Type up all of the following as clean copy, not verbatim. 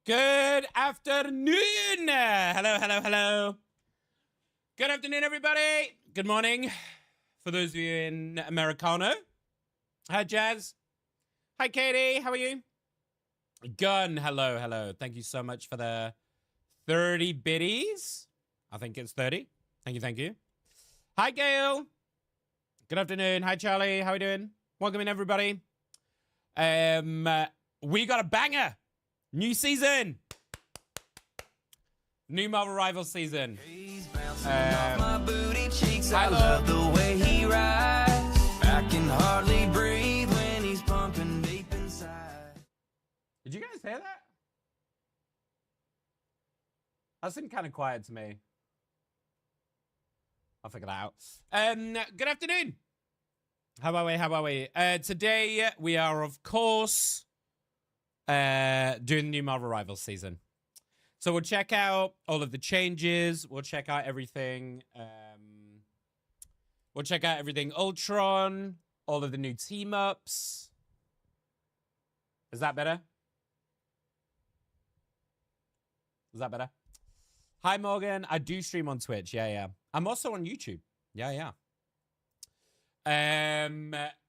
Good afternoon. Hello. Good afternoon, everybody. Good morning for those of you in Americano. Hi, Jazz. Hi, Katie. How are you? Gun. Hello. Thank you so much for the 30 biddies. I think it's 30. Thank you. Hi, Gail. Good afternoon. Hi, Charlie. How are we doing? Welcome in, everybody. We got a banger. New season. New Marvel Rivals season. He's bouncing off my booty cheeks. I love the way he rides. I can hardly breathe when he's pumping deep inside. Did you guys hear that? That seemed kind of quiet to me. I'll figure that out. Good afternoon. How are we? Today we are, of course, doing the new Marvel Rivals season. So we'll check out all of the changes. We'll check out everything. We'll check out everything Ultron, all of the new team ups. Is that better? Hi, Morgan. I do stream on Twitch. Yeah. I'm also on YouTube. Yeah.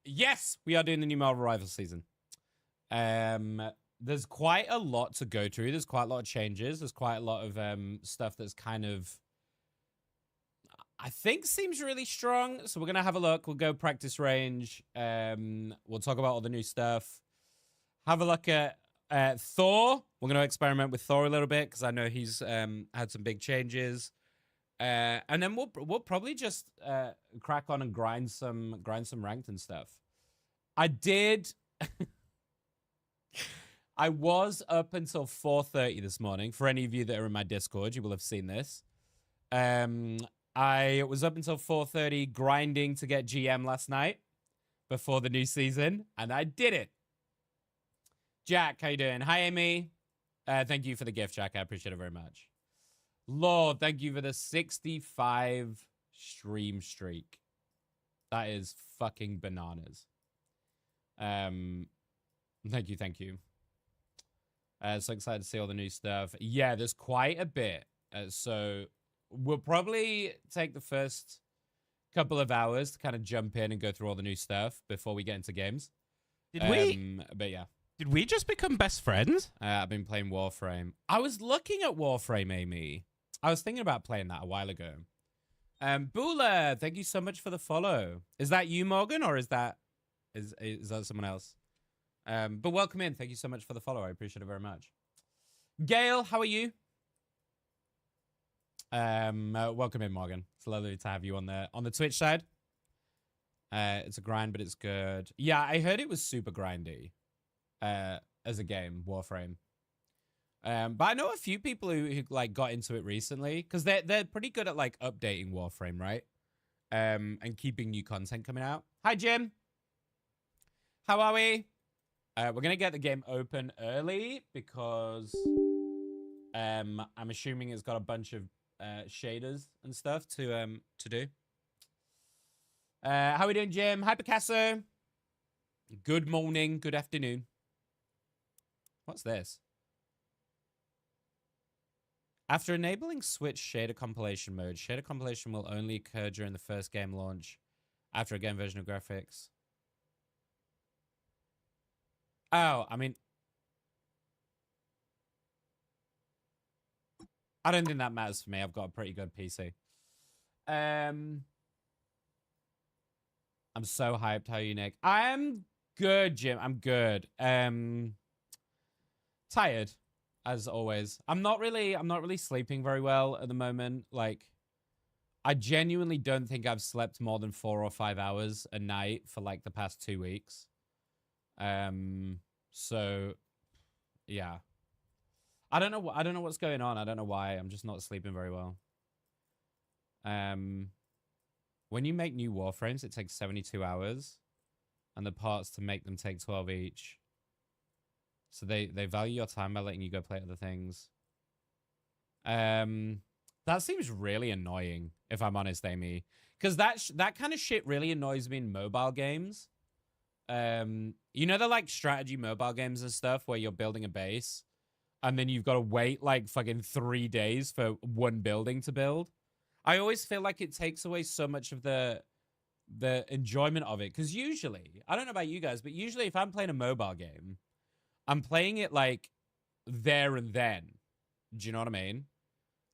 Yes, we are doing the new Marvel Rivals season. There's quite a lot to go through. There's quite a lot of changes. There's quite a lot of stuff that's kind of, I think, seems really strong. So we're going to have a look. We'll go practice range. We'll talk about all the new stuff. Have a look at Thor. We're going to experiment with Thor a little bit because I know he's had some big changes. And then we'll probably just crack on and grind some ranked and stuff. I was up until 4:30 this morning. For any of you that are in my Discord, you will have seen this. I was up until 4:30 grinding to get GM last night before the new season, and I did it. Jack, how you doing? Hi, Amy. Thank you for the gift, Jack. I appreciate it very much. Lord, thank you for the 65 stream streak. That is fucking bananas. Thank you. So excited to see all the new stuff. Yeah, there's quite a bit. So we'll probably take the first couple of hours to kind of jump in and go through all the new stuff before we get into games. But yeah. Did we just become best friends? I've been playing Warframe. I was looking at Warframe, Amy. I was thinking about playing that a while ago. Bula, thank you so much for the follow. Is that you, Morgan, or is that someone else? But welcome in. Thank you so much for the follow. I appreciate it very much. Gail, how are you? Welcome in, Morgan. It's lovely to have you on the Twitch side. It's a grind, but it's good. Yeah, I heard it was super grindy as a game, Warframe. But I know a few people who like got into it recently because they're pretty good at like updating Warframe, right? And keeping new content coming out. Hi, Jim. How are we? We're gonna get the game open early because I'm assuming it's got a bunch of shaders and stuff to do. How are we doing, Jim? Hi, Picasso. Good morning. Good afternoon. What's this? After enabling Switch shader compilation mode, shader compilation will only occur during the first game launch after a game version of graphics. Oh, I mean, I don't think that matters for me. I've got a pretty good PC. I'm so hyped. How are you, Nick? I'm good, Jim. I'm good. Tired, as always. I'm not really sleeping very well at the moment. Like, I genuinely don't think I've slept more than 4 or 5 hours a night for like the past 2 weeks. So yeah. I don't know what's going on. I don't know why. I'm just not sleeping very well. When you make new Warframes, it takes 72 hours, and the parts to make them take 12 each. So they value your time by letting you go play other things. That seems really annoying, if I'm honest, Amy. Because that kind of shit really annoys me in mobile games. You know, the like strategy mobile games and stuff where you're building a base and then you've got to wait like fucking 3 days for one building to build. I always feel like it takes away so much of the enjoyment of it. Because usually, I don't know about you guys, but usually if I'm playing a mobile game, I'm playing it like there and then. Do you know what I mean?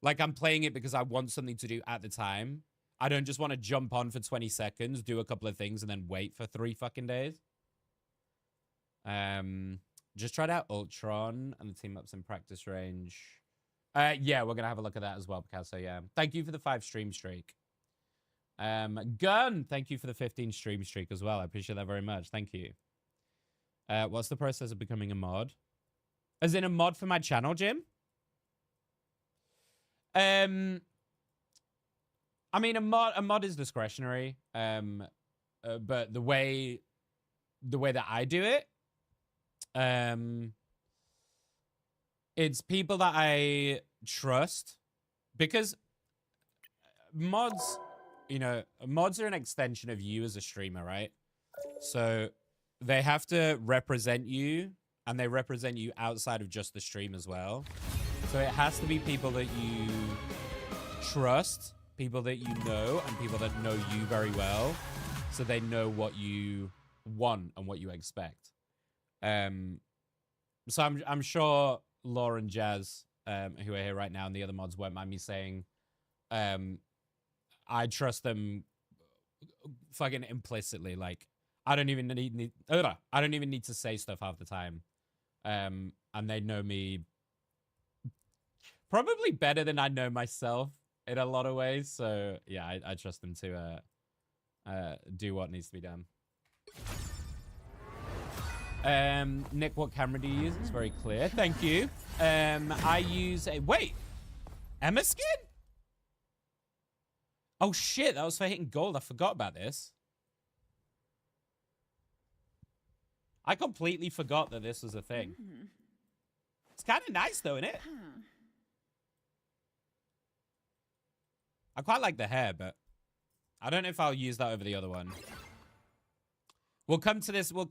Like I'm playing it because I want something to do at the time. I don't just want to jump on for 20 seconds, do a couple of things, and then wait for 3 fucking days. Just tried out Ultron and the team ups in practice range. Yeah, we're gonna have a look at that as well, Picasso. Yeah, thank you for the 5 stream streak. Gun, thank you for the 15 stream streak as well. I appreciate that very much. Thank you. What's the process of becoming a mod? As in a mod for my channel, Jim? I mean, a mod is discretionary. But the way that I do it, it's people that I trust, because mods, you know, mods are an extension of you as a streamer, right? So they have to represent you, and they represent you outside of just the stream as well. So it has to be people that you trust, people that you know, and people that know you very well, so they know what you want and what you expect. So I'm sure Laura and Jazz, who are here right now, and the other mods won't mind me saying, I trust them fucking implicitly. Like I don't even need to say stuff half the time. And they know me probably better than I know myself in a lot of ways. So yeah, I trust them to do what needs to be done. Nick, what camera do you use? It's very clear. Thank you. I use a... Wait! Emma skin? Oh, shit. That was for hitting gold. I forgot about this. I completely forgot that this was a thing. It's kind of nice, though, isn't it? I quite like the hair, but I don't know if I'll use that over the other one. We'll come to this. We'll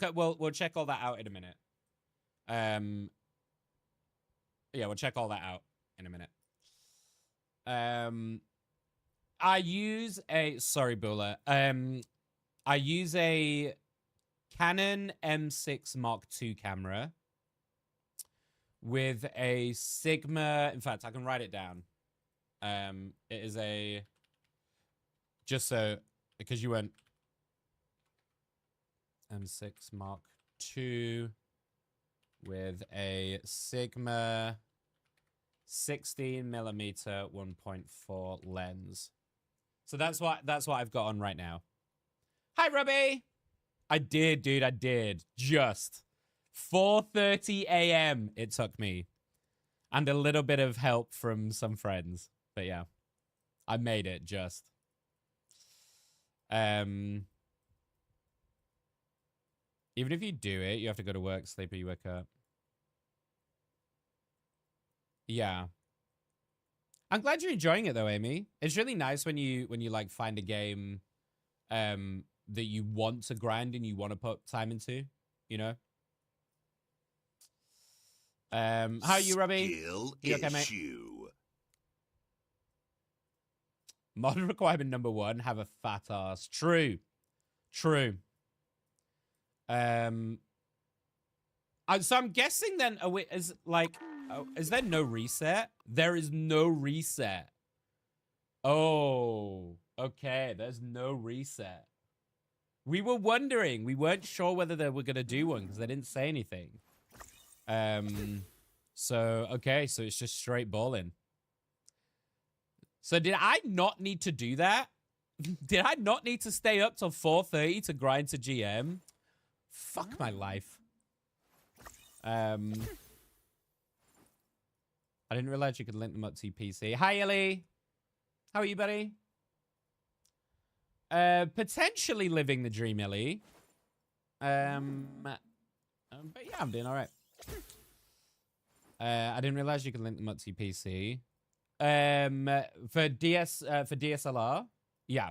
check all that out in a minute. Yeah, we'll check all that out in a minute. I use a... Sorry, Bula. I use a Canon M6 Mark II camera with a Sigma... In fact, I can write it down. It is a... Just so... Because you won't... M6 Mark II with a Sigma 16mm 1.4 lens. So that's what I've got on right now. Hi, Robbie. I did, dude. I did. Just 4:30 a.m. it took me, and a little bit of help from some friends. But yeah, I made it. Just. Even if you do it, you have to go to work, sleep, or you wake up. Yeah. I'm glad you're enjoying it though, Amy. It's really nice when you like find a game that you want to grind and you want to put time into, you know? How are you, Robbie? Skill You okay, mate? issue. Mod requirement number 1, have a fat ass. True. True. So I'm guessing then, is there no reset? There is no reset. Oh, okay. There's no reset. We were wondering. We weren't sure whether they were going to do one because they didn't say anything. So, okay. So it's just straight balling. So did I not need to do that? Did I not need to stay up till 4:30 to grind to GM? Fuck my life. I didn't realize you could link them up to your PC. Hi, Ellie. How are you, buddy? Potentially living the dream, Ellie. But yeah, I'm doing all right. I didn't realize you could link them up to your PC. For DSLR, yeah.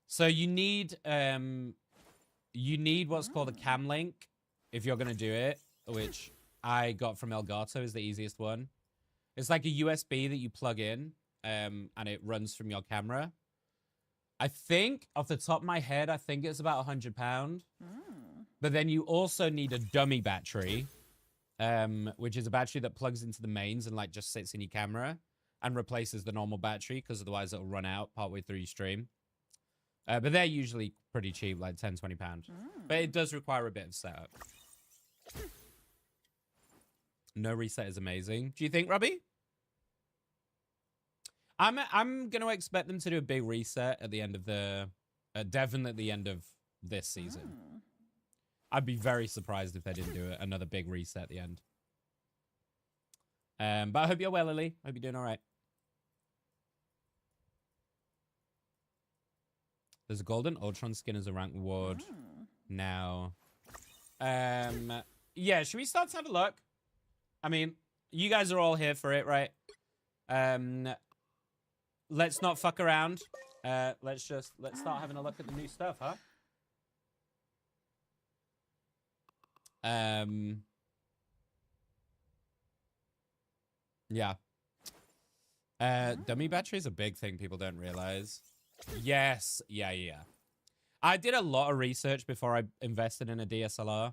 So you need what's called a cam link if you're gonna do it, which I got from Elgato is the easiest one. It's like a USB that you plug in, and it runs from your camera. I think, off the top of my head, I think it's about £100. But then you also need a dummy battery, which is a battery that plugs into the mains and like just sits in your camera and replaces the normal battery, because otherwise it'll run out partway through your stream. But they're usually pretty cheap, like £10, £20. But it does require a bit of setup. No reset is amazing. Do you think, Robbie? I'm gonna expect them to do a big reset at the end of the, definitely at the end of this season. I'd be very surprised if they didn't do another big reset at the end. But I hope you're well, Lily. I hope you're doing all right. There's a golden Ultron skin as a rank reward now. Yeah, should we start to have a look? I mean, you guys are all here for it, right? Let's not fuck around. Let's start having a look at the new stuff, huh? Yeah. Dummy battery is a big thing people don't realize. Yes. Yeah. I did a lot of research before I invested in a DSLR.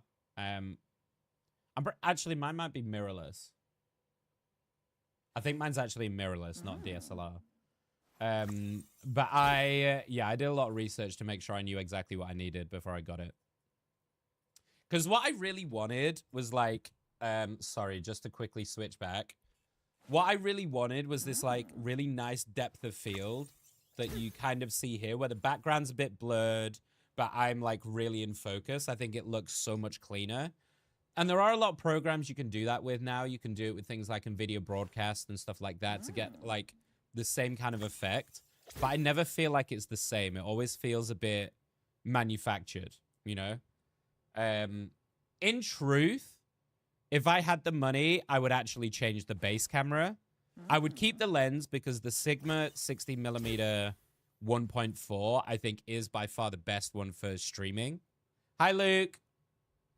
Actually, mine might be mirrorless. I think mine's actually mirrorless, not DSLR. But I did a lot of research to make sure I knew exactly what I needed before I got it. Because what I really wanted was like, sorry, just to quickly switch back. What I really wanted was this like really nice depth of field that you kind of see here, where the background's a bit blurred, but I'm like really in focus. I think it looks so much cleaner. And there are a lot of programs you can do that with now. You can do it with things like NVIDIA Broadcast and stuff like that to get like the same kind of effect. But I never feel like it's the same. It always feels a bit manufactured, you know? In truth, if I had the money, I would actually change the base camera. I would keep the lens because the Sigma 60mm 1.4, I think, is by far the best one for streaming. Hi, Luke.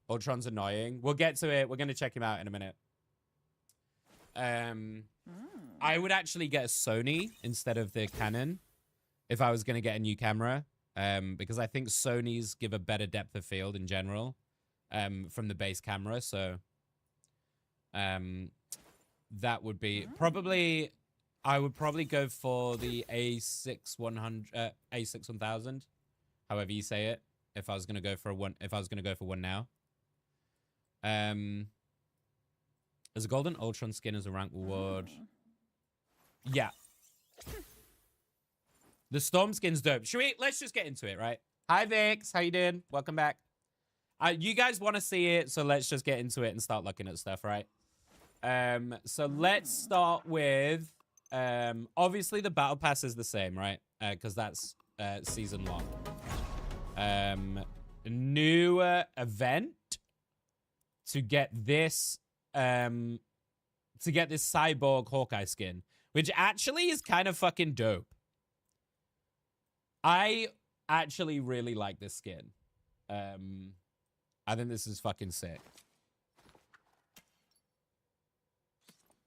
Ultron's annoying. We'll get to it. We're going to check him out in a minute. I would actually get a Sony instead of the Canon if I was going to get a new camera, because I think Sonys give a better depth of field in general from the base camera. So that would be probably, I would probably go for the A6 1000, however you say it, if I was going to go for one now. As a golden Ultron skin as a rank reward. Yeah. The Storm skin's dope. Let's just get into it, right? Hi, Vix. How you doing? Welcome back. You guys want to see it, so let's just get into it and start looking at stuff, right? So let's start with, obviously the battle pass is the same, right? Because that's season long. New event to get this cyborg Hawkeye skin, which actually is kind of fucking dope. I actually really like this skin. I think this is fucking sick.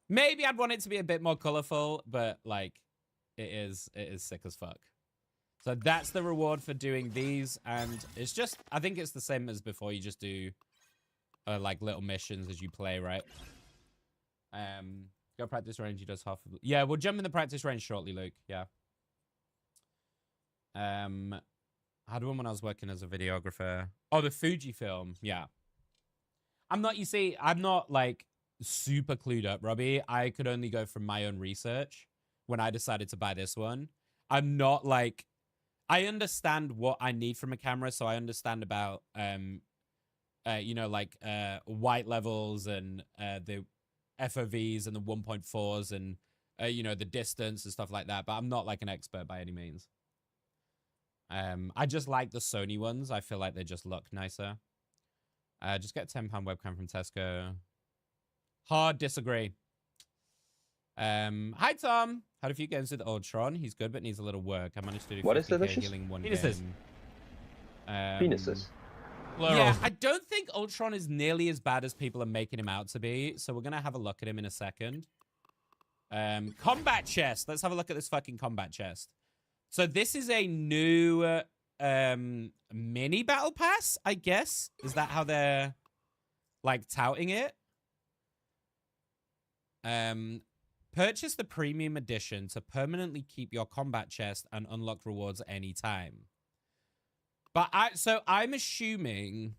Maybe I'd want it to be a bit more colorful, but like it is sick as fuck. So that's the reward for doing these, and it's just, I think it's the same as before. You just do like little missions as you play, right? Go practice range. He does half of. Yeah, we'll jump in the practice range shortly, Luke. Yeah. I had one when I was working as a videographer. Oh, the Fujifilm. Yeah. I'm not like super clued up, Robbie. I could only go from my own research when I decided to buy this one. I'm not like, I understand what I need from a camera, so I understand about you know, like white levels and the FOVs and the 1.4s and you know, the distance and stuff like that, but I'm not like an expert by any means. I just like the Sony ones. I feel like they just look nicer. Just get a £10 webcam from Tesco. Hard disagree. Hi, Tom. Had a few games with Ultron. He's good, but needs a little work. I managed to do 50K healing one game. Penises. Plural. Yeah, I don't think Ultron is nearly as bad as people are making him out to be. So we're gonna have a look at him in a second. Combat chest. Let's have a look at this fucking combat chest. So this is a new mini battle pass, I guess. Is that how they're like touting it? Purchase the premium edition to permanently keep your combat chest and unlock rewards any time. But I'm assuming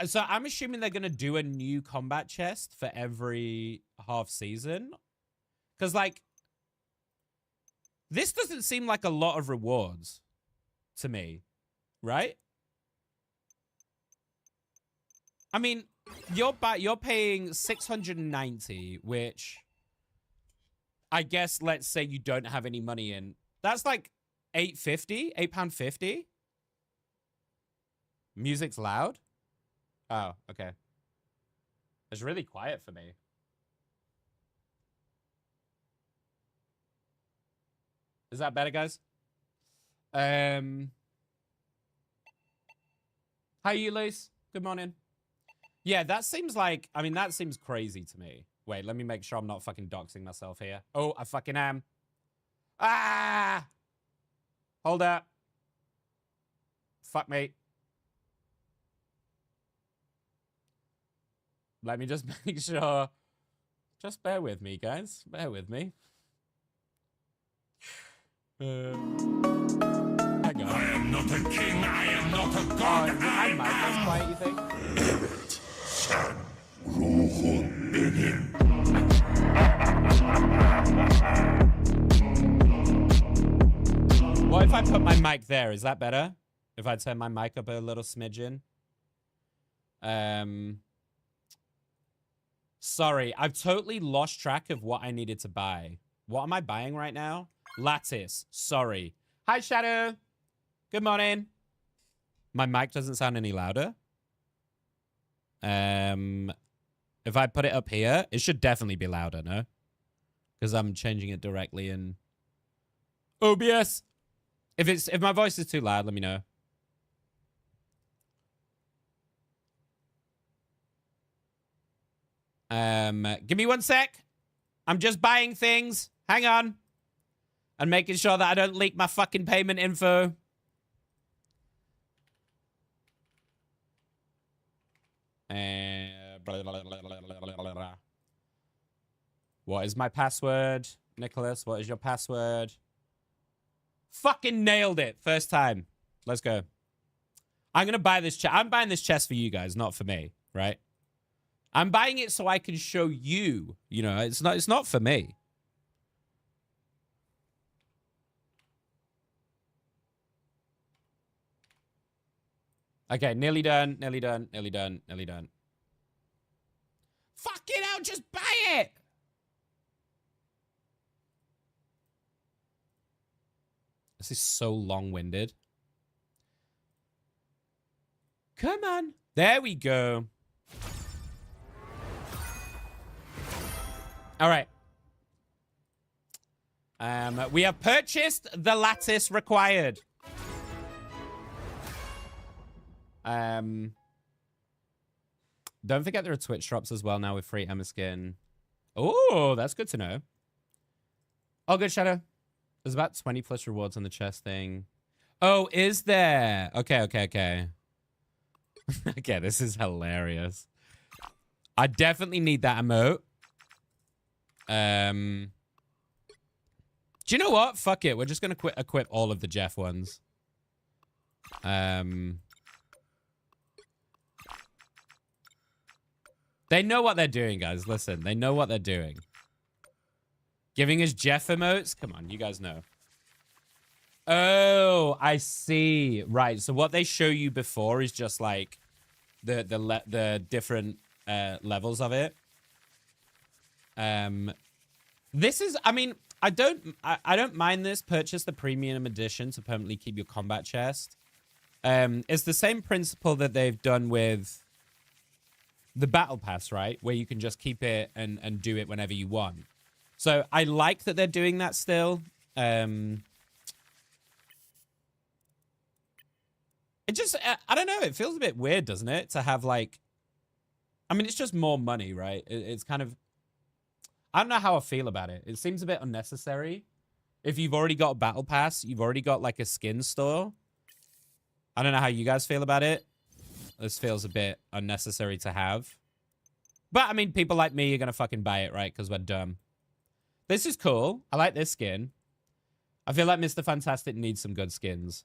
they're going to do a new combat chest for every half season. Because, like, this doesn't seem like a lot of rewards to me, right? I mean, you're paying $690, which I guess, let's say you don't have any money in. That's like £8.50. Music's loud. Oh, okay. It's really quiet for me. Is that better, guys? Hi, Ulysses. Good morning. Yeah, that seems like, I mean, that seems crazy to me. Wait, let me make sure I'm not fucking doxing myself here. Oh, I fucking am. Ah! Hold up. Fuck me. Let me just make sure. Just bear with me, guys. Bear with me. Hang on. I am not a king, I am not a god. Oh, my mic that's quiet, you think? What if I put my mic there? Is that better? If I turn my mic up a little smidgen? Sorry, I've totally lost track of what I needed to buy. What am I buying right now? Lattice. Sorry. Hi, Shadow. Good morning. My mic doesn't sound any louder. If I put it up here, it should definitely be louder, no? Because I'm changing it directly in OBS. If my voice is too loud, let me know. Give me 1 sec. I'm just buying things. Hang on. And making sure that I don't leak my fucking payment info. What is my password? Nicholas, what is your password? Fucking nailed it. First time. Let's go. I'm going to buy this chest. I'm buying this chest for you guys, not for me, right? I'm buying it so I can show you. You know, it's not for me. Okay, nearly done, nearly done, nearly done, nearly done. Fucking hell, just buy it! This is so long-winded. Come on. There we go. All right. We have purchased the lattice required. Don't forget there are Twitch drops as well now with free Emma skin. Oh, that's good to know. Oh, good, Shadow. There's about 20 plus rewards on the chest thing. Oh, is there? Okay, okay, okay. Okay, this is hilarious. I definitely need that emote. Do you know what? Fuck it. We're just going to equip all of the Jeff ones. They know what they're doing, guys. Listen, they know what they're doing. Giving us Jeff emotes? Come on, you guys know. Oh, I see. Right, so what they show you before is just like the different levels of it. This is, I mean, I don't mind this. Purchase the premium edition to permanently keep your combat chest. It's the same principle that they've done with the battle pass, right? Where you can just keep it and do it whenever you want. So I like that they're doing that still. It just, I don't know. It feels a bit weird, doesn't it? To have like, I mean, it's just more money, right? It's kind of, I don't know how I feel about it. It seems a bit unnecessary. If you've already got a battle pass, you've already got like a skin store. I don't know how you guys feel about it. This feels a bit unnecessary to have. But I mean, people like me are going to fucking buy it, right? Because we're dumb. This is cool. I like this skin. I feel like Mr. Fantastic needs some good skins.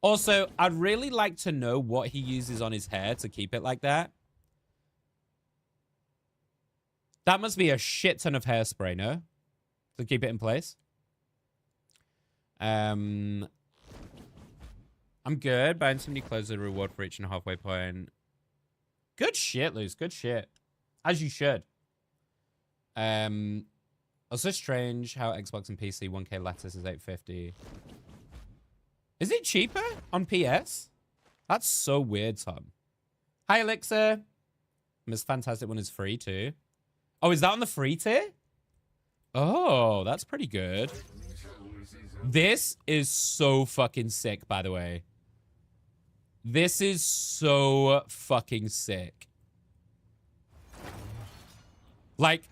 Also, I'd really like to know what he uses on his hair to keep it like that. That must be a shit ton of hairspray, no? To keep it in place. I'm good. Buying so many clothes as a reward for reaching a halfway point. Good shit, Luz. Good shit. As you should. Also strange how Xbox and PC 1K lattice is $8.50. Is it cheaper on PS? That's so weird, Tom. Hi, Elixir. Miss Fantastic one is free too. Oh, is that on the free tier? Oh, that's pretty good. This is so fucking sick, by the way. This is so fucking sick. Like,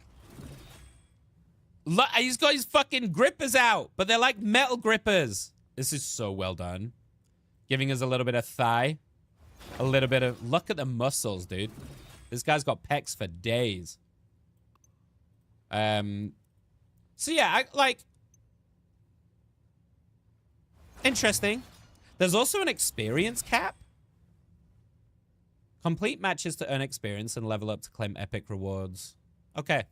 look, he's got his fucking grippers out, but they're like metal grippers. This is so well done. Giving us a little bit of thigh. A little bit of... Look at the muscles, dude. This guy's got pecs for days. So yeah, interesting. There's also an experience cap. Complete matches to earn experience and level up to claim epic rewards. Okay.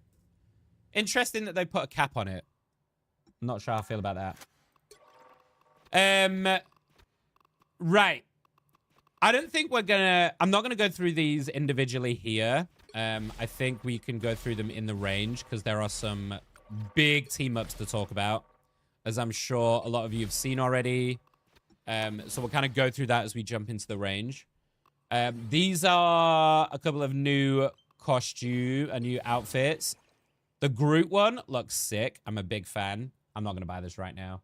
Interesting that they put a cap on it. I'm not sure how I feel about that. Right. I don't think we're gonna... I'm not gonna go through these individually here. I think we can go through them in the range because there are some big team-ups to talk about, as I'm sure a lot of you have seen already. So we'll kind of go through that as we jump into the range. These are a couple of new new outfits. The Groot one looks sick. I'm a big fan. I'm not going to buy this right now.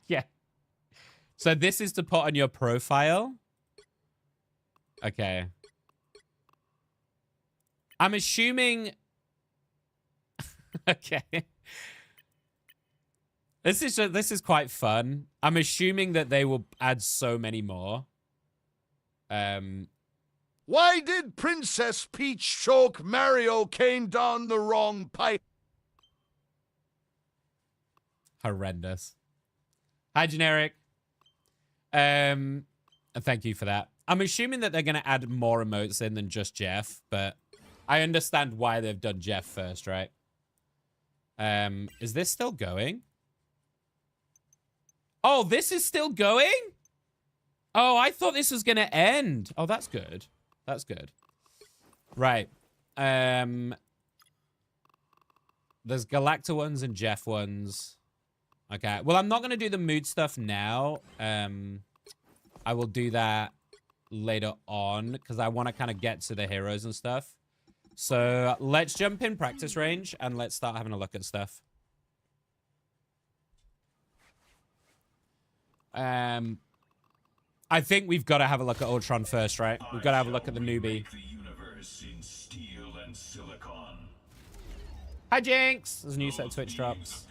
Yeah. So this is to put on your profile. Okay. I'm assuming... Okay. This is quite fun. I'm assuming that they will add so many more. Why did Princess Peach choke Mario Kane down the wrong pipe? Horrendous. Hi, Generic. And thank you for that. I'm assuming that they're going to add more emotes in than just Jeff, but I understand why they've done Jeff first, right? Is this still going? Oh, this is still going? Oh, I thought this was going to end. Oh, that's good. That's good. Right. There's Galacta ones and Jeff ones. Okay. Well, I'm not going to do the mood stuff now. I will do that later on because I want to kind of get to the heroes and stuff. So let's jump in practice range and let's start having a look at stuff. I think we've got to have a look at Ultron first, right? We've got to have a look at the newbie. Hi, Jinx. There's a new set of Twitch drops.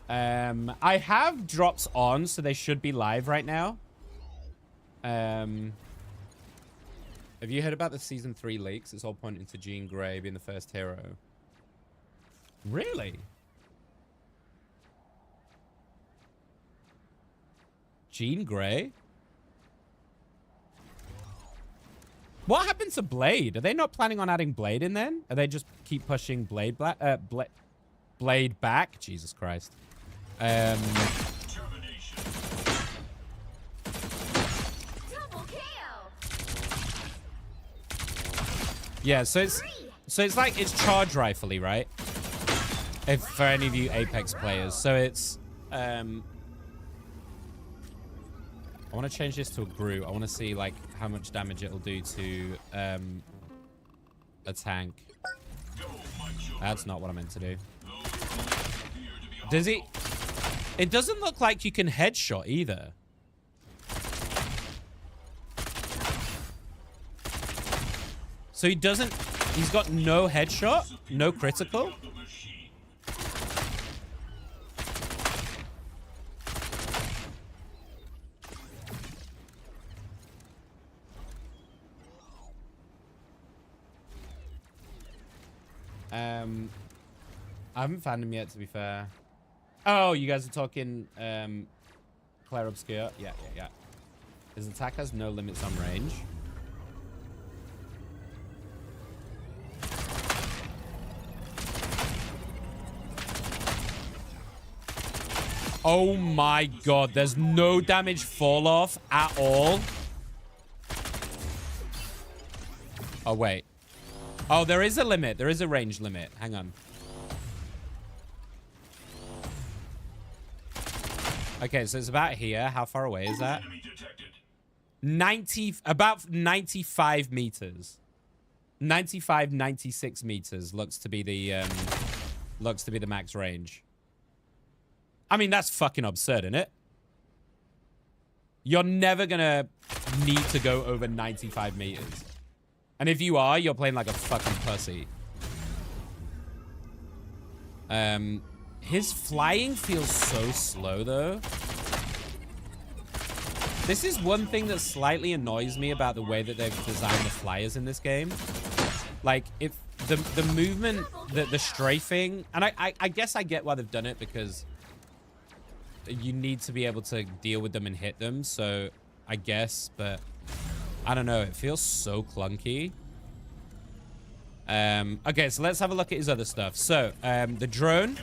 I have drops on, so they should be live right now. Have you heard about the Season 3 leaks? It's all pointing to Jean Grey being the first hero. Really? Jean Grey? What happened to Blade? Are they not planning on adding Blade in then? Are they just keep pushing Blade back? Jesus Christ. Yeah, so it's like it's charge rifle-y, right? If for any of you Apex players. So it's I want to change this to a Groot. I want to see like how much damage it'll do to a tank. That's not what I meant to do. Does he? It doesn't look like you can headshot either. So he doesn't... He's got no headshot, no critical. I haven't found him yet, to be fair. Oh, you guys are talking Claire Obscure. Yeah. His attack has no limits on range. Oh my god, there's no damage fall off at all. Oh, wait. Oh, there is a limit. There is a range limit. Hang on. Okay, so it's about here. How far away is that? 90, about 95 meters. 95, 96 meters looks to be the max range. I mean, that's fucking absurd, isn't it? You're never gonna need to go over 95 meters. And if you are, you're playing like a fucking pussy. His flying feels so slow, though. This is one thing that slightly annoys me about the way that they've designed the flyers in this game. Like, if the movement, the strafing, and I guess I get why they've done it, because you need to be able to deal with them and hit them, so I guess, but I don't know, it feels so clunky. Okay, so let's have a look at his other stuff. So, the drone.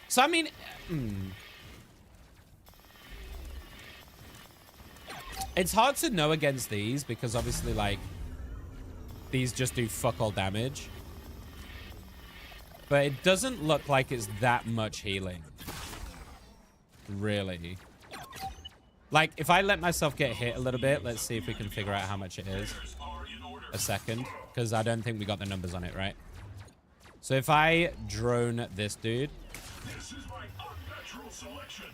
So, I mean, it's hard to know against these because obviously, like, these just do fuck all damage. But it doesn't look like it's that much healing. Really. Like, if I let myself get hit a little bit, let's see if we can figure out how much it is. A second. Because I don't think we got the numbers on it, right? So if I drone this dude. This is my unnatural selection.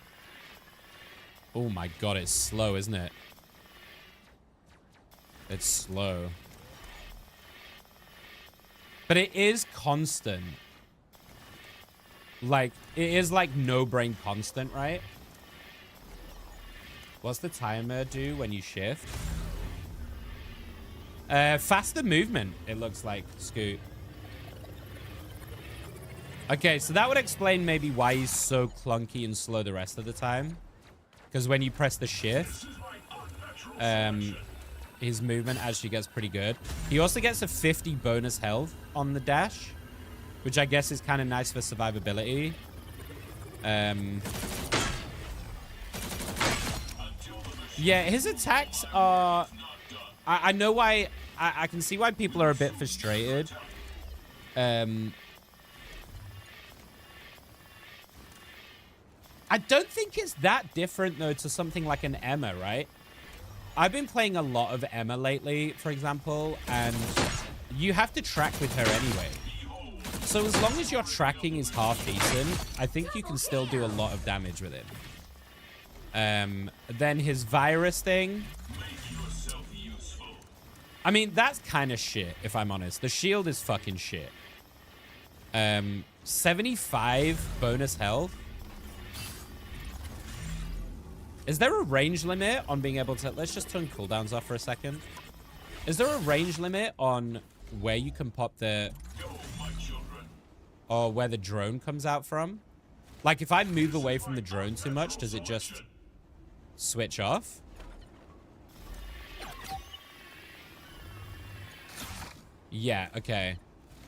Oh my god, it's slow, isn't it? It's slow. But it is constant. Like, it is like no brain constant, right? What's the timer do when you shift? Faster movement, it looks like, Scoot. Okay, so that would explain maybe why he's so clunky and slow the rest of the time. Because when you press the shift, his movement actually gets pretty good. He also gets a 50 bonus health on the dash, which I guess is kind of nice for survivability. Yeah, his attacks are... I know why... I can see why people are a bit frustrated. I don't think it's that different, though, to something like an Emma, right? I've been playing a lot of Emma lately, for example, and you have to track with her anyway. So as long as your tracking is half decent, I think you can still do a lot of damage with him. Then his virus thing. I mean, that's kind of shit, if I'm honest. The shield is fucking shit. 75 bonus health. Is there a range limit on being able to... Let's just turn cooldowns off for a second. Is there a range limit on where you can pop the... Or where the drone comes out from? Like, if I move away from the drone too much, does it just switch off? Yeah, okay.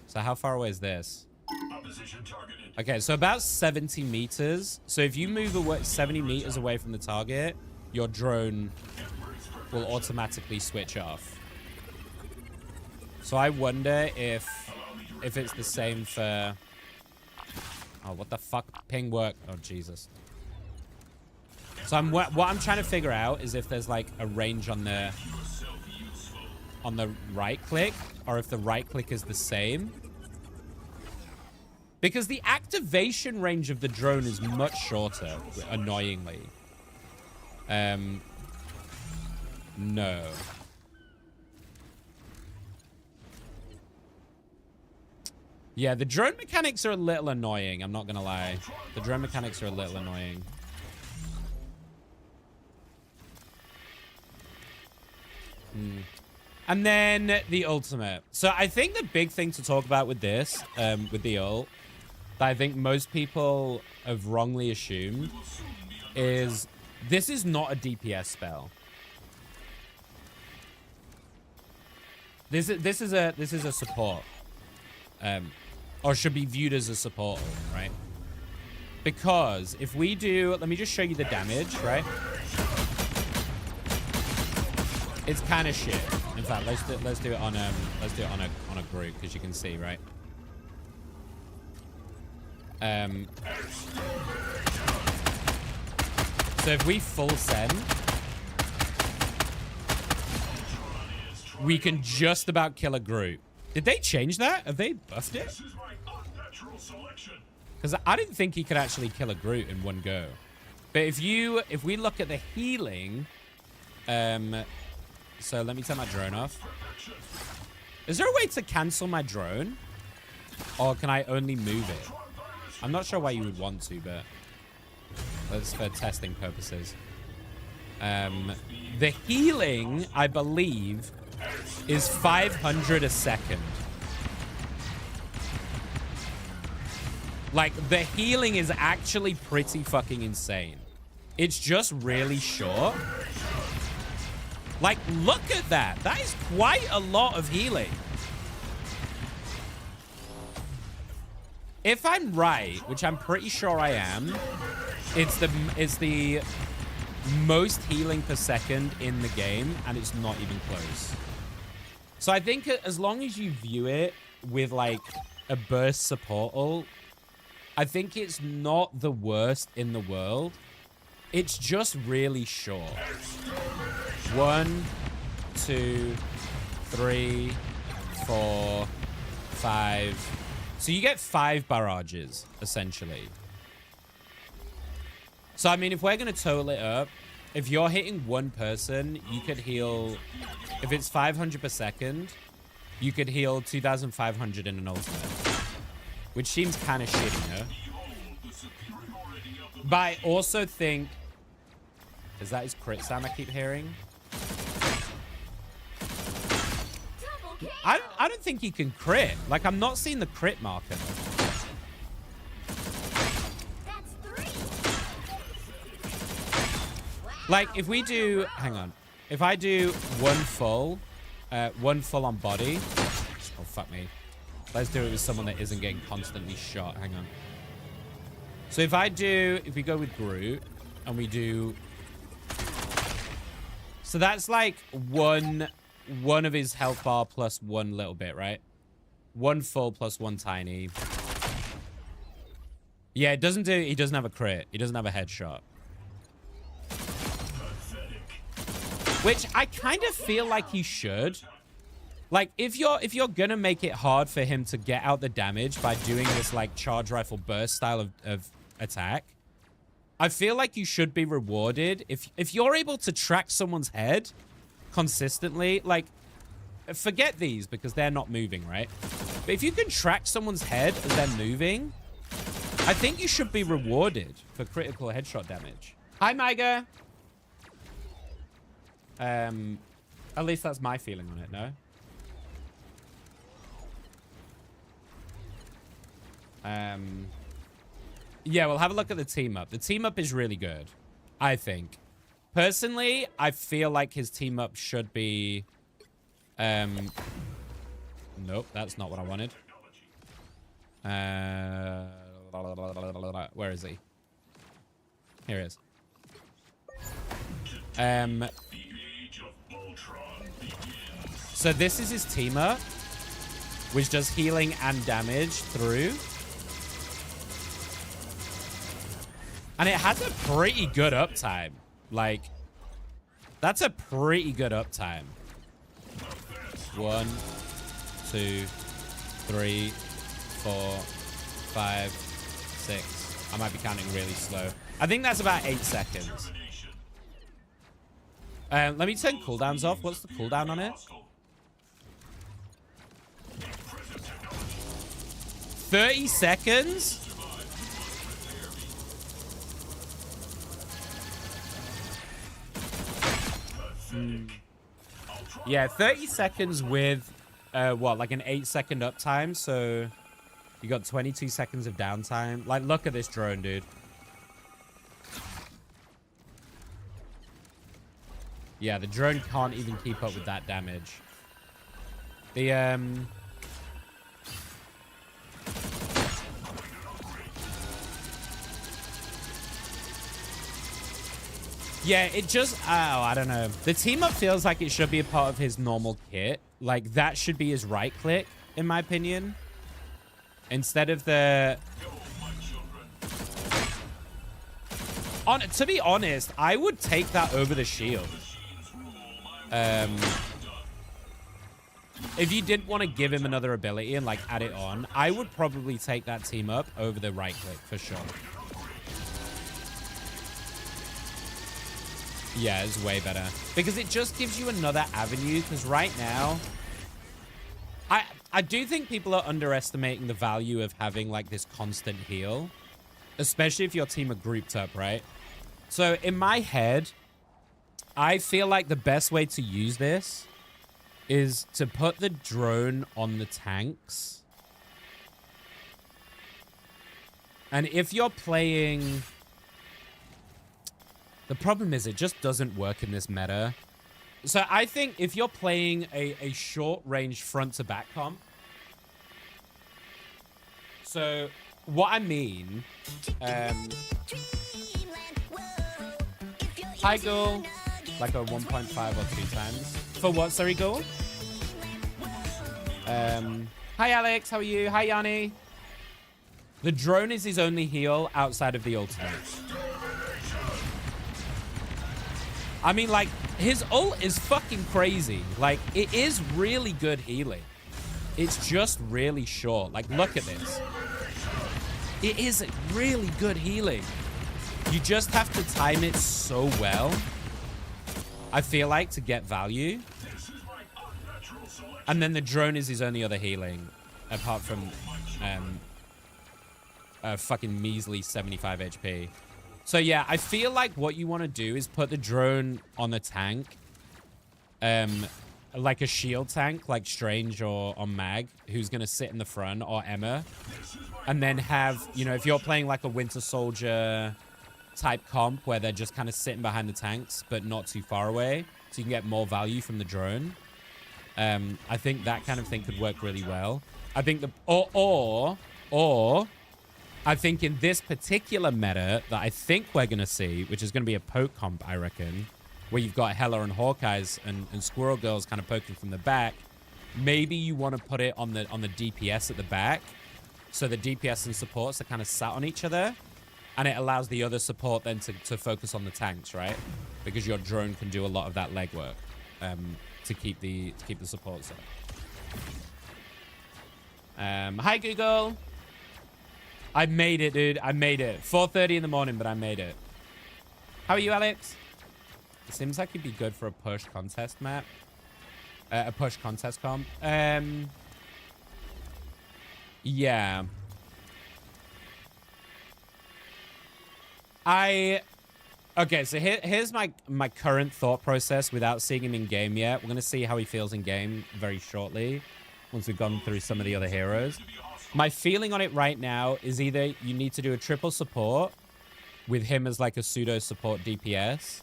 So how far away is this? Opposition targeted. Okay, so about 70 meters. So if you move away 70 meters away from the target, your drone will automatically switch off. So I wonder if it's the same for... Oh, what the fuck? Ping work. Oh, Jesus. So what I'm trying to figure out is if there's like a range on the right click, or if the right click is the same. Because the activation range of the drone is much shorter, annoyingly. No. Yeah, the drone mechanics are a little annoying, I'm not gonna lie. The drone mechanics are a little annoying. And then the ultimate. So I think the big thing to talk about with this, with the ult, that I think most people have wrongly assumed, is this is not a DPS spell. This is a support, or should be viewed as a support ult, right? Because if we do, let me just show you the damage, right? It's kind of shit. In fact, let's do it on a group, because you can see, right? So if we full send, we can just about kill a group. Did they change that? Have they buffed it? This is my unnatural selection. Because I didn't think he could actually kill a Groot in one go. But if we look at the healing, so let me turn my drone off. Is there a way to cancel my drone? Or can I only move it? I'm not sure why you would want to, but that's for testing purposes. The healing, I believe, is 500 a second. Like, the healing is actually pretty fucking insane. It's just really short. Like, look at that. That is quite a lot of healing. If I'm right, which I'm pretty sure I am, it's the most healing per second in the game, and it's not even close. So I think as long as you view it with, like, a burst support ult, I think it's not the worst in the world. It's just really short. 1, 2, 3, 4, 5. So you get 5 barrages, essentially. So, I mean, if we're going to total it up, if you're hitting one person, you could heal... If it's 500 per second, you could heal 2,500 in an ultimate. Which seems kind of shitty, no? But I also think... Is that his crit sound I keep hearing? I don't think he can crit. Like, I'm not seeing the crit marker. Like, if we do... Hang on. If I do one full on body... Oh, fuck me. Let's do it with someone that isn't getting constantly shot. Hang on. So if we go with Groot, and we do... So that's like one of his health bar plus one little bit, right? One full plus one tiny. Yeah, he doesn't have a crit. He doesn't have a headshot. Which I kind of feel like he should. Like, if you're gonna make it hard for him to get out the damage by doing this, like, charge rifle burst style of attack, I feel like you should be rewarded. If you're able to track someone's head consistently, like, forget these because they're not moving, right? But if you can track someone's head as they're moving, I think you should be rewarded for critical headshot damage. Hi, Maiga. At least that's my feeling on it, no? Yeah, we'll have a look at the team up. The team up is really good, I think. Personally, I feel like his team up should be... Nope, that's not what I wanted. Where is he? Here he is. So this is his team up, which does healing and damage through. And it has a pretty good uptime. Like, that's a pretty good uptime. 1, 2, 3, 4, 5, 6. I might be counting really slow. I think that's about 8 seconds. Let me turn cooldowns off. What's the cooldown on it? 30 seconds? Yeah, 30 seconds with, what, like an 8-second uptime. So you got 22 seconds of downtime. Like, look at this drone, dude. Yeah, the drone can't even keep up with that damage. The, yeah, it just, oh, I don't know. The team up feels like it should be a part of his normal kit. Like, that should be his right click, in my opinion. Instead of the... To be honest, I would take that over the shield. If you didn't want to give him another ability and, like, add it on, I would probably take that team up over the right click, for sure. Yeah, it's way better. Because it just gives you another avenue. Because right now, I do think people are underestimating the value of having, like, this constant heal. Especially if your team are grouped up, right? So, in my head, I feel like the best way to use this is to put the drone on the tanks. And if you're playing... The problem is it just doesn't work in this meta. So I think if you're playing a short-range front-to-back comp... So what I mean... Hi, Ghoul. Like a 1.5 or 2 times. For what, sorry, Ghoul? Hi, Alex. How are you? Hi, Yanni. The drone is his only heal outside of the ultimate. I mean, like, his ult is fucking crazy. Like, it is really good healing. It's just really short. Like, look at this. It is really good healing. You just have to time it so well, I feel like, to get value. And then the drone is his only other healing, apart from a fucking measly 75 HP. So yeah, I feel like what you want to do is put the drone on the tank, like a shield tank, like Strange or Mag, who's going to sit in the front, or Emma. And then have, you know, if you're playing like a Winter Soldier type comp where they're just kind of sitting behind the tanks, but not too far away, so you can get more value from the drone. I think that kind of thing could work really well. I think the, or I think in this particular meta that I think we're going to see, which is going to be a poke comp, I reckon, where you've got Hela and Hawkeyes and Squirrel Girls kind of poking from the back, maybe you want to put it on the DPS at the back, so the DPS and supports are kind of sat on each other, and it allows the other support then to focus on the tanks, right? Because your drone can do a lot of that legwork to keep the supports up. Hi, Google. I made it, dude. I made it. 4:30 in the morning, but I made it. How are you, Alex? It seems like it'd be good for a push contest map. A push contest comp. Yeah. Okay, so here's my current thought process without seeing him in game yet. We're going to see how he feels in game very shortly, once we've gone through some of the other heroes. My feeling on it right now is either you need to do a triple support with him as like a pseudo support DPS,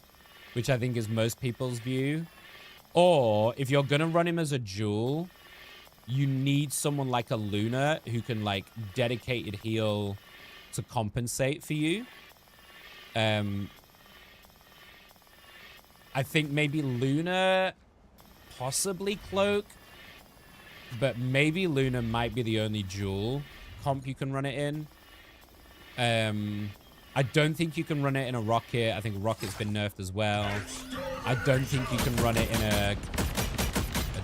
which I think is most people's view. Or if you're going to run him as a duel, you need someone like a Luna who can like dedicated heal to compensate for you. I think maybe Luna, possibly Cloak, but maybe Luna might be the only duel comp you can run it in. I don't think you can run it in a rocket. I think rocket's been nerfed as well. I don't think you can run it in a...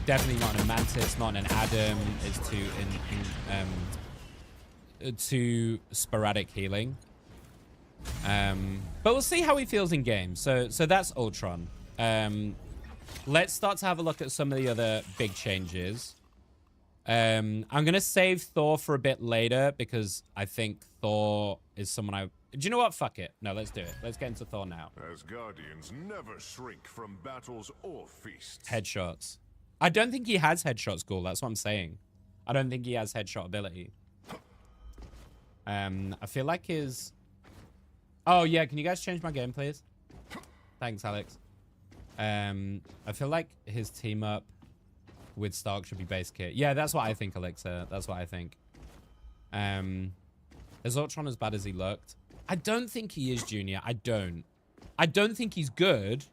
Definitely not in a mantis, not in an Adam. It's too sporadic healing. But we'll see how he feels in game. So that's Ultron. Let's start to have a look at some of the other big changes. I'm gonna save Thor for a bit later because I think Thor is someone I... Do you know what? Fuck it. No, let's do it. Let's get into Thor now. As guardians never shrink from battles or feasts. Headshots. I don't think he has headshot school. That's what I'm saying. I don't think he has headshot ability. I feel like his... Oh, yeah. Can you guys change my game, please? Thanks, Alex. I feel like his team up with Stark should be base kit. Yeah, that's what I think, Elixir. That's what I think. Is Ultron as bad as he looked? I don't think he is, Junior. I don't think he's good.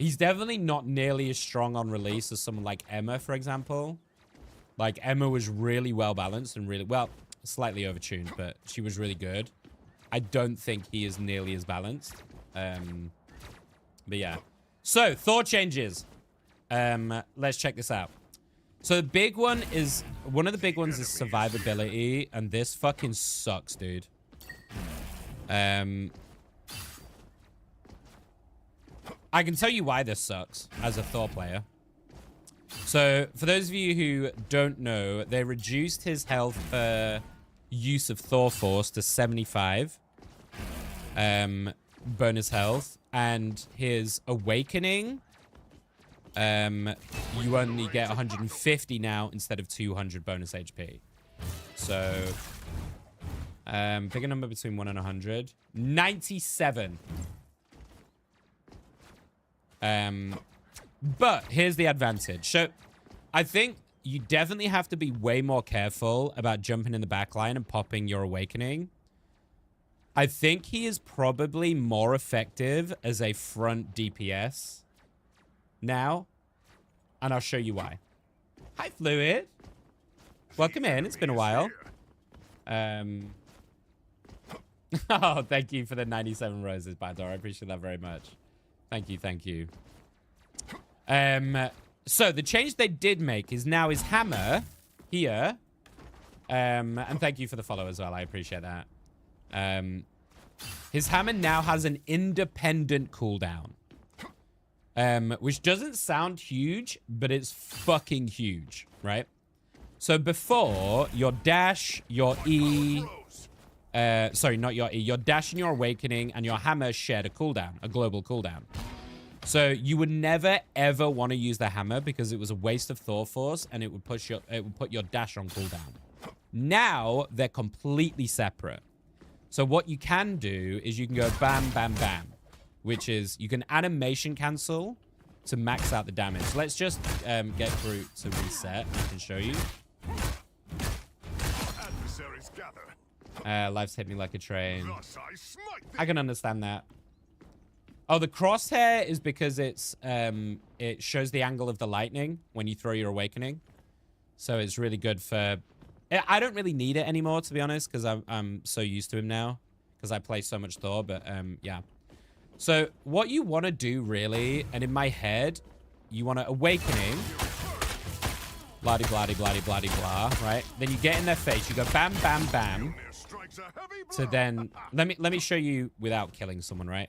He's definitely not nearly as strong on release as someone like Emma, for example. Like, Emma was really well balanced and really... Well, slightly overtuned, but she was really good. I don't think he is nearly as balanced. But yeah. So, Thor changes. Let's check this out. So the big one is... One of the big ones is survivability. And this fucking sucks, dude. I can tell you why this sucks as a Thor player. So, for those of you who don't know, they reduced his health use of Thor Force to 75. Bonus health. And his Awakening, you only get 150 now instead of 200 bonus HP. So, pick a number between 1 and 100. 97. But here's the advantage. So I think you definitely have to be way more careful about jumping in the back line and popping your Awakening. I think he is probably more effective as a front DPS now. And I'll show you why. Hi, Fluid. Welcome in. It's been a while. Oh, thank you for the 97 roses, Bador. I appreciate that very much. Thank you, thank you. So the change they did make is now his hammer here. And thank you for the follow as well. I appreciate that. His hammer now has an independent cooldown. Which doesn't sound huge, but it's fucking huge, right? So before, your dash, your E... sorry, not your E. Your dash and your Awakening and your hammer shared a cooldown, a global cooldown. So you would never ever want to use the hammer because it was a waste of Thor Force and it would put your dash on cooldown. Now they're completely separate. So what you can do is you can go bam, bam, bam, which is you can animation cancel to max out the damage. Let's just get through to reset. I can show you. Adversaries gather. Life's hit me like a train. I can understand that. Oh, the crosshair is because it's it shows the angle of the lightning when you throw your Awakening. So it's really good for... I don't really need it anymore, to be honest, because I'm so used to him now. Because I play so much Thor, but yeah. So what you want to do, really, and in my head, you want to Awakening. Blah-de-blah-de-blah-de-blah-de-blah, right? Then you get in their face, you go bam, bam, bam. To then... Let me show you without killing someone, right?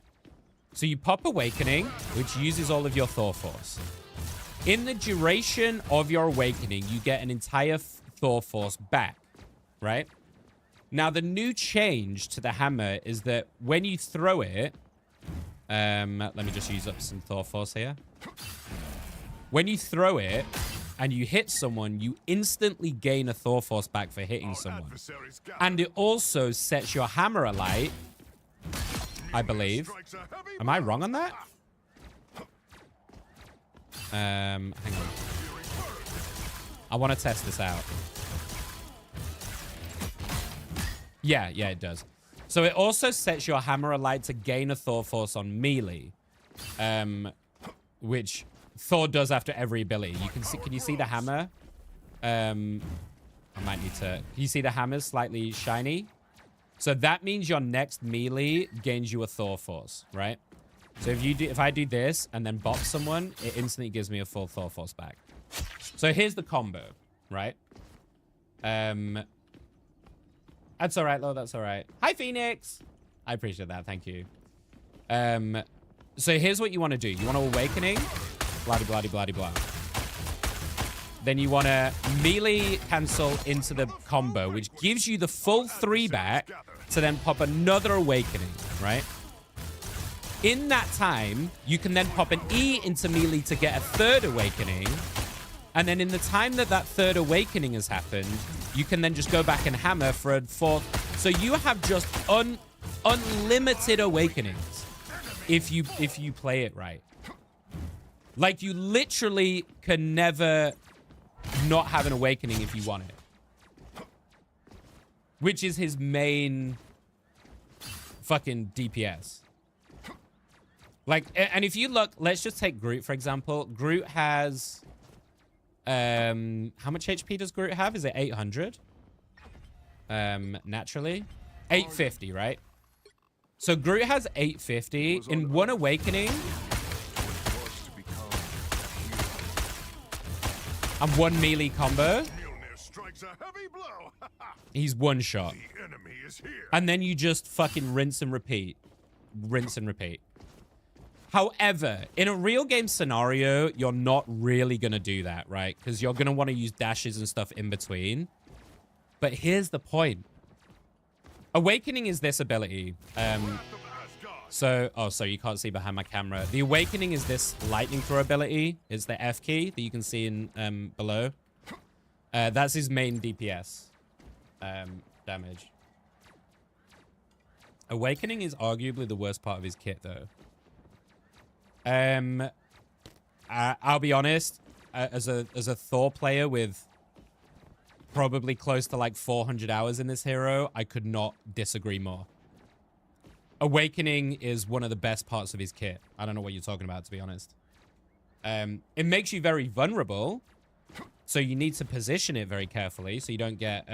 So you pop Awakening, which uses all of your Thor Force. In the duration of your Awakening, you get an entire Thor Force back, right? Now, the new change to the hammer is that when you throw it... let me just use up some Thor Force here. When you throw it and you hit someone, you instantly gain a Thor Force back for hitting someone. And it also sets your hammer alight... I believe. Am I wrong on that? Hang on. I want to test this out. Yeah, it does. So it also sets your hammer alight to gain a Thor Force on melee. Which Thor does after every ability. You can see, can you see the hammer? I might need to... Can you see the hammer's slightly shiny? So that means your next melee gains you a Thor force, right? So if I do this and then bop someone, it instantly gives me a full Thor force back. So here's the combo, right? That's all right, Lo. That's all right. Hi, Phoenix. I appreciate that. Thank you. So here's what you want to do. You want to Awakening. Blah-de-blah-de-blah-de-blah. Then you want to melee cancel into the combo, which gives you the full 3 back to then pop another Awakening, right? In that time, you can then pop an E into melee to get a 3rd Awakening. And then in the time that that 3rd Awakening has happened, you can then just go back and hammer for a 4th. So you have just unlimited Awakenings if you play it right. Like, you literally can never not have an Awakening if you want it. Which is his main fucking DPS. Like, and if you look, let's just take Groot, for example. Groot has... how much HP does Groot have? Is it 800? Naturally. 850, right? So Groot has 850. In one Awakening... and one melee combo... he's one shot. And then you just fucking rinse and repeat. Rinse and repeat. However, in a real game scenario, you're not really going to do that, right? Because you're going to want to use dashes and stuff in between. But here's the point. Awakening is this ability. Oh, sorry, you can't see behind my camera. The Awakening is this lightning throw ability. It's the F key that you can see in below. That's his main DPS damage. Awakening is arguably the worst part of his kit, though. I'll be honest, as a Thor player with probably close to like 400 hours in this hero, I could not disagree more. Awakening is one of the best parts of his kit. I don't know what you're talking about, to be honest. It makes you very vulnerable, so you need to position it very carefully so you don't get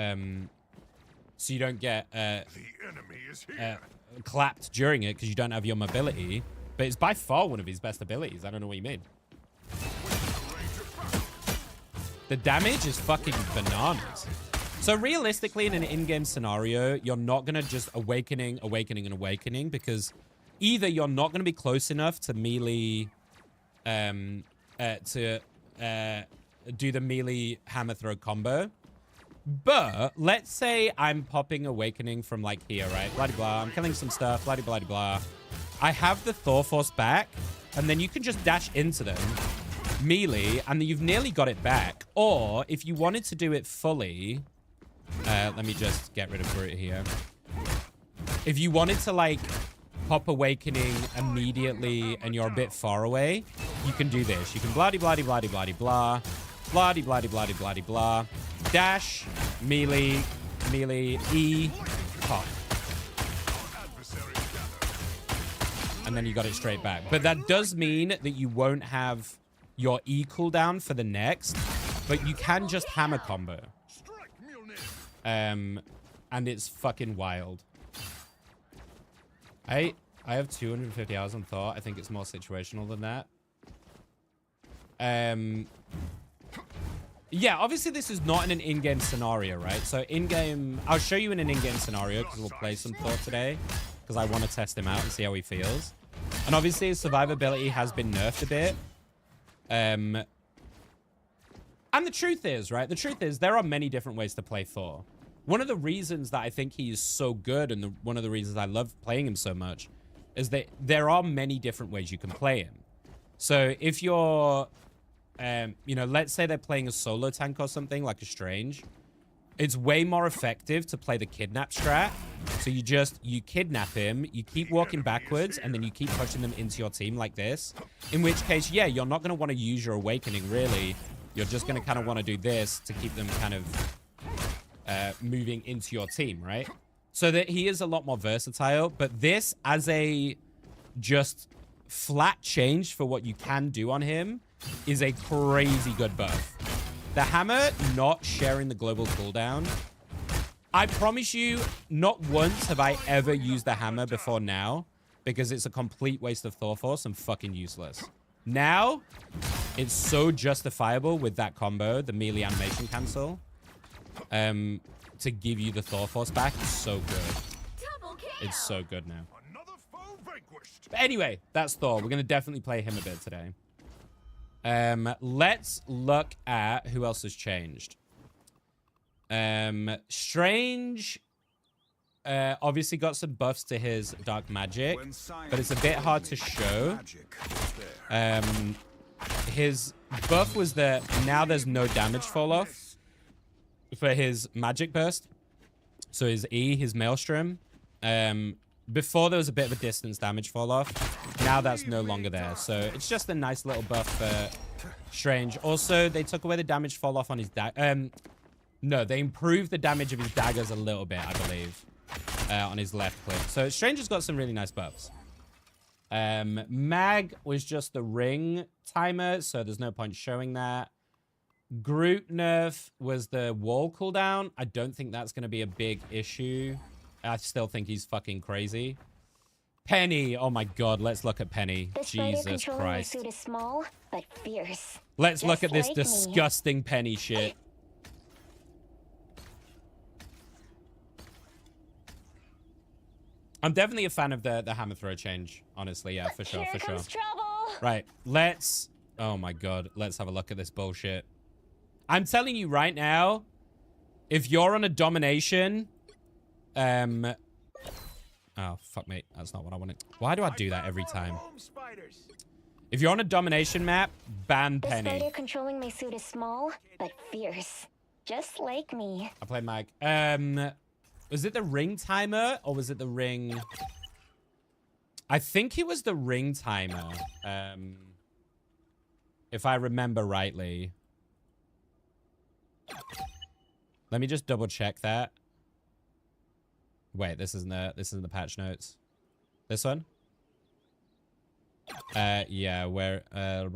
clapped during it because you don't have your mobility. But it's by far one of his best abilities. I don't know what you mean. The damage is fucking bananas. So realistically, in an in-game scenario, you're not going to just Awakening, because either you're not going to be close enough to melee, do the melee hammer throw combo. But let's say I'm popping Awakening from like here, right? Blah, blah, I'm killing some stuff, blah, blah, blah. I have the Thor force back, and then you can just dash into them, melee, and you've nearly got it back. Or if you wanted to do it fully, let me just get rid of Groot here. If you wanted to like pop Awakening immediately and you're a bit far away, you can do this. You can blah blah blah blah blah blah blah blah blah blah blah, dash, melee, E, pop. And then you got it straight back. But that does mean that you won't have your E cooldown for the next, but you can just hammer combo. And it's fucking wild. I have 250 hours on Thor. I think it's more situational than that. Yeah, obviously this is not in an in-game scenario, right? So in-game, I'll show you in an in-game scenario because we'll play some Thor today because I want to test him out and see how he feels. And obviously his survivability has been nerfed a bit. And the truth is, right? The truth is there are many different ways to play Thor. One of the reasons that I think he is so good and one of the reasons I love playing him so much is that there are many different ways you can play him. So if you're, you know, let's say they're playing a solo tank or something like a Strange, it's way more effective to play the kidnap strat. So you kidnap him, you keep walking backwards, and then you keep pushing them into your team like this. In which case, yeah, you're not going to want to use your Awakening, really. You're just going to kind of want to do this to keep them kind of moving into your team, right? So that he is a lot more versatile. But this, as a just flat change for what you can do on him, is a crazy good buff. The hammer not sharing the global cooldown I promise you, not once have I ever used the hammer before now, because it's a complete waste of Thor Force and fucking useless. Now, it's so justifiable with that combo, the melee animation cancel, to give you the Thor Force back. It's so good. It's so good now. But anyway, that's Thor. We're going to definitely play him a bit today. Let's look at who else has changed. Strange obviously got some buffs to his dark magic, but it's a bit hard to show. His buff was that now there's no damage fall off for his magic burst. So his E, his maelstrom. Before there was a bit of a distance damage fall off. Now that's no longer there. So it's just a nice little buff for Strange. Also, they took away the damage fall off on his no, they improved the damage of his daggers a little bit, I believe, on his left click. So Strange has got some really nice buffs. Mag was just the ring timer, so there's no point showing that. Groot nerf was the wall cooldown. I don't think that's going to be a big issue. I still think he's fucking crazy. Penny. Oh my god, let's look at Penny. Jesus Christ. Suit is small, but fierce. Let's look at this like disgusting Penny shit. I'm definitely a fan of the hammer throw change, honestly. Yeah, for sure, for sure. Right, let's... Oh my god, let's have a look at this bullshit. I'm telling you right now, if you're on a domination... Oh, fuck, mate. That's not what I wanted. Why do I do that every time? If you're on a domination map, ban Penny. The spider controlling my suit is small, but fierce. Just like me. I played Mag. Was it the ring timer or was it the ring? I think it was the ring timer. If I remember rightly. Let me just double check that. Wait, this isn't the patch notes. This one? Yeah, where oh,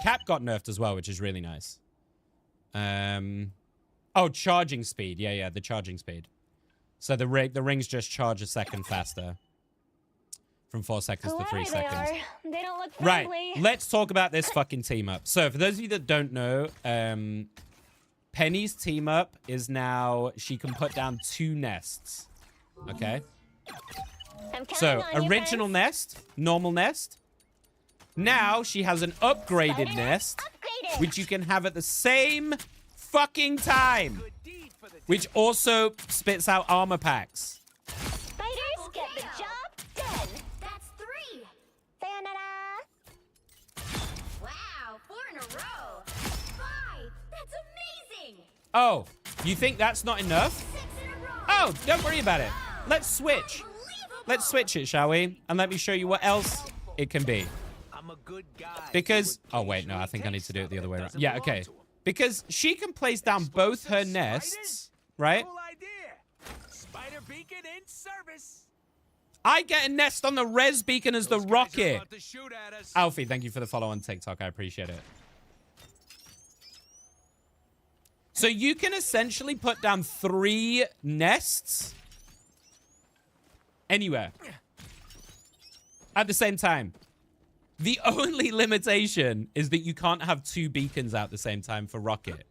Cap got nerfed as well, which is really nice. Oh, charging speed. Yeah, the charging speed. So the rings just charge a second faster. From 4 seconds to 3 seconds. They don't look friendly. Right, let's talk about this fucking team up. So for those of you that don't know, Penny's team up is now she can put down 2 nests. Okay. So original nest, normal nest. Now she has an upgraded nest, which you can have at the same fucking time, which also spits out armor packs. Spiders get the job done. That's 3. Sayonara. Wow, 4 in a row. 5. That's amazing. Oh, you think that's not enough? 6 in a row. Oh, don't worry about it. Let's switch. Let's switch it, shall we? And let me show you what else it can be. I'm a good guy. Because, oh wait, no, I think I need to do it the other way around. Yeah, okay. Because she can place down both her nests, right? Cool idea. Spider beacon in service. I get a nest on the res beacon as the Those guys are rocket. about to shoot at us. Alfie, thank you for the follow on TikTok. I appreciate it. So you can essentially put down 3 nests anywhere at the same time. The only limitation is that you can't have 2 beacons out at the same time for rocket.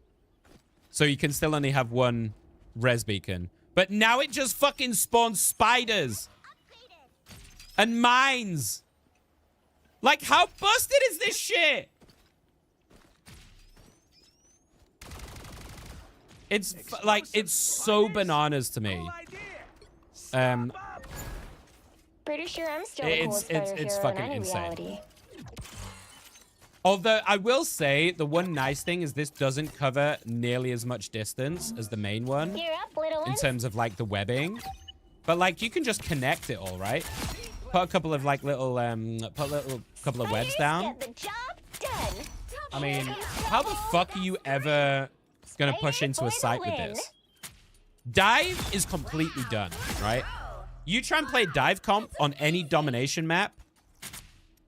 So you can still only have 1 res beacon. But now it just fucking spawns spiders and mines. Like, how busted is this shit? It's like, it's so bananas to me. Pretty sure I'm still the coolest spider it's hero fucking in any insane. reality. Although I will say the one nice thing is this doesn't cover nearly as much distance as the main one You're up, little in one. terms of like the webbing. But like you can just connect it all, right? Put a couple of like little couple of webs down. Get the job done. I mean, how the fuck are you ever gonna push into a site with this? Dive is completely done, right? You try and play dive comp on any domination map,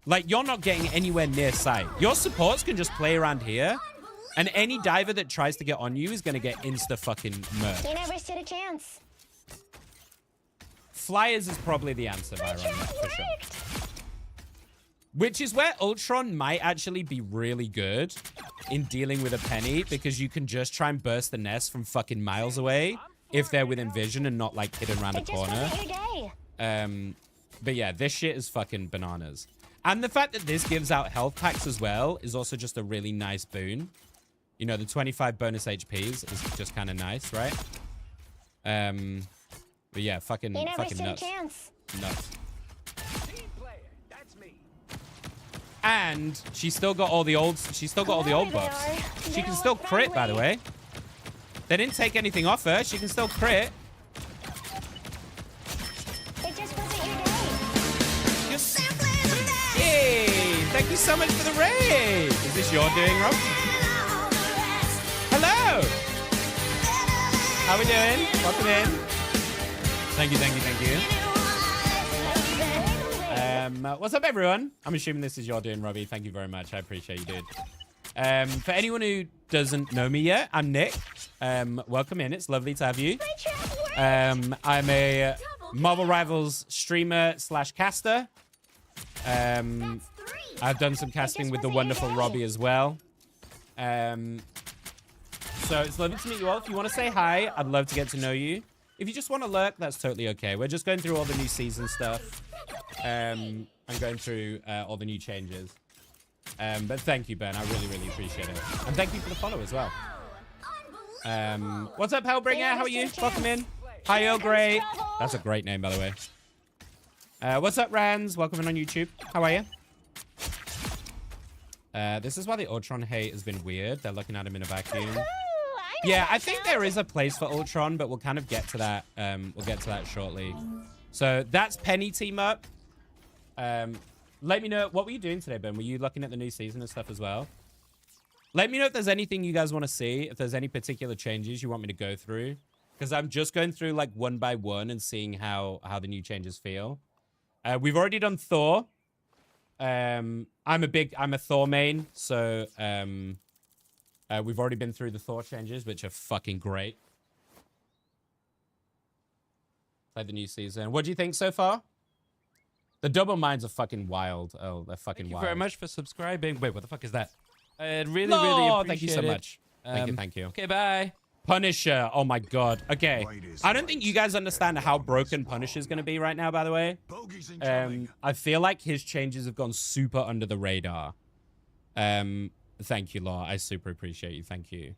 like you're not getting anywhere near sight. Your supports can just play around here And any diver that tries to get on you is going to get insta-fucking murked. You never stood a chance. Flyers is probably the answer, Byron, for sure. Which is where Ultron might actually be really good in dealing with a Penny, because you can just try and burst the nest from fucking miles away if they're within vision and not, like, hidden around a It just corner. wasn't your day. But yeah, this shit is fucking bananas. And the fact that this gives out health packs as well is also just a really nice boon. You know, the 25 bonus HPs is just kind of nice, right? But yeah, fucking You never nuts. stood a chance. Nuts. Team player, that's me. And she's still got all the old There buffs. they are. She They can look still crit, by the friendly. way. They didn't take anything off her. She can still crit. It just wasn't your day. Yay! Thank you so much for the raid. Is this your doing, Rob? Hello! How we doing? Welcome in. Thank you. What's up, everyone? I'm assuming this is your doing, Robbie. Thank you very much. I appreciate you, dude. For anyone who doesn't know me yet, I'm Nick. Welcome in. It's lovely to have you. I'm a Marvel Rivals streamer / caster. I've done some casting with the wonderful Robbie as well. So it's lovely to meet you all. If you want to say hi, I'd love to get to know you. If you just want to lurk, that's totally okay. We're just going through all the new season stuff. And going through all the new changes. But thank you, Ben. I really, really appreciate it. And thank you for the follow as well. What's up, Hellbringer? How are you? Welcome in. Hi, Earl Grey. That's a great name, by the way. What's up, Rands? Welcome in on YouTube. How are you? This is why the Ultron hate has been weird. They're looking at him in a vacuum. Yeah, I think there is a place for Ultron, but we'll kind of get to that. We'll get to that shortly. So that's Penny team up. Let me know. What were you doing today, Ben? Were you looking at the new season and stuff as well? Let me know if there's anything you guys want to see. If there's any particular changes you want me to go through. Because I'm just going through like one by one and seeing how the new changes feel. We've already done Thor. I'm a Thor main. So we've already been through the Thor changes, which are fucking great. Play the new season. What do you think so far? The double mines are fucking wild. Oh, they're fucking wild. Thank you very much for subscribing. Wait, what the fuck is that? I really, No, really appreciate thank you so it. much. Thank you. Okay, bye. Punisher. Oh my god. Okay. I don't think you guys understand how broken Punisher is going to be right now, by the way. I feel like his changes have gone super under the radar. Thank you, Law. I super appreciate you. Thank you.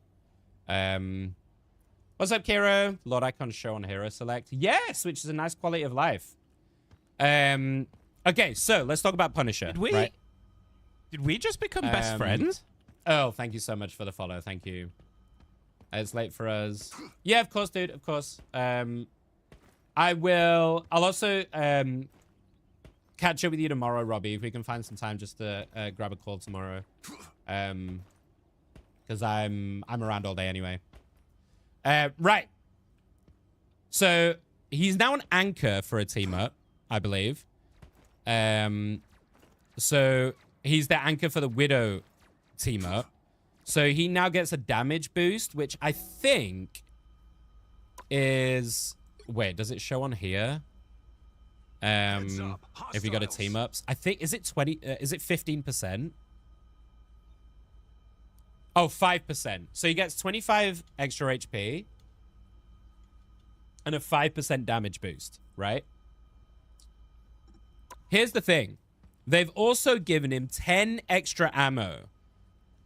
What's up, Kiro? Lord Icon show on Hero Select. Yes, which is a nice quality of life. Okay, so let's talk about Punisher. Did we just become best friends? Oh, thank you so much for the follow. Thank you. It's late for us. Yeah, of course, dude. Of course. I'll also catch up with you tomorrow, Robbie, if we can find some time just to grab a call tomorrow. Because I'm around all day anyway. Right. So he's now an anchor for a team up, I believe. So he's the anchor for the Widow team up. So he now gets a damage boost, which I think is... Wait, does it show on here? If you got a team ups. I think... Is it 20... is it 15%? Oh, 5%. So he gets 25 extra HP. And a 5% damage boost, right? Here's the thing. They've also given him 10 extra ammo.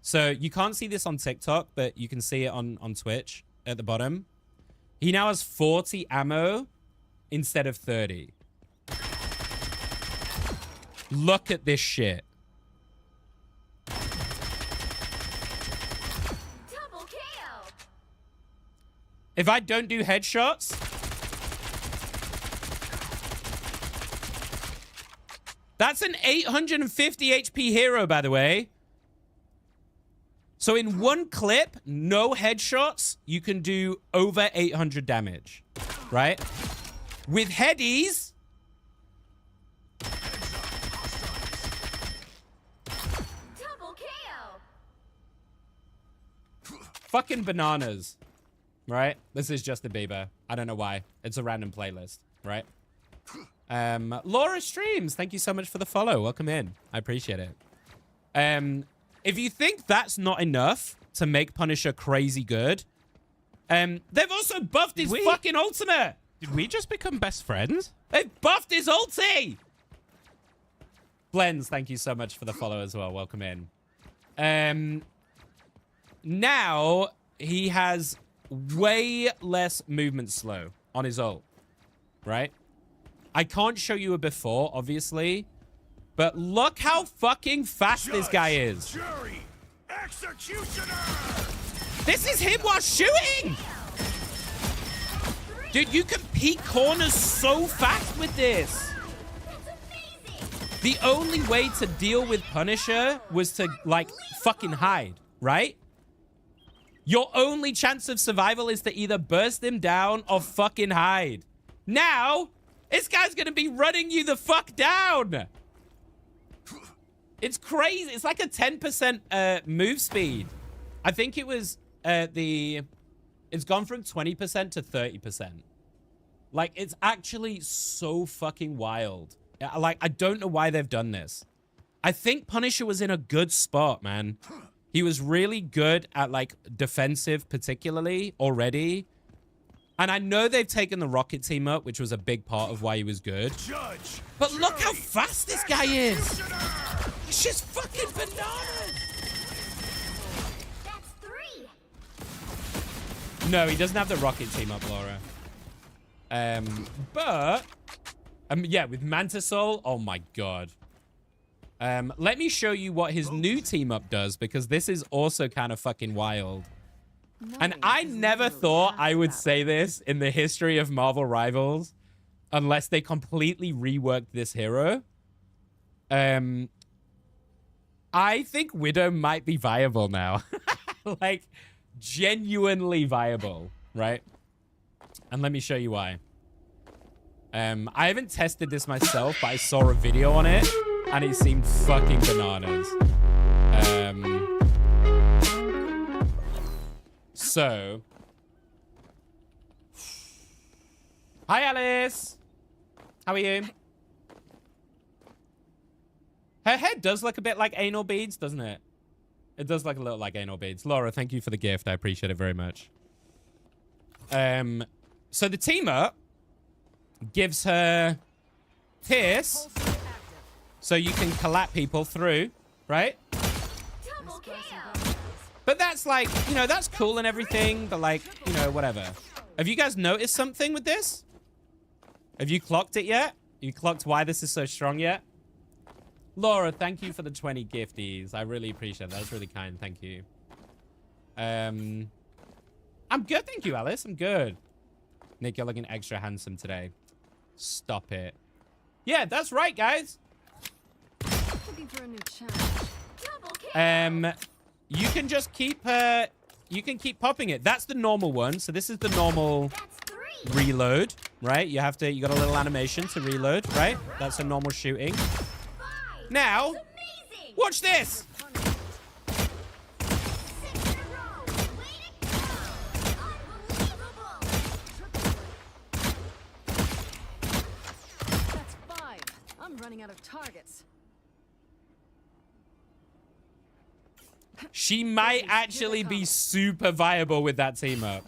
So you can't see this on TikTok, but you can see it on Twitch at the bottom. He now has 40 ammo instead of 30. Look at this shit. Double kill. If I don't do headshots... That's an 850 HP hero, by the way. So in one clip, no headshots, you can do over 800 damage, right? With headies... Double kill. fucking bananas, right? This is Justin Bieber. I don't know why. It's a random playlist, right? Laura Streams, thank you so much for the follow. Welcome in. I appreciate it. If you think that's not enough to make Punisher crazy good, they've also buffed his fucking ultimate. Did we just become best friends? They've buffed his ulti. Blends, thank you so much for the follow as well. Welcome in. Now he has way less movement slow on his ult, right? I can't show you a before, obviously, but look how fucking fast this guy is. Jury, executioner. This is him while shooting. Dude, you can peek corners so fast with this. The only way to deal with Punisher was to, like, fucking hide, right? Your only chance of survival is to either burst him down or fucking hide. Now, this guy's gonna be running you the fuck down. It's crazy. It's like a 10% move speed. I think it was it's gone from 20% to 30%. Like, it's actually so fucking wild. Like, I don't know why they've done this. I think Punisher was in a good spot, man. He was really good at, like, defensive particularly already. And I know they've taken the Rocket team up, which was a big part of why he was good. But look how fast this guy is. It's just fucking bananas. That's 3. No, he doesn't have the Rocket team up, Laura. But yeah, with Manta Soul, oh my god. Let me show you what his new team up does, because this is also kind of fucking wild. And I never thought I would say this in the history of Marvel Rivals unless they completely reworked this hero. I think Widow might be viable now. Like, genuinely viable, right? And let me show you why. I haven't tested this myself, but I saw a video on it, and it seemed fucking bananas. So, hi Alice, how are you? Her head does look a bit like anal beads, doesn't it? It does look a little like anal beads. Laura, thank you for the gift. I appreciate it very much. So the team up gives her Pierce, so you can collap people through, right? Double kill. But that's like, you know, that's cool and everything, but like, you know, whatever. Have you guys noticed something with this? Have you clocked it yet? You clocked why this is so strong yet? Laura, thank you for the 20 gifties. I really appreciate that. That's really kind. Thank you. I'm good, thank you, Alice. I'm good. Nick, you're looking extra handsome today. Stop it. Yeah, that's right, guys. Looking for a new challenge. Double kill. You can just keep you can keep popping it. That's the normal one. So this is the normal That's 3. reload, right? You got a little animation to reload, right? That's a normal shooting. 5. Now, Amazing. watch this. 6 in a row. Way to go. Unbelievable. That's 5. I'm running out of targets. She might actually be super viable with that team up.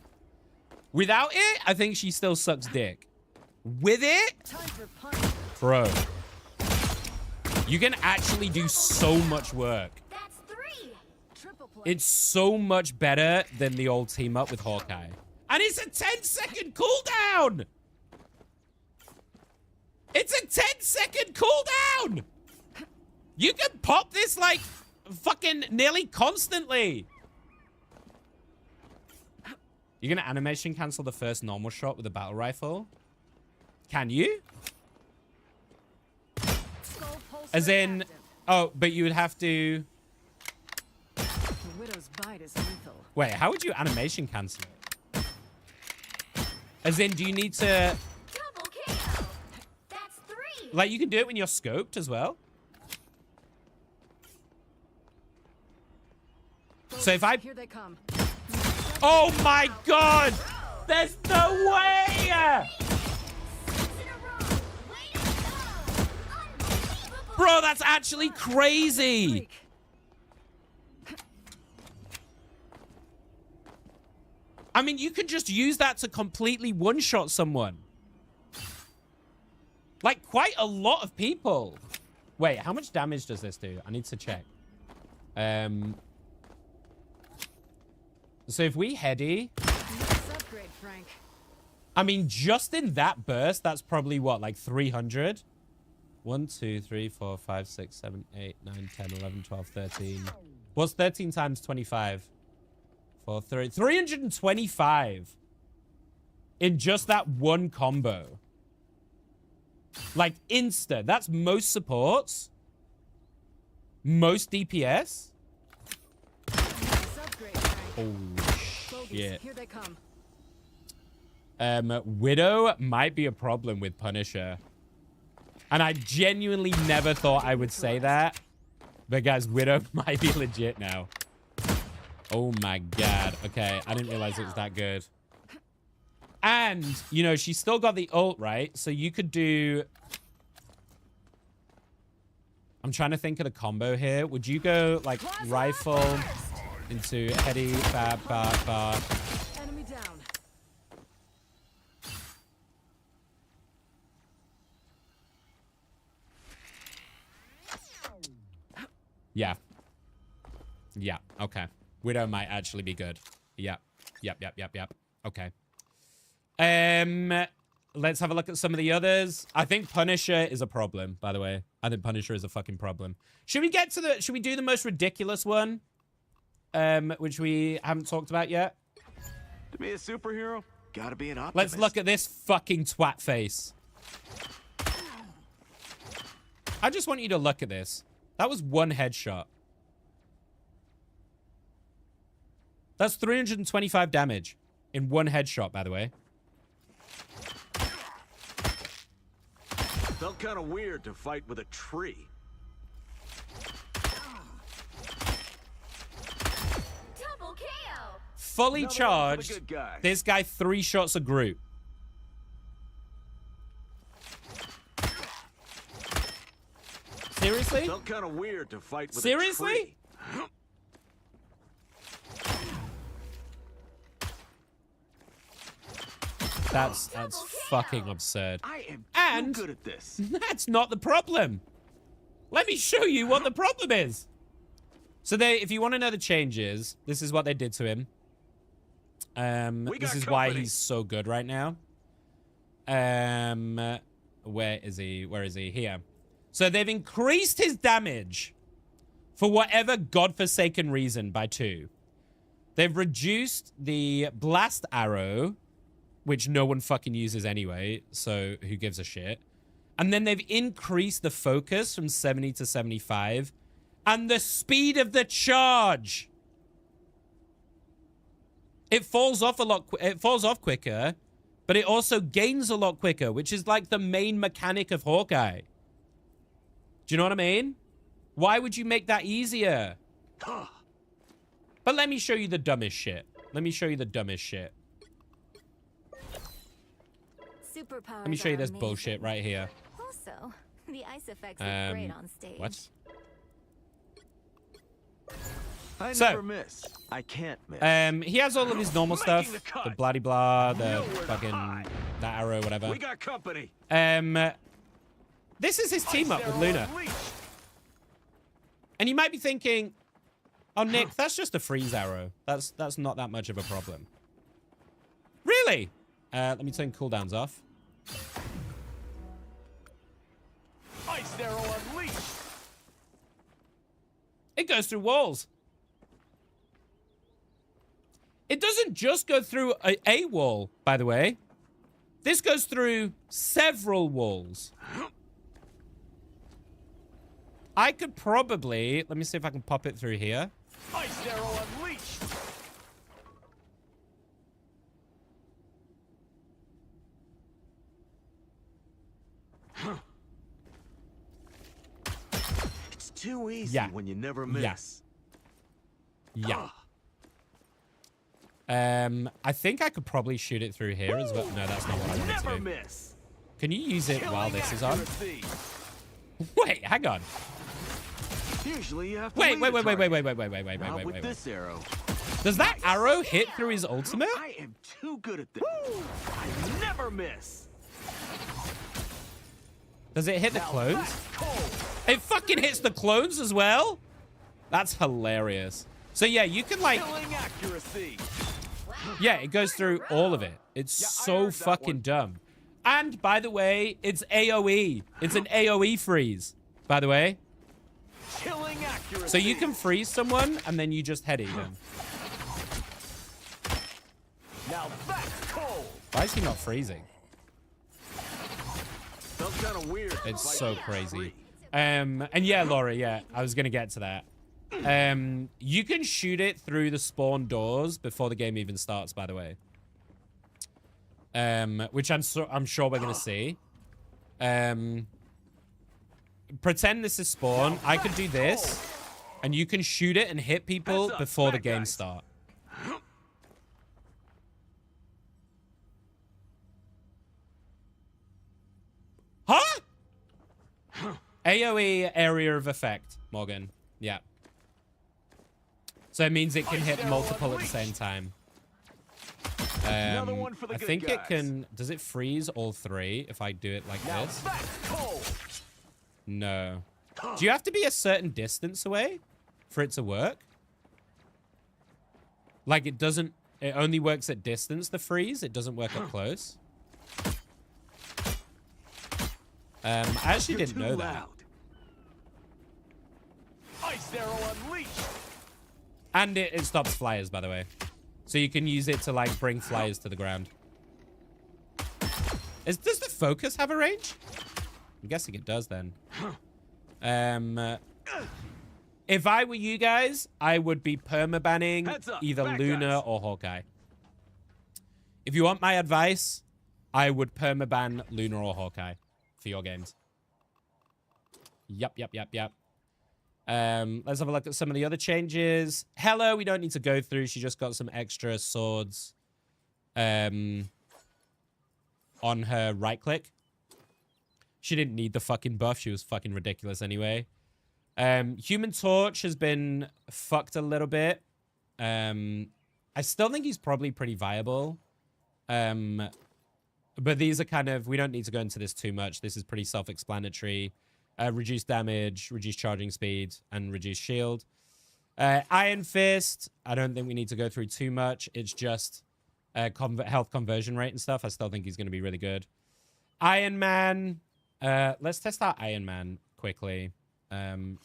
Without it, I think she still sucks dick. With it, Time for punch. bro, you can actually do so much work. That's 3. Triple play. It's so much better than the old team up with Hawkeye. And it's a 10-second cooldown! It's a 10-second cooldown! You can pop this like fucking nearly constantly. You're gonna animation cancel the first normal shot with a battle rifle? Can you? Skull pulse As in, active. oh, but you would have to... The widow's bite is lethal. Wait, how would you animation cancel it? As in, do you need to... Double kill. That's 3. Like, you can do it when you're scoped as well? So if I... Here they come. Oh my god! There's no way! In a row. Way to go. Unbelievable. Bro, that's actually crazy! Freak. I mean, you could just use that to completely one-shot someone. Like, quite a lot of people. Wait, how much damage does this do? I need to check. So if we heady... Nice upgrade, Frank. I mean, just in that burst, that's probably what, like 300? 1, 2, 3, 4, 5, 6, 7, 8, 9, 10, 11, 12, 13. What's 13 times 25? 4, 3, 325 in just that one combo. Like, instant. That's most supports. Most DPS. Nice upgrade, Frank. Holy Bogeys, shit. here they come. Widow might be a problem with Punisher. And I genuinely never thought I would say that. But guys, Widow might be legit now. Oh my god. Okay, I didn't realize it was that good. And, you know, she's still got the ult, right? So you could do... I'm trying to think of the combo here. Would you go, like, rifle into heady, bar. Enemy down. Yeah. Yeah, okay. Widow might actually be good. Yep. Okay. Let's have a look at some of the others. I think Punisher is a problem, by the way. I think Punisher is a fucking problem. Should we get to the... Should we do the most ridiculous one? Which we haven't talked about yet? To be a superhero, gotta be an optimist. Let's look at this fucking twat face. I just want you to look at this. That was one headshot. That's 325 damage in one headshot, by the way. Felt kind of weird to fight with a tree. Double KO. Fully Another one for the charged. good guy. This guy 3 shots a group. Seriously? Felt kind of weird to fight with a Seriously? tree. That's fucking absurd. I am And- too good at this. That's not the problem. Let me show you what the problem is. So if you want to know the changes, this is what they did to him. This got is why company. he's so good right now. Where is he? Where is he? Here. So they've increased his damage for whatever godforsaken reason by 2. They've reduced the blast arrow, which no one fucking uses anyway, so who gives a shit? And then they've increased the focus from 70 to 75 and the speed of the charge. It falls off it falls off quicker, but it also gains a lot quicker, which is like the main mechanic of Hawkeye. Do you know what I mean? Why would you make that easier? But let me show you the dumbest shit. Let me show you the dumbest shit. Superpowers Let me show you are this amazing. bullshit right here. Also, the ice effects look great on stage. What? I So- never miss. I can't miss. He has all of his normal Making stuff. the cut. The bloody blah, the Nowhere to fucking hide. that arrow, whatever. We got company. This is his team up with Luna. And you might be thinking, oh Nick, that's just a freeze arrow. That's not that much of a problem. Really? Let me turn cooldowns off. Ice arrow unleashed. It goes through walls. It doesn't just go through a wall, by the way. This goes through several walls. I could probably... Let me see if I can pop it through here. Ice arrow unleashed. It's too easy Yeah. when you never miss. Yeah. I think I could probably shoot it through here as well. No, that's not what I wanted Never to do. miss. Can you use it while Killing this is on? accuracy. Wait, hang on. Usually you have to Wait, lead wait, a wait, wait, wait, target. wait, wait, wait, wait, Not wait, with wait, wait. this arrow. Does that arrow hit through his ultimate? I am too good at this. I never miss. Does it hit the Now clones? that's cold. It fucking hits the clones as well? That's hilarious. So yeah, you can like, Killing accuracy. yeah, it goes through all of it. It's Yeah, I so heard that fucking one. dumb. And by the way, it's AoE. It's an AoE freeze, by the way. Killing accuracy. So you can freeze someone and then you just head them. Now that's cold. Why is he not freezing? Felt kind of weird. It's Like, so crazy. And yeah, Laura, yeah, I was gonna get to that. You can shoot it through the spawn doors before the game even starts, by the way. Which I'm sure we're gonna see. Pretend this is spawn. I could do this, and you can shoot it and hit people Heads up, before the bad game guys. start. Huh? AoE area of effect, Morgan. Yeah. So it means it can hit multiple at the same time. Another one for the I good think it guys. can... Does it freeze all three if I do it like Now this? that's cold. No. Do you have to be a certain distance away for it to work? Like it doesn't... It only works at distance, the freeze. It doesn't work up close. I actually You're didn't too know that. loud. Ice arrow unleashed. And it stops flyers, by the way. So you can use it to, like, bring flyers to the ground. Does the focus have a range? I'm guessing it does, then. If I were you guys, I would be permabanning Heads up, either bad Luna guys. or Hawkeye. If you want my advice, I would permaban Luna or Hawkeye for your games. Yep. Let's have a look at some of the other changes. Hello, we don't need to go through. She just got some extra swords on her right click. She didn't need the fucking buff. She was fucking ridiculous anyway. Human Torch has been fucked a little bit. I still think he's probably pretty viable. But these are kind of... We don't need to go into this too much. This is pretty self-explanatory. Reduced damage, reduced charging speed, and reduced shield. Iron Fist, I don't think we need to go through too much. It's just health conversion rate and stuff. I still think he's going to be really good. Iron Man. Let's test out Iron Man quickly. Iron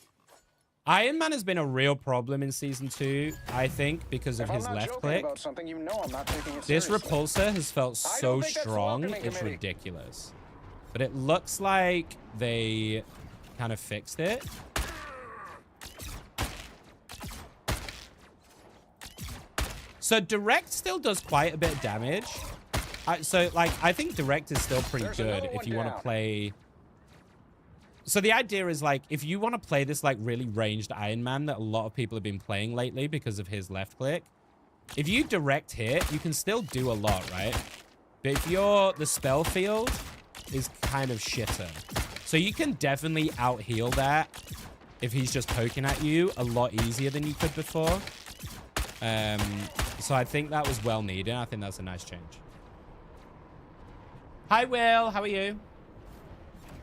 Man has been a real problem in Season 2, I think, because of his left click. This repulsor has felt so strong, it's ridiculous. But it looks like they kind of fixed it. So direct still does quite a bit of damage. I think direct is still pretty good if you want to play... So the idea is, like, if you want to play this, like, really ranged Iron Man that a lot of people have been playing lately because of his left click, if you direct hit, you can still do a lot, right? But if the spell field is kind of shitter. So you can definitely out-heal that if he's just poking at you a lot easier than you could before. So I think that was well needed. I think that's a nice change. Hi, Will. How are you?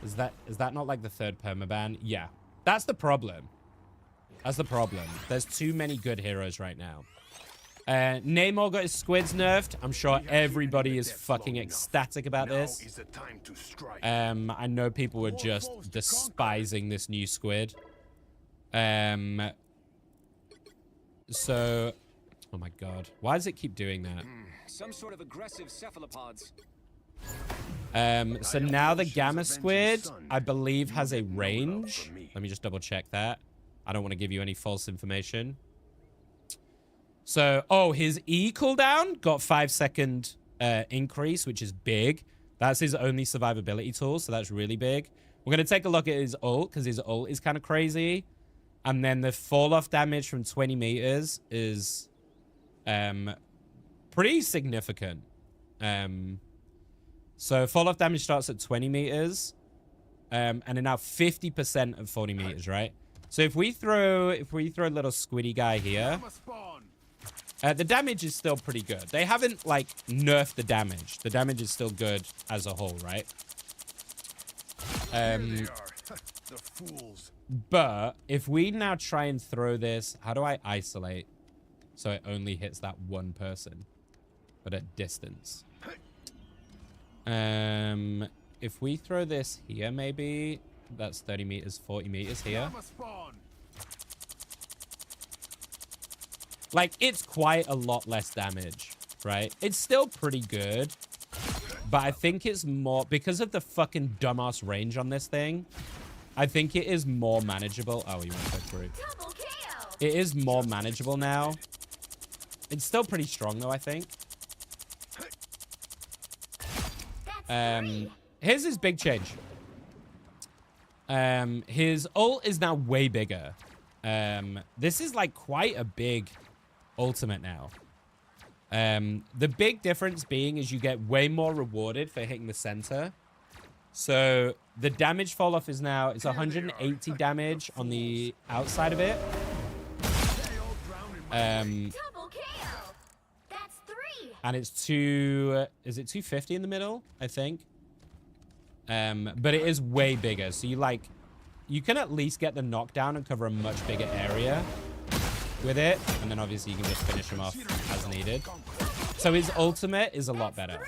Is that not like the third permaban? Yeah. That's the problem. That's the problem. There's too many good heroes right now. Namor got his squids nerfed. I'm sure everybody is fucking ecstatic about this. I know people were just despising this new squid. So, oh my god. Why does it keep doing that? Some sort of aggressive cephalopods. So now the Gamma Squid, I believe, has a range. Let me just double check that. I don't want to give you any false information. So, oh, his E cooldown got 5-second increase, which is big. That's his only survivability tool, so that's really big. We're going to take a look at his ult, because his ult is kind of crazy. And then the fall-off damage from 20 meters is pretty significant. So fall off damage starts at 20 meters. And then now 50% of 40 meters, right? So if we throw a little squiddy guy here, the damage is still pretty good. They haven't like nerfed the damage. The damage is still good as a whole, right? The fools. But if we now try and throw this, how do I isolate so it only hits that one person, but at distance? If we throw this here, maybe that's 30 meters, 40 meters here. Like, it's quite a lot less damage, right? It's still pretty good, but I think it's more because of the fucking dumbass range on this thing. I think it is more manageable. Oh, you went so through. It is more manageable now. It's still pretty strong though, I think. Here's his big change. His ult is now way bigger. This is like quite a big ultimate now. The big difference being is you get way more rewarded for hitting the center. So the damage fall off is now, it's 180 damage on the outside of it. And it's is it 250 in the middle, I think? But it is way bigger. So you can at least get the knockdown and cover a much bigger area with it. And then obviously you can just finish him off as needed. So his ultimate is a lot better.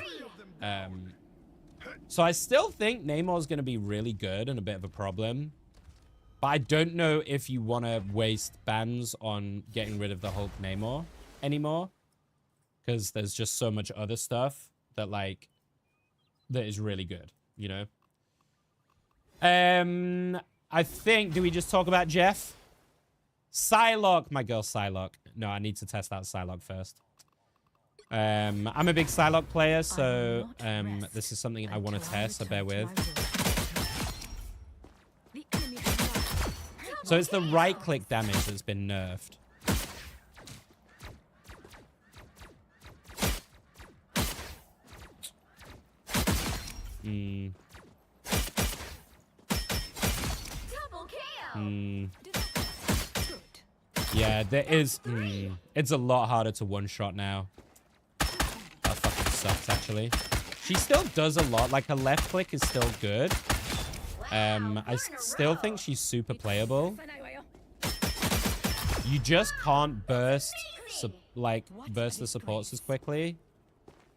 So I still think Namor's going to be really good and a bit of a problem. But I don't know if you want to waste bans on getting rid of the Hulk Namor anymore. Because there's just so much other stuff that that is really good, you know? I think, do we just talk about Jeff? Psylocke, my girl Psylocke. No, I need to test out Psylocke first. I'm a big Psylocke player, so this is something I want to test, so bear with. So it's the right-click damage that's been nerfed. Yeah, there is... It's a lot harder to one-shot now. That fucking sucks, actually. She still does a lot. Like, her left click is still good. I still think she's super playable. You just can't burst the supports as quickly.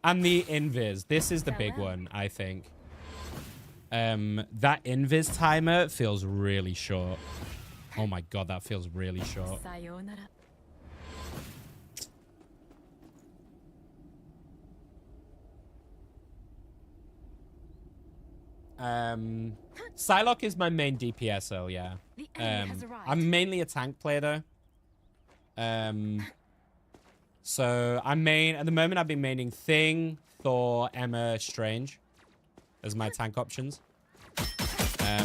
And the invis. This is the big one, I think. That invis timer feels really short. Oh my god, that feels really short. Psylocke is my main DPSO, yeah. I'm mainly a tank player though. So at the moment I've been maining Thing, Thor, Emma, Strange as my tank options.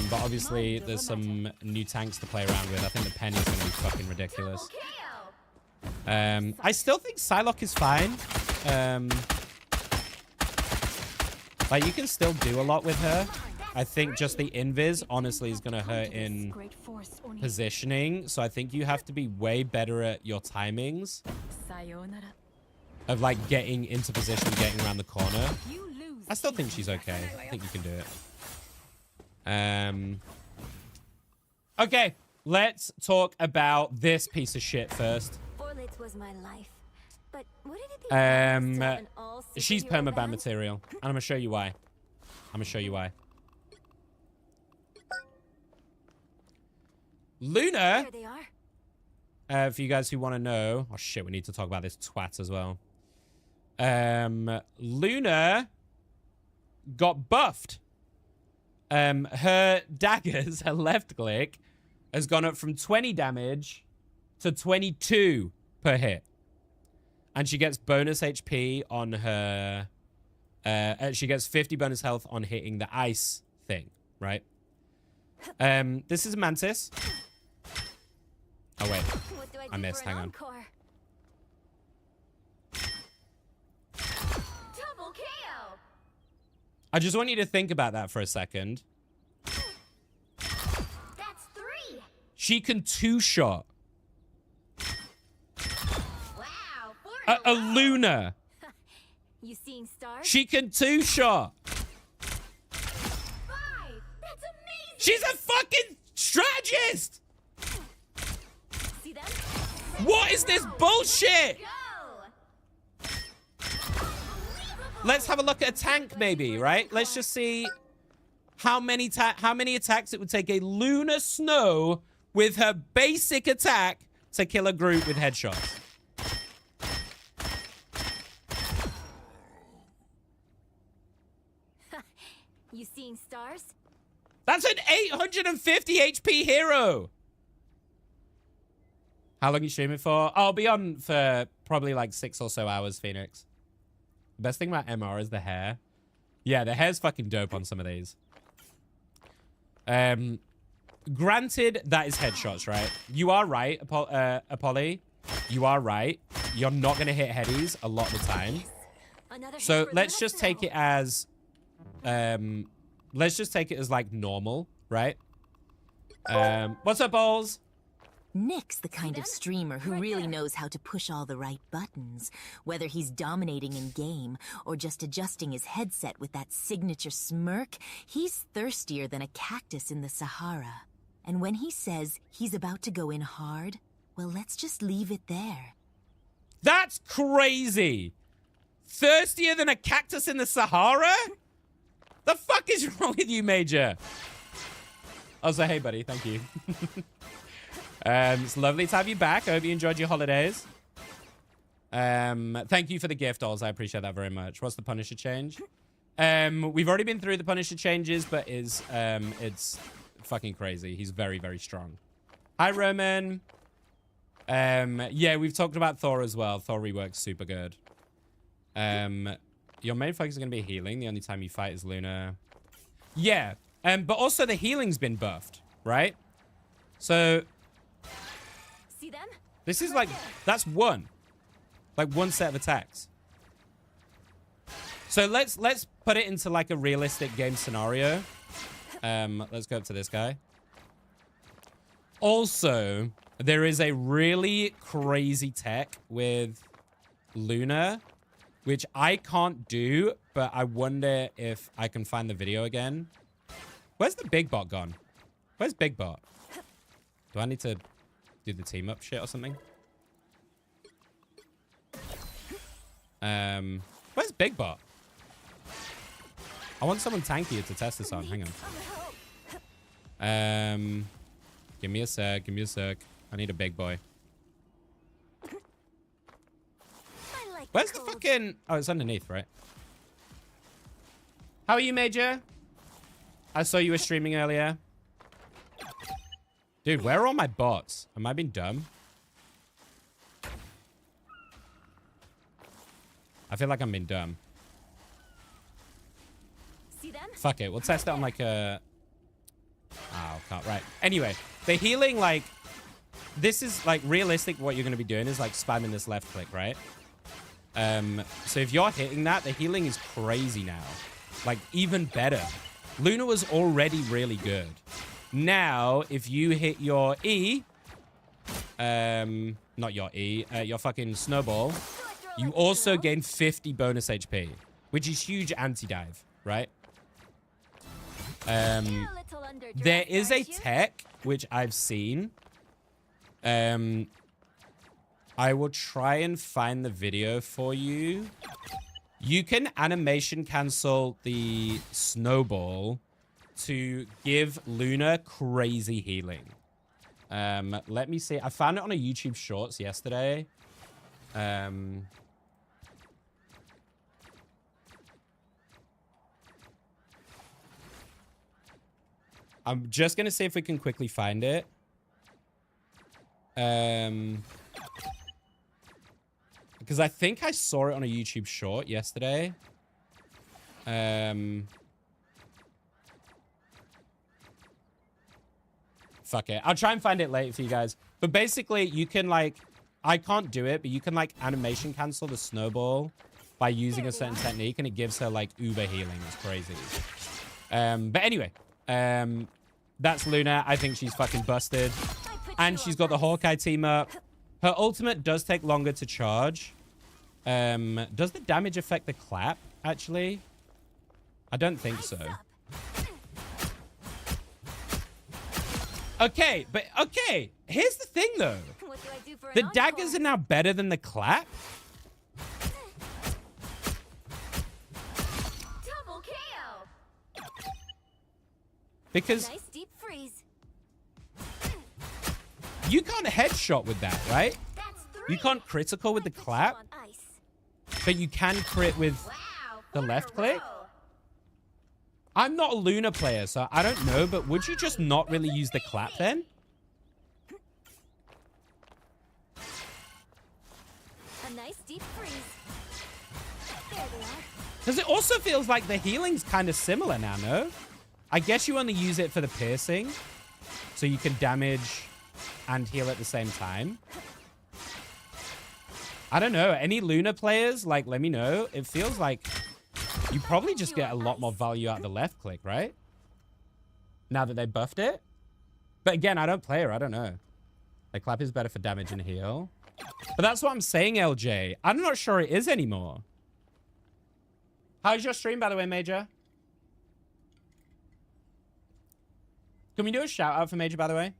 But obviously there's some new tanks to play around with. I think the Penny's gonna be fucking ridiculous. I still think Psylocke is fine. Like, you can still do a lot with her. I think just the invis, honestly, is going to hurt in positioning. So I think you have to be way better at your timings of, like, getting into position, getting around the corner. I still think she's okay. I think you can do it. Okay, let's talk about this piece of shit first. She's permaban material, and I'm gonna show you why. Luna, for you guys who want to know, oh shit, we need to talk about this twat as well. Luna got buffed. Her daggers, her left click, has gone up from 20 damage to 22 per hit. And she gets bonus HP on her... she gets 50 bonus health on hitting the ice thing, right? This is a Mantis. Oh, wait. I missed. Hang on. I just want you to think about that for a second. That's 3. She can two-shot. Wow. 4 A Luna. You seeing stars? She can two-shot. 5. That's amazing. She's a fucking strategist. See them? What is this bullshit? Go. Let's have a look at a tank, maybe, right? Let's just see how many attacks it would take a Luna Snow with her basic attack to kill a group with headshots. You seeing stars? That's an 850 HP hero. How long are you streaming for? I'll be on for probably like 6 or so hours, Phoenix. The best thing about MR is the hair. Yeah, the hair's fucking dope on some of these. Granted, that is headshots, right? You are right, Apolly. You are right. You're not going to hit headies a lot of the time. Another So hit for let's Luna just take Snow. it as... let's just take it as like normal, right? What's up, Balls? Nick's the kind of streamer who really knows how to push all the right buttons, whether he's dominating in game or just adjusting his headset with that signature smirk. He's thirstier than a cactus in the Sahara. And when he says he's about to go in hard, well, let's just leave it there. That's crazy. Thirstier than a cactus in the Sahara? The fuck is wrong with you, Major? Also, hey, buddy. Thank you. It's lovely to have you back. I hope you enjoyed your holidays. Thank you for the gift, Oz. I appreciate that very much. What's the Punisher change? We've already been through the Punisher changes, but it's fucking crazy. He's very, very strong. Hi, Roman. Yeah, we've talked about Thor as well. Thor reworks super good. Your main focus is going to be healing. The only time you fight is Luna. Yeah, but also the healing's been buffed, right? So... See them? this is like, that's one. Like one set of attacks. So let's put it into like a realistic game scenario. Let's go up to this guy. Also, there is a really crazy tech with Luna, which I can't do, but I wonder if I can find the video again. Where's the big bot gone? Where's Big Bot? Do I need to do the team up shit or something? Where's Big Bot? I want someone tankier to test this on. Hang on. Give me a sec. Give me a sec. I need a big boy. Where's the fucking... oh, it's underneath, right? How are you, Major? I saw you were streaming earlier. Dude, where are all my bots? Am I being dumb? I feel like I'm being dumb. See them? Fuck it. We'll test it on like a... oh, can't. Right. Anyway, the healing, like... this is like realistic. What you're going to be doing is like spamming this left click, right? So if you're hitting that, the healing is crazy now. Like even better. Luna was already really good. Now, if you hit your E, not your E, your fucking snowball, you also gain 50 bonus HP, which is huge anti-dive, right? There is a tech, which I've seen. I will try and find the video for you. You can animation cancel the snowball to give Luna crazy healing. Let me see. I found it on a YouTube Shorts yesterday. I'm just going to see if we can quickly find it. Because I think I saw it on a YouTube Short yesterday. Fuck it. I'll try and find it later for you guys. But basically, you can, like... I can't do it, but you can, like, animation cancel the snowball by using a certain technique, and it gives her like uber healing. It's crazy. But anyway, that's Luna. I think she's fucking busted. And she's got the Hawkeye team up. Her ultimate does take longer to charge. Does the damage affect the clap, actually? I don't think so. Okay, but okay. Here's the thing, though. What do I do for an The encore? daggers are now better than the clap. Double KO. Because Nice deep freeze. you can't headshot with that, right? That's 3. You can't critical with the clap, On ice. but you can crit with Wow. the 4 in a left click. row. I'm not a Luna player, so I don't know, but would you just not really use the clap then? A nice deep freeze. There they are. Because it also feels like the healing's kind of similar now, no? I guess you only use it for the piercing, so you can damage and heal at the same time. I don't know. Any Luna players, like, let me know. It feels like you probably just get a lot more value out of the left click, right? Now that they buffed it. But again, I don't play her. I don't know. Like, clap is better for damage and heal. But that's what I'm saying, LJ. I'm not sure it is anymore. How's your stream, by the way, Major? Can we do a shout out for Major, by the way?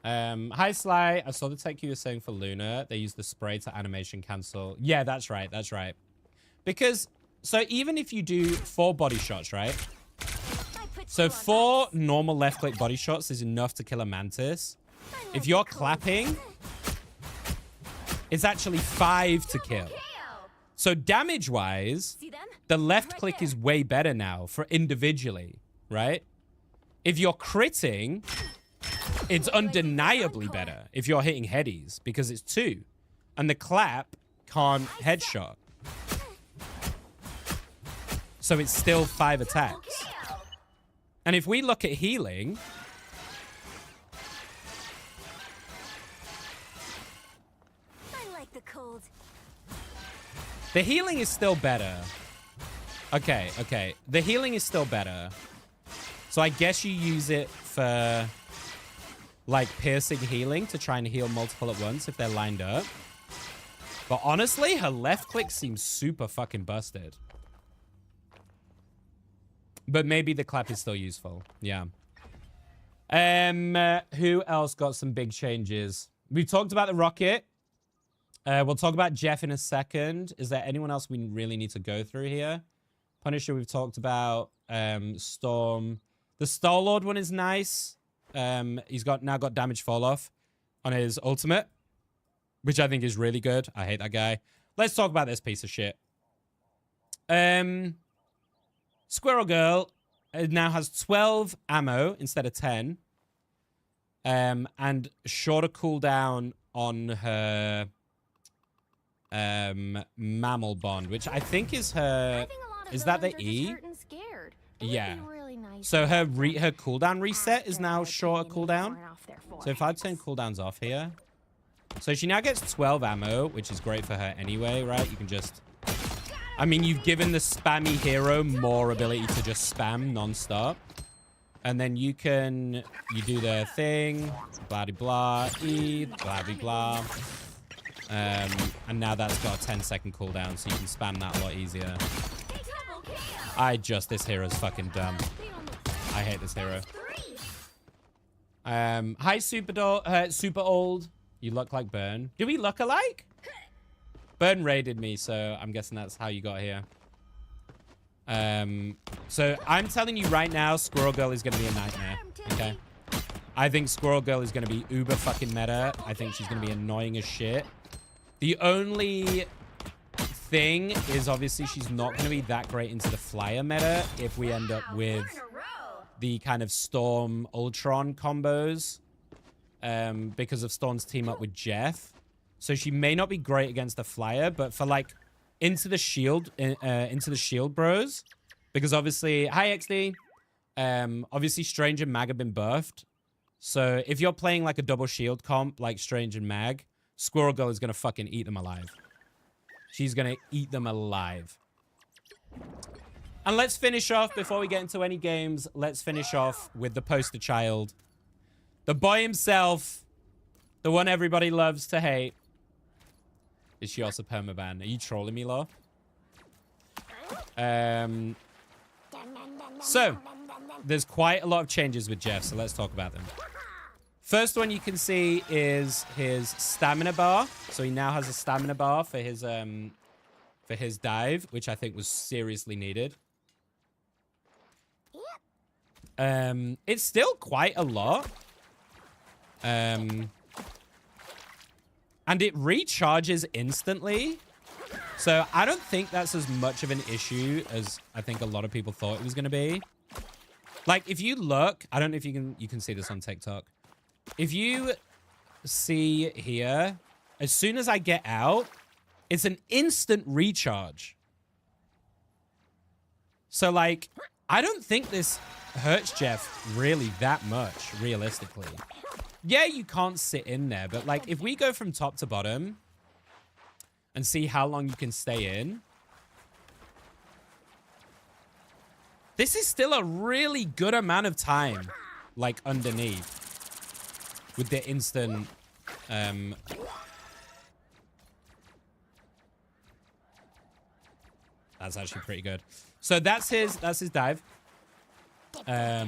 Hi, Sly. I saw the tech you were saying for Luna. They use the spray to animation cancel. Yeah, that's right. That's right. Because, so even if you do 4 body shots, right? So 4 normal left click body shots is enough to kill a mantis. If you're clapping, it's actually 5 to kill. So damage-wise, See them? the left Right click there. is way better now for individually, right? If you're critting, it's undeniably better if you're hitting headies because it's 2. And the clap can't headshot. So it's still 5 attacks. And if we look at healing, I like the cold. the healing is still better. Okay, okay. The healing is still better. So I guess you use it for like piercing healing to try and heal multiple at once if they're lined up. But honestly, her left click seems super fucking busted. But maybe the clap is still useful. Yeah. Who else got some big changes? We talked about the rocket. We'll talk about Jeff in a second. Is there anyone else we really need to go through here? Punisher, we've talked about. Storm. The Star-Lord one is nice. He's now got damage fall off on his ultimate, which I think is really good. I hate that guy. Let's talk about this piece of shit. Squirrel Girl now has 12 ammo instead of 10. And shorter cooldown on her mammal bond, which I think is her... Is that the E? Yeah. So her cooldown reset is now shorter cooldown. So if I turn cooldowns off here. So she now gets 12 ammo, which is great for her anyway, right? You can just... I mean, you've given the spammy hero more ability to just spam non-stop. And then you do the thing, blah-de-blah, E, blah-de-blah. And now that's got a 10-second cooldown, so you can spam that a lot easier. This hero's fucking dumb. I hate this hero. Hi, Super Old. You look like Burn. Do we look alike? Burn raided me, so I'm guessing that's how you got here. So I'm telling you right now, Squirrel Girl is going to be a nightmare. Okay? I think Squirrel Girl is going to be uber fucking meta. I think she's going to be annoying as shit. The only thing is obviously she's not going to be that great into the flyer meta if we end up with the kind of Storm Ultron combos because of Storm's team up with Jeff. So she may not be great against the flyer, but for like into the shield bros, because obviously, hi XD, obviously Strange and Mag have been buffed. So if you're playing like a double shield comp like Strange and Mag, Squirrel Girl is gonna fucking eat them alive. She's going to eat them alive. And let's finish off, before we get into any games, let's finish off with the poster child. The boy himself. The one everybody loves to hate. Is she also permaban? Are you trolling me, Law? So, there's quite a lot of changes with Jeff, so let's talk about them. First one you can see is his stamina bar. So he now has a stamina bar for his dive, which I think was seriously needed. It's still quite a lot. And it recharges instantly. So I don't think that's as much of an issue as I think a lot of people thought it was going to be. Like, if you look, I don't know if you can see this on TikTok. If you see here, as soon as I get out, it's an instant recharge. So, like, I don't think this hurts Jeff really that much, realistically. Yeah, you can't sit in there, but, like, if we go from top to bottom and see how long you can stay in, this is still a really good amount of time, like, underneath. With the instant, that's actually pretty good. So that's his dive. I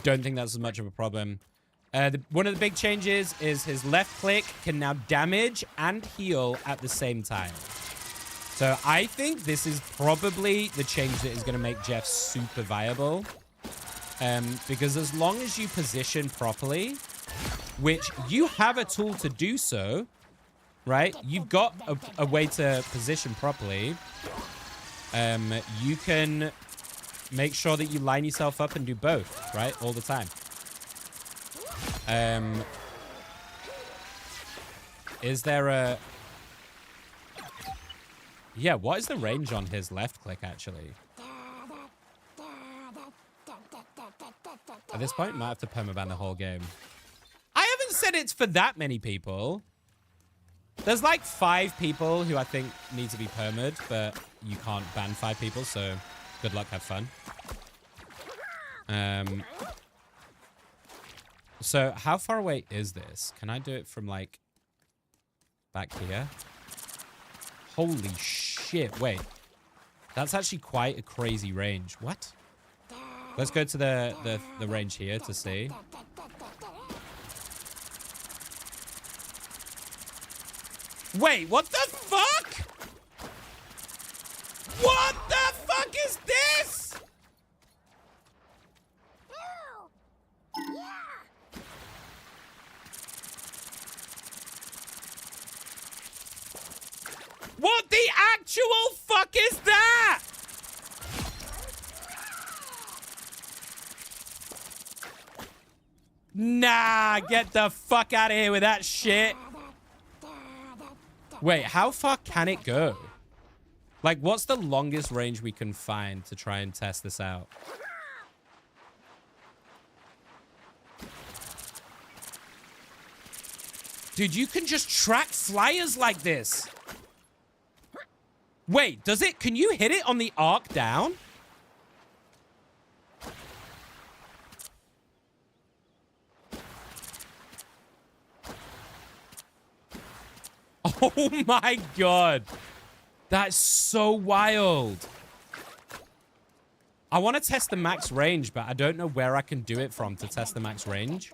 don't think that's as much of a problem. One of the big changes is his left click can now damage and heal at the same time. So I think this is probably the change that is going to make Jeff super viable. Because as long as you position properly, which you have a tool to do so, right? You've got a way to position properly. You can make sure that you line yourself up and do both, right? All the time. Is there a... Yeah, what is the range on his left click, actually? At this point, might have to permaban the whole game. I haven't said it's for that many people. There's like 5 people who I think need to be permed, but you can't ban 5 people, so good luck, have fun. So how far away is this? Can I do it from like back here? Holy shit, wait. That's actually quite a crazy range. What? Let's go to the range here to see. Wait, what the fuck? What the fuck is this? What the actual fuck is that? Nah, get the fuck out of here with that shit. Wait, how far can it go? Like, what's the longest range we can find to try and test this out? Dude, you can just track flyers like this. Wait, does it? Can you hit it on the arc down? Oh my god. That's so wild. I want to test the max range, but I don't know where I can do it from to test the max range.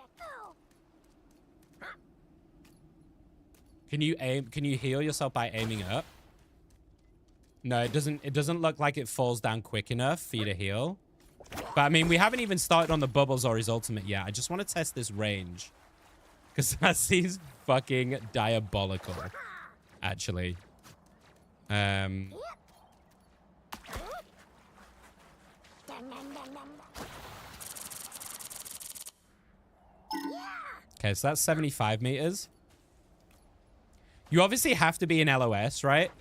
Can you aim? Can you heal yourself by aiming up? No, it doesn't look like it falls down quick enough for you to heal. But I mean, we haven't even started on the bubbles or his ultimate yet. I just want to test this range. Because that seems fucking diabolical, actually. Okay, so that's 75 meters. You obviously have to be in LOS, right?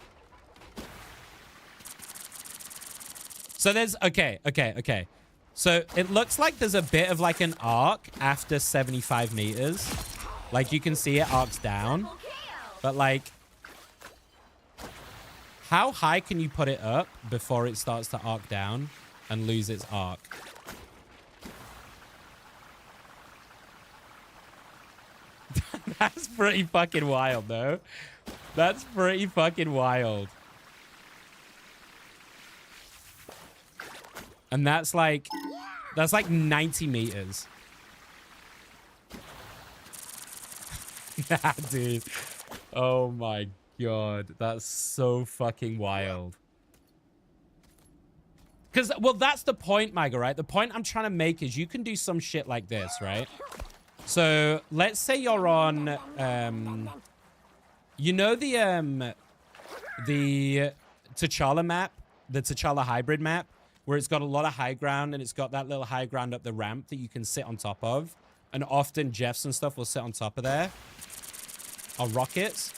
So there's... Okay. So it looks like there's a bit of like an arc after 75 meters. Like, you can see it arcs down. But, like, How high can you put it up before it starts to arc down and lose its arc? That's pretty fucking wild, though. That's pretty fucking wild. And that's like 90 meters. Nah, dude. Oh my god. That's so fucking wild. Because, well, that's the point, Miga, right? The point I'm trying to make is you can do some shit like this, right? So, let's say you're on, you know the T'Challa map? The T'Challa hybrid map? Where it's got a lot of high ground and it's got that little high ground up the ramp that you can sit on top of. And often Jeffs and stuff will sit on top of there. Or rockets.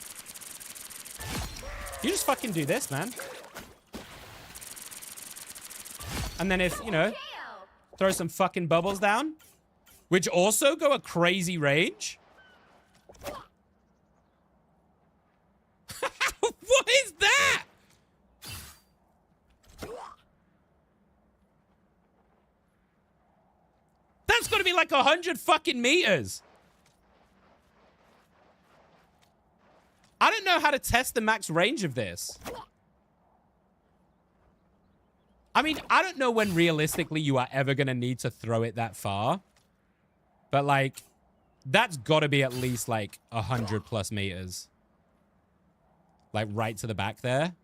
You just fucking do this, man. And then if, you know, throw some fucking bubbles down. Which also go a crazy range. What is that? That's got to be like 100 fucking meters. I don't know how to test the max range of this. I mean, I don't know when realistically you are ever going to need to throw it that far. But, like, that's got to be at least, like, 100 plus meters. Like, right to the back there.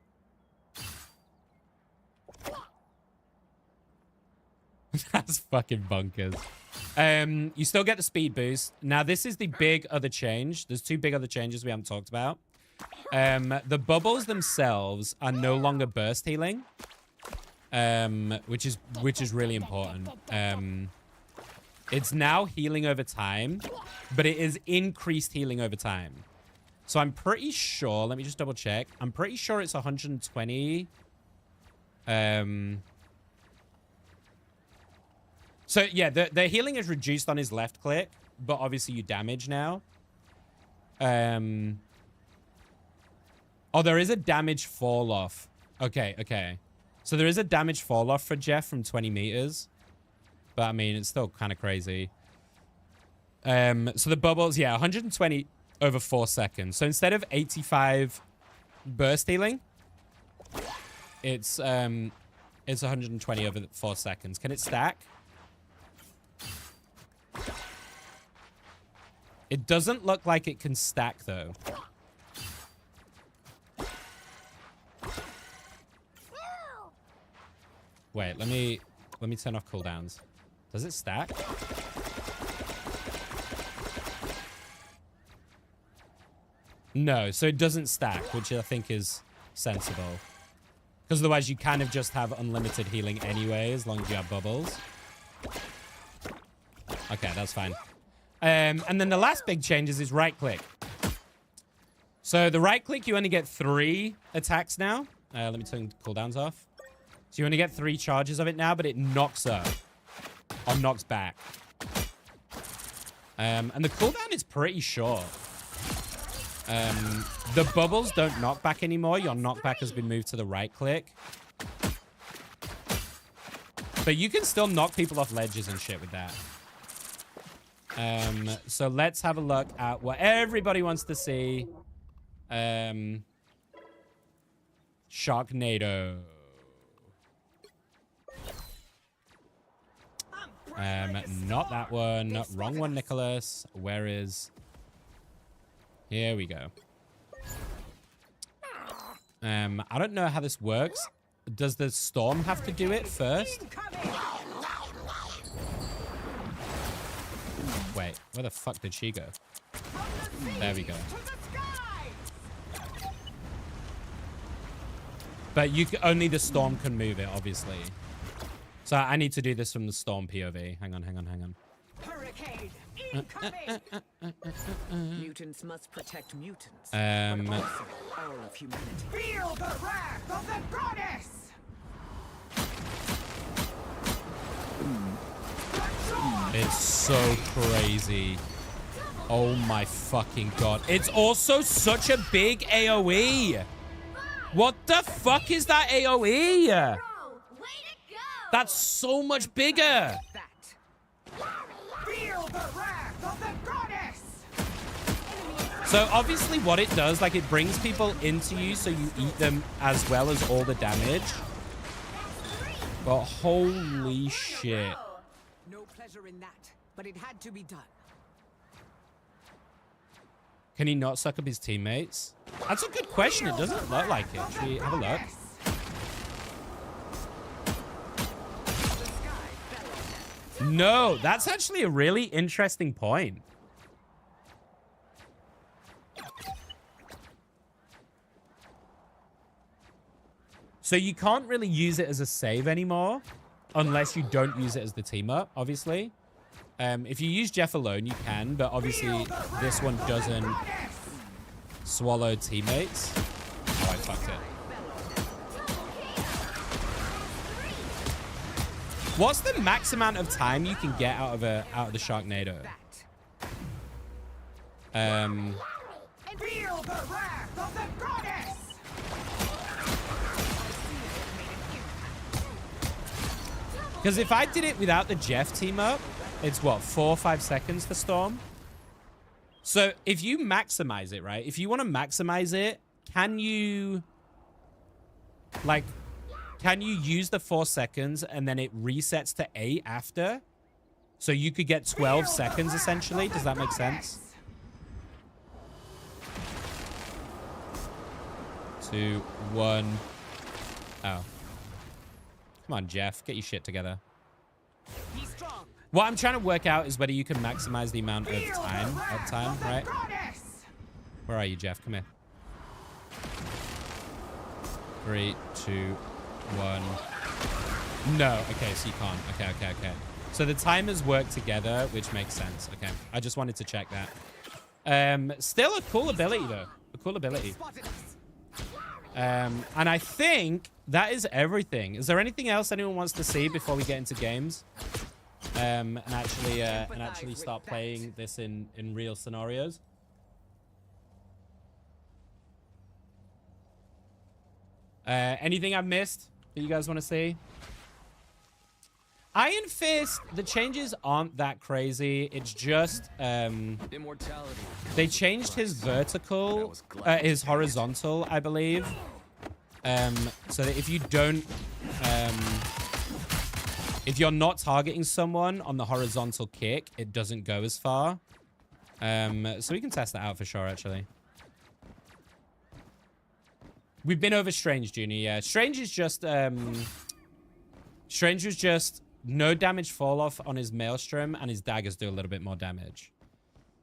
That's fucking bonkers. You still get the speed boost. Now, this is the big other change. There's two big other changes we haven't talked about. The bubbles themselves are no longer burst healing. Which is really important. It's now healing over time, but it is increased healing over time. So I'm pretty sure, let me just double check. I'm pretty sure it's 120. So yeah, the healing is reduced on his left click, but obviously you damage now. Oh, there is a damage fall off. Okay, okay. So there is a damage fall off for Jeff from 20 meters. But I mean, it's still kind of crazy. So the bubbles, yeah, 120 over 4 seconds. So instead of 85 burst healing, it's 120 over 4 seconds. Can it stack? It doesn't look like it can stack though. Wait, let me turn off cooldowns. Does it stack? No, so it doesn't stack, which I think is sensible. Because otherwise you kind of just have unlimited healing anyway, as long as you have bubbles. Okay, that's fine. And then the last big change is his right click. So the right click, you only get 3 attacks now. Let me turn cooldowns off. So you only get 3 charges of it now, but it knocks up. Or knocks back. And the cooldown is pretty short. The bubbles don't knock back anymore. Your knockback has been moved to the right click. But you can still knock people off ledges and shit with that. So let's have a look at what everybody wants to see. Sharknado. Not that one. Wrong one, Nicholas. Where is... Here we go. I don't know how this works. Does the storm have to do it first? Wait, where the fuck did she go? There we go. But you only the storm can move it, obviously. So I need to do this from the storm POV. Hang on. Hurricane incoming. Mutants must protect mutants. All of humanity. Feel the wrath of the goddess. It's so crazy. Oh my fucking god. It's also such a big AoE. What the fuck is that AoE? Way to go! That's so much bigger. That. Feel the wrath of the goddess! So obviously what it does, like it brings people into you so you eat them as well as all the damage. But holy shit. No pleasure in that, but it had to be done. Can he not suck up his teammates? That's a good question. It doesn't look like it. Should we have a look? No, that's actually a really interesting point. So you can't really use it as a save anymore unless you don't use it as the team up, obviously. If you use Jeff alone, you can, but obviously this one doesn't swallow teammates. Oh, I fucked it. What's the max amount of time you can get out of the Sharknado? Feel the wrath of the goddess! Because if I did it without the Jeff team up, it's what, 4 or 5 seconds for Storm? So if you maximize it, right? If you want to maximize it, can you use the 4 seconds and then it resets to 8 after? So you could get 12 seconds essentially. Does that make sense? 2, 1. Oh. Come on, Jeff. Get your shit together. What I'm trying to work out is whether you can maximize the amount of uptime, right? Where are you, Jeff? Come here. 3, 2, 1. No. Okay, so you can't. Okay. So the timers work together, which makes sense. Okay. I just wanted to check that. Still a cool ability, though. A cool ability. And I think that is everything. Is there anything else anyone wants to see before we get into games? And actually start playing this in real scenarios? Anything I've missed that you guys want to see? Iron Fist, the changes aren't that crazy. It's just Immortality. they changed his vertical, his horizontal, I believe. So that if you don't, if you're not targeting someone on the horizontal kick, it doesn't go as far. So we can test that out for sure, actually. We've been over Strange, Junior. Yeah, Strange is just, Strange was just no damage fall off on his Maelstrom, and his daggers do a little bit more damage.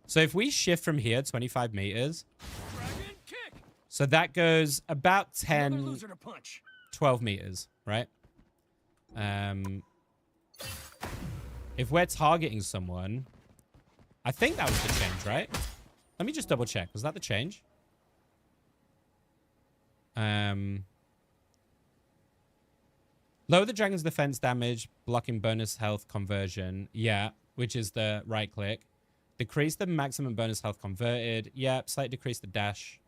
So if we shift from here 25 meters, so that goes about 10, 12 meters, right? If we're targeting someone, I think that was the change, right? Let me just double check. Was that the change? Lower the dragon's defense damage, blocking bonus health conversion. Yeah, which is the right click. Decrease the maximum bonus health converted. Yeah, slightly decrease the dash.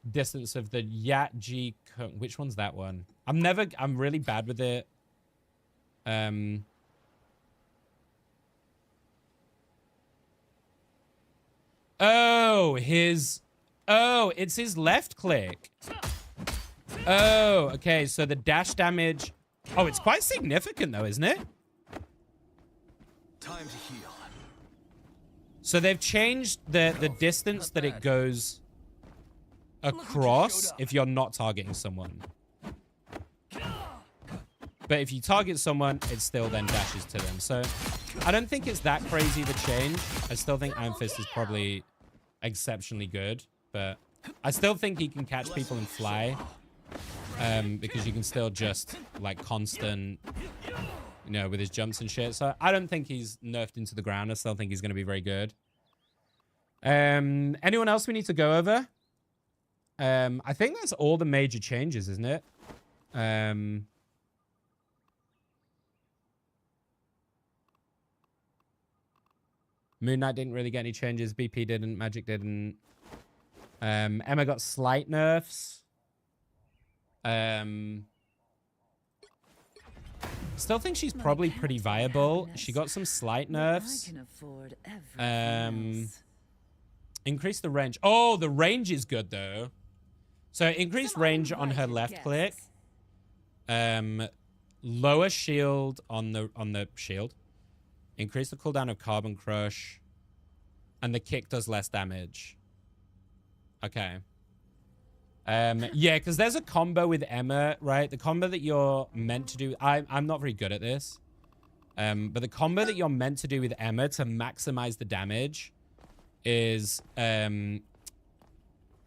Distance of the Yat G. Which one's that one? I'm really bad with it. Oh, it's his left click. Oh, okay. So the dash damage. Oh, it's quite significant though, isn't it? Time to heal. So they've changed the distance that it goes across if you're not targeting someone. But if you target someone, it still then dashes to them. So I don't think it's that crazy of a change. I still think Iron Fist is probably exceptionally good, but I still think he can catch people and fly. Because you can still just like constant, you know, with his jumps and shit. So I don't think he's nerfed into the ground. I still think he's going to be very good. Anyone else we need to go over? I think that's all the major changes, isn't it? Moon Knight didn't really get any changes. BP didn't. Magic didn't. Emma got slight nerfs. Still think she's probably pretty viable. She got some slight nerfs. Increase the range. Oh, the range is good though. So increased range on her left click. Lower shield on the shield. Increase the cooldown of Carbon Crush. And the kick does less damage. Okay. Yeah, because there's a combo with Emma, right? The combo that you're meant to do... I'm not very good at this. But the combo that you're meant to do with Emma to maximize the damage is...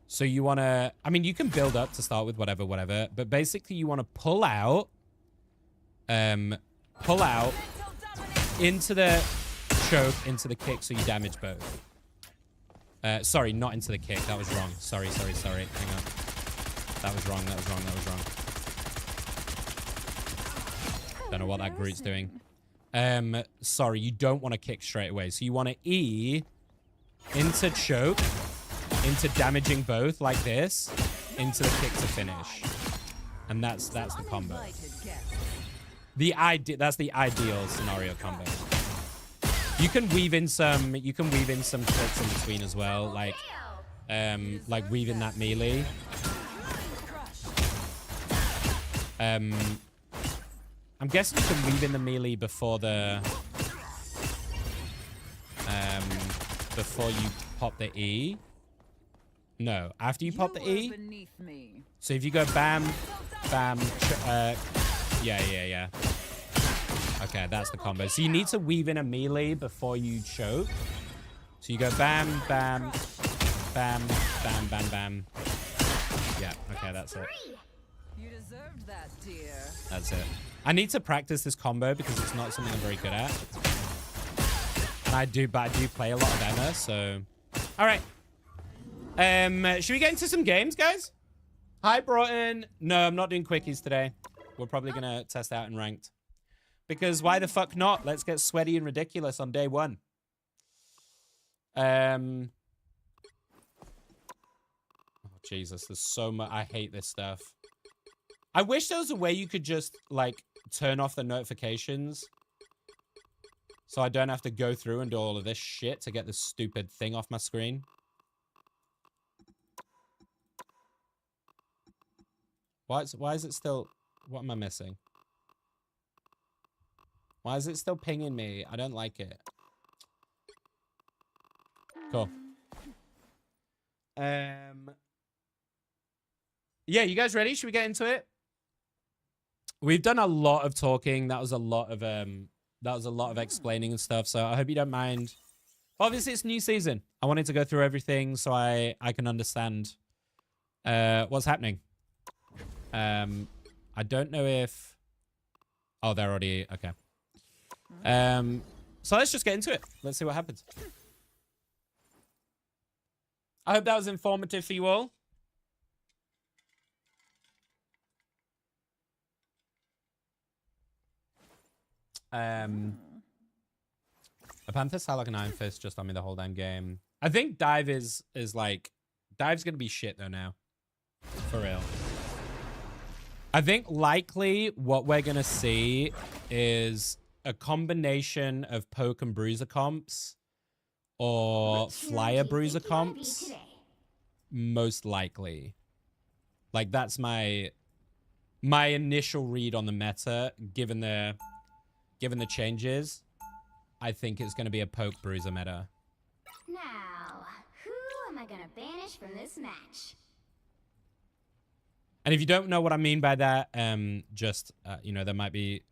so you want to... I mean, you can build up to start with whatever. But basically, you want to pull out... pull out into the choke, into the kick, so you damage both. Sorry, not into the kick. That was wrong. Sorry. Hang on. That was wrong. Don't know what that Groot's doing. Sorry, you don't want to kick straight away. So you want to E into choke, into damaging both like this, into the kick to finish. And that's the combo. That's the ideal scenario combo. You can weave in some tricks in between as well, like weaving that melee. I'm guessing you can weave in the melee before the before you pop the E. No, after you pop the E. So if you go bam, bam, yeah. Okay, that's the combo. So you need to weave in a melee before you choke. So you go bam, bam, bam, bam, bam, bam. Yeah, okay, that's it. You deserved that, dear. That's it. I need to practice this combo because it's not something I'm very good at. And I do play a lot of Emma, so... All right. Should we get into some games, guys? Hi, Broughton. No, I'm not doing quickies today. We're probably going to test out in ranked. Because why the fuck not? Let's get sweaty and ridiculous on day one. Oh, Jesus, there's so much. I hate this stuff. I wish there was a way you could just, like, turn off the notifications. So I don't have to go through and do all of this shit to get this stupid thing off my screen. Why is it still... What am I missing? Why is it still pinging me? I don't like it. Cool. Yeah, you guys ready? Should we get into it? We've done a lot of talking. That was a lot of explaining and stuff. So I hope you don't mind. Obviously, it's new season. I wanted to go through everything so I can understand what's happening. I don't know if... Oh, they're already... Okay. So let's just get into it. Let's see what happens. I hope that was informative for you all. A Panther sound like an Iron Fist just on me the whole damn game. I think Dive is like... Dive's gonna be shit though now. For real. I think likely what we're gonna see is a combination of poke and bruiser comps or flyer bruiser comps. Most likely. Like that's my initial read on the meta, given the changes. I think it's going to be a poke bruiser meta. Now, who am I gonna banish from this match? And if you don't know what I mean by that, just, you know, there might be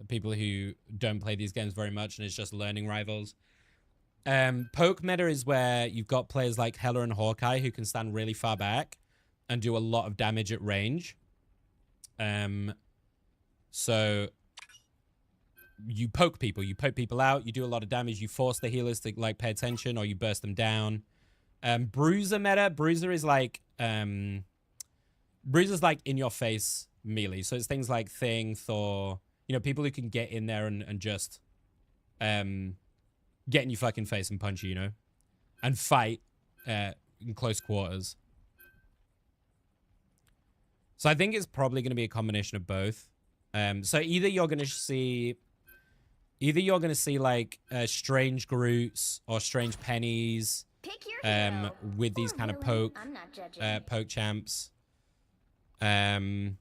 people who don't play these games very much and it's just learning rivals. Poke meta is where you've got players like Hela and Hawkeye who can stand really far back and do a lot of damage at range. So you poke people out, you do a lot of damage, you force the healers to like pay attention or you burst them down. Bruiser meta, Bruiser is like Bruiser's like in your face melee. So it's things like Thing, Thor, you know, people who can get in there and just get in your fucking face and punch you, you know, and fight in close quarters. So I think it's probably going to be a combination of both. So either you're going to see like strange Groots or strange Pennies with these kind of poke champs. Should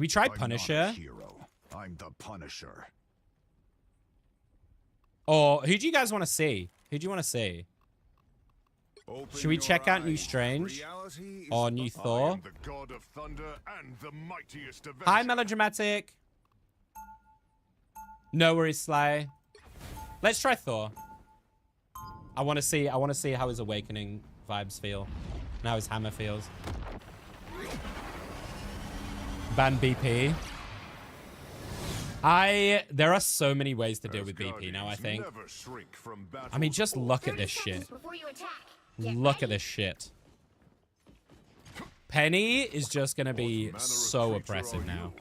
we try Punisher? I'm the Punisher. Or who do you guys want to see? Who do you want to see? Should we check out new Strange or new Thor? Hi, Melodramatic. No worries, Sly. Let's try Thor. I want to see how his Awakening vibes feel. And how his hammer feels. Ban BP. There are so many ways to deal with BP now, I think. I mean, just look at this shit. Look at this shit. Penny is just gonna be so oppressive now.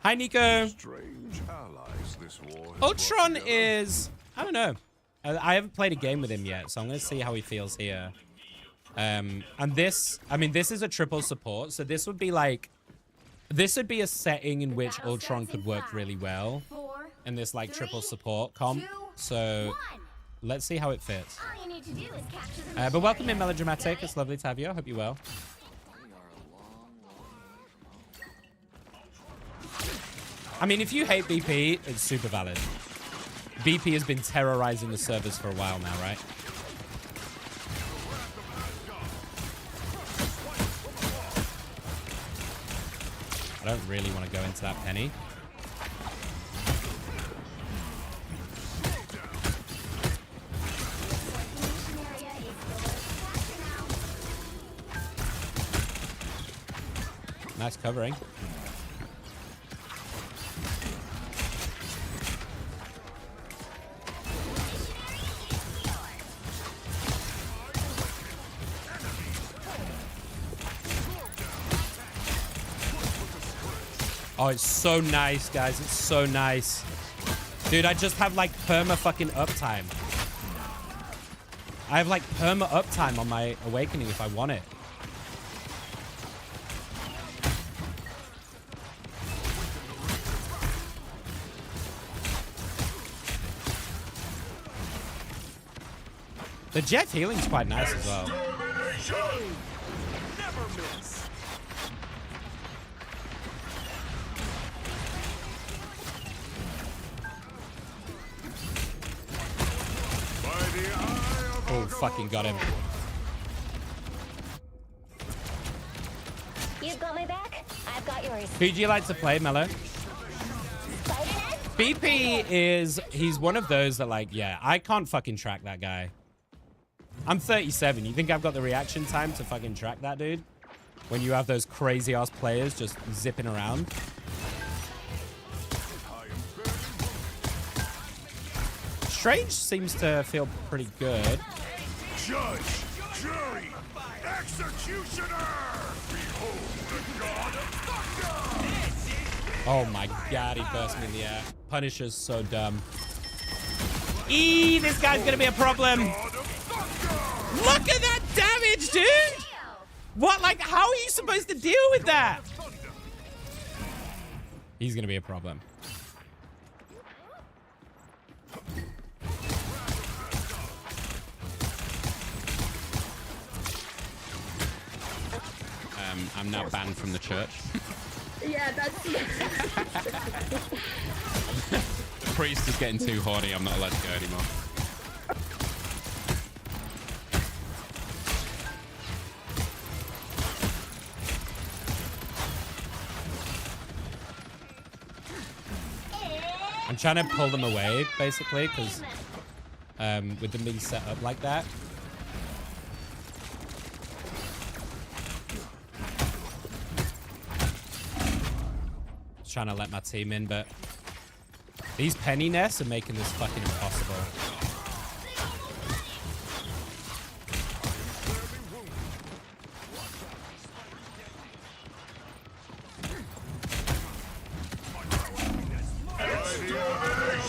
Hi, Nico. Ultron is... I don't know. I haven't played a game with him yet, so I'm gonna see how he feels here. And this... I mean, this is a triple support, so this would be like... This would be a setting in which Ultron could work really well. In this, like, triple support comp. So... Let's see how it fits. But welcome in, Melodramatic. It's lovely to have you. I hope you're well. I mean, if you hate BP, it's super valid. BP has been terrorizing the servers for a while now, right? I don't really want to go into that Penny. Nice covering. Oh, it's so nice, guys. It's so nice. Dude, I just have like perma fucking uptime. I have like perma uptime on my Awakening if I want it. The Jet healing's quite nice as well. Oh, fucking got him. You've got my back. I've got yours. Who do you like to play, Mello? BP is... He's one of those that, like, yeah, I can't fucking track that guy. I'm 37. You think I've got the reaction time to fucking track that dude? When you have those crazy-ass players just zipping around? Strange seems to feel pretty good. Judge, jury, executioner! Behold the god of thunder! Oh my god, he burst me in the air. Punisher's so dumb. Eee, this guy's gonna be a problem. Look at that damage, dude! What, like, how are you supposed to deal with that? He's gonna be a problem. I'm now banned from the church. Yeah, that's... The priest is getting too horny. I'm not allowed to go anymore. I'm trying to pull them away, basically, because with them being set up like that. Trying to let my team in, but these penny nests are making this fucking impossible.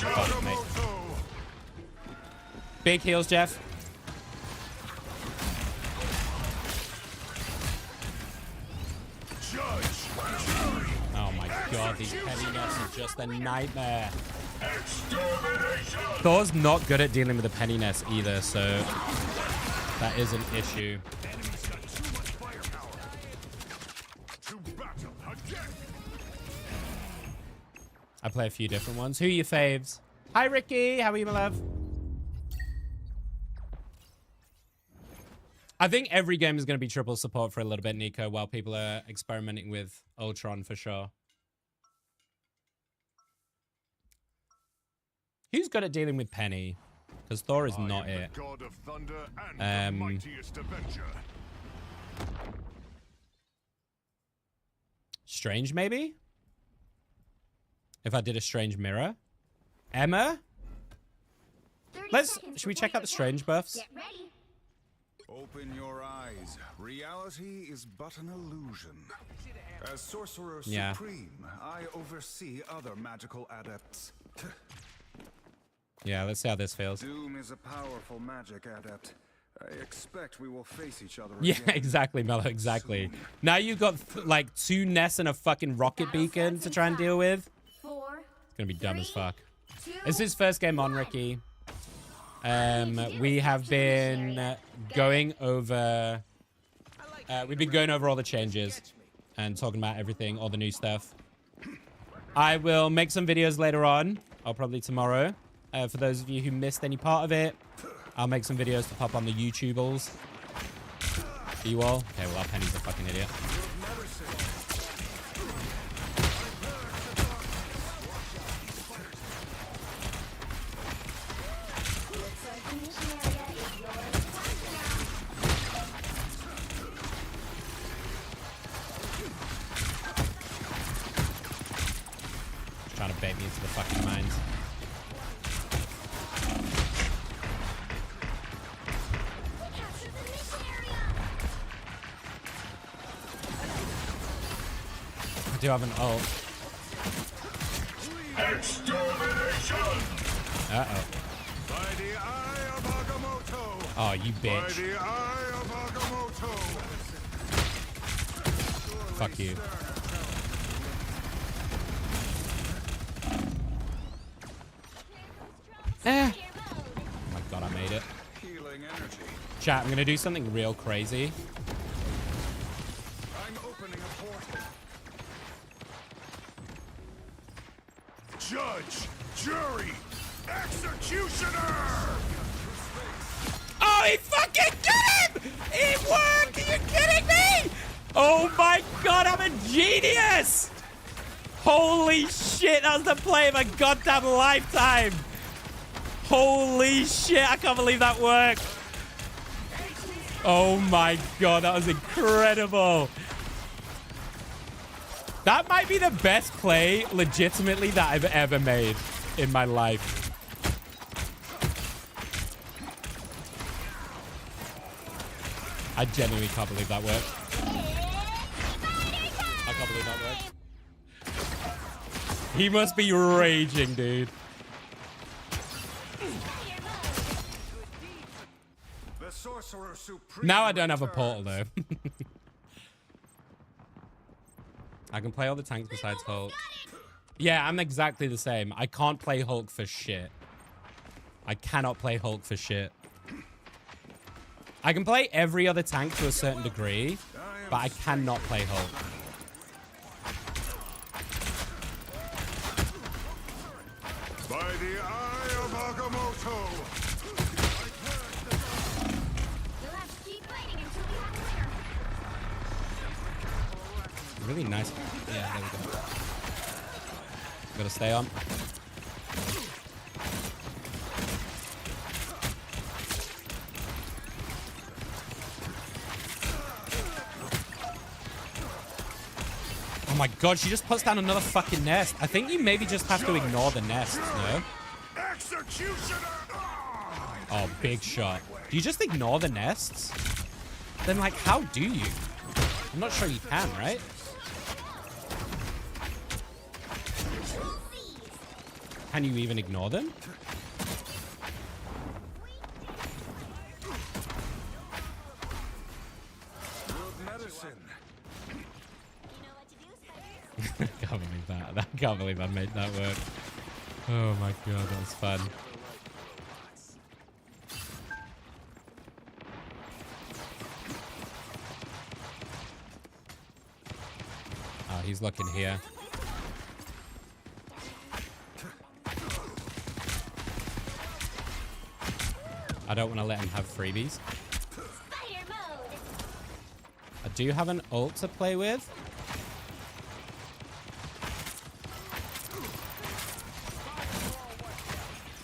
Fuck me. Big heals, Jeff. God, these penny nests are just a nightmare. Thor's not good at dealing with the penny nest either, so that is an issue. I play a few different ones. Who are your faves? Hi, Ricky. How are you, my love? I think every game is going to be triple support for a little bit, Nico, while people are experimenting with Ultron for sure. Who's good at dealing with Penny? Because Thor is not it. God of thunder and the mightiest avenger. Strange, maybe? If I did a Strange mirror? Emma? Should we check out the Strange buffs? Get ready. Open your eyes. Reality is but an illusion. As Sorcerer Yeah. Supreme, I oversee other magical adepts. Yeah, let's see how this feels. Doom is a powerful magic adept. I expect we will face each other Yeah, again. exactly, Mello, exactly. Now you've got like 2 nests and a fucking rocket beacon to try and deal with. 4, It's gonna be dumb as fuck. 2, It's his first game on, Ricky. We have been going over... we've been going over all the changes and talking about everything, all the new stuff. I will make some videos later on, or probably tomorrow. For those of you who missed any part of it, I'll make some videos to pop on the YouTubles. For you all. Okay, well, Penny's a fucking idiot. Trying to bait me into the fucking mines. I do have an ult. Uh-oh. By the eye of Agamotto. Oh, you By bitch. the eye of Agamotto. Fuck you. Oh my god, I made it. Healing energy. Chat, I'm gonna do something real crazy. I'm opening a portal. Judge, jury, executioner. Oh, he fucking did him! It worked! Are you kidding me? Oh my god, I'm a genius! Holy shit, that was the play of a goddamn lifetime! Holy shit, I can't believe that worked! Oh my god, that was incredible! That might be the best play, legitimately, that I've ever made in my life. I genuinely can't believe that worked. I can't believe that worked. He must be raging, dude. The Sorcerer Supreme. Now I don't have a portal, though. I can play all the tanks besides Hulk. Yeah, I'm exactly the same. I can't play Hulk for shit. I cannot play Hulk for shit. I can play every other tank to a certain degree, but I cannot play Hulk. By the eye of Agamotto. You'll have to keep fighting until we have a winner. Really nice. Yeah, there we go. Gotta stay on. Oh my god, she just puts down another fucking nest. I think you maybe just have to ignore the nests, no? Executioner. Oh, big shot. Do you just ignore the nests? Then, like, how do you? I'm not sure you can, right? Can you even ignore them? Good medicine. I can't believe that. I can't believe I made that work. Oh my god, that was fun. Oh, he's looking here. I don't want to let him have freebies. Spider mode. I do have an ult to play with.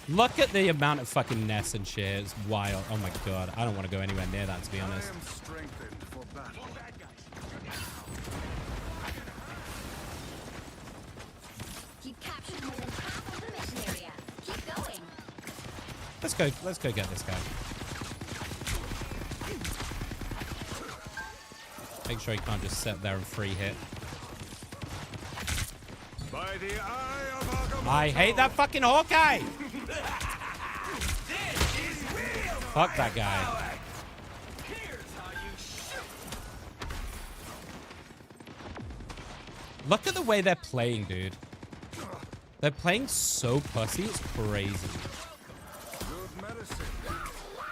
Look at the amount of fucking nests and shit. It's wild. Oh my god. I don't want to go anywhere near that, to be honest. I am strengthened for battle. You've captured more than half of the mission area. Keep going. Let's go get this guy. Make sure he can't just sit there and free hit. By the eye of Agamotto. I hate that fucking Hawkeye! Fuck that guy. Look at the way they're playing, dude. They're playing so pussy, it's crazy. Good medicine.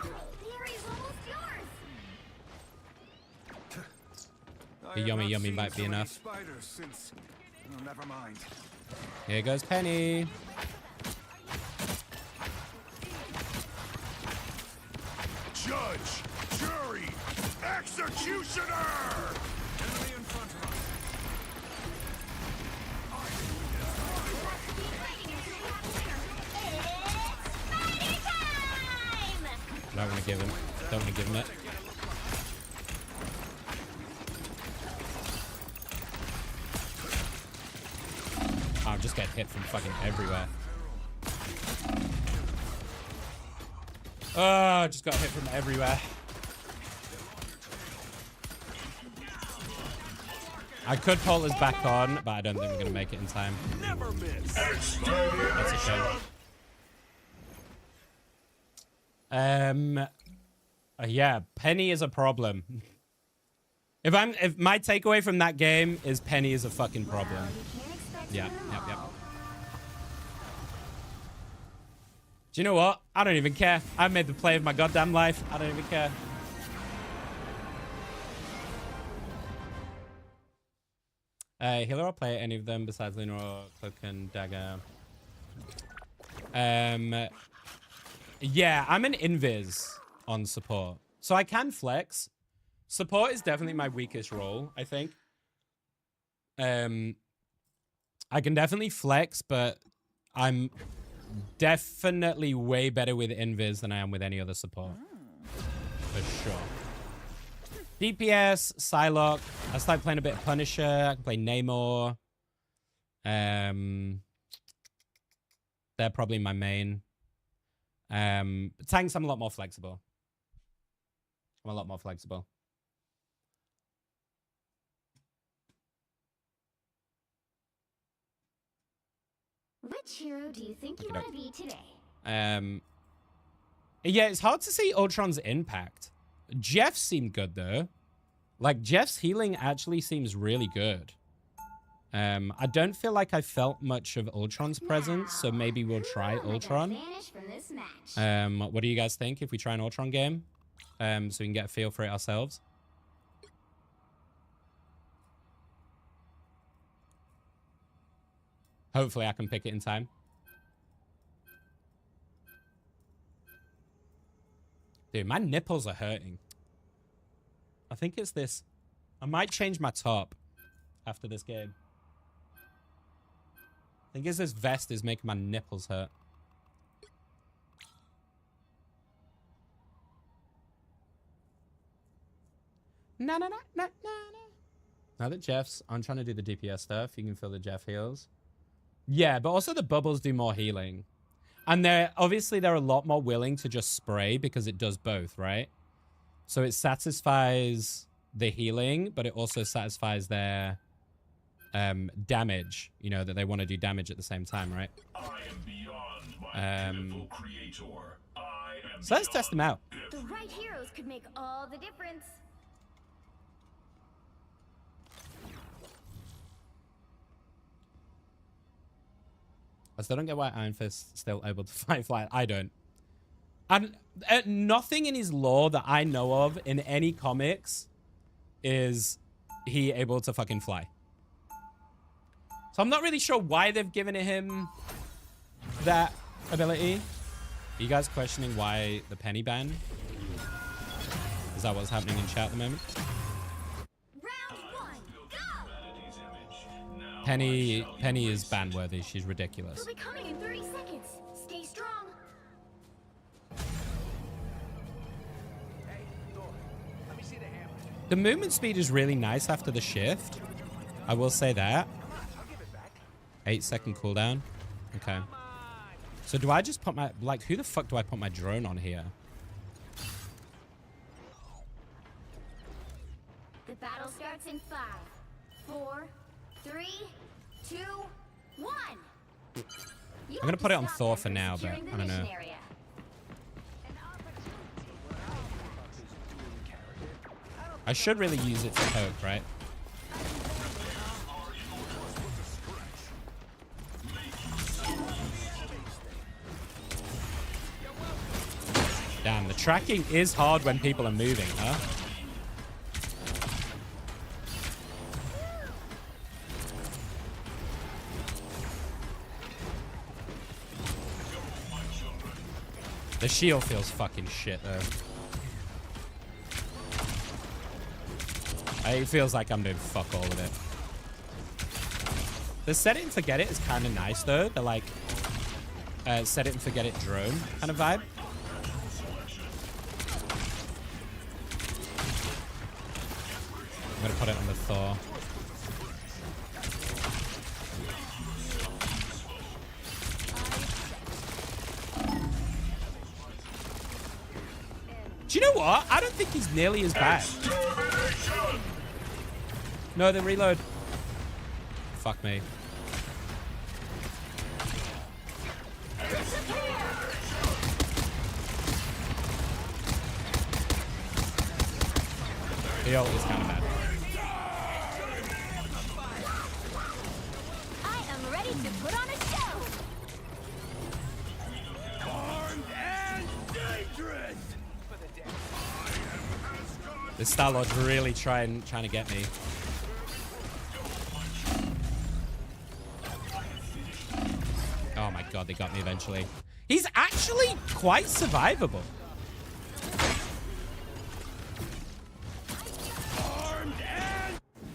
The area's almost yours. I have yummy not yummy seen might so be many enough. Spiders since. Oh, never mind. Here goes Penny. Judge, jury, executioner! Enemy in front of us. Don't want to give him. Don't want to give him it. Oh, I'm just getting hit from fucking everywhere. Oh, just got hit from everywhere. I could pull this back on, but I don't think we're going to make it in time. Never miss. That's a shame. Yeah, Penny is a problem. If my takeaway from that game is Penny is a fucking problem. Yeah, yep. Do you know what? I don't even care. I've made the play of my goddamn life. I don't even care. Healer or play any of them besides Luna or Cloak and Dagger? Yeah, I'm an invis on support. So I can flex. Support is definitely my weakest role, I think. I can definitely flex, but I'm definitely way better with invis than I am with any other support. For sure. DPS, Psylocke. I started playing a bit of Punisher. I can play Namor. They're probably my main. Tanks, I'm a lot more flexible. Which hero do you think you want to be today? Yeah, it's hard to see Ultron's impact. Jeff seemed good though. Like Jeff's healing actually seems really good. I don't feel like I felt much of Ultron's presence, so maybe we'll try Ultron. What do you guys think if we try an Ultron game? So we can get a feel for it ourselves. Hopefully I can pick it in time. Dude, my nipples are hurting. I think it's this. I might change my top after this game. I think it's this vest is making my nipples hurt. No. Now that Jeff's, I'm trying to do the DPS stuff. You can feel the Jeff heals. Yeah, but also the bubbles do more healing. And they're a lot more willing to just spray because it does both, right? So it satisfies the healing, but it also satisfies their damage. You know, that they want to do damage at the same time, right? I am beyond my beautiful creator. So let's test them out. The right heroes could make all the difference. I still don't get why Iron Fist's still able to fly. I don't. And nothing in his lore that I know of in any comics is he able to fucking fly. So I'm not really sure why they've given him that ability. Are you guys questioning why the penny ban? Is that what's happening in chat at the moment? Round one, go! Penny is ban worthy. She's ridiculous. We'll be coming in 30 seconds. Stay strong. The movement speed is really nice after the shift. I will say that. 8-second cooldown. Okay. So do I just put my... Like, who the fuck do I put my drone on here? The battle starts in 5, 4, 3, 2, 1. I'm going to put it on Thor for now, but I don't know. I should really use it to poke, right? Damn, the tracking is hard when people are moving, huh? The shield feels fucking shit, though. It feels like I'm doing fuck all with it. The set it and forget it is kind of nice, though. The, like, set it and forget it drone kind of vibe. I'm going to put it on the Thor. Do you know what? I don't think he's nearly as bad. No, the reload. Fuck me. The ult is kind of bad. I am ready to put on a show. Armed and dangerous. This Star-Lord's really trying to get me. Oh my god, they got me eventually. He's actually quite survivable.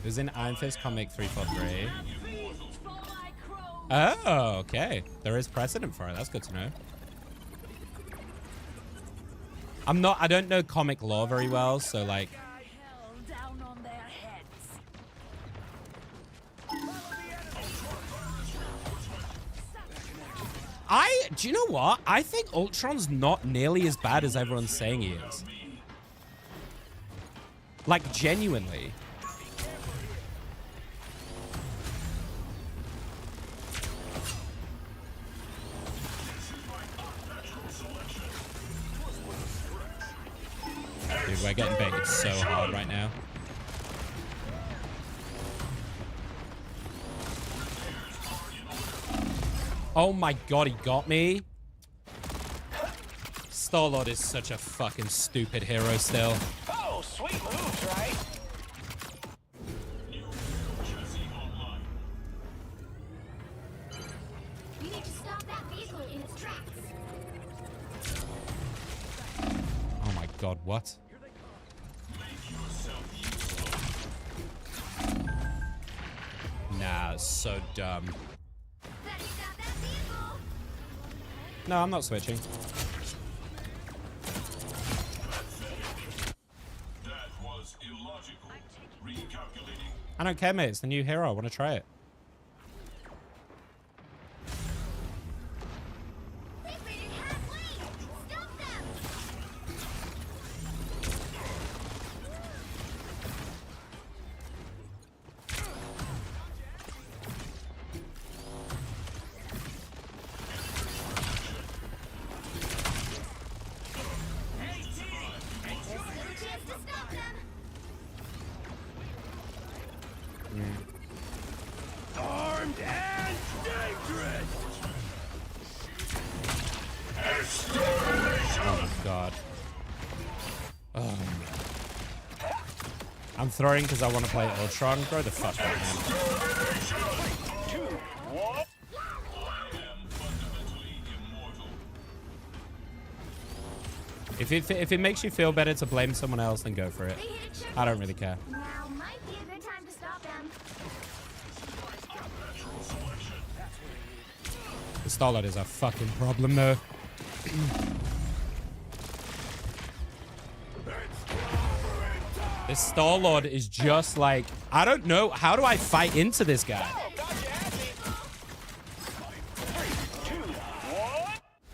It was in Iron Fist comic 343. Oh, okay. There is precedent for it. That's good to know. I don't know comic lore very well, so like... Do you know what? I think Ultron's not nearly as bad as everyone's saying he is. Like, genuinely. Dude, we're getting baited so hard right now. Oh my god, he got me. Star-Lord is such a fucking stupid hero still. Oh, sweet moves, right? You need to stop that vehicle in its tracks. Oh my god, what? Nah, so dumb. No, I'm not switching. I don't care, mate. It's the new hero. I want to try it. Oh. I'm throwing because I want to play Ultron. Grow the fuck up, man. If it makes you feel better to blame someone else, then go for it. I don't really care. Now might be a good time to stop them. The Starlight is a fucking problem, though. This Star-Lord is just like, I don't know. How do I fight into this guy?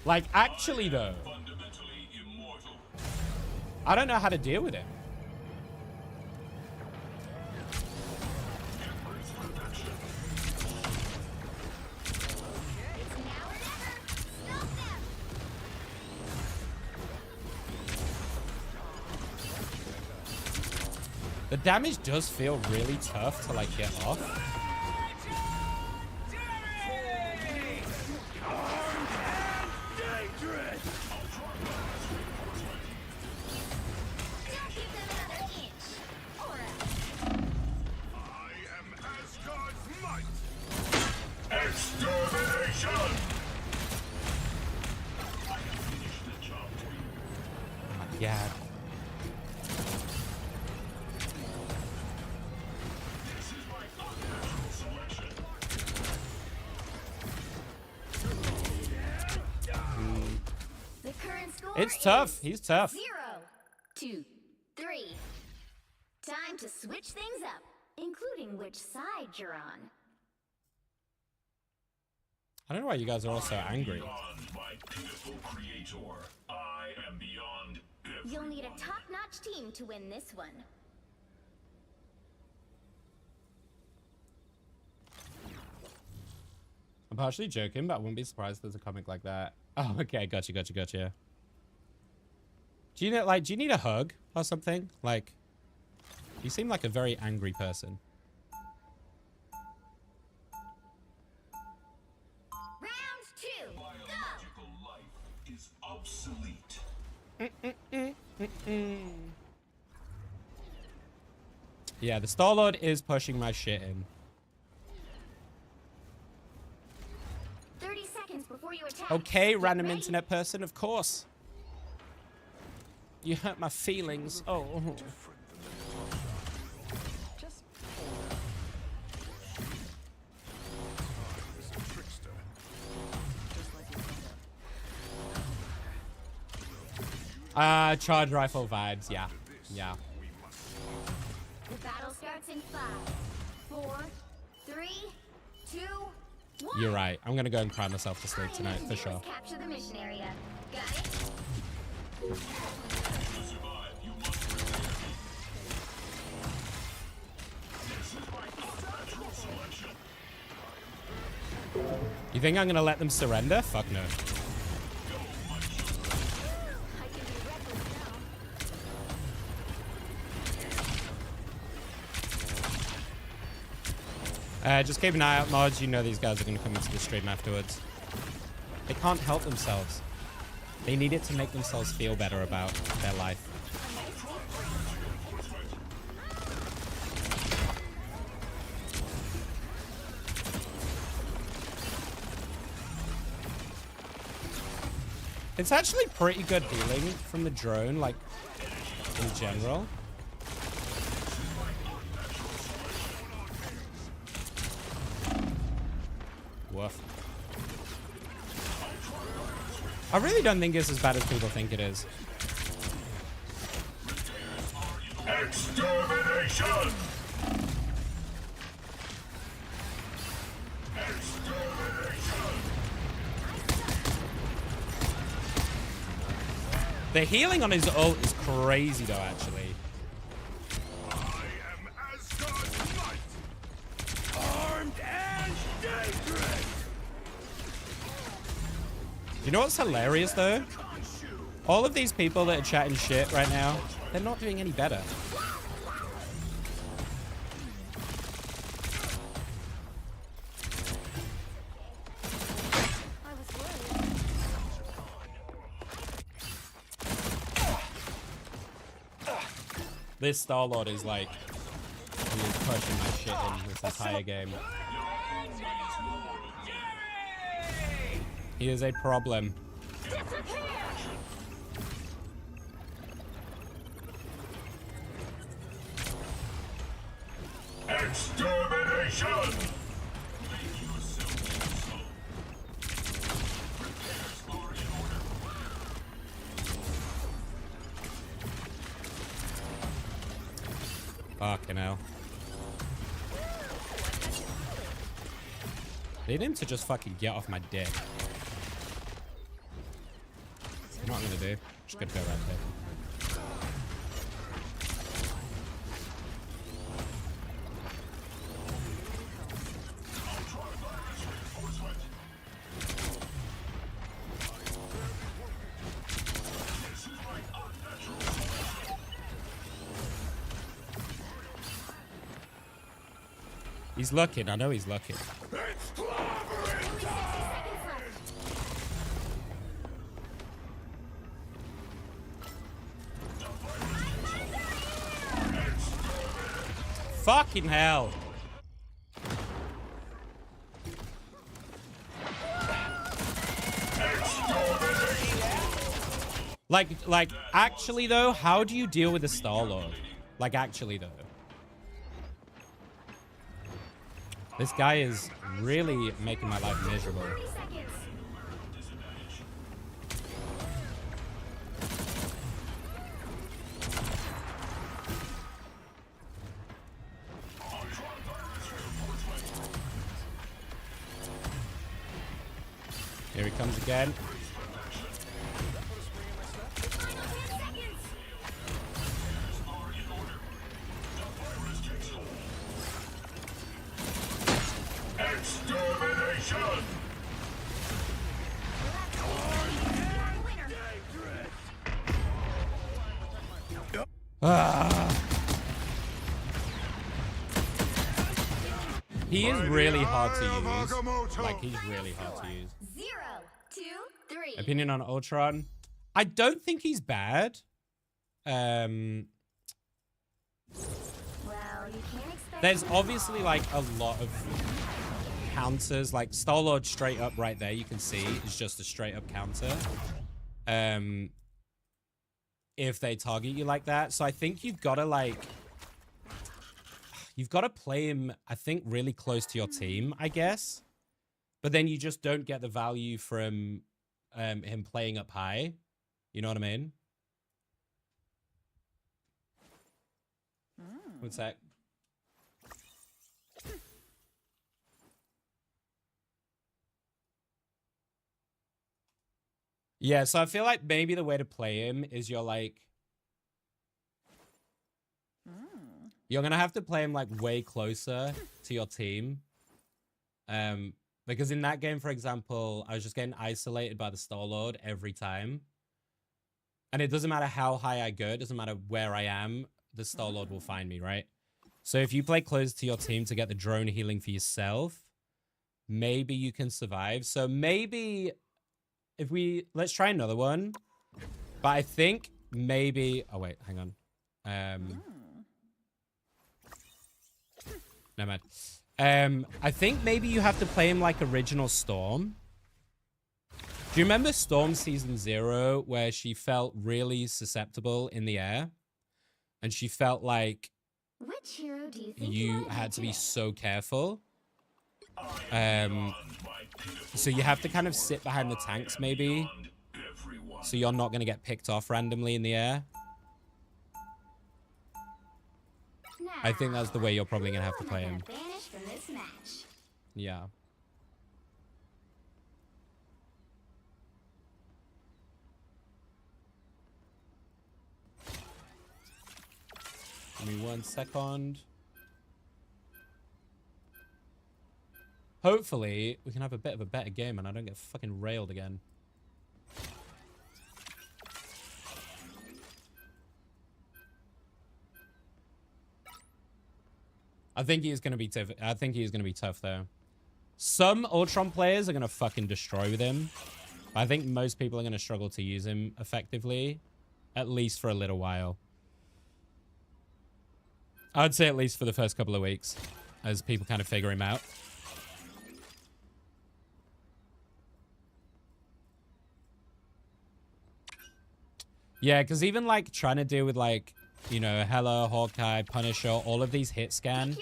Like, actually, though. I don't know how to deal with it. The damage does feel really tough to like get off. Yeah. The current score It's tough. is He's tough. 0, 2, 3. Time to switch things up, including which side you're on. I don't know why you guys are all so angry. You'll need a top-notch team to win this one. I'm partially joking, but I wouldn't be surprised if there's a comic like that. Oh, okay. Gotcha. Do you need a hug or something? Like, you seem like a very angry person. Round 2, Biological life is obsolete. Yeah, the Star-Lord is pushing my shit in. 30 seconds before you attack. Okay, Get random ready. internet person, of course. You hurt my feelings. Oh. Charge rifle vibes, yeah. Yeah. The battle starts in 5, 4, 3, 2, 1. You're right. I'm gonna go and cry myself to sleep tonight, for sure. Capture the mission area. Got it? You think I'm gonna let them surrender? Fuck no. I can be reckless now. Just keep an eye out, mods. You know these guys are gonna come into the stream afterwards. They can't help themselves. They need it to make themselves feel better about their life. It's actually pretty good healing from the drone, like, in general. Woof. I really don't think it's as bad as people think it is. Extermination! The healing on his ult is crazy, though, actually. I am Asgard's might! Armed and dangerous! You know what's hilarious, though? All of these people that are chatting shit right now, they're not doing any better. I was worried. This Star-Lord is like, he is pushing my shit in this entire game. He is a problem. Extermination! Fucking hell. Need him to just fucking get off my dick. You know what I'm gonna do? Just gonna go around here. He's looking. I know he's looking. Fucking hell. Like, actually though, how do you deal with a Star-Lord? Like, actually though. This guy is really making my life miserable. Here he comes again. Extermination! He is really hard to use. Like, he's really hard to use. 0, 2, 3. Opinion on Ultron? I don't think he's bad. Well, you can't expect There's obviously like a lot of counters. Like Star-Lord straight up right there, you can see is just a straight up counter. If they target you like that. So I think you've got to like, you've got to play him, I think, really close to your team, I guess. But then you just don't get the value from him playing up high. You know what I mean? What's that? Yeah, so I feel like maybe the way to play him is you're like... You're going to have to play him like way closer to your team. Because in that game, for example, I was just getting isolated by the Star-Lord every time. And it doesn't matter how high I go, it doesn't matter where I am, the Star-Lord will find me, right? So if you play close to your team to get the drone healing for yourself, maybe you can survive. So maybe if we... Let's try another one. But I think maybe... Oh, wait, hang on. Never mind. I think maybe you have to play him like Original Storm. Do you remember Storm Season 0 where she felt really susceptible in the air? And she felt like Which hero do you think you had to be so careful. So you have to kind of sit behind the tanks maybe. So you're not going to get picked off randomly in the air. I think that's the way you're probably going to have to play him. banished from this match? Yeah. Give me 1 second. Hopefully, we can have a bit of a better game and I don't get fucking railed again. I think he's going to be tough. I think he's going to be tough, though. Some Ultron players are going to fucking destroy with him. I think most people are going to struggle to use him effectively, at least for a little while. I'd say at least for the first couple of weeks, as people kind of figure him out. Yeah, because even like trying to deal with like, you know, Hela, Hawkeye, Punisher, all of these hit scan,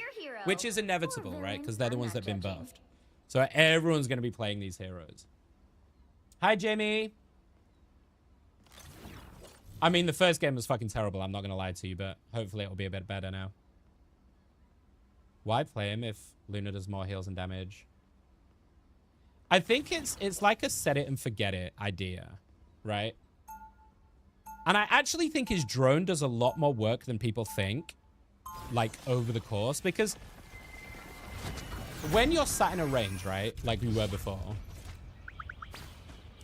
which is inevitable, right? Because they're the ones that have been buffed. So everyone's going to be playing these heroes. Hi, Jamie. I mean, the first game was fucking terrible. I'm not going to lie to you, but hopefully it'll be a bit better now. Why play him if Luna does more heals and damage? I think it's like a set it and forget it idea, right? And I actually think his drone does a lot more work than people think, like, over the course. Because when you're sat in a range, right, like we were before,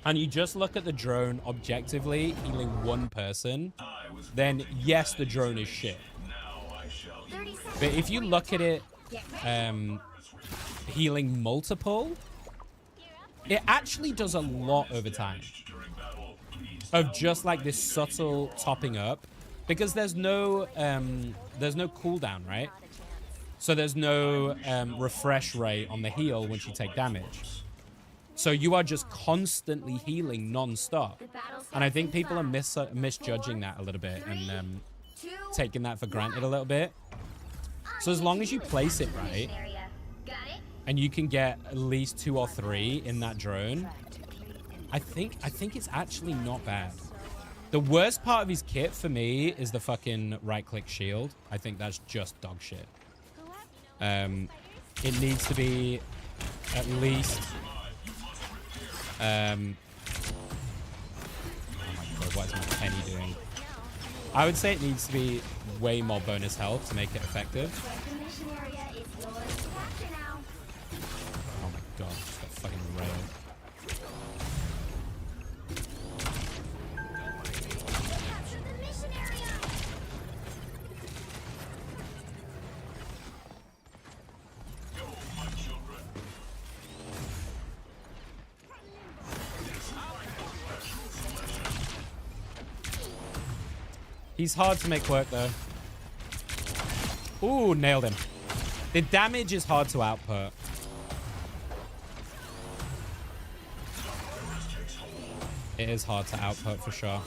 and you just look at the drone objectively healing one person, then yes, the drone is shit. But if you look at it healing multiple, it actually does a lot over time. Of just like this subtle topping up, because there's no cooldown, right? So there's no refresh rate on the heal once you take damage. So you are just constantly healing non-stop. And I think people are misjudging that a little bit and taking that for granted a little bit. So as long as you place it right, and you can get at least 2 or 3 in that drone, I think it's actually not bad. The worst part of his kit for me is the fucking right-click shield. I think that's just dog shit. It needs to be at least... oh my god, what is my penny doing? I would say it needs to be way more bonus health to make it effective. Oh my god, just got fucking railed. He's hard to make work, though. Ooh, nailed him. The damage is hard to output. It is hard to output, for sure.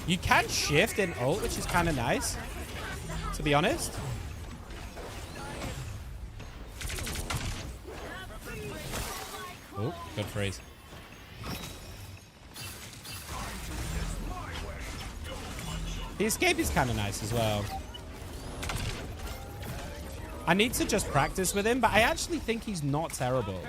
You can shift in ult, which is kind of nice, to be honest. Oh, good freeze. The escape is kind of nice as well. I need to just practice with him, but I actually think he's not terrible.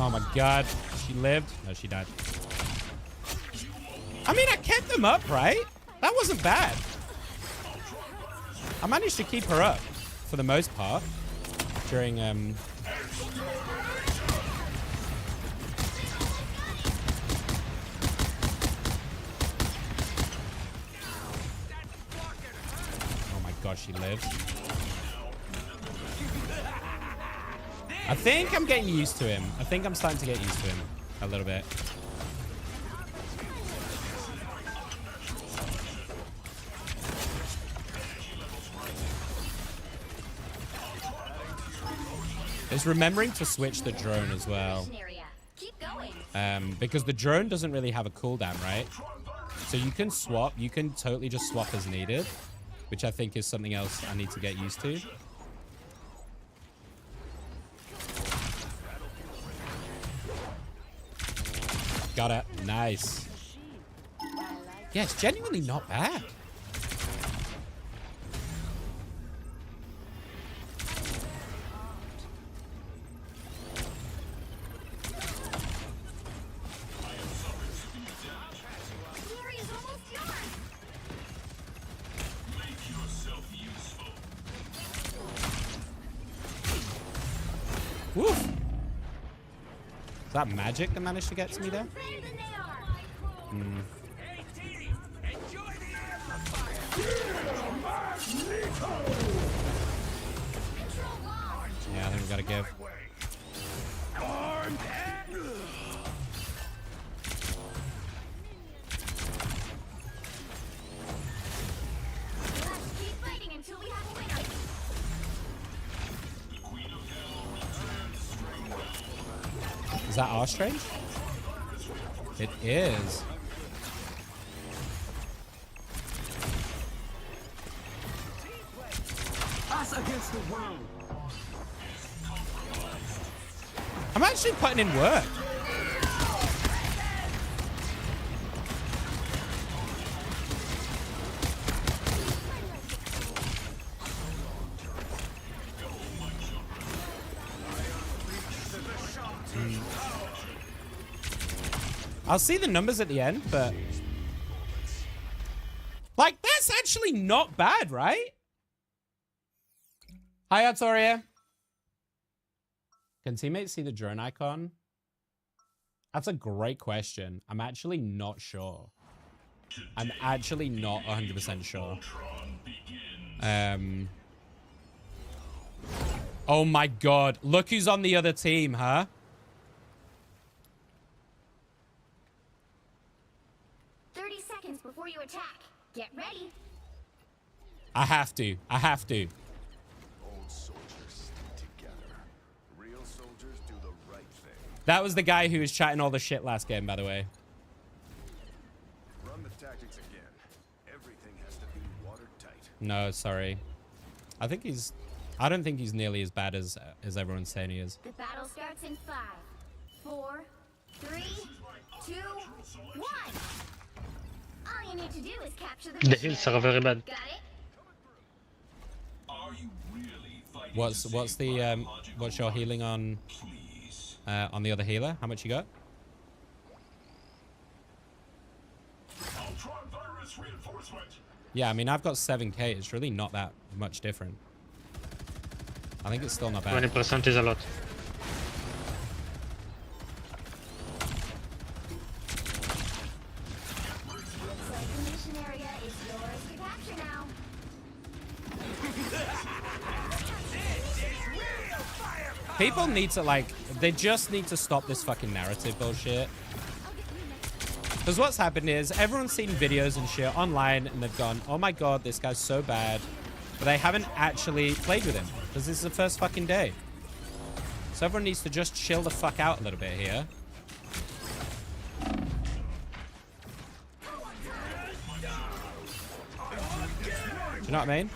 Oh my god. She lived? No, she died. I mean, I kept them up, right? That wasn't bad. I managed to keep her up for the most part during Oh my gosh, she lived. I think I'm getting used to him. I think I'm starting to get used to him a little bit. is remembering to switch the drone as well. Because the drone doesn't really have a cooldown, right? So you can swap. You can totally just swap as needed, which I think is something else I need to get used to. Got it. Nice. Yeah, it's genuinely not bad. Woof. Is that magic that managed to get to me there? Yeah, I think we gotta give. Is that our strange? It is. Us against the world. I'm actually putting in work. I'll see the numbers at the end, but like that's actually not bad, right? Hi, Artoria. Can teammates see the drone icon? That's a great question. I'm actually not sure. I'm actually not 100% sure. Oh my god. Look who's on the other team, huh? Before you attack, get ready. I have to. I have to. Old soldiers stick together. Real soldiers do the right thing. That was the guy who was chatting all the shit last game, by the way. Run the tactics again. Everything has to be watertight. No, sorry. I don't think he's nearly as bad as everyone's saying he is. The battle starts in 5, 4, 3, 2, 1. All you need to do is capture the heals are very bad. Got it? What's your healing on the other healer? How much you got? Yeah, I mean I've got 7k. It's really not that much different. I think it's still not bad. 20% is a lot. People need to, like, they just need to stop this fucking narrative bullshit. Because what's happened is everyone's seen videos and shit online and they've gone, oh my god, this guy's so bad. But they haven't actually played with him because this is the first fucking day. So everyone needs to just chill the fuck out a little bit here. Do you know what I mean?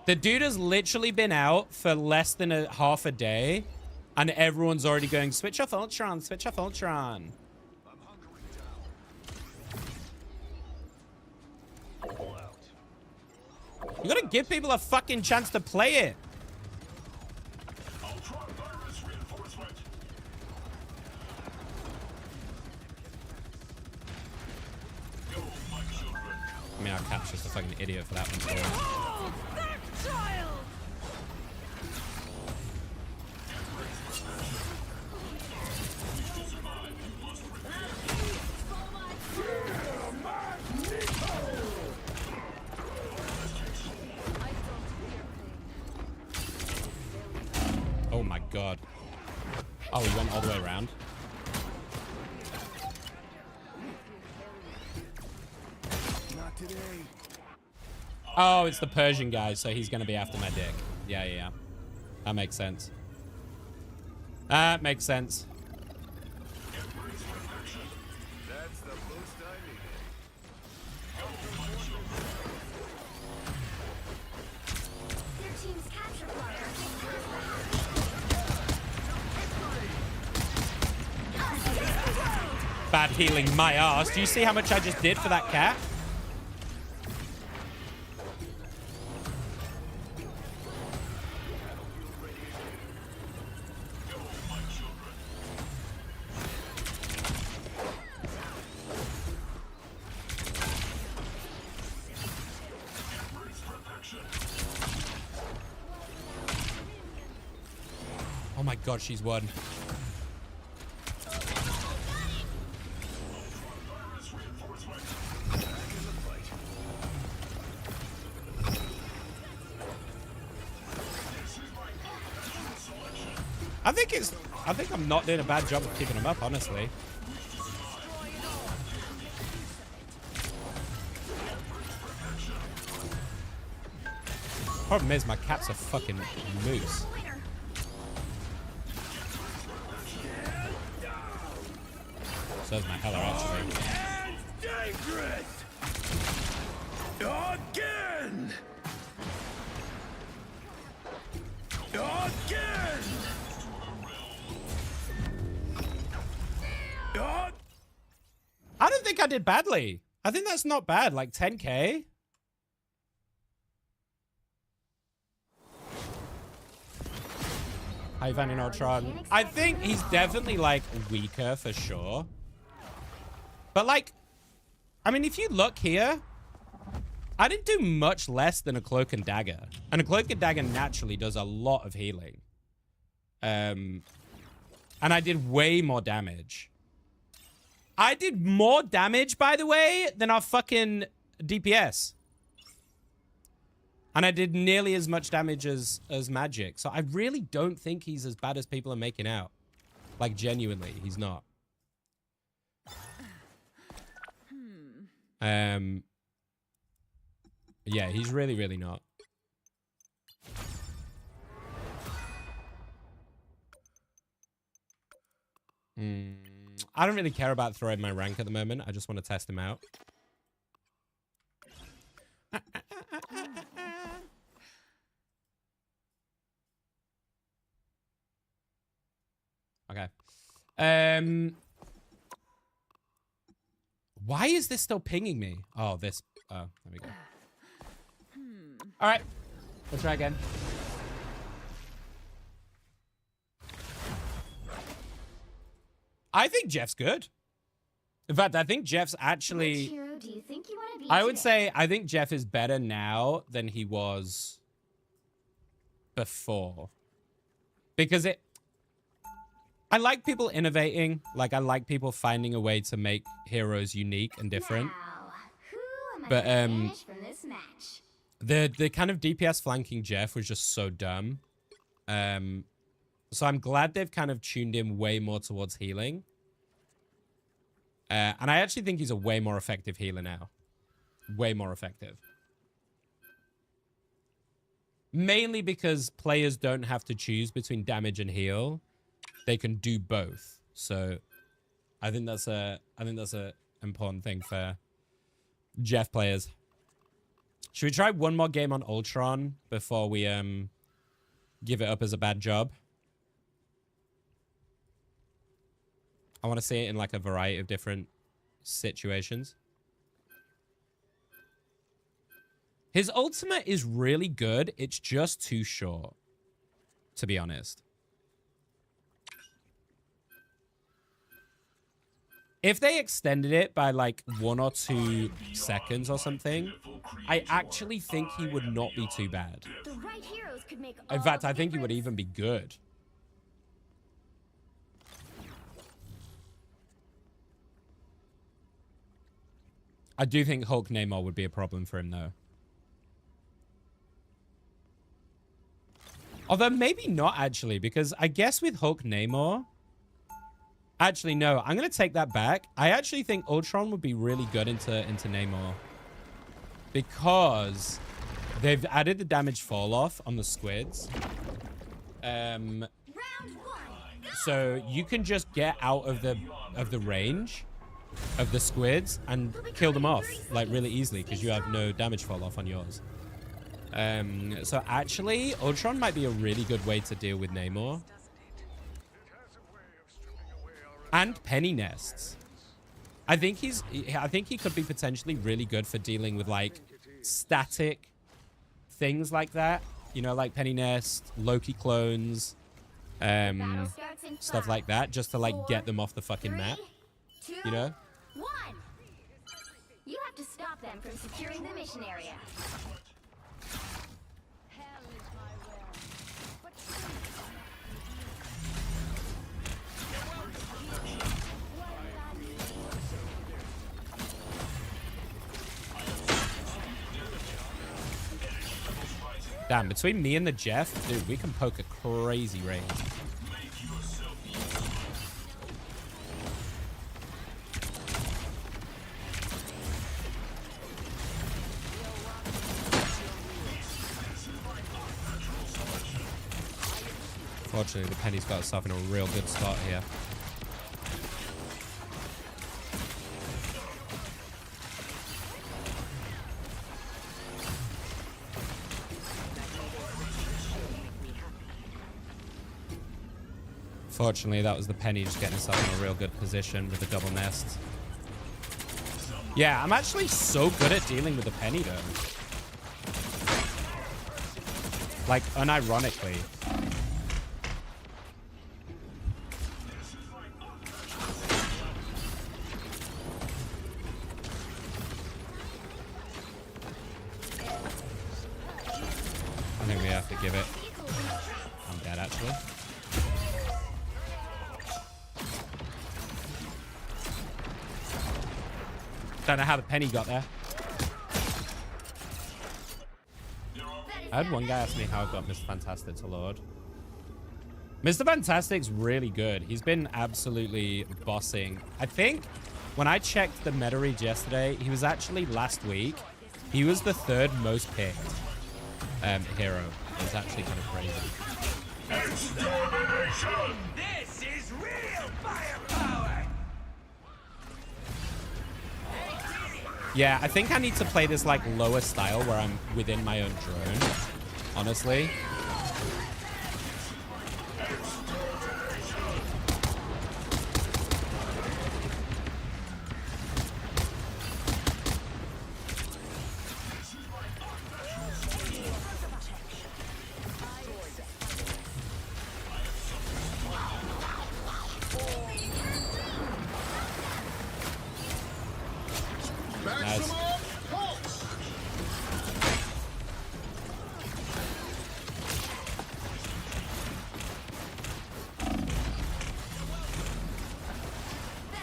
The dude has literally been out for less than half a day, and everyone's already going, switch off Ultron, switch off Ultron. You gotta give people a fucking chance to play it. I mean, our Cap's just a fucking idiot for that one. Behold that child! Oh my god. Oh, we went all the way around. today. Oh, it's the Persian guy, so he's gonna be after my dick. Yeah, yeah, yeah. That makes sense. That makes sense. That's the boost I needed. Your team's capture fire. Bad healing my ass. Do you see how much I just did for that cat? Oh my god, she's won. I think I'm not doing a bad job of keeping them up, honestly. Problem is, my cat's a fucking moose. So is my Heller, actually. Dangerous! Again! Again! I don't think I did badly. I think that's not bad. Like 10k. Hi, Vanny Ultron. I think he's definitely like weaker for sure. But like, I mean, if you look here, I didn't do much less than a Cloak and Dagger. And a Cloak and Dagger naturally does a lot of healing. And I did way more damage. I did more damage, by the way, than our fucking DPS. And I did nearly as much damage as Magic. So I really don't think he's as bad as people are making out. Like, genuinely, he's not. Yeah, he's really, really not. I don't really care about throwing my rank at the moment. I just want to test him out. Okay. Why is this still pinging me? Oh, this. Oh, there we go. All right. Let's try again. I think Jeff's good. In fact, I think Jeff's actually... Which hero do you think you want to be I would today? say I think Jeff is better now than he was before. Because it... I like people innovating. Like, I like people finding a way to make heroes unique and different. Now, who am I But, gonna banish from this match? The kind of DPS flanking Jeff was just so dumb. So I'm glad they've kind of tuned him way more towards healing. And I actually think he's a way more effective healer now. Way more effective. Mainly because players don't have to choose between damage and heal. They can do both. So I think that's a important thing for Jeff players. Should we try one more game on Ultron before we give it up as a bad job? I want to see it in like a variety of different situations. His ultimate is really good. It's just too short, to be honest. If they extended it by like 1 or 2 seconds or something, I actually think he would not be too bad. The right heroes could make In all fact, the I think he would difference. even be good. I do think Hulk Namor would be a problem for him, though. Although maybe not, actually, because I guess with Hulk Namor... Actually, no, I'm going to take that back. I actually think Ultron would be really good into Namor. because they've added the damage fall off on the squids. So you can just get out of the range of the squids and kill them off like really easily because you have no damage fall off on yours. So actually, Ultron might be a really good way to deal with Namor. And penny nests. I think he could be potentially really good for dealing with like static things like that. You know, like penny nest, Loki clones, stuff like that, just to like get them off the fucking map. You know? You have to stop them from securing the mission area. Damn, between me and the Jeff, dude, we can poke a crazy range. Fortunately, the penny's got itself in a real good spot here. Fortunately, that was the penny just getting herself in a real good position with the double nest. Yeah, I'm actually so good at dealing with the penny, though. Like, unironically. I think we have to give it. I'm dead, actually. Don't know how the penny got there. I had one guy ask me how I got Mr. Fantastic to Lord. Mr. Fantastic's really good. He's been absolutely bossing. I think when I checked the meta read yesterday, he was actually last week. He was the 3rd most picked hero. It's actually kind of crazy. Extermination! This is real firepower! Yeah, I think I need to play this like lower style where I'm within my own drone, honestly. Nice.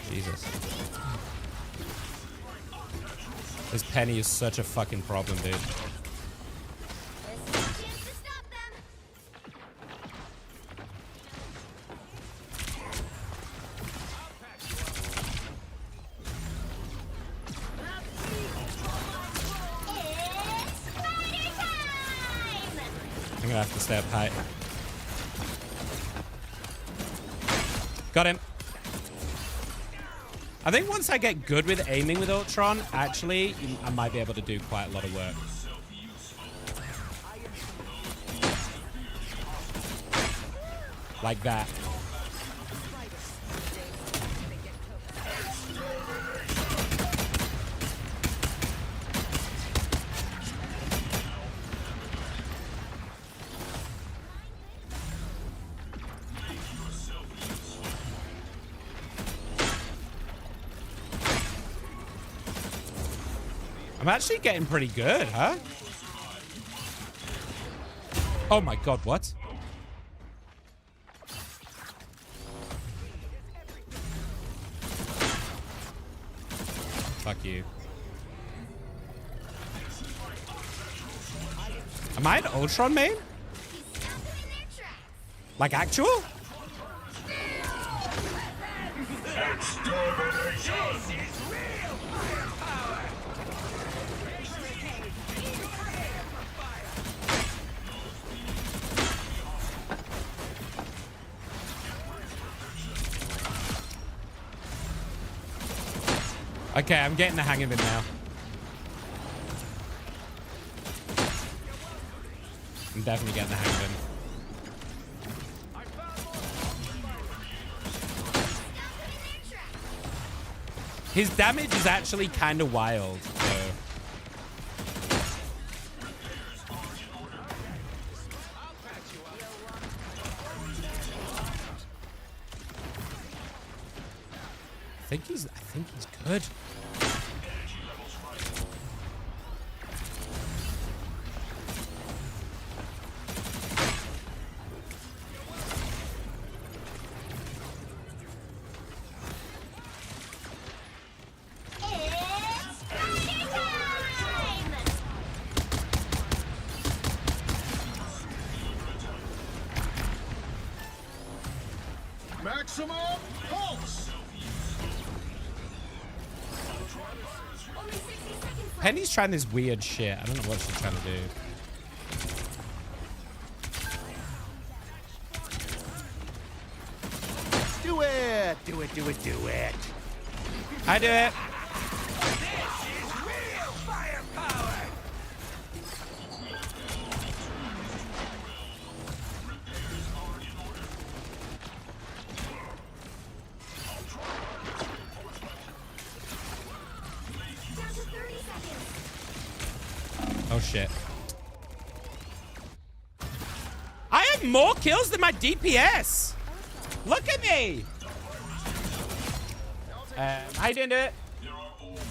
Jesus. This penny is such a fucking problem, dude. I'm gonna have to stay up high. Got him. I think once I get good with aiming with Ultron, actually, I might be able to do quite a lot of work. Like that. I'm actually getting pretty good, huh? Oh my god, what? Fuck you. Am I an Ultron main? Like actual? Okay, I'm getting the hang of it now. I'm definitely getting the hang of him. His damage is actually kind of wild, though. I think he's good. Maximum pulse. Penny's trying this weird shit. I don't know what she's trying to do. Do it! Do it, do it, do it! I do it. Oh shit. I have more kills than my DPS. Look at me. I didn't do it.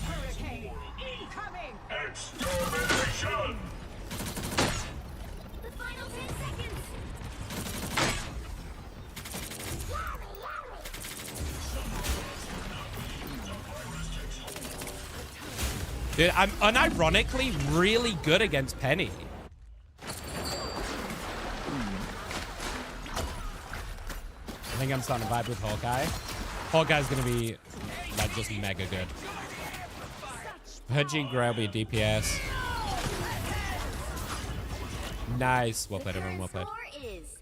Hurricane incoming! Extermination! The final 10 seconds. Dude, I'm unironically really good against Penny. I think I'm starting to vibe with Hawkeye. Hawkeye's gonna be like just mega good. Her Jean Grey will be a DPS. Nice. Well played, everyone. Well played. Score is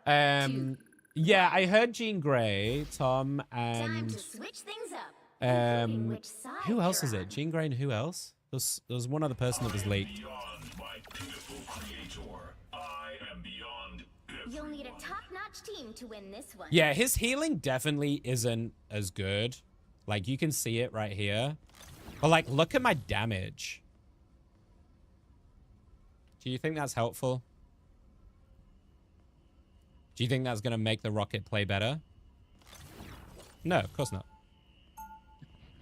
0. Yeah, I heard Jean Grey, Tom, Time and to switch things up. Including which side who else you're is it? on. Jean Grey and who else? There was one other person that was leaked. Beyond my beautiful creator, I am beyond You'll need a top-notch team to win this one. Yeah, his healing definitely isn't as good. Like, you can see it right here. But, like, look at my damage. Do you think that's helpful? Do you think that's going to make the rocket play better? No, of course not.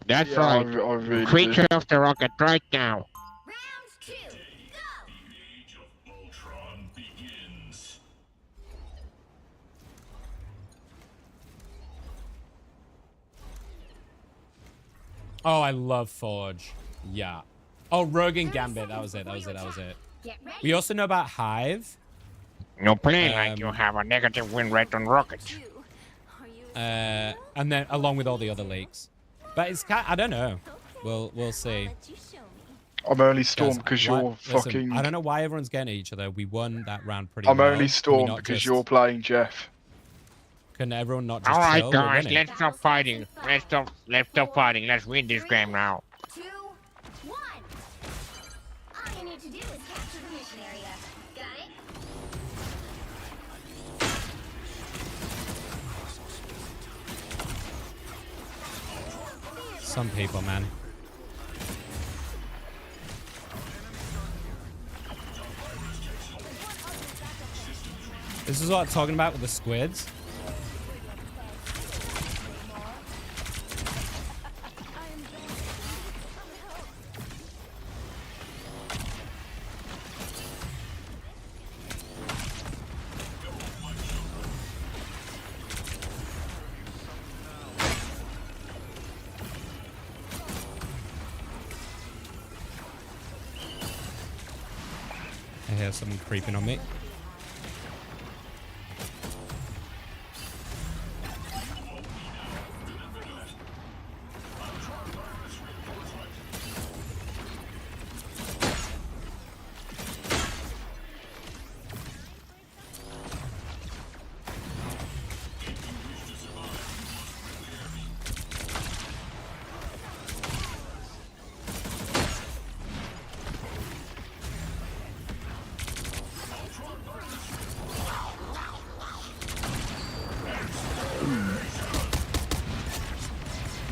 That's right. I really Creature of the rocket right now. Round 2, go! The age of Ultron begins. Oh, I love Forge. Yeah. Oh, Rogue and Gambit. That was it. That was it. That was it. Get ready. We also know about Hive. No play like you have a negative win rate on rockets. And then along with all the other leaks. But it's kind I don't know. We'll see. I'm only Storm Guys, because why- you're listen, fucking. I don't know why everyone's getting at each other. We won that round pretty I'm well. only Can we Storm not because just- you're playing Jeff. Can everyone not just All right, chill? We're guys, winning. let's stop fighting. Let's stop fighting. Let's win this game now. 2, 1. All you need to do is capture the mission area. Got it? Some people, man. This is what I'm talking about with the squids. I hear someone creeping on me.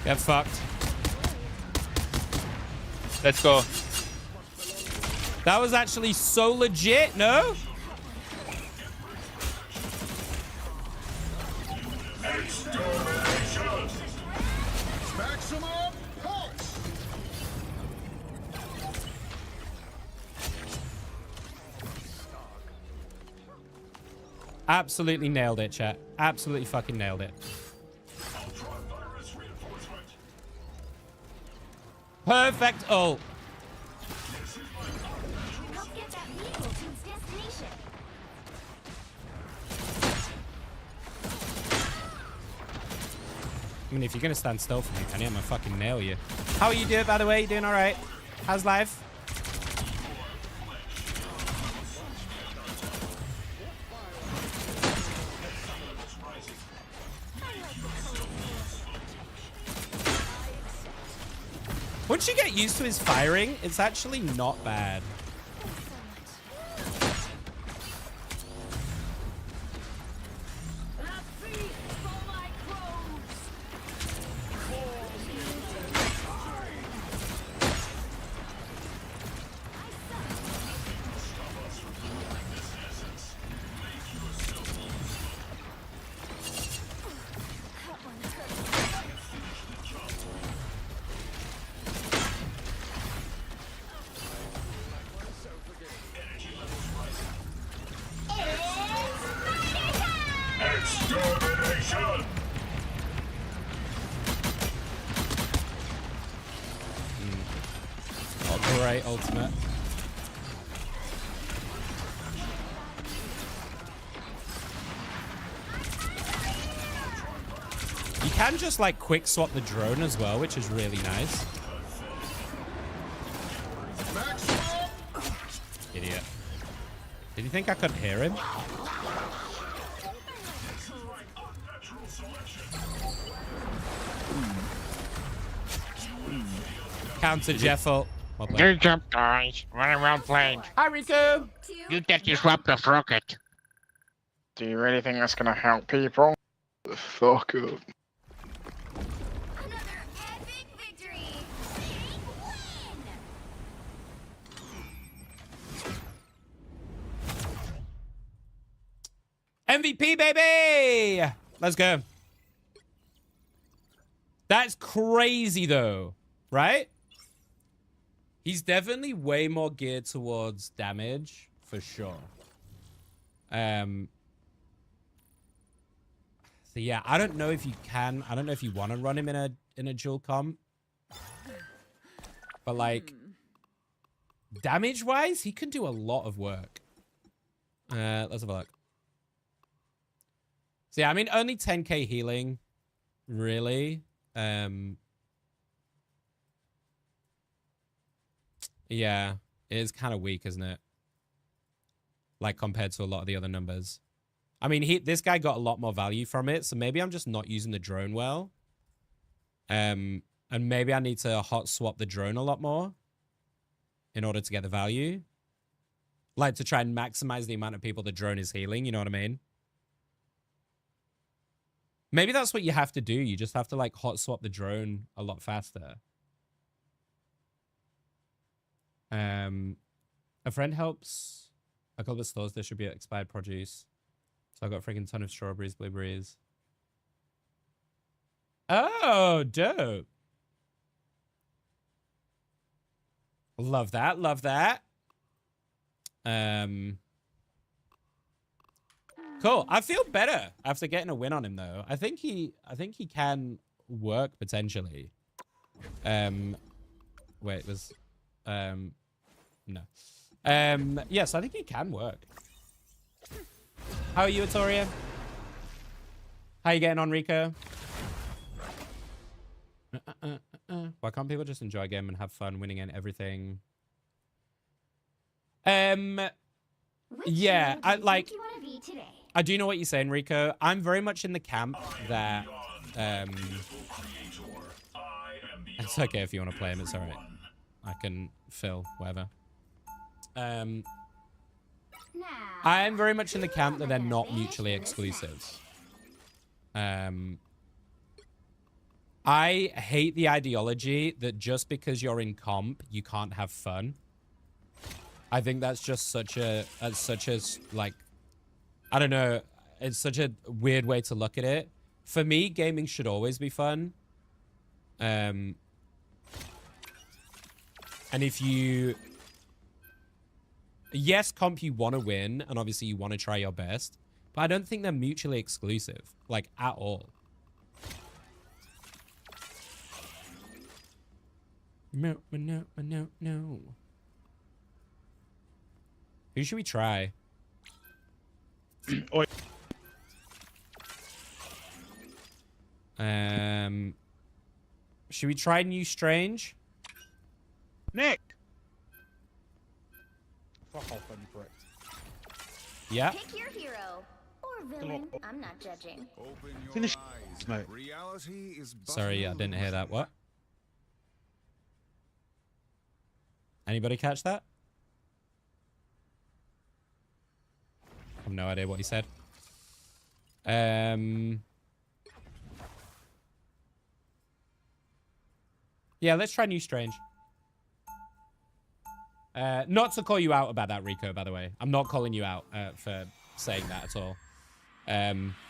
Get fucked. Let's go. That was actually so legit, no? Maximum pulse. Absolutely nailed it, chat. Absolutely fucking nailed it. Perfect ult. Help get that vehicle to its destination. I mean, if you're gonna stand still for me, Penny, I'm gonna fucking nail you. How are you doing, by the way? You doing all right? How's life? Once you get used to his firing, it's actually not bad. Oh, great ultimate. You can just like quick swap the drone as well, which is really nice. Idiot. Did you think I couldn't hear him? Counter Jeffel. Well played. Good job, guys. Well played. Hi, Rico. You get you swapped the rocket. Do you really think that's gonna help people? The fuck up. Another epic victory. Big win. MVP, baby! Let's go. That's crazy, though. Right? He's definitely way more geared towards damage, for sure. So yeah, I don't know if you can. I don't know if you want to run him in a dual comp. But like, damage-wise, he can do a lot of work. Let's have a look. So yeah, I mean, only 10k healing, really. Yeah, it is kind of weak, isn't it? Like, compared to a lot of the other numbers. I mean, this guy got a lot more value from it, so maybe I'm just not using the drone well. And maybe I need to hot swap the drone a lot more in order to get the value. Like, to try and maximize the amount of people the drone is healing, you know what I mean? Maybe that's what you have to do. You just have to, like, hot swap the drone a lot faster. A friend helps a couple of stores distribute expired produce. So I got a freaking ton of strawberries, blueberries. Oh, dope. Love that. Love that. Cool. I feel better after getting a win on him, though. I think he can work potentially. Wait, was no. Yes, I think he can work. How are you, Atoria? How you getting on, Rico? Why can't people just enjoy a game and have fun winning and everything? Yeah, I do know what you're saying, Rico. I'm very much in the camp that it's okay if you want to play him, it's alright. I can fill whatever. I am very much in the camp that they're not mutually exclusive. I hate the ideology that just because you're in comp, you can't have fun. I think that's just such a like, I don't know. It's such a weird way to look at it. For me, gaming should always be fun. And if you... Yes, comp, you want to win, and obviously you want to try your best. But I don't think they're mutually exclusive, like, at all. No. Who should we try? Should we try New Strange? Nick! Fuck off, I'm correct. Yeah. Pick your hero or villain. I'm not judging. Open your Finish, eyes. mate. Reality is but Sorry, an I didn't hear that. illusion. What? Anybody catch that? I have no idea what he said. Yeah, let's try New Strange. Not to call you out about that, Rico, by the way. I'm not calling you out for saying that at all.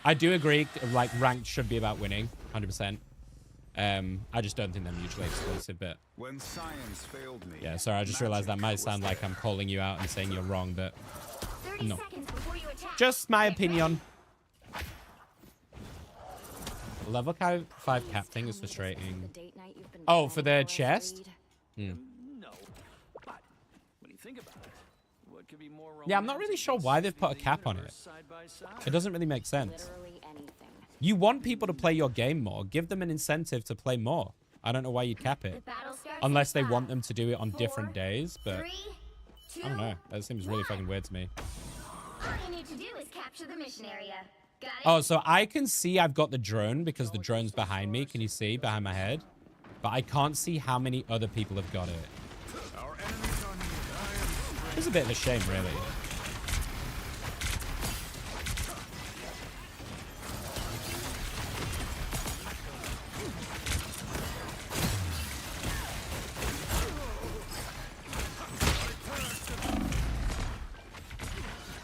I do agree, like, ranked should be about winning, 100%. I just don't think they're mutually exclusive, but... When science failed me, yeah, sorry, I just realized that might sound like I'm calling you out and saying you're wrong, but... 30 no. seconds before you attack. Just my opinion. Level 5 captain is frustrating. Oh, for the chest? No, but when you think about it, what could be more Yeah, I'm not really sure why they've put a cap on it. It doesn't really make sense. You want people to play your game more. Give them an incentive to play more. I don't know why you'd cap it. Unless they want them to do it on different days, but... I don't know. That seems really fucking weird to me. All you need to do is capture the mission area. Got it? Oh, so I can see I've got the drone because the drone's behind me. Can you see? Behind my head. But I can't see how many other people have got it. It's a bit of a shame, really.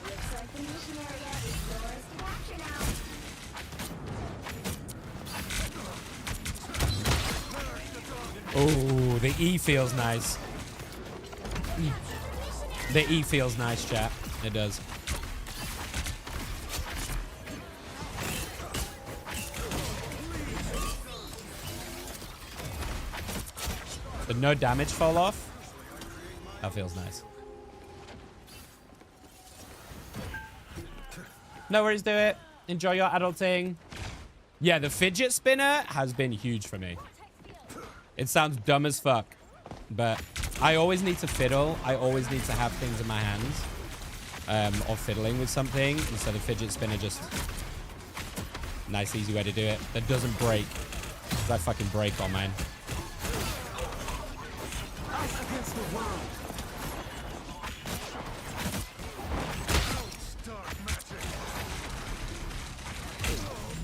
Looks like the mission area is yours to capture now. Oh, the E feels nice. The E feels nice, chat. It does. Did no damage fall off? That feels nice. No worries, do it. Enjoy your adulting. Yeah, the fidget spinner has been huge for me. It sounds dumb as fuck, but I always need to fiddle. I always need to have things in my hands, or fiddling with something. And so the fidget spinner just... Nice, easy way to do it. That doesn't break. Because I fucking break on mine. Against the world.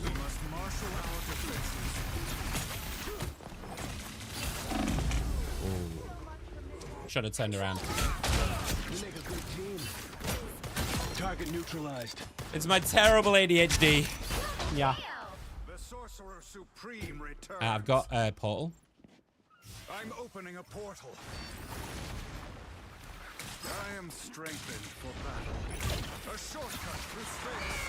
we must marshal our defenses. Should have turned around. You make a good team. Target neutralized. It's my terrible ADHD. Yeah. The Sorcerer Supreme returns. I've got a portal. I'm opening a portal. I am strengthened for battle. A shortcut through space.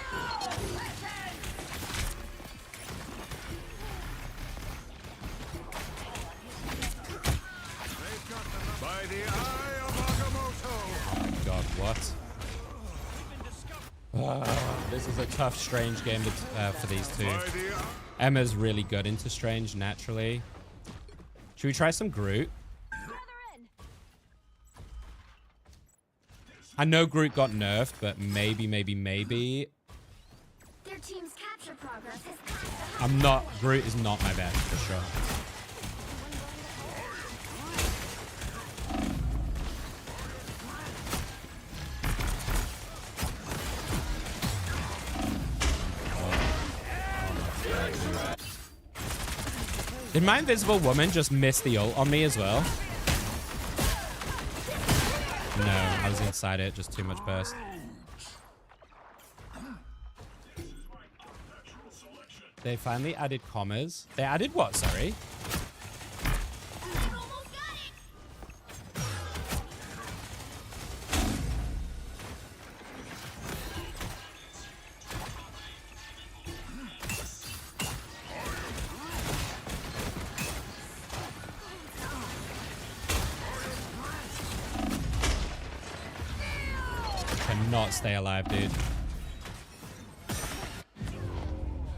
They've got them by the eye of Agamotto. Oh my god, what? This is a tough Strange game for these two. Emma's really good into Strange naturally. Should we try some Groot? I know Groot got nerfed, but maybe. Their team's capture progress has passed the I'm not... Groot is not my best, for sure. Did my invisible woman just miss the ult on me as well? No, I was inside it. Just too much burst. They finally added commas. They added what, sorry? Cannot stay alive, dude.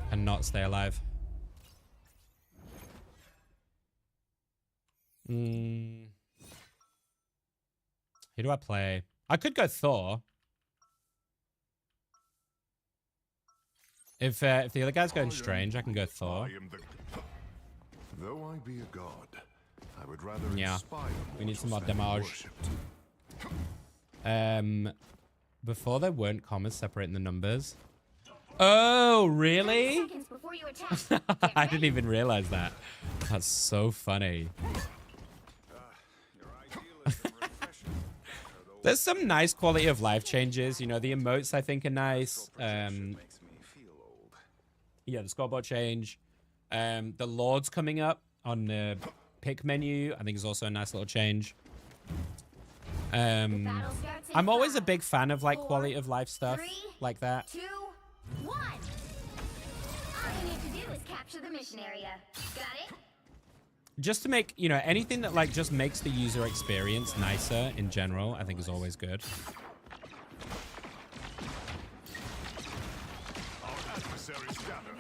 Cannot stay alive. Who do I play? I could go Thor. If the other guy's going strange, I can go Thor. Though I be a god, I would rather Yeah, we need some more damage. Before there weren't commas separating the numbers. Oh, really? I didn't even realize that. That's so funny. There's some nice quality of life changes. You know, the emotes I think are nice. Yeah, the scoreboard change. The Lords coming up on the pick menu, I think is also a nice little change. I'm always a big fan of like quality of life stuff like that. 2, 1. All you need to do is capture the mission area. Got it? Just to make, you know, anything that like just makes the user experience nicer in general, I think is always good. Our adversaries gather.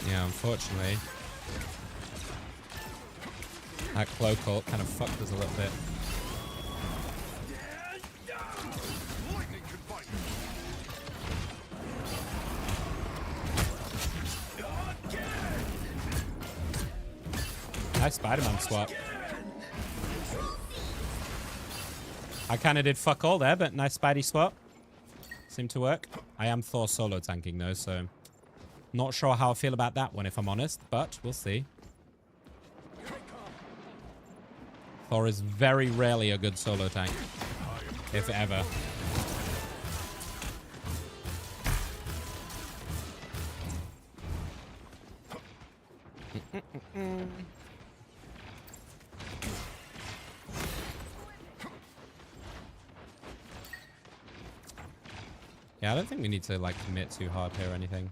Yeah, unfortunately. That cloak ult kind of fucked us a little bit. Nice Spider-Man swap. I kind of did fuck all there, but nice Spidey swap. Seemed to work. I am Thor solo tanking though, so not sure how I feel about that one if I'm honest, but we'll see. Thor is very rarely a good solo tank, if ever. Yeah, I don't think we need to like commit too hard here or anything.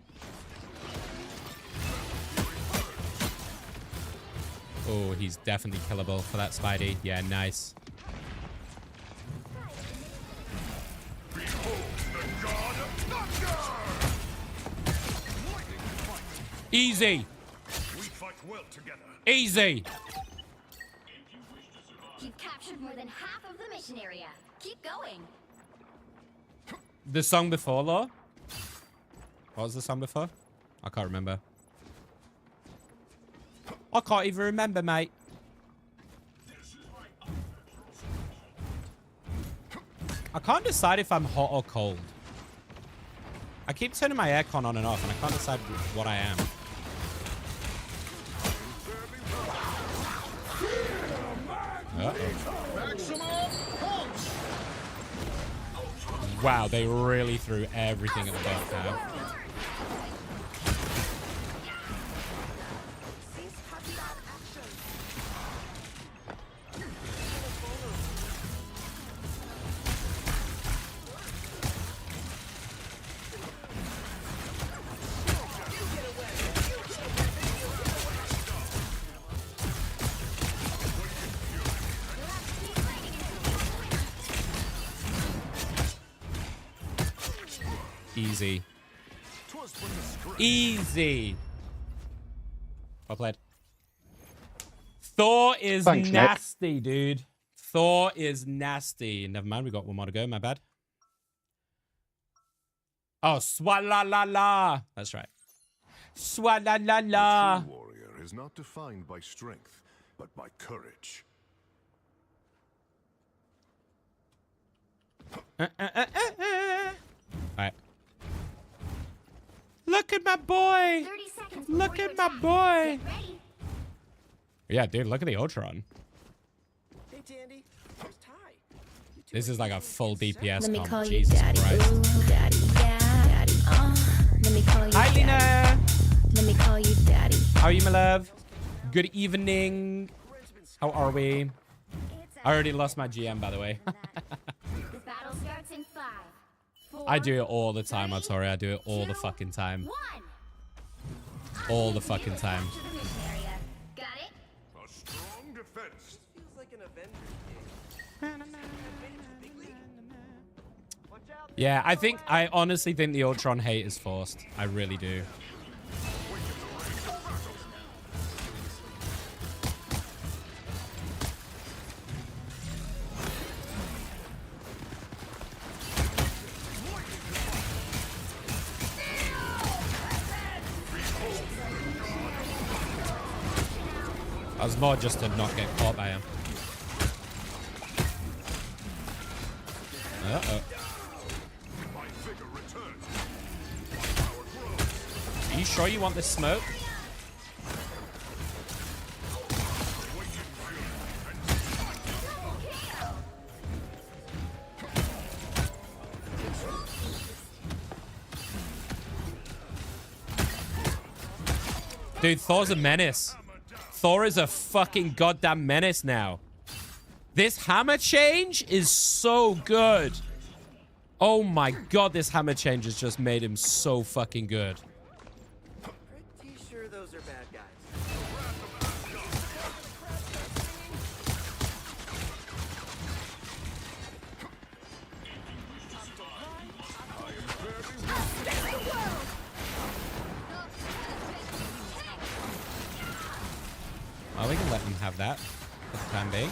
Oh, he's definitely killable for that Spidey. Yeah, nice. Easy. Easy. You've captured more than half of the mission area. Keep going. The song before, Law? What was the song before? I can't remember. I can't even remember, mate. I can't decide if I'm hot or cold. I keep turning my aircon on and off, and I can't decide what I am. Wow, they really threw everything at the buff now. Easy. Easy. Well played. Thor is Thanks, nasty, dude. Thor is nasty. Never mind, we got one more to go. My bad. Oh, swala-la-la. That's right. Swala-la-la. The true warrior is not defined by strength, but by courage. Alright. Look at my boy. 30 seconds Look before at you my attack. boy. Get ready. Yeah, dude, look at the Ultron. Hey, Tandy. Where's Ty? This is like a full DPS Let me comp. call you Jesus daddy. Christ. Ooh, daddy, yeah, daddy. Let me call you Hi, daddy. Lena. Let me call you daddy. How are you, my love? Good evening. How are we? I already lost my GM, by the way. The battle starts in 5, 4, I do it all the time, Atori. I do it all the fucking time. 1. All the fucking time. To the mission area. Got it? A strong defense. Feels like an Avengers game. Yeah, I honestly think the Ultron hate is forced. I really do. I was more just to not get caught by him. Uh-oh. Are you sure you want this smoke? Dude, Thor's a menace. Thor is a fucking goddamn menace now. This hammer change is so good. Oh my god, this hammer change has just made him so fucking good. Pretty sure those are bad guys. Oh, we can let him have that for the time being.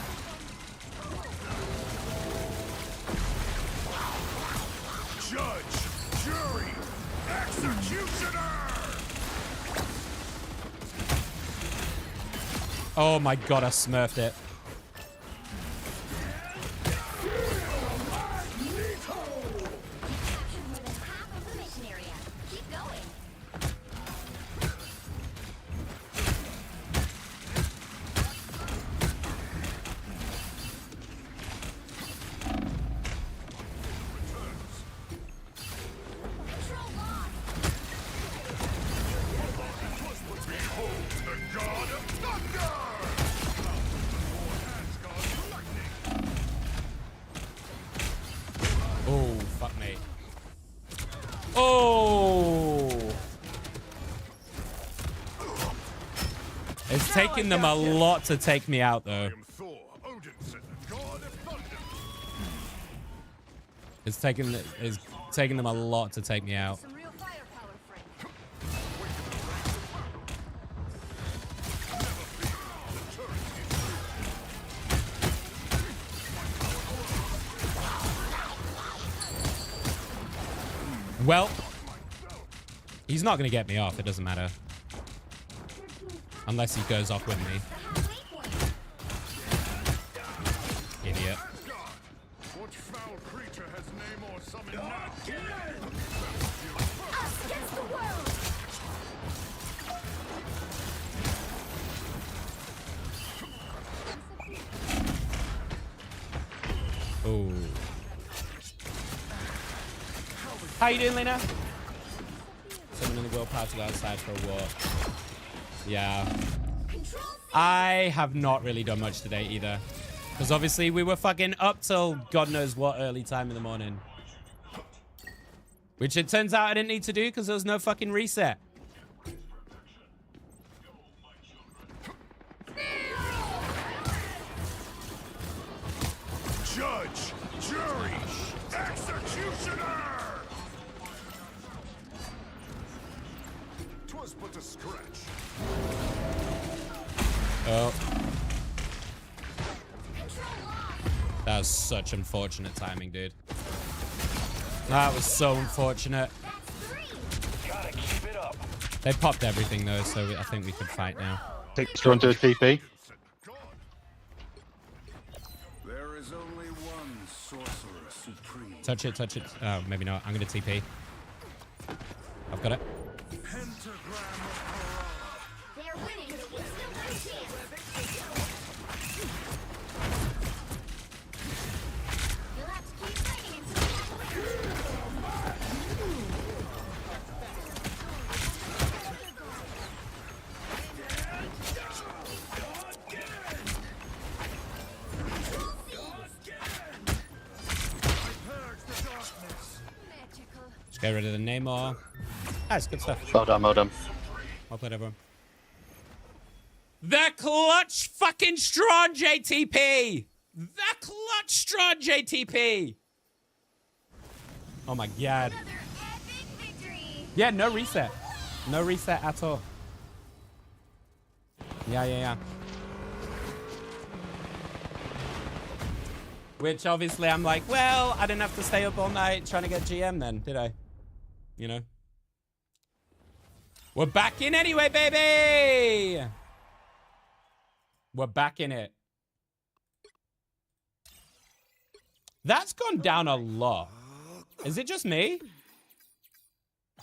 Judge, jury, executioner! Oh my god, I smurfed it. Half of the mission area. Keep going. Control lock. The god of thunder! Oh, fuck me. Oh! It's taking them a lot to take me out, though. I am Thor, Odinson, the god of thunder. It's taking them a lot to take me out. Some real firepower, Frank. Well, he's not going to get me off. It doesn't matter. Unless he goes off with me. Idiot. What foul creature has name or summon now? Us against the world. Oh. How you doing, Lena? Someone in the willpower to go outside for a walk. Yeah. I have not really done much today either. Because obviously we were fucking up till God knows what early time in the morning. Which it turns out I didn't need to do because there was no fucking reset. Judge, jury, executioner! 'Twas but a scratch. Oh. That was such unfortunate timing, dude. That was so unfortunate. Gotta keep it up. They popped everything though, so I think we can fight now. Take Strong to a TP. There is only one sorcerer supreme. Touch it, touch it. Oh, maybe not. I'm gonna TP. I've got it. They're winning. Still got a chance. You'll have to keep fighting until you get Just get rid of the Namor. That's good stuff. Well done, well done. Well played, everyone. The clutch fucking strong JTP! The clutch strong JTP! Oh my god. another epic victory. Yeah, no reset. No reset at all. Yeah. Which obviously I'm like, well, I didn't have to stay up all night trying to get GM then, did I? You know? We're back in anyway, baby! We're back in it. That's gone down a lot. Is it just me?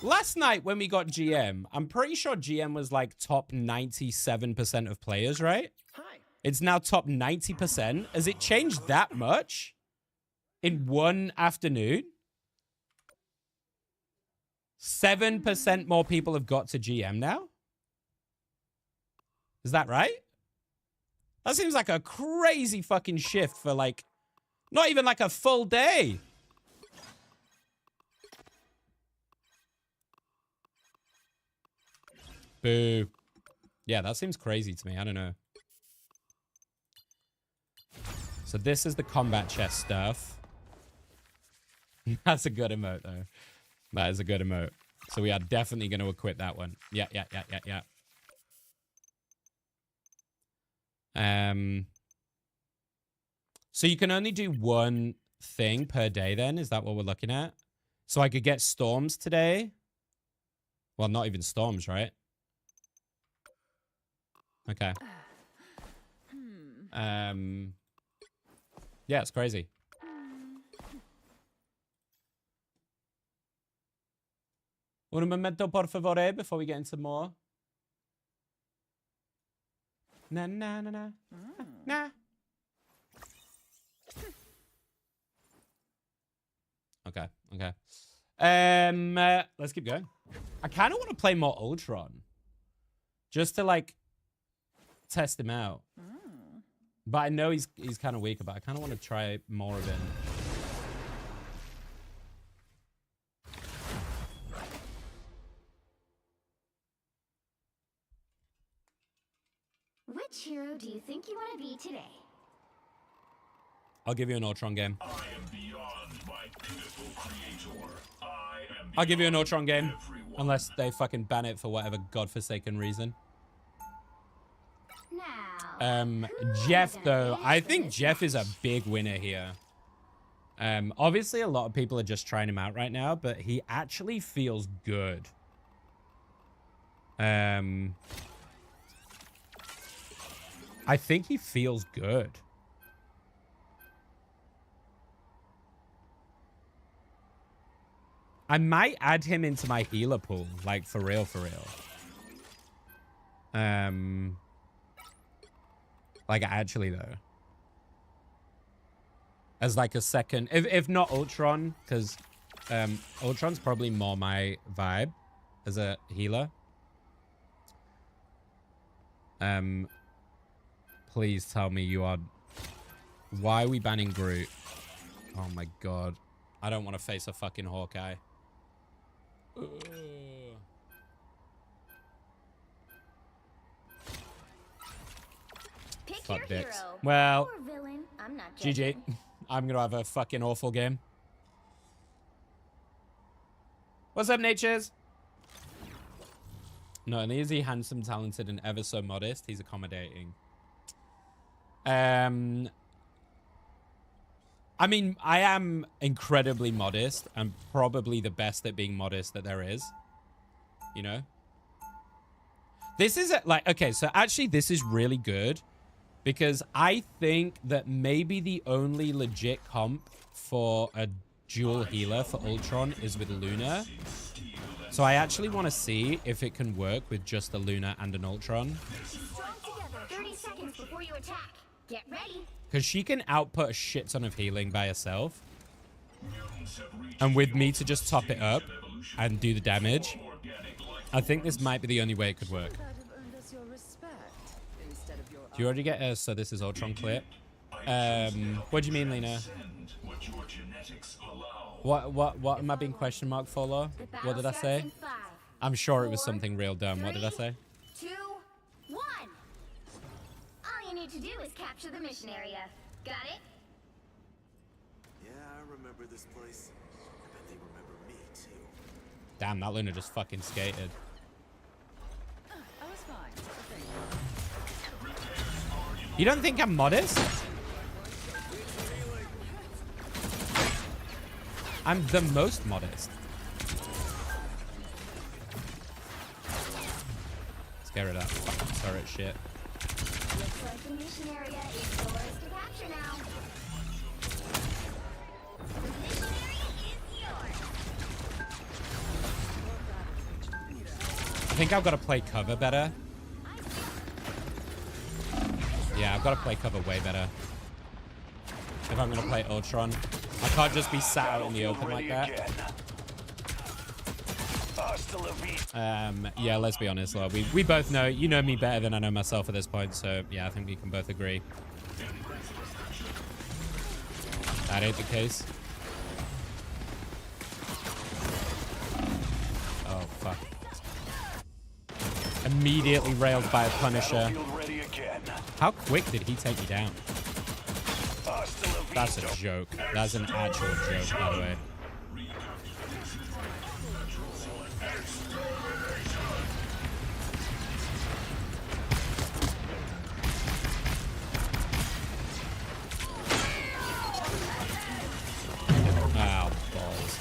Last night when we got GM, I'm pretty sure GM was like top 97% of players, right? It's now top 90%. Has it changed that much in one afternoon? 7% more people have got to GM now? Is that right? That seems like a crazy fucking shift for like, not even like a full day. Boo. Yeah, that seems crazy to me. I don't know. So this is the combat chest stuff. That's a good emote, though. That is a good emote. So we are definitely going to equip that one. Yeah. So you can only do one thing per day then? Is that what we're looking at? So I could get storms today? Well, not even storms, right? Okay. Yeah, it's crazy. Un momento, por favor, before we get into more. Na. Okay. Let's keep going. I kind of want to play more Ultron. Just to, like, test him out. But I know he's kind of weaker, but I kind of want to try more of him. Which hero do you think you want to be today? I'll give you an Ultron game. I am beyond my pitiful creator. I'll give you an Ultron game. Unless they fucking ban it for whatever godforsaken reason. Jeff, though. I think Jeff is a big winner here. Obviously, a lot of people are just trying him out right now, but he actually feels good. I think he feels good. I might add him into my healer pool, like for real. Like actually though. As like a second, if not Ultron, because Ultron's probably more my vibe as a healer. Please tell me you are... Why are we banning Groot? Oh my god. I don't want to face a fucking Hawkeye. Fuck dicks. Well, GG. I'm gonna have a fucking awful game. What's up, Natures? Not only is he handsome, talented, and ever so modest, he's accommodating. I mean, I am incredibly modest. I'm probably the best at being modest that there is. You know? This is like, okay, so actually this is really good because I think that maybe the only legit comp for a dual healer for Ultron is with Luna. So I actually want to see if it can work with just a Luna and an Ultron. Strong together. 30 seconds before you attack. Get ready. Because she can output a shit ton of healing by herself. And with me to just top it up and do the damage, I think this might be the only way it could work. Do you already get us? So this is Ultron clear. What do you mean, Lena? What am I being question marked for, Law? What did I say? I'm sure it was something real dumb. What did I say? 2, 1. All you need to do is capture the mission area. Got it? Yeah, I remember this place. I bet they remember me too. Damn, that Luna just fucking skated. I was fine. You don't think I'm modest? I'm the most modest. Scare it up. Fucking turret shit. Looks like the mission area is yours to capture now. The mission area is yours. I think I've got to play cover better. Yeah, I've got to play cover way better. If I'm going to play Ultron. I can't just be sat out in the open like that. Yeah, let's be honest, Law. We both know, you know me better than I know myself at this point, so yeah, I think we can both agree. That ain't the case. Oh, fuck. Immediately railed by a Punisher. How quick did he take me down? That's a joke. That's an actual joke, by the way. Ow, balls.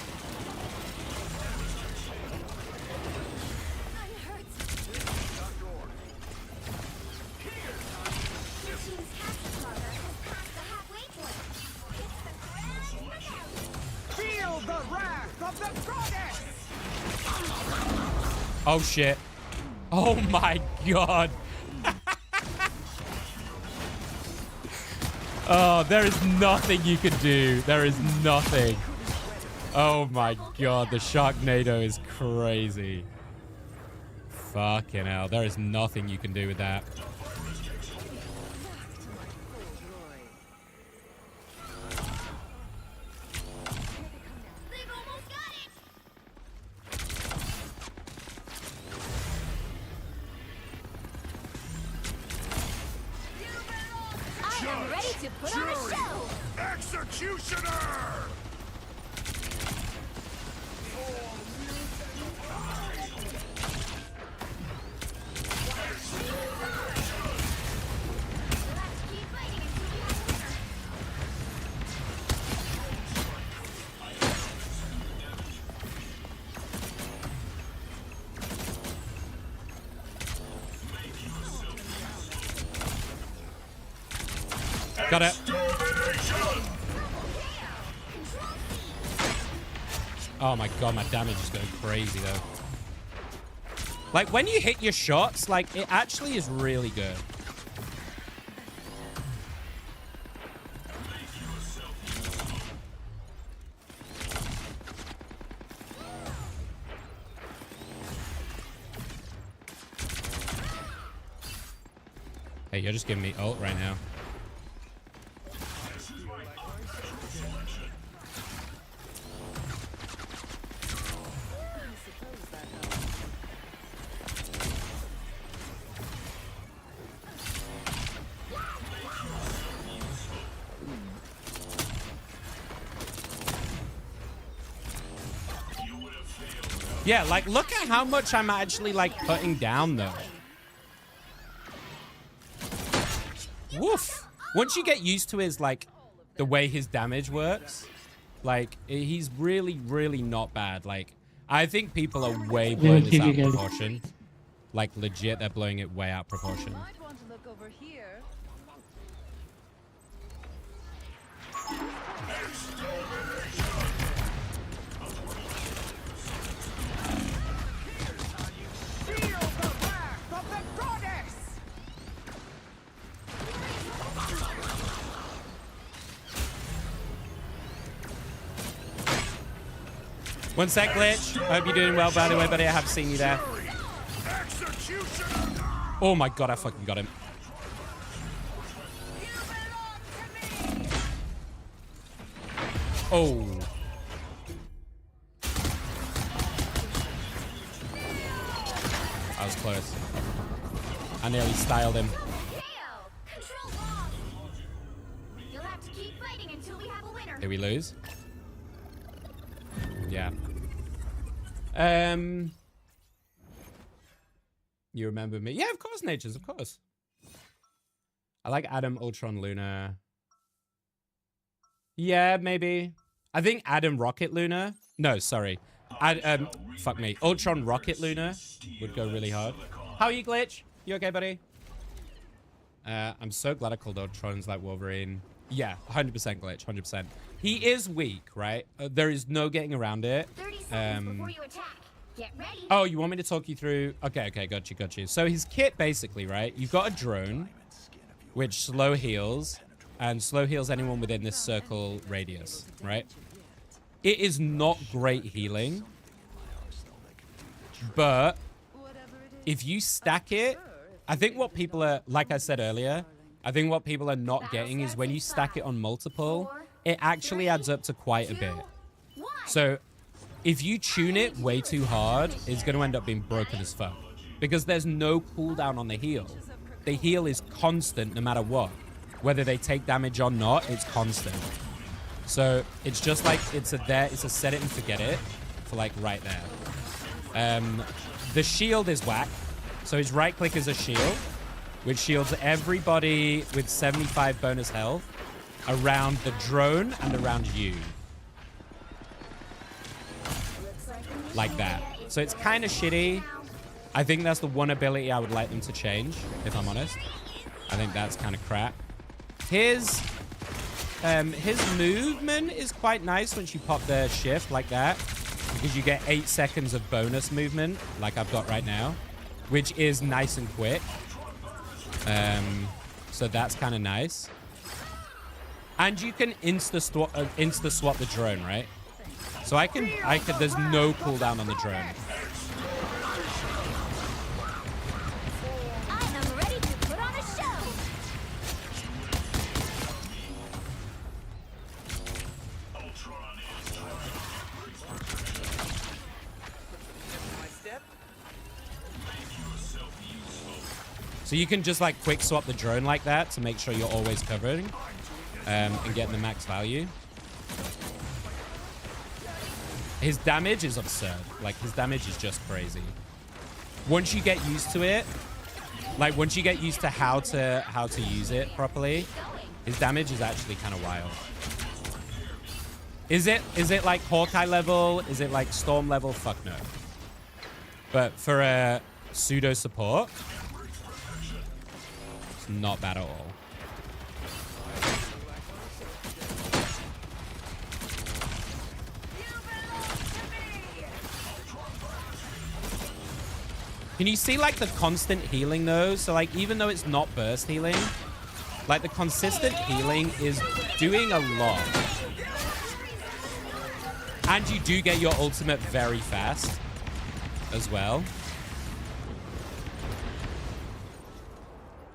Feel the wrath of the goddess! Oh, shit. Oh, my God. Oh, there is nothing you can do. There is nothing. Oh, my God. The Sharknado is crazy. Fucking hell. There is nothing you can do with that. To put on a show! Executioner! Got it. Oh my God, my damage is going crazy though. Like when you hit your shots, like it actually is really good. Hey, you're just giving me ult right now. Yeah, like, look at how much I'm actually, like, putting down, though. Woof. Once you get used to his, like, the way his damage works. Like, he's really, really not bad. Like, I think people are way blowing this out of proportion. Like, legit, they're blowing it way out of proportion. Might want to look over here. Feel the wrath of the goddess! One sec, Glitch. I hope you're doing well, by the way, buddy. I have seen you there. Oh my god, I fucking got him. Oh. I was close. I nearly styled him. You'll have to keep fighting until we have a winner. Did we lose? Yeah. You remember me? Yeah, of course, Natures, of course. I like Adam, Ultron, Luna. Yeah, maybe. I think Adam, Rocket, Luna. No, sorry. Fuck me. Ultron, Rocket, Luna would go really hard. How are you, Glitch? You okay, buddy? I'm so glad I called Ultron's like Wolverine. Yeah, 100% Glitch, 100%. He is weak, right? There is no getting around it. 30 seconds before you attack. Get ready. Oh, you want me to talk you through? Okay, got you. So his kit, basically, right? You've got a drone, which slow heals, and slow heals anyone within this circle radius, right? It is not great healing, but if you stack it, I think what people are, like I said earlier, I think what people are not getting is when you stack it on multiple, it actually adds up to quite a bit. So if you tune it way too hard, it's going to end up being broken as fuck. Because there's no cooldown on the heal. The heal is constant no matter what. Whether they take damage or not, it's constant. So it's just like, it's a set it and forget it for like right there. The shield is whack. So his right click is a shield, which shields everybody with 75 bonus health around the drone and around you. Like that. So it's kind of shitty. I think that's the one ability I would like them to change, if I'm honest. I think that's kind of crap. His movement is quite nice once you pop the shift like that, because you get 8 seconds of bonus movement, like I've got right now, which is nice and quick. So that's kind of nice. And you can insta swap the drone, right? So I could, there's no cooldown on the drone. I am ready to put on a show. So you can just like quick swap the drone like that to make sure you're always covering and getting the max value. His damage is absurd. Like, his damage is just crazy. Once you get used to it, like once you get used to how to use it properly, his damage is actually kind of wild. Is it like Hawkeye level? Is it like Storm level? Fuck no. But for a pseudo support, it's not bad at all. Can you see like the constant healing though? So like even though it's not burst healing, like the consistent healing is doing a lot. And you do get your ultimate very fast as well.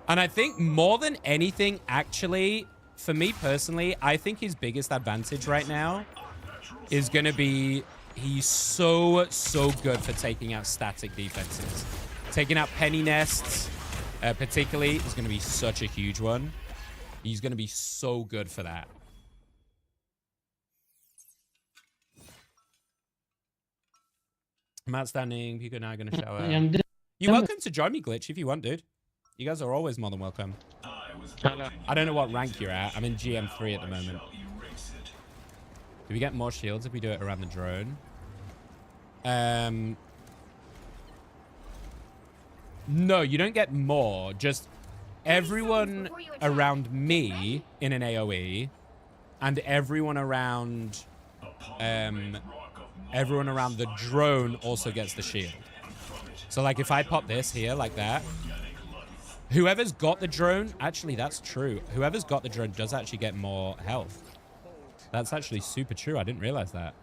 And I think more than anything, actually, for me personally, I think his biggest advantage right now is going to be he's so good for taking out static defenses. Taking out penny nests, particularly, is going to be such a huge one. He's going to be so good for that. I'm outstanding. Pico and I are going to shower. You're welcome to join me, Glitch, if you want, dude. You guys are always more than welcome. I don't know what rank you're at. I'm in GM3 at the moment. Do we get more shields if we do it around the drone? No, you don't get more. Just everyone around me in an AoE and everyone around the drone also gets the shield. So like if I pop this here like that, whoever's got the drone, actually that's true. Whoever's got the drone does actually get more health. That's actually super true. I didn't realize that.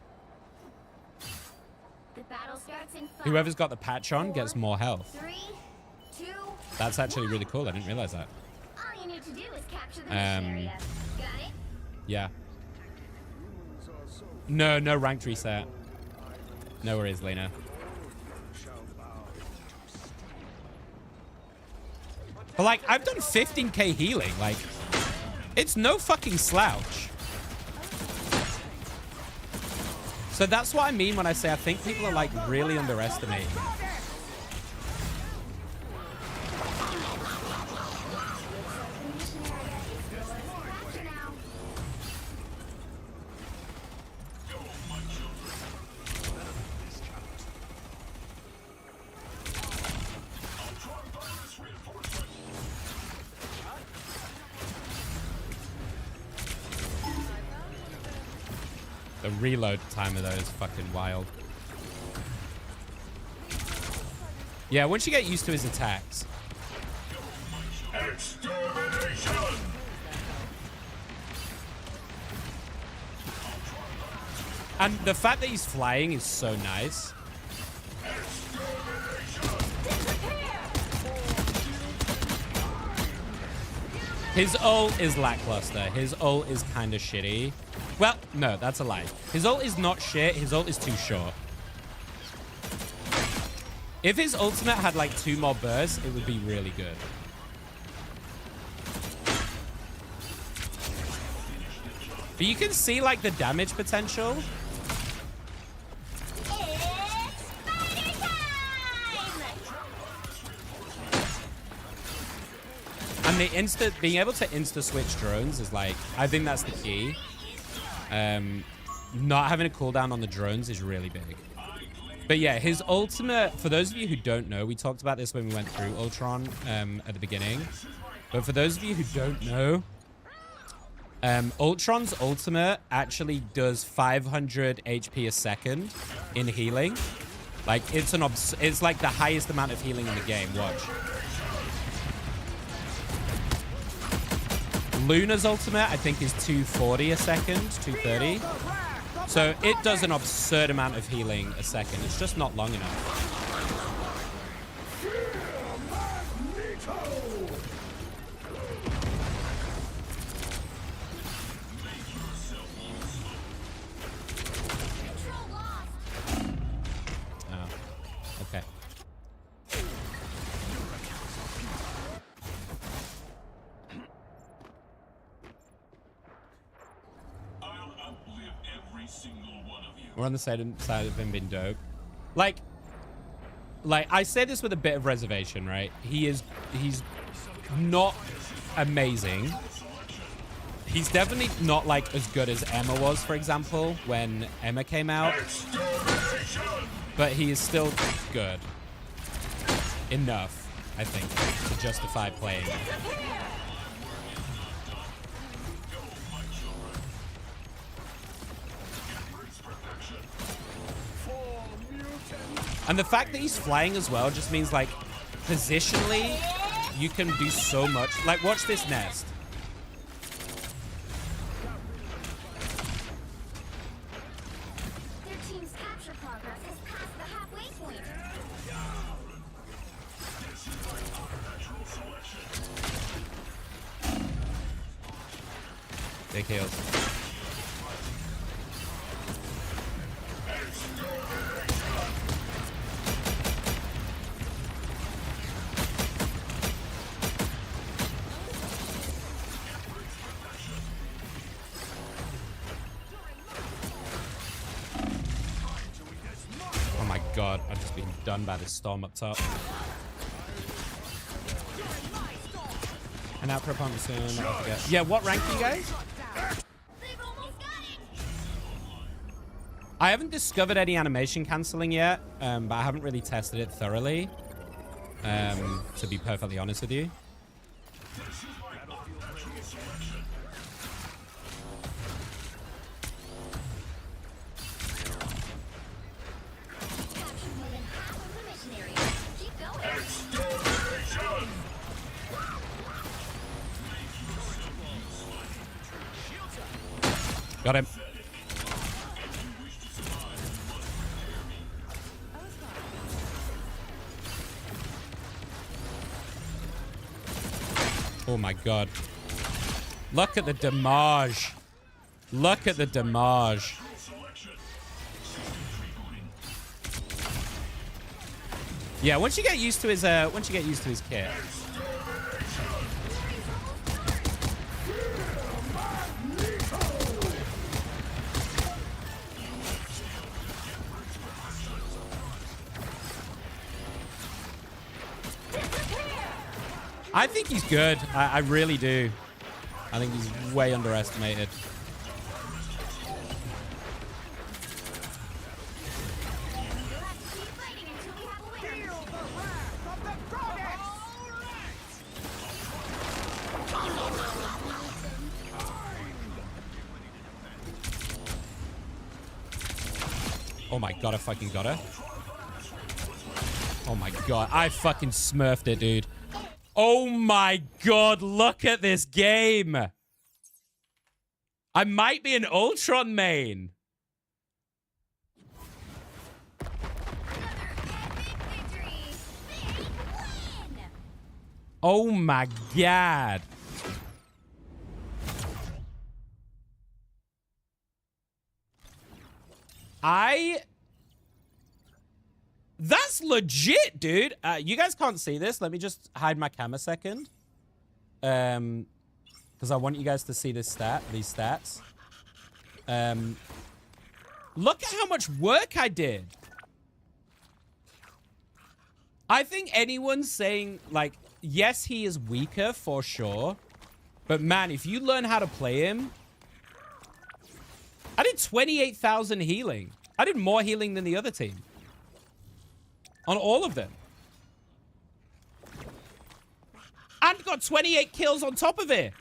The battle starts in 5, Whoever's got the patch on gets more health. 3, 2, That's actually really cool. I didn't realize that. all you need to do is capture the mission area. Got it? Yeah. No ranked reset. No worries, Lena. But like, I've done 15k healing. Like, it's no fucking slouch. So that's what I mean when I say I think people are like really underestimating it. The reload timer though is fucking wild. Yeah, once you get used to his attacks. And the fact that he's flying is so nice. His ult is lackluster. His ult is kind of shitty. Well, no, that's a lie. His ult is not shit. His ult is too short. If his ultimate had like 2 more bursts, it would be really good. But you can see like the damage potential. And the being able to insta-switch drones is like, I think that's the key. Not having a cooldown on the drones is really big. But yeah, his ultimate, for those of you who don't know, we talked about this when we went through Ultron at the beginning. But for those of you who don't know, Ultron's ultimate actually does 500 HP a second in healing. Like, it's like the highest amount of healing in the game. Watch. Luna's ultimate, I think, is 240 a second, 230. So it does an absurd amount of healing a second. It's just not long enough. Oh, okay. We're on the side of him being dope. Like I say this with a bit of reservation, right? He's not amazing. He's definitely not like as good as Emma was, for example, when Emma came out. But he is still good. Enough, I think, to justify playing. And the fact that he's flying as well just means, like, positionally, you can do so much. Like, watch this nest. Their team's capture progress has passed the halfway point. Big heals. God, I've just been done by this storm up top. And Coming out for a pump soon. I'll forget. Yeah, what rank are you guys? I haven't discovered any animation cancelling yet, but I haven't really tested it thoroughly, to be perfectly honest with you. Got him. Oh my god. Look at the damage. Look at the damage. Yeah, once you get used to his kit. I think he's good. I really do. I think he's way underestimated. Oh my god, I fucking got her. Oh my god, I fucking smurfed it, dude. Oh my god, look at this game. I might be an Ultron main. Oh my god. That's legit, dude. You guys can't see this. Let me just hide my cam a second. Because I want you guys to see these stats. Look at how much work I did. I think anyone saying, like, yes, he is weaker for sure. But man, if you learn how to play him... I did 28,000 healing. I did more healing than the other team. On all of them. And got 28 kills on top of it.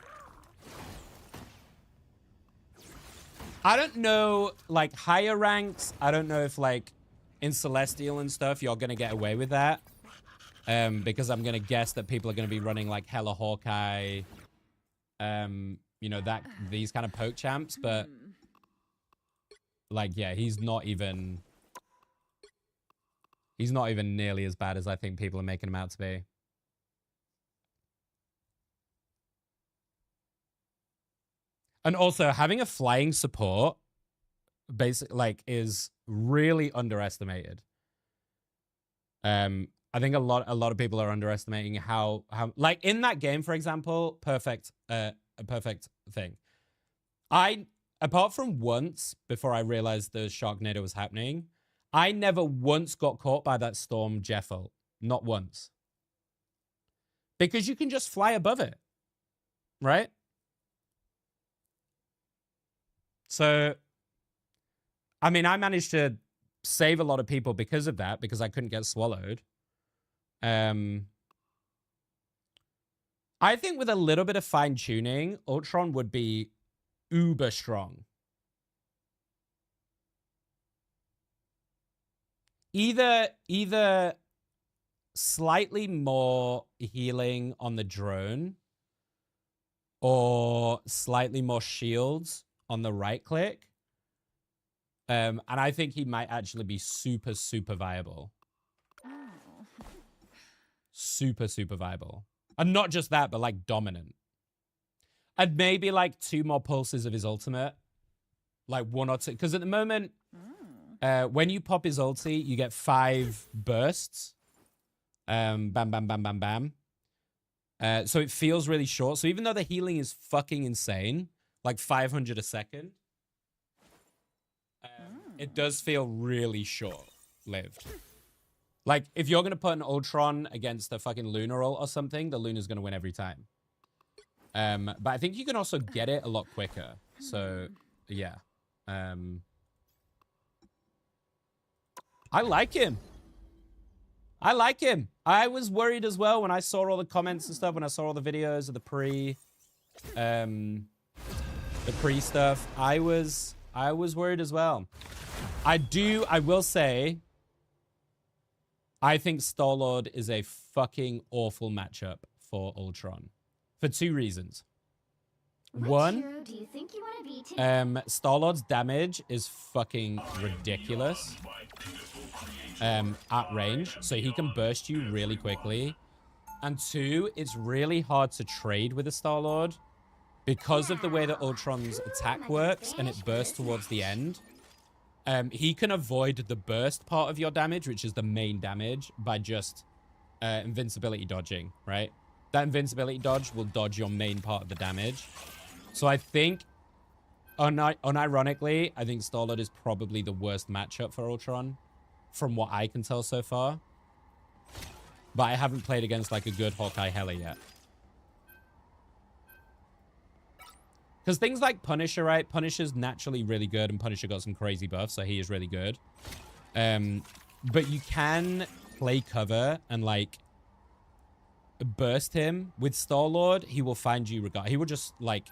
I don't know, like, higher ranks. I don't know if, like, in Celestial and stuff, you're going to get away with that. Because I'm going to guess that people are going to be running, like, hella Hawkeye. You know, these kind of poke champs. But, like, yeah, he's not even nearly as bad as I think people are making him out to be. And also, having a flying support, basically, like, is really underestimated. I think a lot of people are underestimating how like in that game, for example, a perfect thing. Apart from once before I realized the Sharknado was happening, I never once got caught by that Storm Jeffel. Not once. Because you can just fly above it. Right? So, I mean, I managed to save a lot of people because of that, because I couldn't get swallowed. I think with a little bit of fine-tuning, Ultron would be uber strong. Either slightly more healing on the drone or slightly more shields on the right click. And I think he might actually be super, super viable. Super, super viable. And not just that, but like dominant. And maybe like 2 more pulses of his ultimate. Like 1 or 2. Because at the moment, when you pop his ulti, you get 5 bursts. Bam, bam, bam, bam, bam. So it feels really short. So even though the healing is fucking insane, like 500 a second, it does feel really short-lived. Like, if you're going to put an Ultron against a fucking Lunar ult or something, the Lunar's going to win every time. But I think you can also get it a lot quicker. So, yeah. I like him. I like him. I was worried as well when I saw all the comments and stuff, when I saw all the videos of the pre stuff. I was worried as well. I will say, I think Star-Lord is a fucking awful matchup for Ultron. For 2 reasons. One, Star-Lord's damage is fucking ridiculous at range, so he can burst you really quickly. And 2, it's really hard to trade with a Star-Lord because of the way that Ultron's attack works and it bursts towards the end. He can avoid the burst part of your damage, which is the main damage, by just invincibility dodging, right? That invincibility dodge will dodge your main part of the damage. So I think, unironically, I think Star-Lord is probably the worst matchup for Ultron, from what I can tell so far. But I haven't played against, like, a good Hawkeye Hela yet. Because things like Punisher, right? Punisher's naturally really good, and Punisher got some crazy buffs, so he is really good. But you can play cover and, like, burst him. With Star-Lord, he will find you regardless. He will just, like,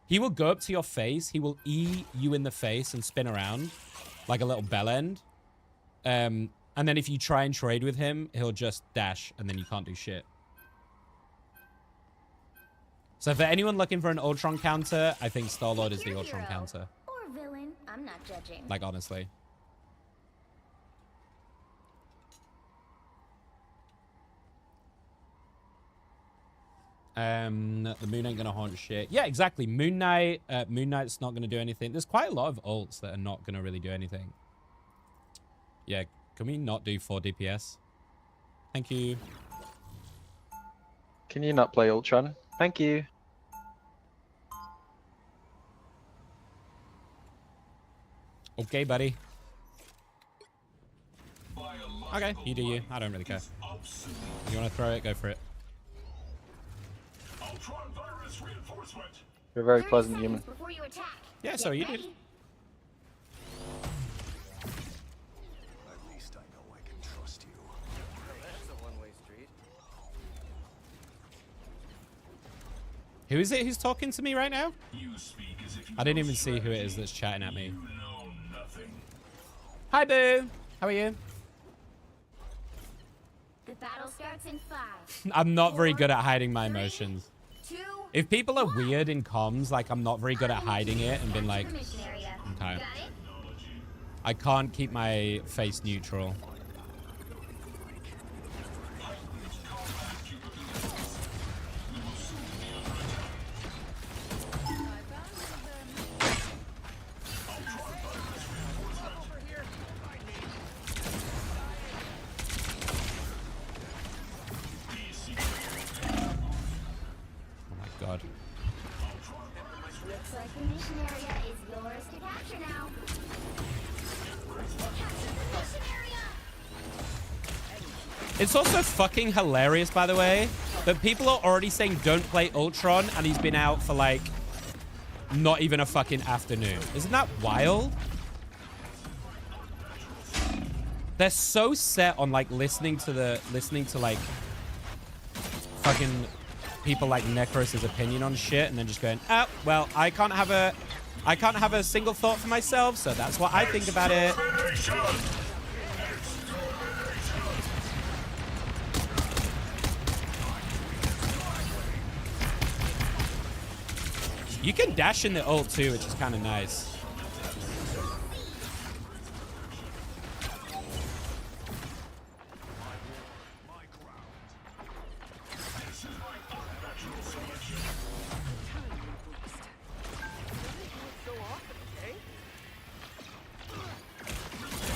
he will go up to your face, he will E you in the face and spin around like a little bell end. And then if you try and trade with him, he'll just dash, and then you can't do shit. So for anyone looking for an Ultron counter, I think Star-Lord is the Ultron counter. Or villain, I'm not judging. Like, honestly. The moon ain't gonna haunt shit. Yeah, exactly. Moon Knight's not gonna do anything. There's quite a lot of ults that are not gonna really do anything. Yeah, can we not do 4 DPS? Thank you. Can you not play Ultron? Thank you. Okay, buddy. Okay, you do you. I don't really care. You want to throw it? Go for it. You're a very pleasant human. Yeah, so you did. At least I know I can trust you. That's a one-way street. Who is it who's talking to me right now? I didn't even see who it is that's chatting at me. Hi, Boo. How are you? The battle starts in 5. I'm not very good at hiding my emotions. 2, If people are weird in comms, like, I'm not very good at hiding it and being like, okay. I can't keep my face neutral. God. Looks like the mission area is yours to capture now. Capture the mission area! It's also fucking hilarious, by the way, that people are already saying don't play Ultron, and he's been out for, like, not even a fucking afternoon. Isn't that wild? They're so set on, like, listening to like fucking people like Necros's opinion on shit, and then just going, oh, well, I can't have a single thought for myself, so that's what I think about it. You can dash in the ult too, which is kind of nice.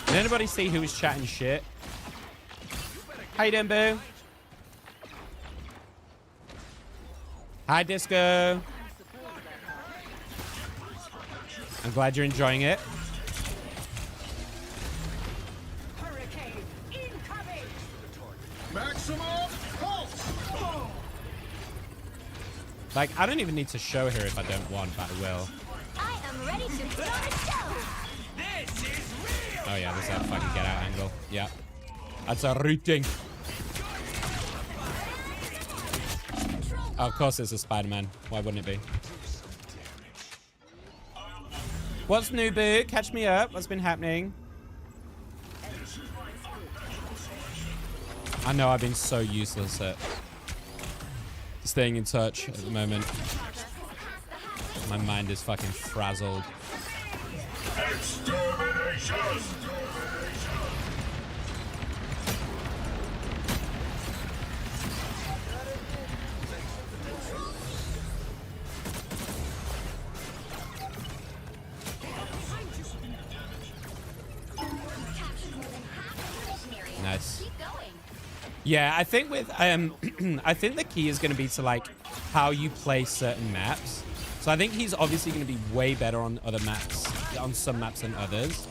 Did anybody see who was chatting shit? How you doing, Boo? Hi, Disco. I'm glad you're enjoying it. Hurricane incoming! Maximum pulse! Like, I don't even need to show her if I don't want, but I will. I am ready to put on a show. Oh yeah, there's that fucking get out angle. Yeah. That's a routing. Oh, of course it's a Spider-Man. Why wouldn't it be? What's new, boo? Catch me up. What's been happening? I know I've been so useless at staying in touch at the moment. My mind is fucking frazzled. Nice. Yeah, I think with I think the key is going to be to like how you play certain maps. So I think he's obviously going to be way better on other maps, on some maps than others.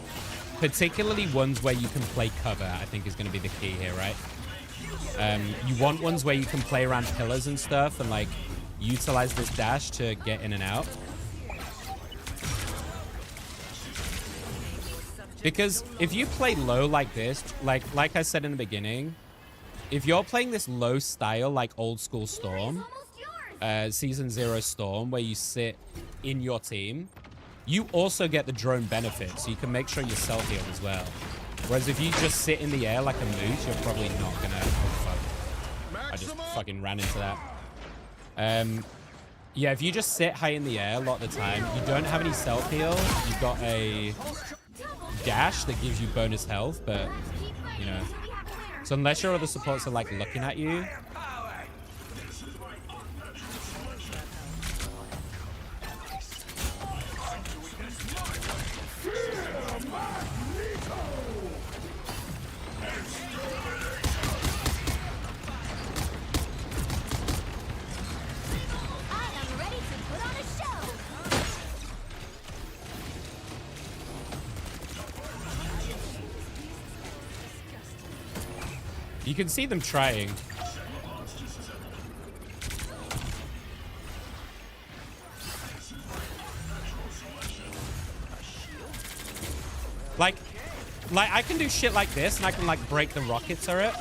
Particularly ones where you can play cover, I think is going to be the key here, right? You want ones where you can play around pillars and stuff and like utilize this dash to get in and out. Because if you play low like this, like I said in the beginning, if you're playing this low style like old school Storm, Season 0 Storm, where you sit in your team, you also get the drone benefit, so you can make sure you're self-healed as well. Whereas if you just sit in the air like a moose, you're probably not gonna... Oh, fuck. I just fucking ran into that. Yeah, if you just sit high in the air a lot of the time, you don't have any self-heal. You've got a dash that gives you bonus health, but, you know... So unless your other supports are, like, looking at you... You can see them trying. Like I can do shit like this, and I can like break the rocket turret.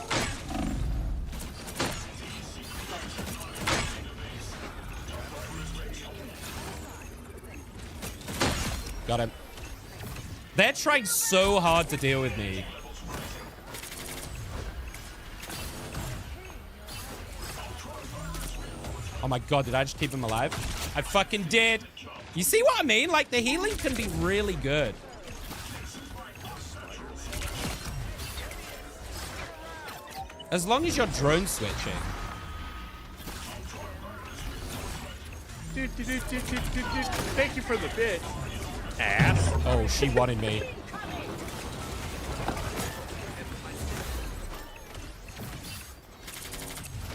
Got him. They're trying so hard to deal with me. Oh my god, did I just keep him alive? I fucking did. You see what I mean? Like, the healing can be really good. As long as you're drone switching. Thank you for the bit. Ass. Oh, she wanted me.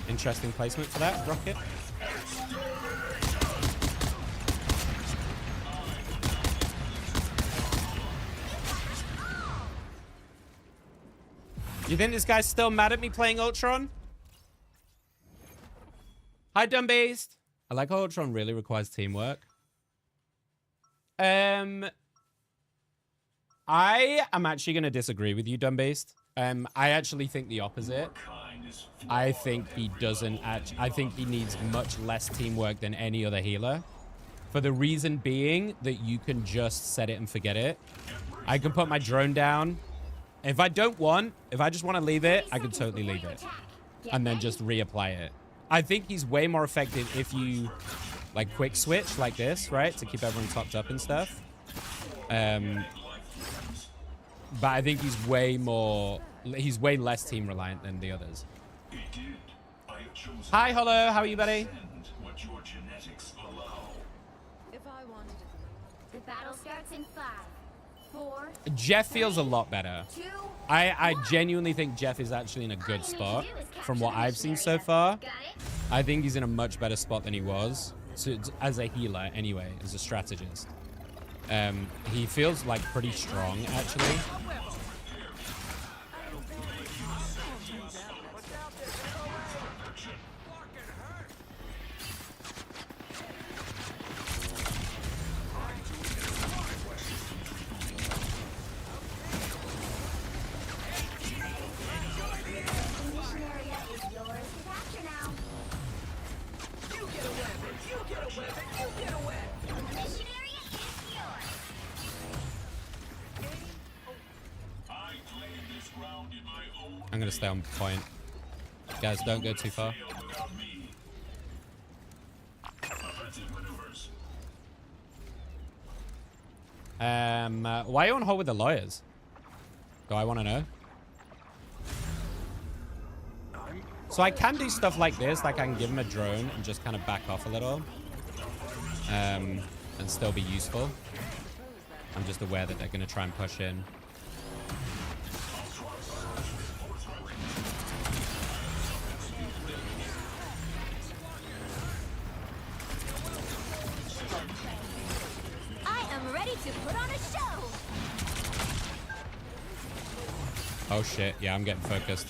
Interesting placement for that rocket. You think this guy's still mad at me playing Ultron? Hi, Dumbbeast. I like how Ultron really requires teamwork. I am actually going to disagree with you, Dumbbeast. I actually think the opposite. I think he doesn't I think he needs much less teamwork than any other healer. For the reason being that you can just set it and forget it. I can put my drone down. If I just want to leave it, I can totally leave it. And then just reapply it. I think he's way more effective if you like quick switch like this, right? To keep everyone topped up and stuff. But I think he's way less team reliant than the others. Hi, Hollow. How are you, buddy? The battle starts in 5, 4. Jeff feels a lot better. I genuinely think Jeff is actually in a good spot from what I've seen so far. I think he's in a much better spot than he was as a healer anyway, as a strategist. He feels like pretty strong actually. I'm gonna stay on point. Guys, don't go too far. Why are you on hold with the lawyers? Do I want to know? So I can do stuff like this, like I can give him a drone and just kind of back off a little. And still be useful. I'm just aware that they're going to try and push in. I am ready to put on a show. Oh shit, yeah, I'm getting focused.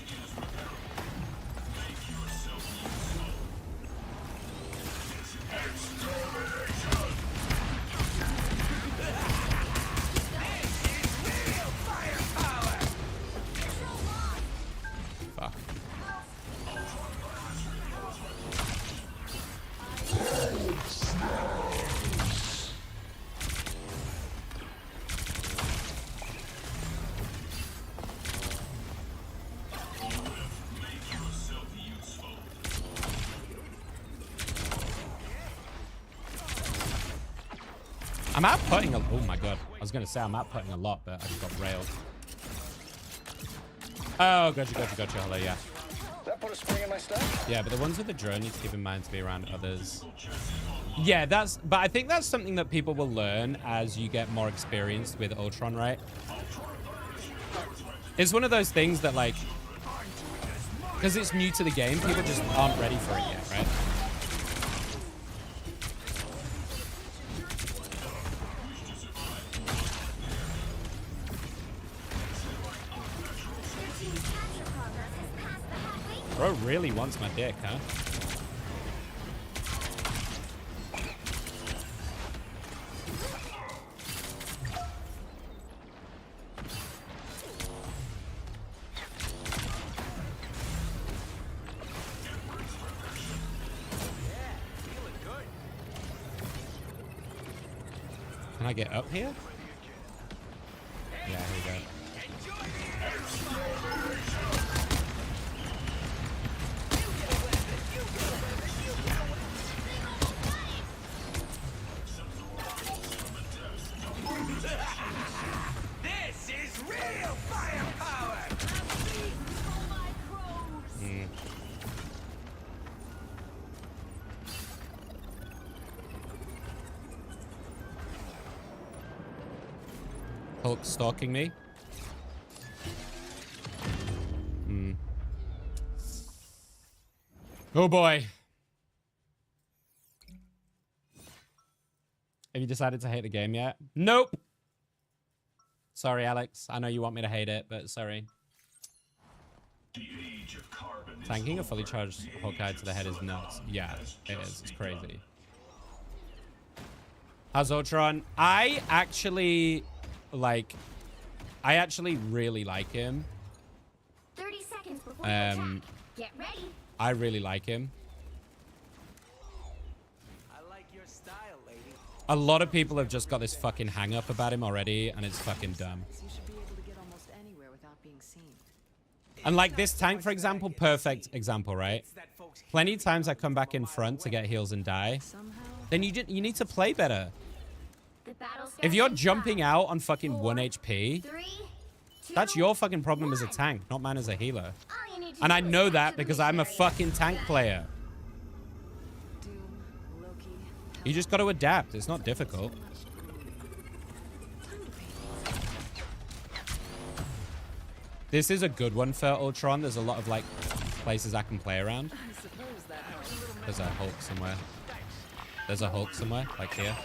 Fuck. I'm outputting a... Oh my god. I was going to say I'm outputting a lot, but I just got railed. Oh, gotcha. Hello, yeah. That put a spring in my step? Yeah, but the ones with the drone need to keep in mind to be around others. Yeah, that's... But I think that's something that people will learn as you get more experienced with Ultron, right? It's one of those things that, like... Because it's new to the game, people just aren't ready for it yet, right? Bro really wants my dick, huh? Can I get up here? Yeah, here we go. This is real firepower! Hulk stalking me. Oh boy. Have you decided to hate the game yet? Nope. Sorry, Alex. I know you want me to hate it, but sorry. Tanking a fully charged Hawkeye to the head is nuts. Yeah, it is. It's crazy. How's Ultron? I actually really like him. 30 seconds before attack. Get ready. I really like him. I like your style, lady. A lot of people have just got this fucking hang up about him already, and it's fucking dumb. You should be able to get almost anywhere without being seen. And like this tank, for example, perfect example, right? Plenty of times I come back in front to get heals and die. Then you need to play better. If you're jumping out on fucking 1 HP, that's your fucking problem as a tank, not mine as a healer. And I know that because I'm a fucking tank player. You just got to adapt. It's not difficult. This is a good one for Ultron. There's a lot of, like, places I can play around. There's a Hulk somewhere. There's a Hulk somewhere, like here.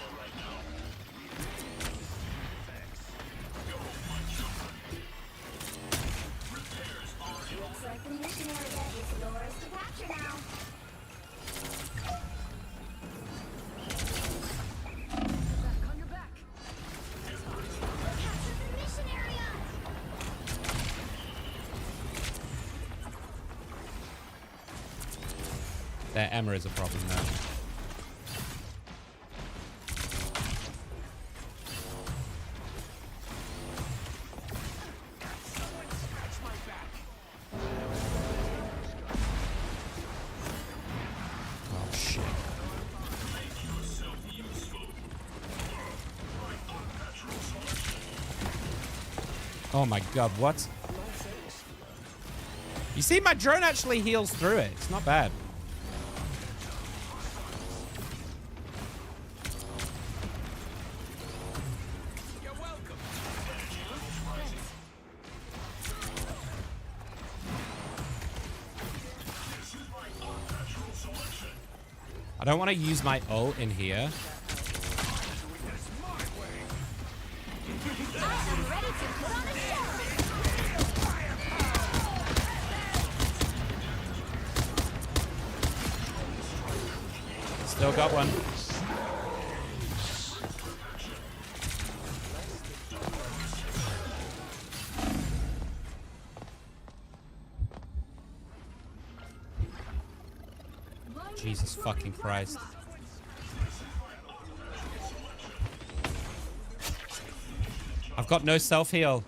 Their Emma is a problem now. Oh my god, what? You see, my drone actually heals through it. It's not bad. I don't want to use my ult in here. Still got one. Jesus fucking Christ. I've got no self-heal.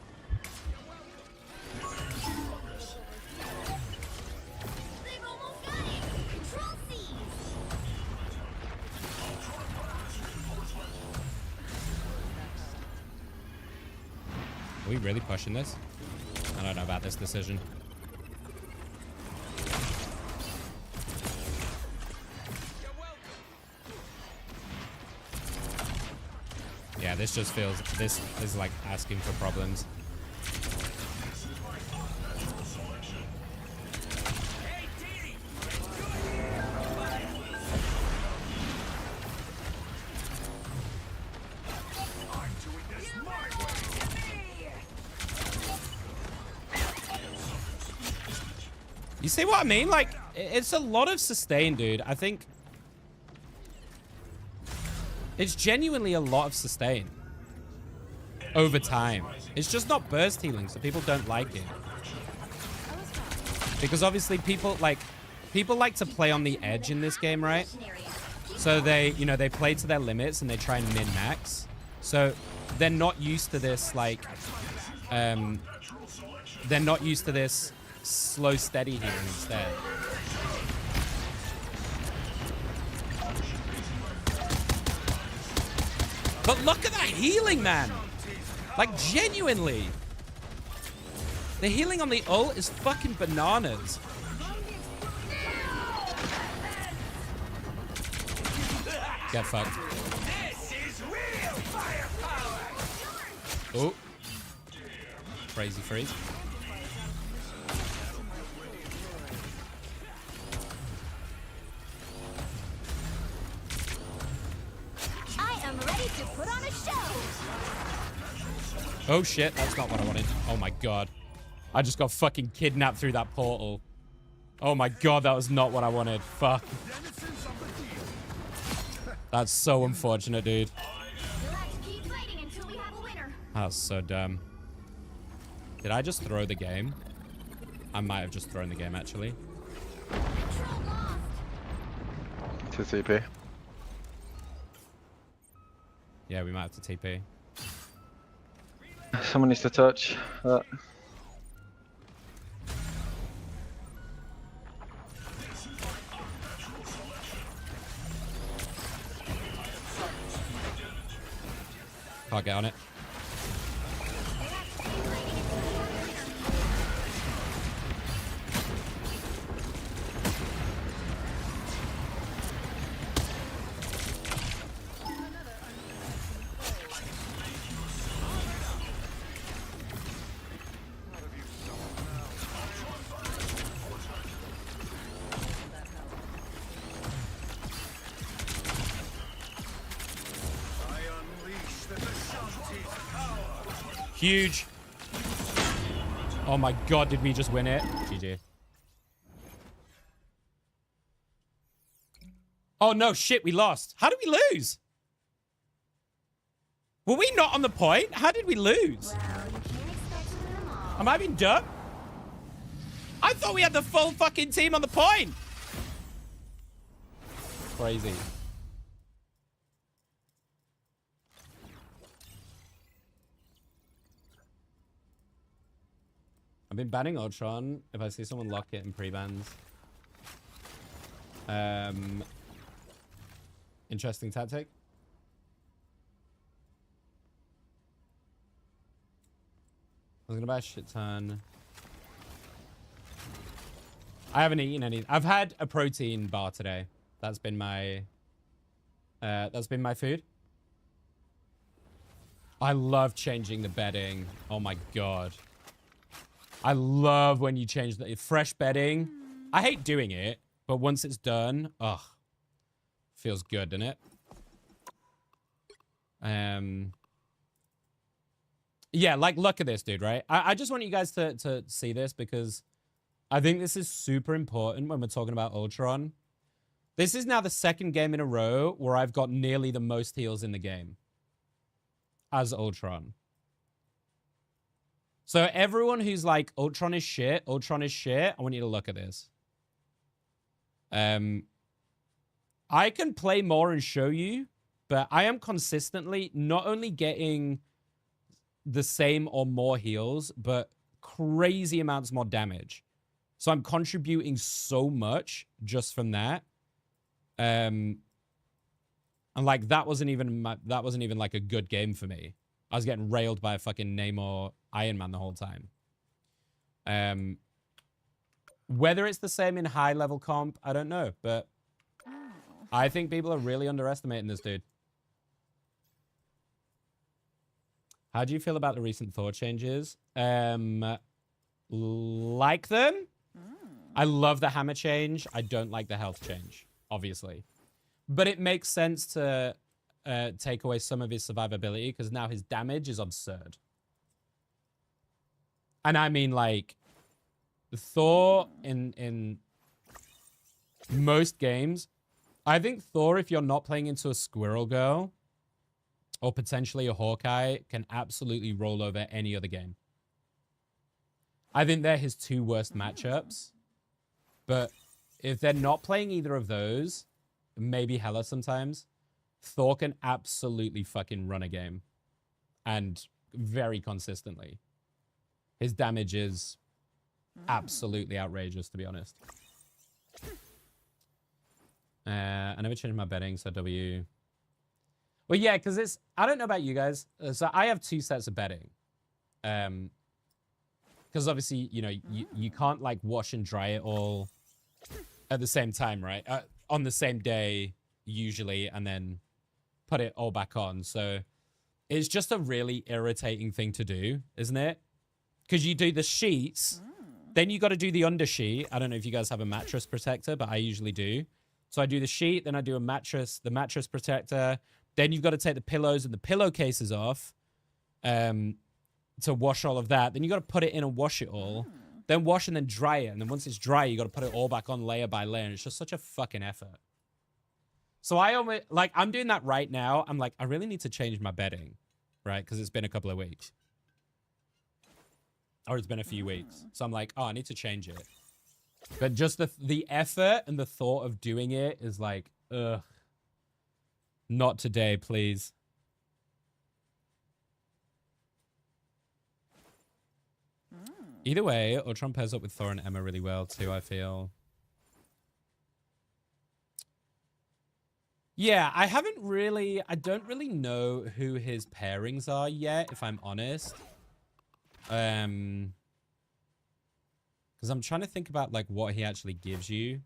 Are we really pushing this? I don't know about this decision. Yeah, this just feels... This is like asking for problems. You see what I mean? Like, it's a lot of sustain, dude. I think... It's genuinely a lot of sustain. Over time. It's just not burst healing, so people don't like it. Because obviously people like to play on the edge in this game, right? So they, you know, they play to their limits and they try and min-max. So they're not used to this, like... they're not used to this slow, steady healing instead. But look at that healing, man! Like, genuinely. The healing on the ult is fucking bananas. Get fucked. Oh. Crazy freeze. To put on a show. Oh shit, that's not what I wanted. Oh my god. I just got fucking kidnapped through that portal. Oh my god, that was not what I wanted. Fuck. That's so unfortunate, dude. That was so dumb. Did I just throw the game? I might have just thrown the game, actually. To CP. Yeah, we might have to TP. Someone needs to touch that. Can't get on it. Huge. Oh my god, did we just win it? GG. Oh no, shit, we lost. How did we lose? Were we not on the point? How did we lose? Am I being dumb? I thought we had the full fucking team on the point. Crazy. I've been banning Ultron if I see someone lock it in pre-bans. Interesting tactic. was gonna buy a shit ton. I haven't eaten any. I've had a protein bar today. That's been my food. I love changing the bedding. Oh my god. I love when you change the fresh bedding. I hate doing it, but once it's done, ugh. Feels good, doesn't it? Yeah, like look at this, dude, right? I just want you guys to see this because I think this is super important when we're talking about Ultron. This is now the second game in a row where I've got nearly the most heals in the game as Ultron. So everyone who's like, Ultron is shit, I want you to look at this. I can play more and show you, but I am consistently not only getting the same or more heals, but crazy amounts more damage. So I'm contributing so much just from that. And like that wasn't even like a good game for me. I was getting railed by a fucking Namor Iron Man the whole time. Whether it's the same in high level comp, I don't know, but I think people are really underestimating this dude. How do you feel about the recent Thor changes? Like them? I love the hammer change. I don't like the health change, obviously. But it makes sense to take away some of his survivability because now his damage is absurd. And I mean, like, Thor in most games, I think Thor, if you're not playing into a Squirrel Girl or potentially a Hawkeye, can absolutely roll over any other game. I think they're his two worst matchups. But if they're not playing either of those, maybe Hela sometimes, Thor can absolutely fucking run a game. And very consistently. His damage is absolutely outrageous, to be honest. I never changed my bedding, so W. Well, yeah, because it's... I don't know about you guys. So I have two sets of bedding. Because obviously, you know, you can't, like, wash and dry it all at the same time, right? On the same day, usually, and then put it all back on. So it's just a really irritating thing to do, isn't it? Because you do the sheets, then you got to do the undersheet. I don't know if you guys have a mattress protector, but I usually do. So I do the sheet, then I do the mattress protector. Then you've got to take the pillows and the pillowcases off to wash all of that. Then you got to put it in and wash it all. Then wash and then dry it. And then once it's dry, you got to put it all back on layer by layer. And it's just such a fucking effort. So I almost, like, I'm doing that right now. I'm like, I really need to change my bedding, right? Because it's been a couple of weeks. Or it's been a few weeks. So I'm like, oh, I need to change it. But just the effort and the thought of doing it is like, ugh. Not today, please. Either way, Ultron pairs up with Thor and Emma really well too, I feel. Yeah, I don't really know who his pairings are yet, if I'm honest. Because I'm trying to think about, like, what he actually gives you.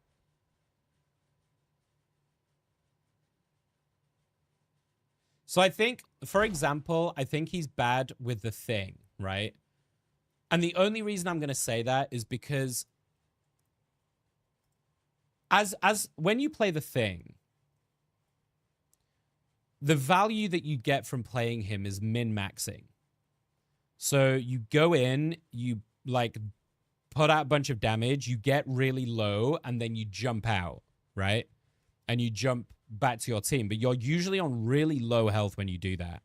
So I think, for example, I think he's bad with the Thing, right? And the only reason I'm going to say that is because as when you play the Thing, the value that you get from playing him is min-maxing. So you go in, you, like, put out a bunch of damage, you get really low, and then you jump out, right? And you jump back to your team, but you're usually on really low health when you do that.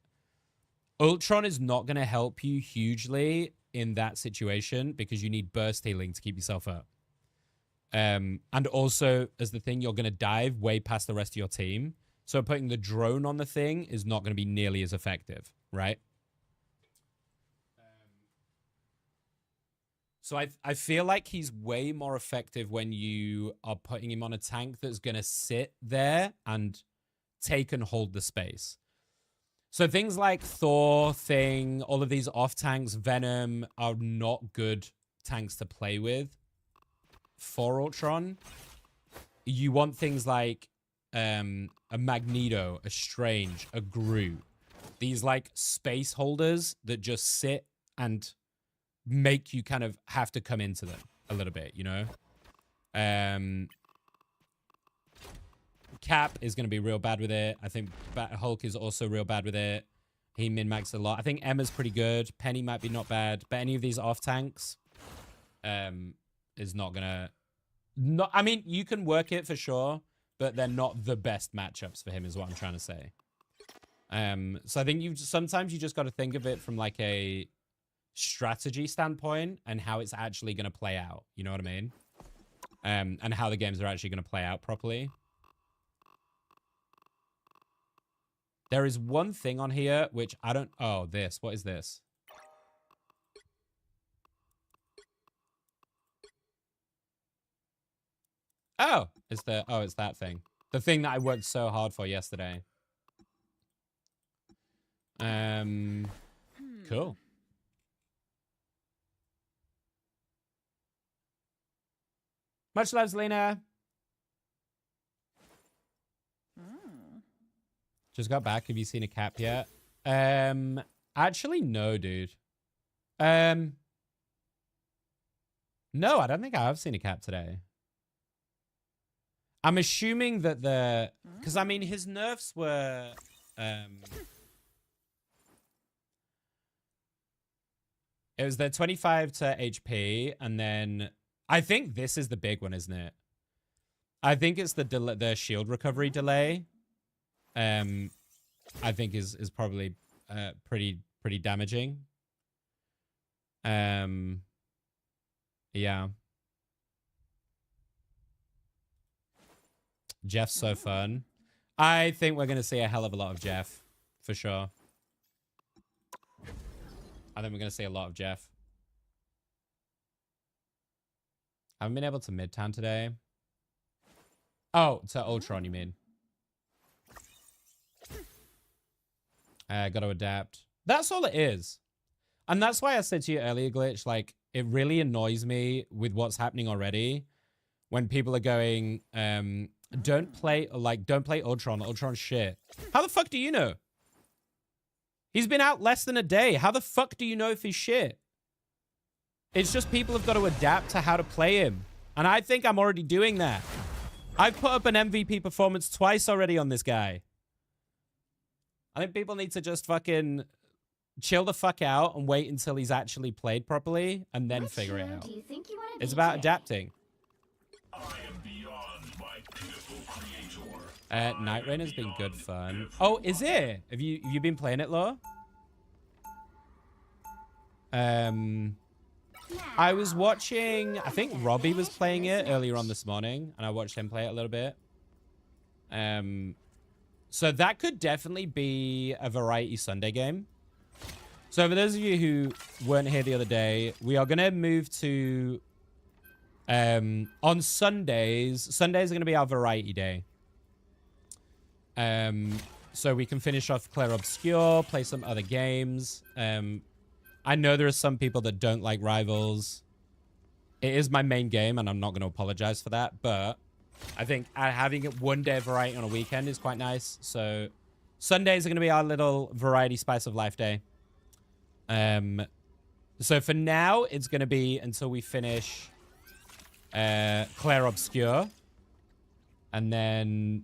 Ultron is not going to help you hugely in that situation because you need burst healing to keep yourself up. And also, as the Thing, you're going to dive way past the rest of your team. So putting the drone on the Thing is not going to be nearly as effective, right? So I feel like he's way more effective when you are putting him on a tank that's going to sit there and take and hold the space. So things like Thor, Thing, all of these off tanks, Venom are not good tanks to play with for Ultron. You want things like a Magneto, a Strange, a Groot. These like space holders that just sit and make you kind of have to come into them a little bit, you know? Cap is going to be real bad with it. I think Hulk is also real bad with it. He min-maxed a lot. I think Emma's pretty good. Penny might be not bad. But any of these off tanks is not going to... I mean, you can work it for sure, but they're not the best matchups for him is what I'm trying to say. So I think sometimes you just got to think of it from like a strategy standpoint and how it's actually going to play out. You know what I mean? And how the games are actually going to play out properly. There is one thing on here which I don't... Oh, this. What is this? Oh, it's that thing. The thing that I worked so hard for yesterday. Cool. Much love, Lena. Just got back. Have you seen a cap yet? Actually, no, dude. No, I don't think I have seen a cap today. I'm assuming that because I mean, his nerfs were, it was the 25 to HP, and then I think this is the big one, isn't it? I think it's the shield recovery delay. I think is probably pretty damaging. Yeah. Jeff's so fun. I think we're gonna see a hell of a lot of Jeff, for sure. I think we're gonna see a lot of Jeff. I haven't been able to Midtown today. Oh, to Ultron, you mean? Got to adapt. That's all it is. And that's why I said to you earlier, Glitch, like, it really annoys me with what's happening already when people are going, don't play Ultron. Ultron's shit. How the fuck do you know? He's been out less than a day. How the fuck do you know if he's shit? It's just people have got to adapt to how to play him. And I think I'm already doing that. I've put up an MVP performance twice already on this guy. I think people need to just fucking chill the fuck out and wait until he's actually played properly and then figure it out. It's about adapting. Night Rain has been good fun. Oh, is it? Have you been playing it, Law? I was watching, I think Robbie was playing it earlier on this morning, and I watched him play it a little bit. So that could definitely be a Variety Sunday game. So for those of you who weren't here the other day, we are going to move to... on Sundays. Sundays are going to be our Variety Day. So we can finish off Clair Obscure, play some other games. I know there are some people that don't like Rivals. It is my main game, and I'm not going to apologize for that, but... I think having it one day of variety on a weekend is quite nice. So Sundays are going to be our little variety spice of life day. So for now, it's going to be until we finish Clair Obscure. And then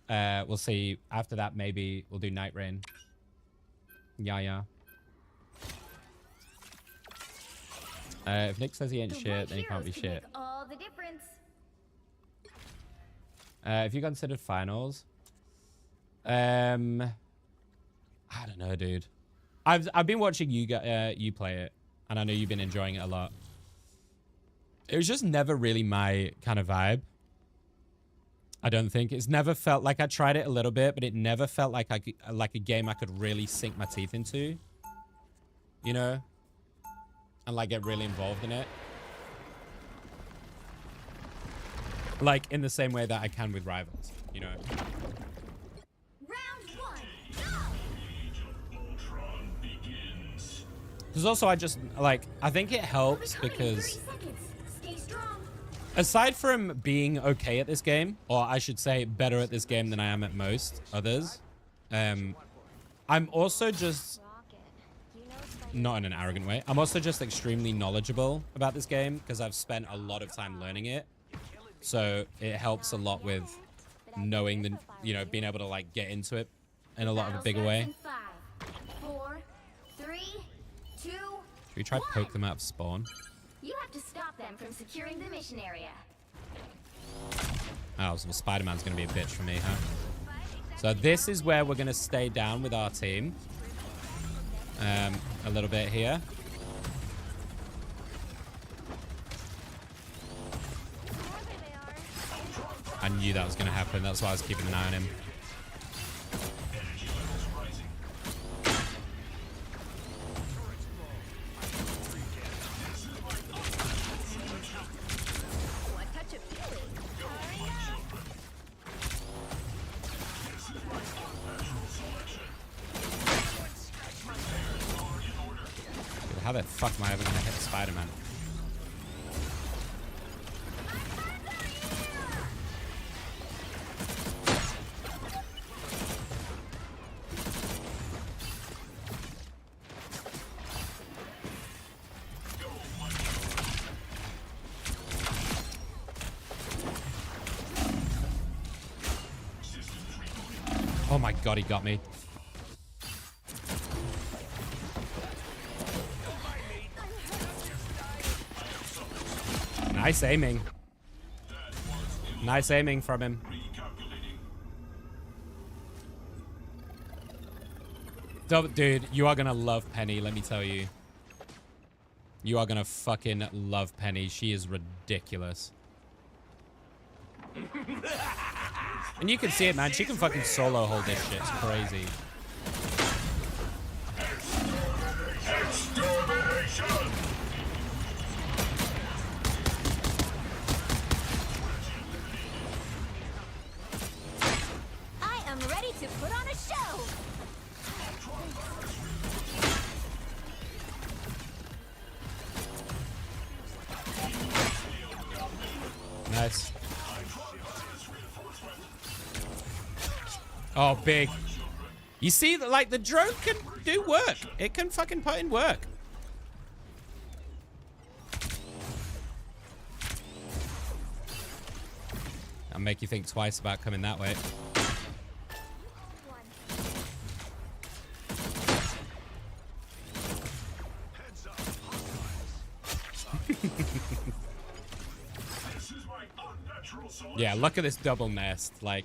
we'll see. After that, maybe we'll do Night Rain. Yeah. If Nick says he ain't shit, then he can't be shit. All the difference. If you considered finals, I don't know, dude. I've been watching you play it, and I know you've been enjoying it a lot. It was just never really my kind of vibe. I don't think it's never felt like I tried it a little bit, but it never felt like a game I could really sink my teeth into, you know, and like get really involved in it. Like, in the same way that I can with Rivals, you know? Round one, go! Because also I just, like, I think it helps because aside from being okay at this game, or I should say better at this game than I am at most others, I'm also just, not in an arrogant way, I'm also just extremely knowledgeable about this game because I've spent a lot of time learning it. So it helps a lot with knowing the, you know, being able to like get into it in a lot of a bigger way. 5, 4, 3, 2, Should we try to poke them out of spawn? You have to stop them from securing the mission area. Oh, so Spider-Man's going to be a bitch for me, huh? So this is where we're going to stay down with our team. A little bit here. I knew that was going to happen. That's why I was keeping an eye on him. How the fuck am I ever going to hit Spider-Man? Oh my god, he got me. Nice aiming. Nice aiming from him. Dude, you are gonna love Penny, let me tell you. You are gonna fucking love Penny. She is ridiculous. And you can see it, man. She can fucking solo hold this shit. It's crazy. I am ready to put on a show. Nice. Oh, big. You see, like, the drone can do work. It can fucking put in work. I'll make you think twice about coming that way. Yeah, look at this double nest. Like,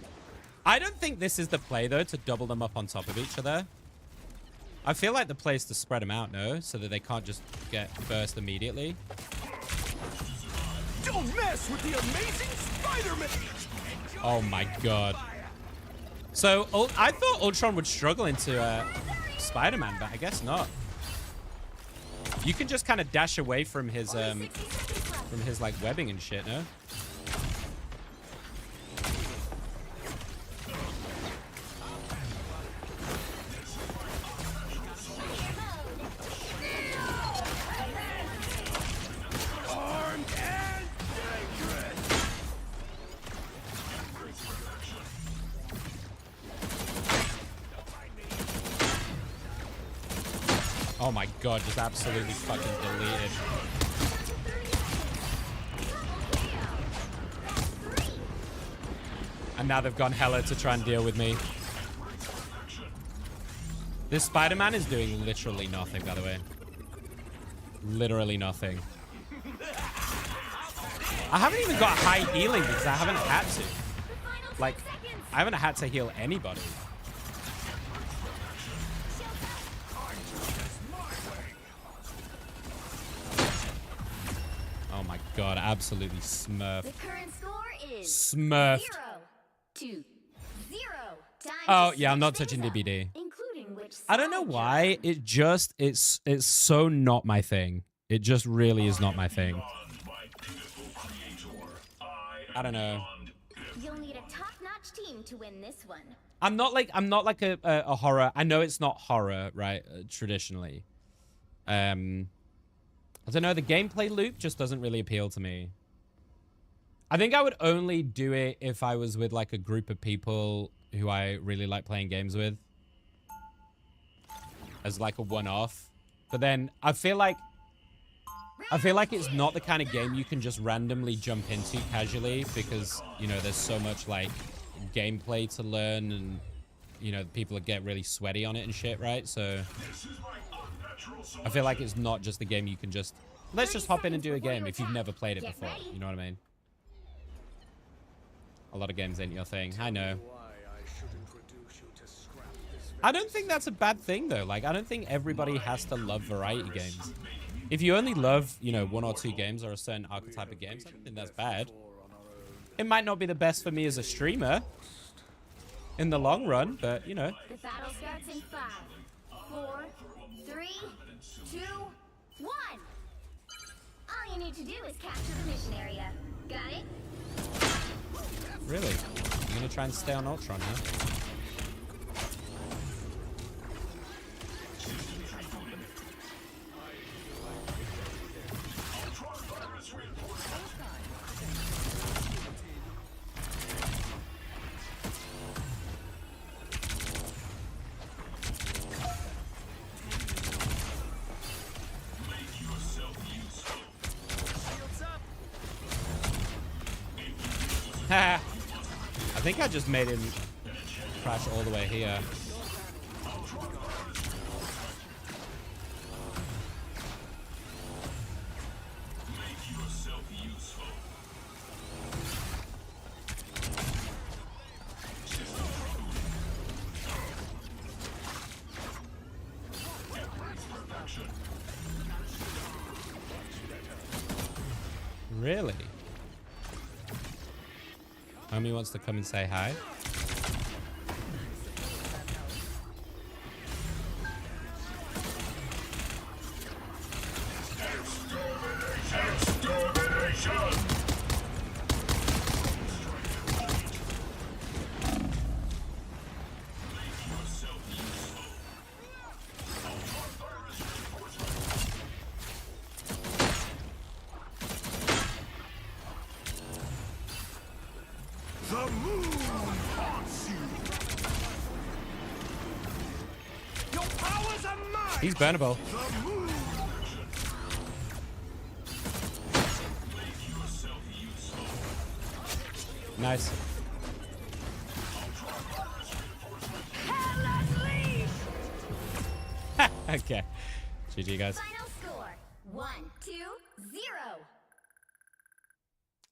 I don't think this is the play, though, to double them up on top of each other. I feel like the play is to spread them out, no? So that they can't just get burst immediately. Don't mess with the amazing Spider-Man! Oh my god. So, I thought Ultron would struggle into Spider-Man, but I guess not. You can just kind of dash away from his like, webbing and shit, no? Oh my god, just absolutely fucking deleted. And now they've gone hella to try and deal with me. This Spider-Man is doing literally nothing, by the way. Literally nothing. I haven't even got high healing because I haven't had to. Like, I haven't had to heal anybody. Oh my god, absolutely smurf. The current score is Smurfed. 0-0. Oh yeah, I'm not touching DBD. I don't know why. It just it's so not my thing. It just really is not my thing. I don't know. You'll need a top-notch team to win this one. I'm not like a horror. I know it's not horror, right? Traditionally. I don't know. The gameplay loop just doesn't really appeal to me. I think I would only do it if I was with like a group of people who I really like playing games with. As like a one-off. But then I feel like it's not the kind of game you can just randomly jump into casually because, you know, there's so much like gameplay to learn and, you know, people get really sweaty on it and shit, right? So I feel like it's not just the game you can just, let's just hop in and do a game if you've never played it before. You know what I mean? A lot of games ain't your thing. I know. I don't think that's a bad thing, though. Like, I don't think everybody has to love variety games. If you only love, you know, 1 or 2 games or a certain archetype of games, I don't think that's bad. It might not be the best for me as a streamer in the long run, but, you know. The battle starts in 5, 4, 3, 2, 1. All you need to do is capture the mission area. Got it? Really? I'm gonna try and stay on Ultron, huh? I think I just made him crash all the way here. Really? Homie wants to come and say hi. He's burnable. Nice. Okay. GG, guys. Final score 1-2-0.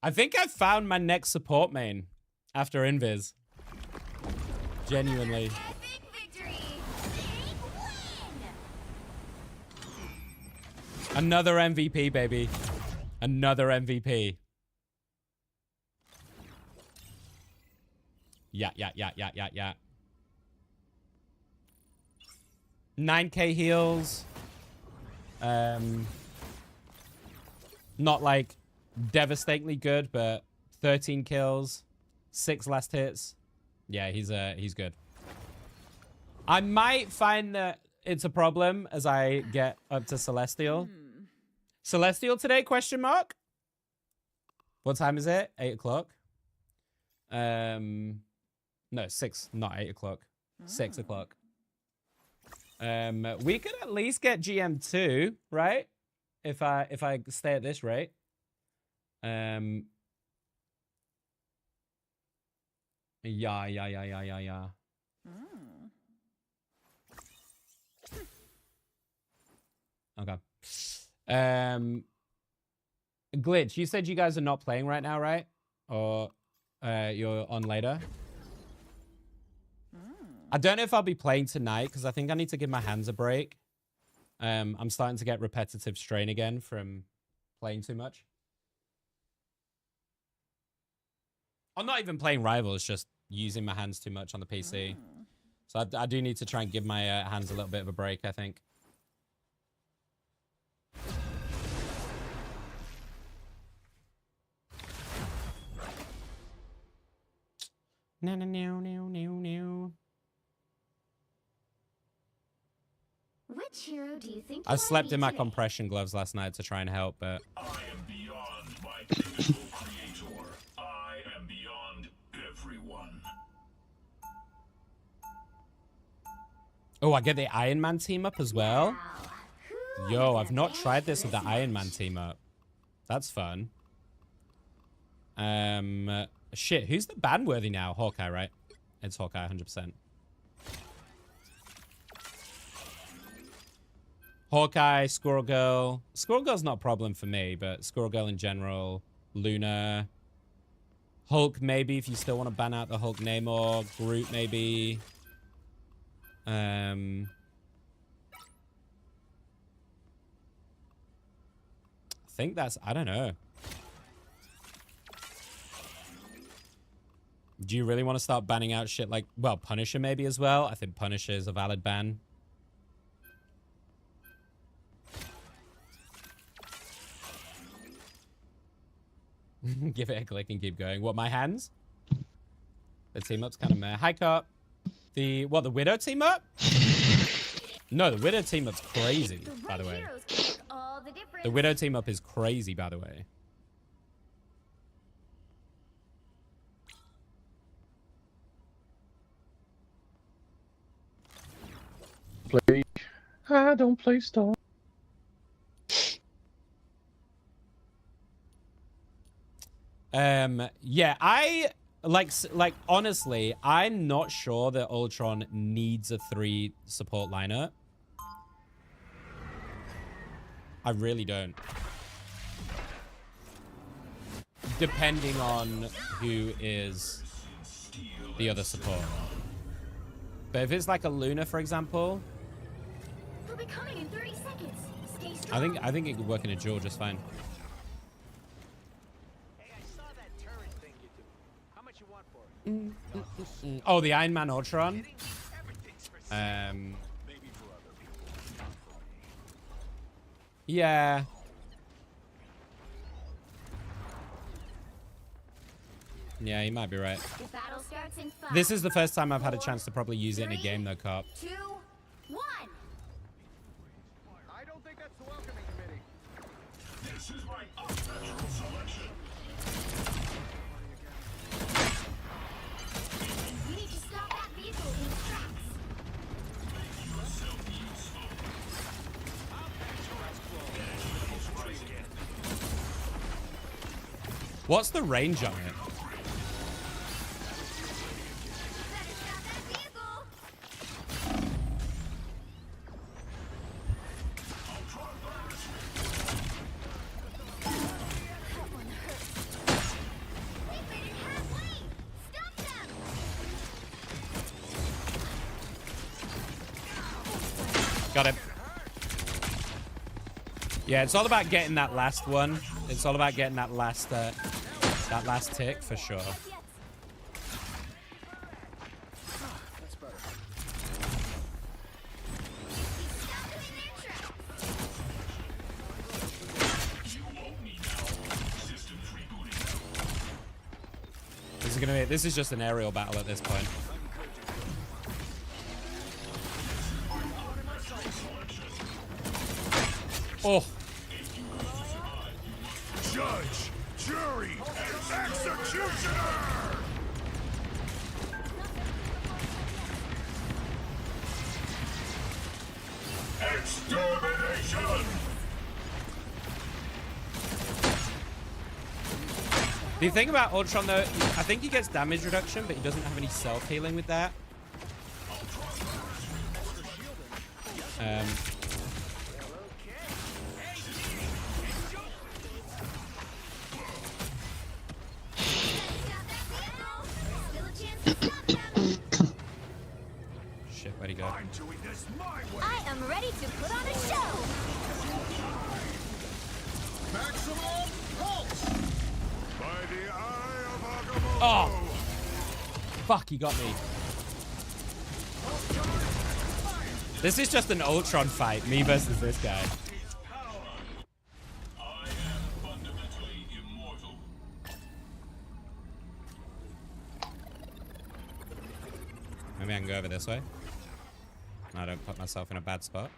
I think I found my next support main after Invis. Genuinely. Another MVP, baby. Another MVP. Yeah. 9k heals. Not like devastatingly good, but 13 kills, 6 last hits. Yeah, he's good. I might find that it's a problem as I get up to Celestial. Celestial today, question mark? What time is it? 8 o'clock? No, 6, not 8 o'clock. 6 o'clock. We could at least get GM2, right? If I stay at this rate. Yeah. Okay. Glitch, you said you guys are not playing right now, right? Or you're on later? I don't know if I'll be playing tonight because I think I need to give my hands a break. I'm starting to get repetitive strain again from playing too much. I'm not even playing Rivals, just using my hands too much on the PC. So I do need to try and give my hands a little bit of a break, I think. No. Which hero So do you think I slept in my compression gloves last night to try and help, but I am beyond my physical creator. I am beyond everyone. oh, I get the Iron Man team up as well. Yo, I've not tried this with the Iron Man team up. That's fun. Shit, who's the ban worthy now? Hawkeye, right? It's Hawkeye, 100%. Hawkeye, Squirrel Girl. Squirrel Girl's not a problem for me, but Squirrel Girl in general. Luna. Hulk, maybe, if you still want to ban out the Hulk Namor. Groot, maybe. I think that's... I don't know. Do you really want to start banning out shit like... Well, Punisher maybe as well. I think Punisher is a valid ban. Give it a click and keep going. What, my hands? The team up's kind of meh. Hi, Cop. The Widow team up? No, the Widow team up's crazy, by the way. The Widow team up is crazy, by the way. Play. I don't play Star. Yeah, I like honestly, I'm not sure that Ultron needs a 3 support lineup. I really don't. Depending on who is the other support. But if it's like a Luna, for example, They'll be coming in 30 seconds. Stay strong. I think it could work in a duel just fine. Oh, the Iron Man Ultron. Yeah. Yeah, you might be right. This is the first time I've had a chance to probably use it in a game, though, Cop. 2, 1. I don't think that's the welcoming committee. This is my unnatural selection. We need to stop that vehicle in its tracks. Make yourself useful. What's the range on it? Got him. Yeah, it's all about getting that last one. It's all about getting that last tick for sure. This is just an aerial battle at this point. Oh. Judge, jury, executioner! Extermination! The thing about Ultron, though, I think he gets damage reduction, but he doesn't have any self-healing with that. Shit, where'd he go? I am ready to put on a show. Maximum pulse! By the eye of Agamotto! Oh! Fuck, he got me. This is just an Ultron fight, me versus this guy. Maybe I can go over this way. I don't put myself in a bad spot.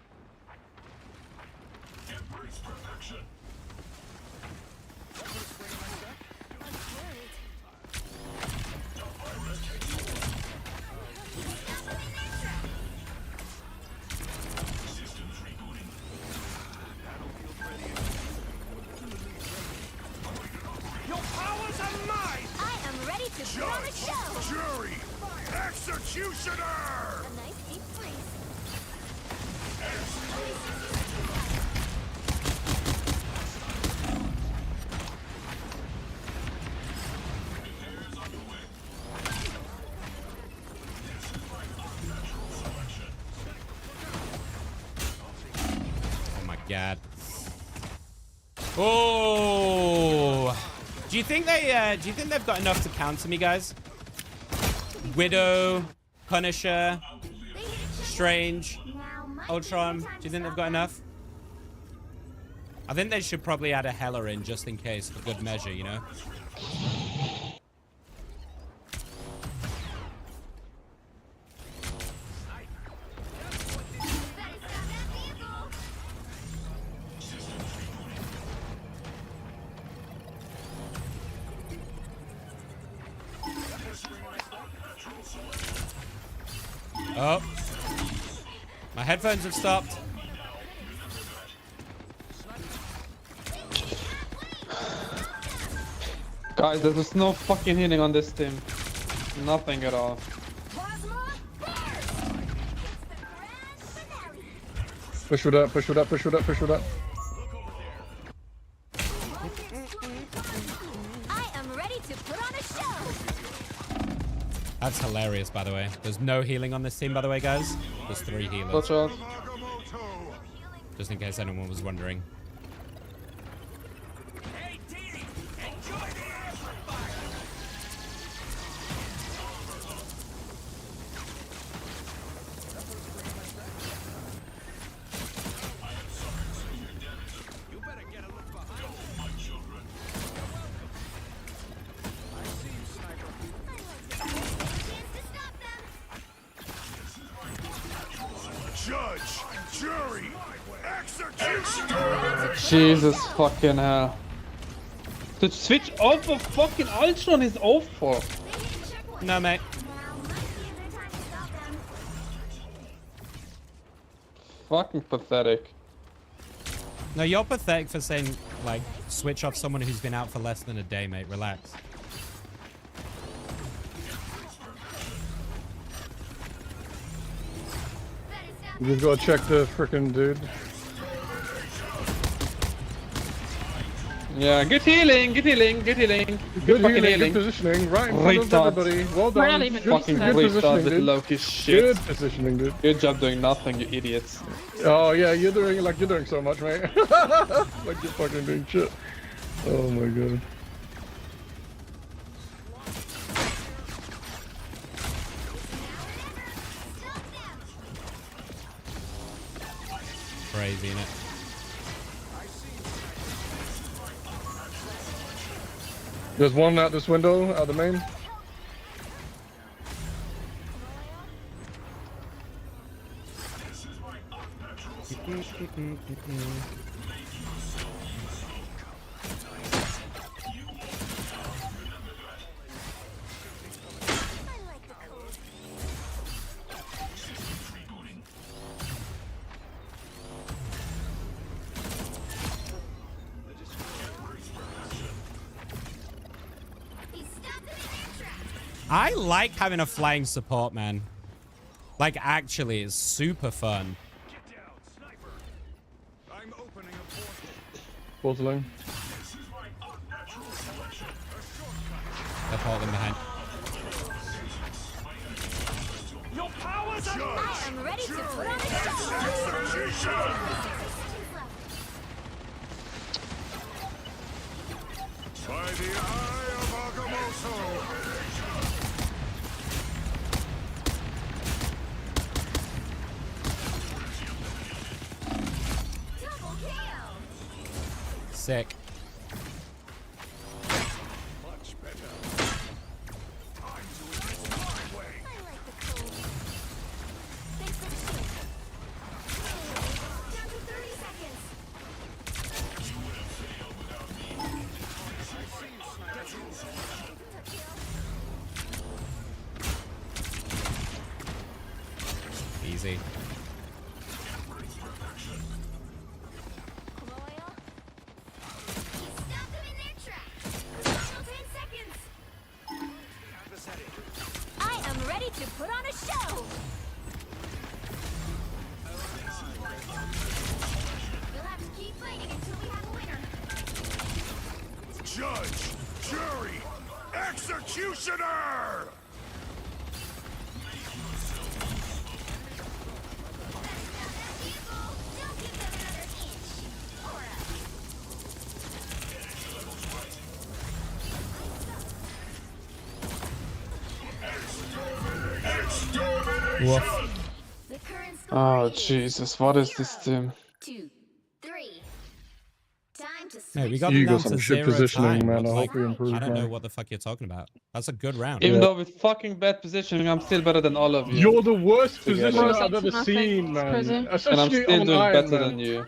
Your powers are mine! I am ready to put on a show! Jury! Executioner! A nice deep freeze. Oh my god. Oh! Do you think they've got enough to counter me, guys? Widow, Punisher, Strange, Ultron. Do you think they've got enough? I think they should probably add a Hela in just in case for good measure, you know? Oh. My headphones have stopped. Guys, there's no fucking healing on this team. Nothing at all. Push with that, push with that, push with that, push with that. I am ready to put on a show! That's hilarious, by the way. There's no healing on this team, by the way, guys. There's 3 healers. Watch out. Just in case anyone was wondering. Judge, jury, executioner! Jesus fucking hell. The switch off of fucking Ultron is off for. No, mate. Fucking pathetic. No, you're pathetic for saying, like, switch off someone who's been out for less than a day, mate. Relax. You just gotta check the frickin' dude. Yeah, good healing, good healing, good healing. Good fucking healing, good positioning, right in front of Restart. everybody. Well done. Fucking good restart positioning, with dude. Loki shit. Good positioning, dude. Good job doing nothing, you idiots. Oh yeah, you're doing so much, mate. Like you're fucking doing shit. Oh my god. Crazy, innit? There's one out this window, out the main. I like having a flying support, man. Like, actually, it's super fun. Portaling. They're portaling behind. Your powers are mine! I am ready to put on a show! By the eye of Agamotto! Sick. Much better. I'm doing it my way. I like the cold. Thanks for the shield. Down to 30 seconds. easy. I am ready to put on a show. You'll have to keep fighting until we have a winner. Judge, jury, executioner! Woof. Oh Jesus, what is this team? 2, 3. Time to No, we switch. got You them got down some to shit 0 positioning, time. man. I Like, hope we improve, I don't know man. what the fuck you're talking about. That's a good round. Even though with fucking bad positioning, I'm still better than all of you. You're the worst Together. positioner I've ever seen, man. And I'm Especially still on doing Iron better Man. than you.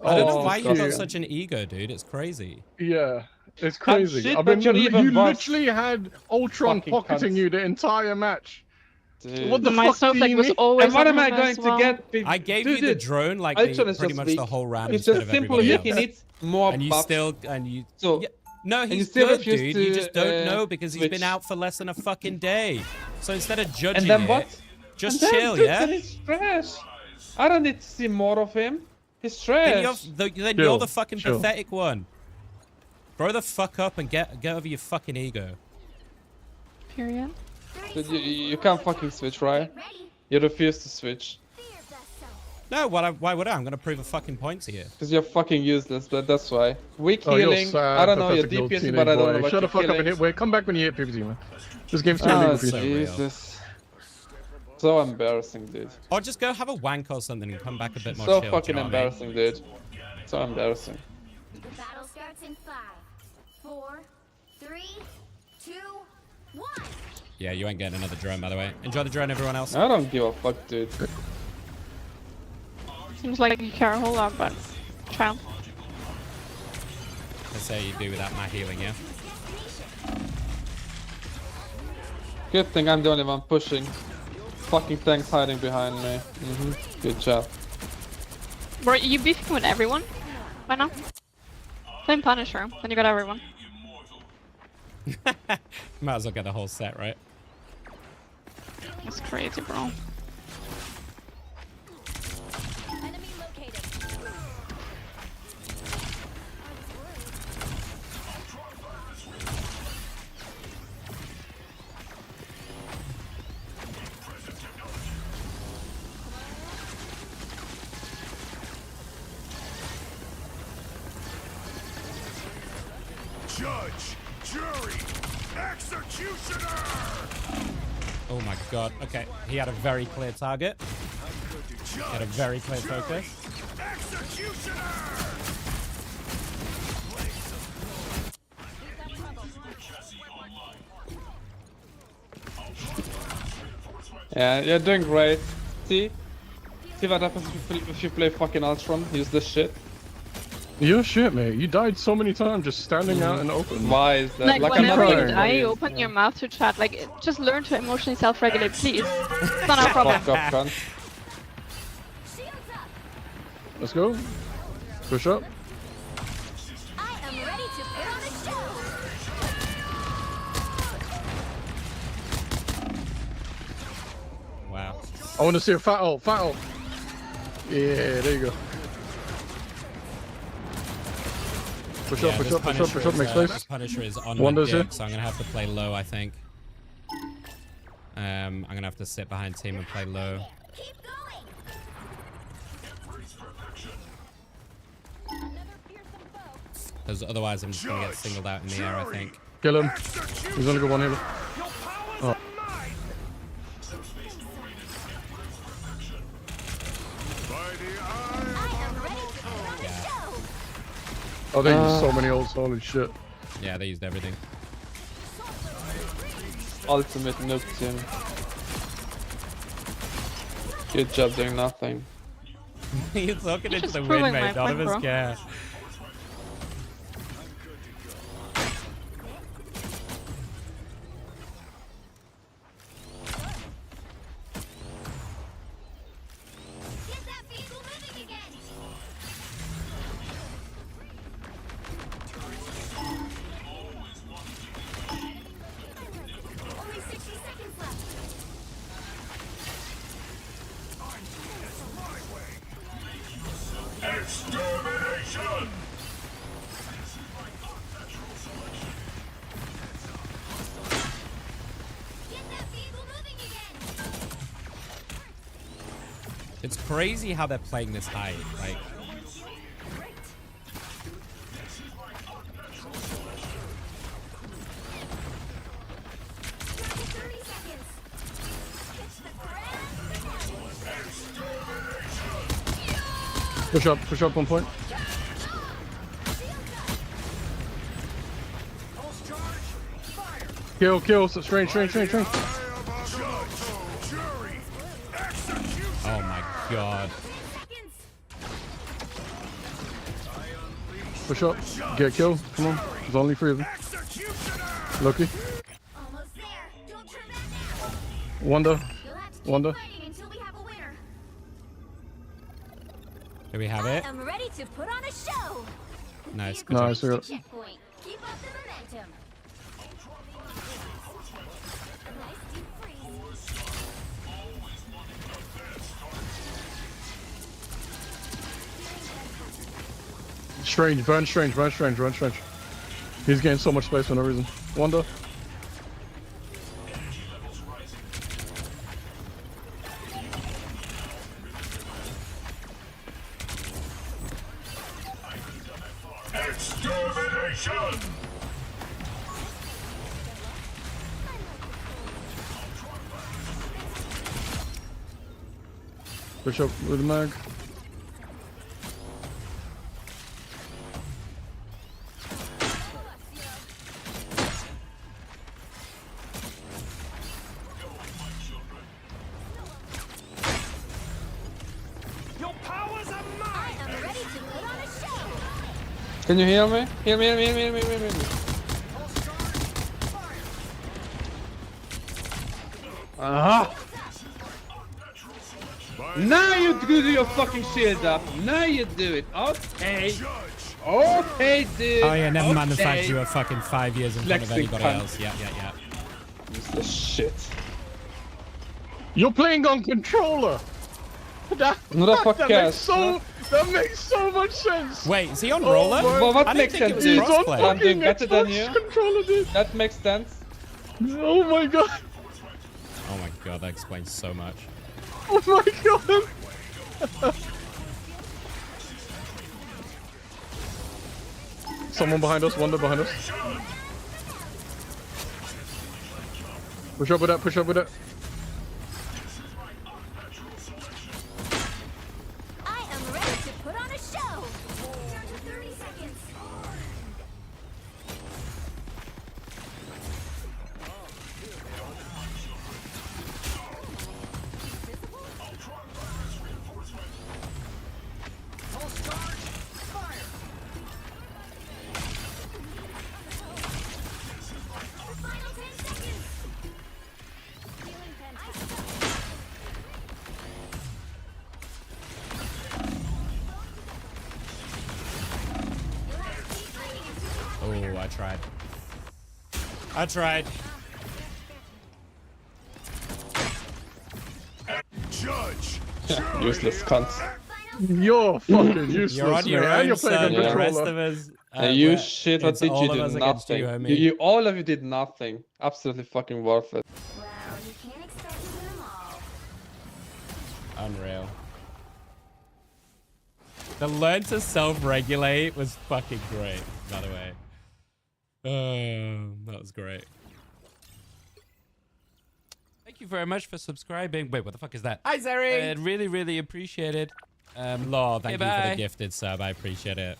I don't know Oh, why you fuck got you. such an ego, dude. It's crazy. Yeah, it's crazy. shit, I've been, but you're even you worse. literally had Ultron Fucking pocketing cunt. you the entire match. Dude. What the My fuck do Snowflake you was mean? always And what on am I him going as to well. get? I gave Dude, you the drone like Ultron is pretty just much weak. the whole round It's instead just of simple. everybody He else. needs more And you buffs. still So, yeah. No, and you he's still good, refuse dude. to, You just don't know because he's switch. been out for less than a fucking day. So instead of judging And then it, what? just And then, chill, dude, yeah. then he's trash. I don't need to see more of him. He's trash. Then you're Chill, the fucking chill. pathetic one. Grow the fuck up and get over your fucking ego. Period. Dude, you can't fucking switch, right? You refuse to switch. No, why would I? I'm gonna prove a fucking point to you. Because you're fucking useless, but that's why. Weak Oh, you're healing. sad, I don't know, you're pathetic little DPSing, teenage but I don't boy. know what Shut the you're fuck up and killing. hit. Wait, come back when you hit PvT, man. This game's too Oh, illegal for you. so real. Jesus. So embarrassing, dude. Or just go have a wank or something and come back a bit more So chill. fucking do you know what I mean? embarrassing, dude. So embarrassing. The battle starts in 5, 4, 3, 2, 1. Yeah, you ain't getting another drone, by the way. Enjoy the drone, everyone else. I don't give a fuck, dude. Seems like you care a whole lot, but child. I say you do without my healing, yeah? Good thing I'm the only one pushing. Fucking tanks hiding behind me. Good job. Bro, you beefing with everyone? Why not? Same Punisher, then you got everyone. Might as well get the whole set, right? That's crazy, bro. Enemy located. Judge, jury, executioner! Oh my god. Okay, he had a very clear target. He had a very clear focus. Executioner! Yeah, you're doing great. See what happens if you play fucking Ultron? Use this shit. You're shit, mate. You died so many times just standing out in the open. Why is that? Like, I'm whenever you crying. die, you open your mouth to chat. Like, just learn to emotionally self-regulate, please. It's not our problem. Fuck up, cunt. Let's go. Push up. I am ready to put on a show. Wow. I want to see a fat ult. Fat ult. Yeah, there you go. Push up, push this up, push up, push up, make This space. Punisher is on One my does dick, it. so I'm gonna have to play low, I think. I'm gonna have to sit behind team and play low. Keep going. Because otherwise I'm just gonna get singled out in the air, I think. Kill him. He's only got one healer. Oh. Oh, they used so many ults, holy shit. Yeah, they used everything. Ultimate nuke team. Good job doing nothing. He's looking into just the proving wind, my mate. None of point, us bro. care. It's crazy how they're playing this high. Like, Push up 1 point. Kill, so strange. oh my god. Push up, get killed. Come on, there's only 3 of them. Loki. Wanda. Do we have it? I'm ready to put on a show. Nice. Nice. Checkpoint. Keep up the momentum. Nice deep Strange, burn strange. He's getting so much space for no reason. Wanda. Extermination! Push up with the mag. Your powers are mine! I'm ready to put on a show. Can you heal me? Heal me. Aha! Now you do your fucking shield up. Now you do it. Okay. Okay, dude. Oh yeah, never mind the Okay. fact you were fucking 5 years in front of Flexing anybody cunt. else. Yeah. Useless shit. You're playing on controller. That makes so much sense. Wait, is he on Oh roller? my- Well, what I makes didn't think sense, it was dude? crossplay. I'm doing better than you. Controller, dude. That makes sense. Oh my god. Oh my god, that explains so much. Oh my god. Someone behind us, Wanda behind us. Push up with that. I am ready to put on a show. Down to 30 seconds. Final 10 seconds. Feeling fantastic. Oh, I tried. Judge! Useless cunt. You're fucking useless. You're on your man. And own, you're playing son. on The rest controller. of us. You we're- shit, what it's did all you of do? us against Nothing. you, homie. You all of you did nothing. Absolutely fucking worth it. Well, you can't expect to win them all. Unreal. The learn to self-regulate was fucking great, by the way. That was great. Thank you very much for subscribing. Wait, what the fuck is that? Hi, Zeri. I really, really appreciate it. Law, thank you for bye. the gifted sub. I appreciate it.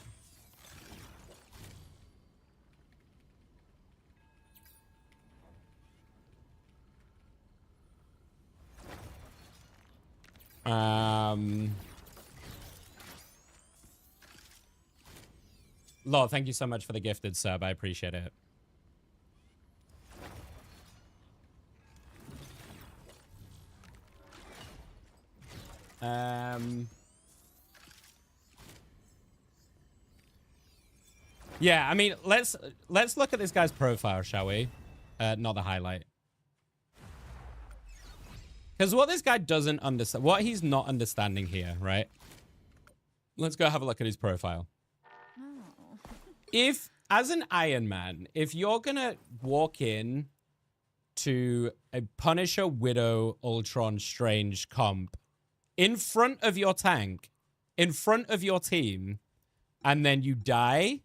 Law, thank you so much for the gifted sub. I appreciate it. Yeah, I mean, let's look at this guy's profile, shall we? Not the highlight. Because what this guy doesn't understand, what he's not understanding here, right? Let's go have a look at his profile. If, as an Iron Man, if you're gonna walk in to a Punisher, Widow, Ultron, Strange comp in front of your tank, in front of your team, and then you die,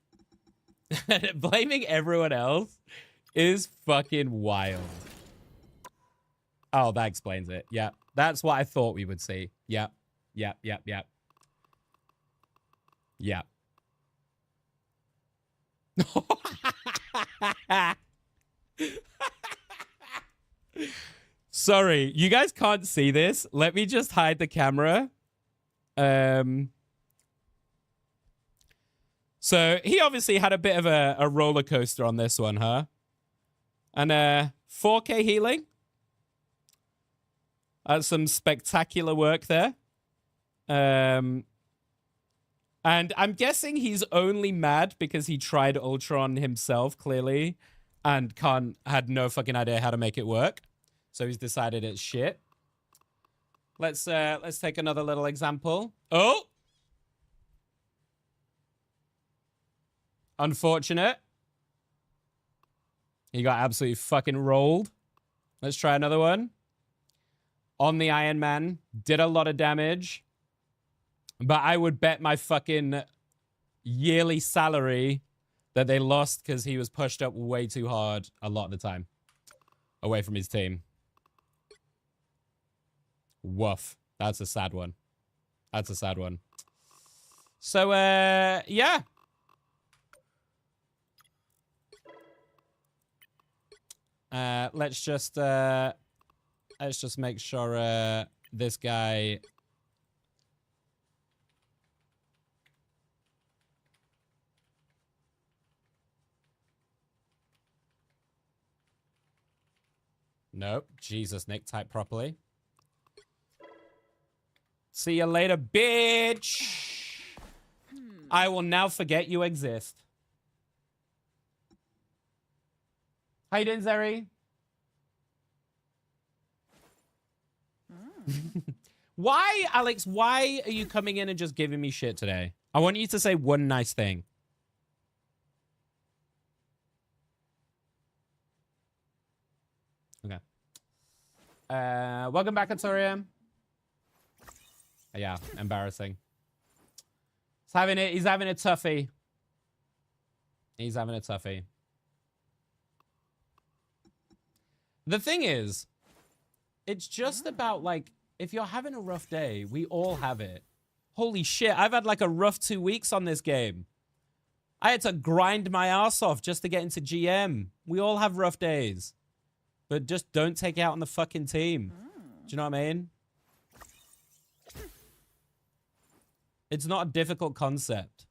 blaming everyone else is fucking wild. Oh, that explains it. Yeah, that's what I thought we would see. Yep, yep, yep, yep. Yep. Sorry, you guys can't see this. Let me just hide the camera. So he obviously had a bit of a roller coaster on this one, huh? And 4K healing. That's some spectacular work there. And I'm guessing he's only mad because he tried Ultron himself, clearly, and had no fucking idea how to make it work. So he's decided it's shit. Let's take another little example. Oh! Unfortunate. He got absolutely fucking rolled. Let's try another one. On the Iron Man. Did a lot of damage. But I would bet my fucking yearly salary that they lost because he was pushed up way too hard a lot of the time. Away from his team. Woof. That's a sad one. That's a sad one. So, yeah. Let's just make sure this guy. Nope. Jesus, Nick, type properly. See you later, bitch. I will now forget you exist. How you doing, Zeri? Why, Alex, why are you coming in and just giving me shit today? I want you to say one nice thing. Okay. Welcome back, Atorium. Yeah, embarrassing. He's having a toughie. He's having a toughie. The thing is, it's just about, like, if you're having a rough day, we all have it. Holy shit, I've had, like, a rough 2 weeks on this game. I had to grind my ass off just to get into GM. We all have rough days. But just don't take it out on the fucking team. Do you know what I mean? It's not a difficult concept.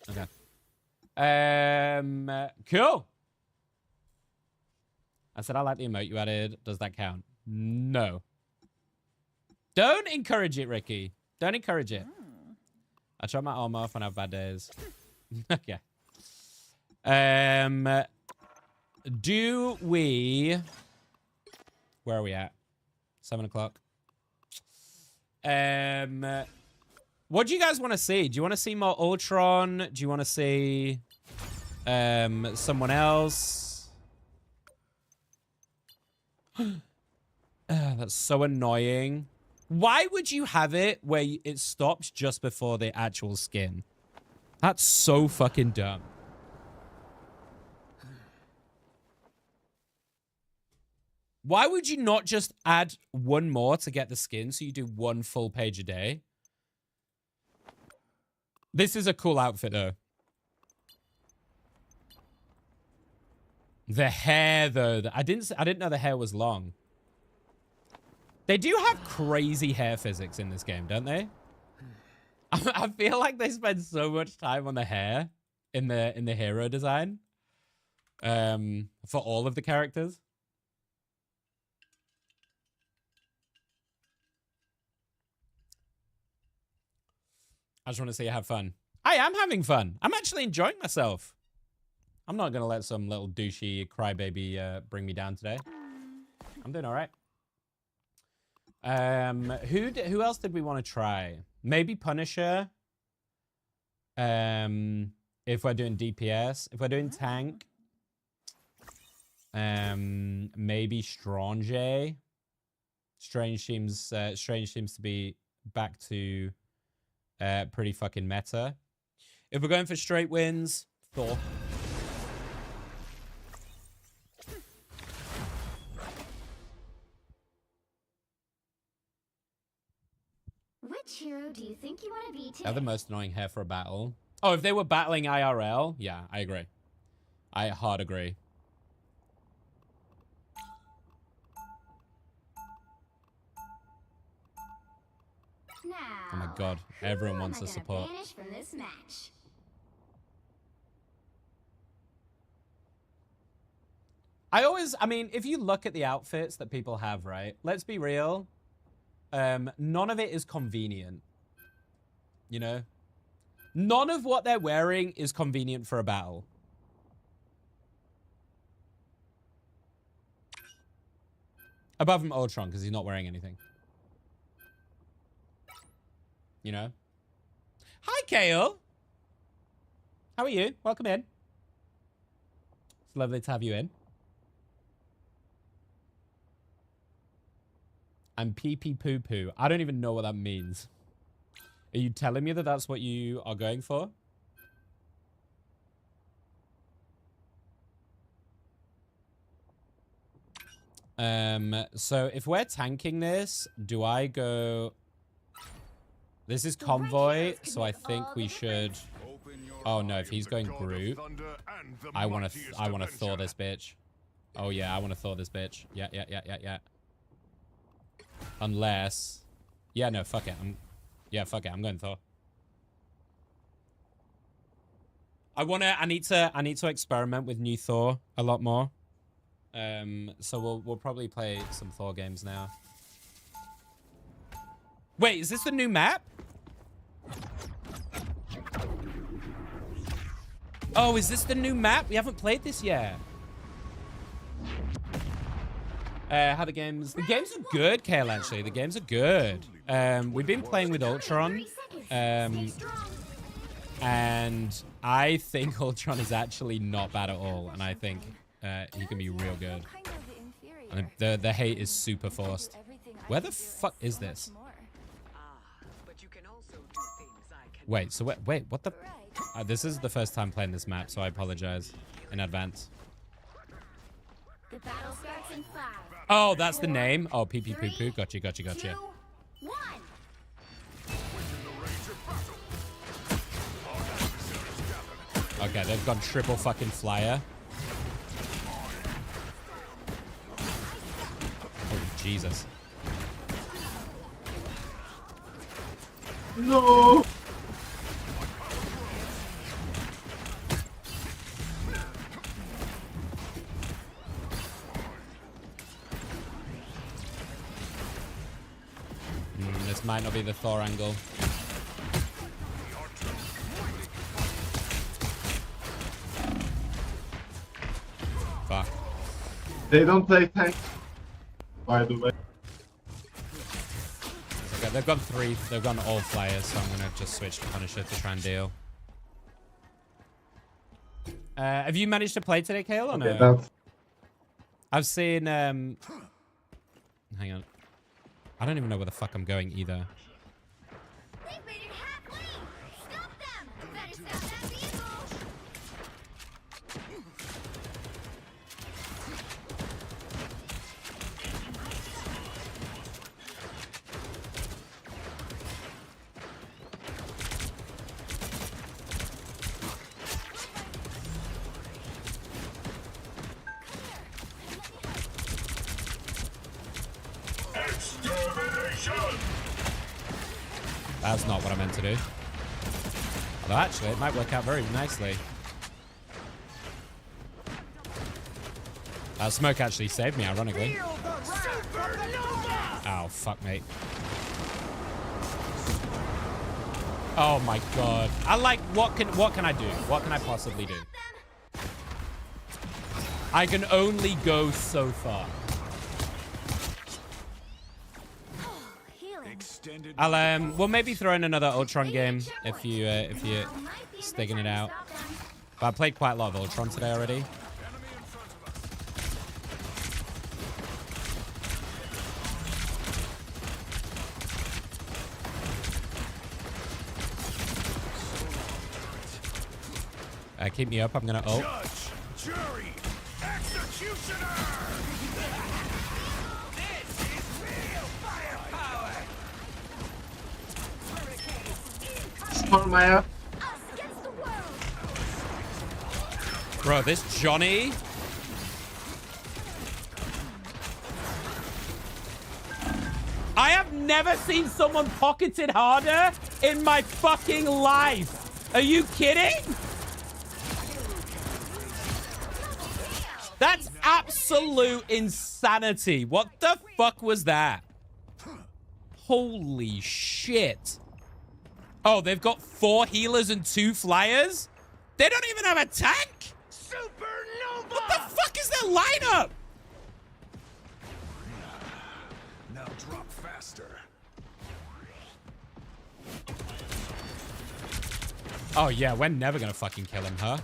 Okay. Cool. I said I like the emote you added. Does that count? No. Don't encourage it, Ricky. Don't encourage it. I try my arm off when I have bad days. Okay. Do we... Where are we at? 7 o'clock. What do you guys want to see? Do you want to see more Ultron? Do you want to see someone else? That's so annoying. Why would you have it where it stops just before the actual skin? That's so fucking dumb. Why would you not just add one more to get the skin so you do one full page a day? This is a cool outfit, though. The hair, though. I didn't know the hair was long. They do have crazy hair physics in this game, don't they? I feel like they spend so much time on the hair in the hero design. For all of the characters. I just want to see you have fun. I am having fun. I'm actually enjoying myself. I'm not going to let some little douchey crybaby bring me down today. I'm doing all right. Who else did we want to try? Maybe Punisher. If we're doing DPS, if we're doing tank, maybe Strange. Strange seems to be back to pretty fucking meta. If we're going for straight wins, Thor. Which hero do you think you want to be today? They're the most annoying hair for a battle. Oh, if they were battling IRL, yeah, I agree. I hard agree. Now, Oh my god, everyone wants to support. banish from this match? I mean, if you look at the outfits that people have, right? Let's be real. None of it is convenient. You know? None of what they're wearing is convenient for a battle. Above from Ultron, because he's not wearing anything. You know? Hi, Kale. How are you? Welcome in. It's lovely to have you in. I'm pee-pee poo-poo. I don't even know what that means. Are you telling me that that's what you are going for? So if we're tanking this, do I go... This is convoy, so I think we should... Oh no, if he's going Groot, I want to Thor this bitch. Oh yeah, I want to Thor this bitch. Yeah. Unless... Yeah, no, fuck it. Fuck it. I'm going Thor. I need to experiment with new Thor a lot more. So we'll probably play some Thor games now. Wait, is this the new map? Oh, is this the new map? We haven't played this yet. How the games are good, Kale, actually. The games are good. We've been playing with Ultron. And I think Ultron is actually not bad at all. And I think he can be real good. And the hate is super forced. Where the fuck is this? Wait, so wait, what the... this is the first time playing this map, so I apologize in advance. The battle starts in 5. Oh, that's the name? Oh, pee pee poo poo. Gotcha. 2, 1. Okay, they've gone triple fucking flyer. Oh, Jesus. No! This might not be the Thor angle. Fuck. They don't play tanks, by the way. Okay, they've gone 3. They've gone all flyers, so I'm gonna just switch to Punisher to try and deal. Have you managed to play today, Kale, or no? Okay, I've seen, hang on. I don't even know where the fuck I'm going either. They've made it halfway. Stop them. Better stop that vehicle. That's not what I meant to do. Although actually, it might work out very nicely. That smoke actually saved me, ironically. Oh, fuck, mate. Oh my god. I like, what can I do? What can I possibly do? I can only go so far. We'll maybe throw in another Ultron game if you're sticking it out. But I played quite a lot of Ultron today already. Keep me up. I'm gonna ult. Judge, jury, executioner. This is real firepower. Storm Maya. Bro, this Johnny. I have never seen someone pocketed harder in my fucking life. Are you kidding? That's absolute insanity. What the fuck was that? Holy shit. Oh, they've got 4 healers and 2 flyers? They don't even have a tank? Supernova! What the fuck is their lineup? Now drop faster. Oh yeah, we're never gonna fucking kill him, huh?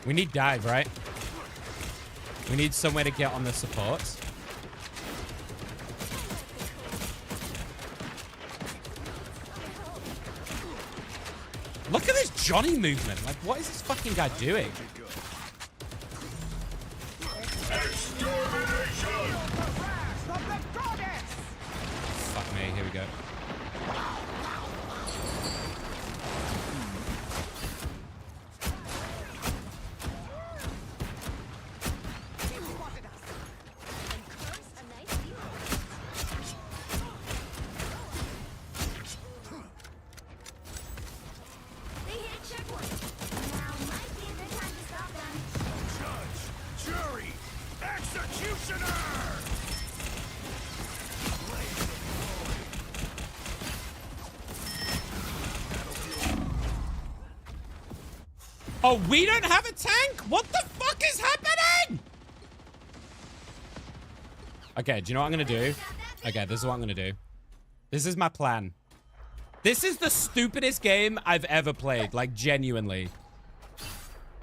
We need dive, right? We need somewhere to get on the supports. Look at this Johnny movement. Like, what is this fucking guy doing? Fuck me, here we go. Oh, we don't have a tank? What the fuck is happening? Okay, do you know what I'm gonna do? Okay, this is what I'm gonna do. This is my plan. This is the stupidest game I've ever played, like genuinely.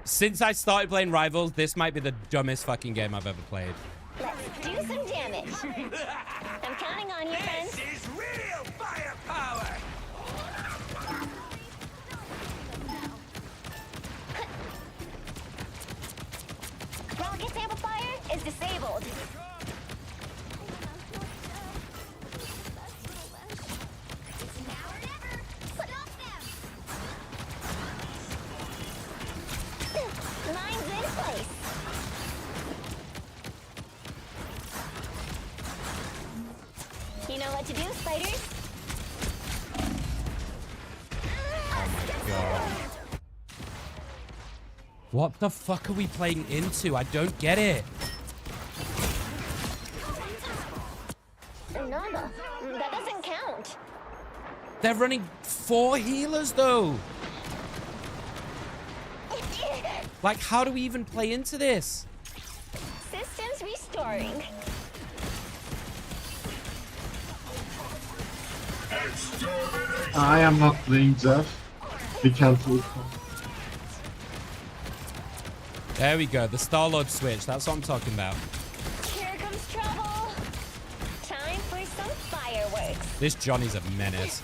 Since I started playing Rivals, this might be the dumbest fucking game I've ever played. Let's do some damage. I'm counting on you, friends. This is real firepower. Rocket's amplifier is disabled. It's now or never. Stop them. Mine's in place. You know what to do, spiders? Oh my god. What the fuck are we playing into? I don't get it. Nada. That doesn't count. They're running 4 healers though. Like, how do we even play into this? Systems restoring. I am not playing Jeff. Be careful. There we go. The Star-Lord switch. That's what I'm talking about. Here comes trouble. Time for some fireworks. This Johnny's a menace.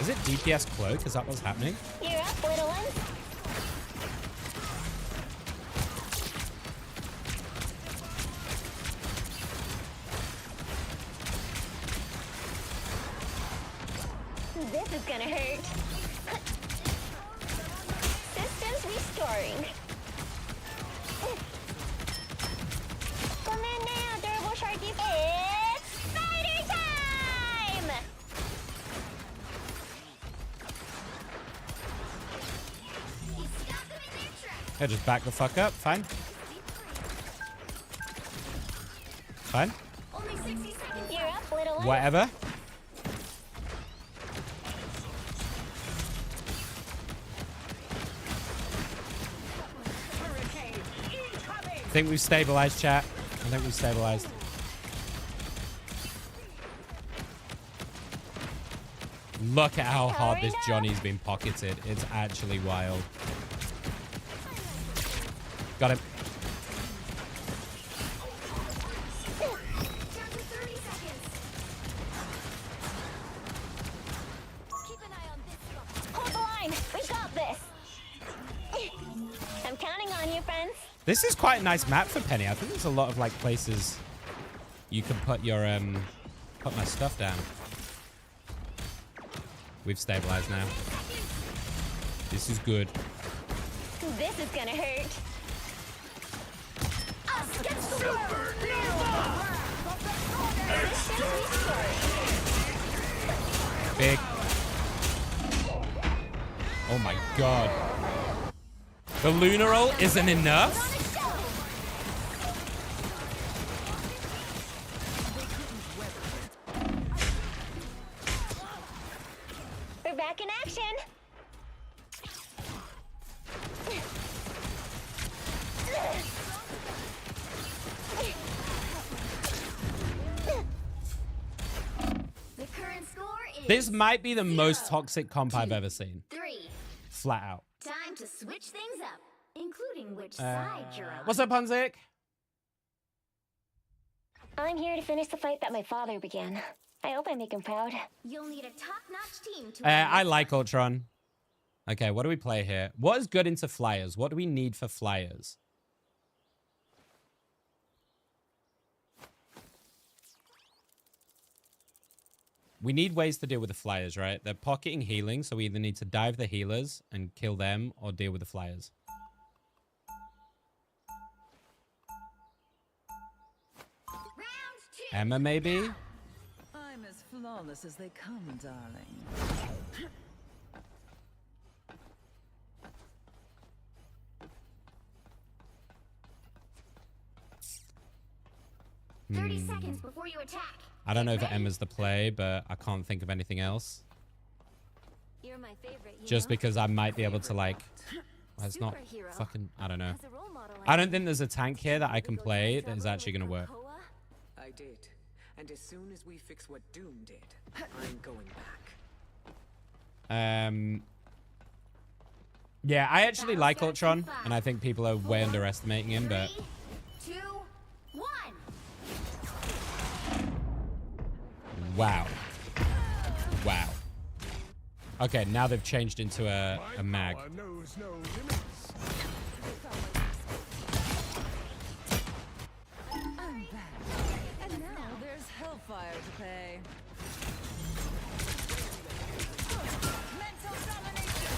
Is it DPS cloak? Is that what's happening? You're up, little one. This is gonna hurt. Systems restoring. Come in now, durable sharkies. It's spider time! Yeah, just back the fuck up. Fine. Fine. Only 60 seconds. You're up, little one. Whatever. I think we've stabilized, chat. I think we've stabilized. Look at how hard this Johnny's been pocketed. It's actually wild. Got him. Hold the line. We got this. I'm counting on you, friends. This is quite a nice map for Penny. I think there's a lot of like places you can put your put my stuff down. We've stabilized now. This is good. This is gonna hurt. Big. Oh my god. The lunar roll isn't enough? We're back in action. The current score is This might be the most toxic comp I've ever seen. 3. Flat out. Time to switch things up, including which side you're on. What's up, Punzik? I'm here to finish the fight that my father began. I hope I make him proud. You'll need a top-notch team to I like Ultron. Okay, what do we play here? What is good into flyers? What do we need for flyers? We need ways to deal with the flyers, right? They're pocketing healing, so we either need to dive the healers and kill them or deal with the flyers. Emma, maybe? I'm as flawless as they come, darling. 30 seconds before you attack. I don't know if Emma's the play, but I can't think of anything else. You're my favorite, Just because I might be able to, like... Well, it's not fucking... I don't know. I don't think there's a tank here that I can play that is actually going to work. I did. And as soon as we fix what Doom did, I'm going back. Yeah, I actually like Ultron, and I think people are way underestimating him, but... 3, 2, 1. Wow. Wow. Okay, now they've changed into a mag. Knows no limits. I'm back. And now there's hellfire to pay. Mental domination.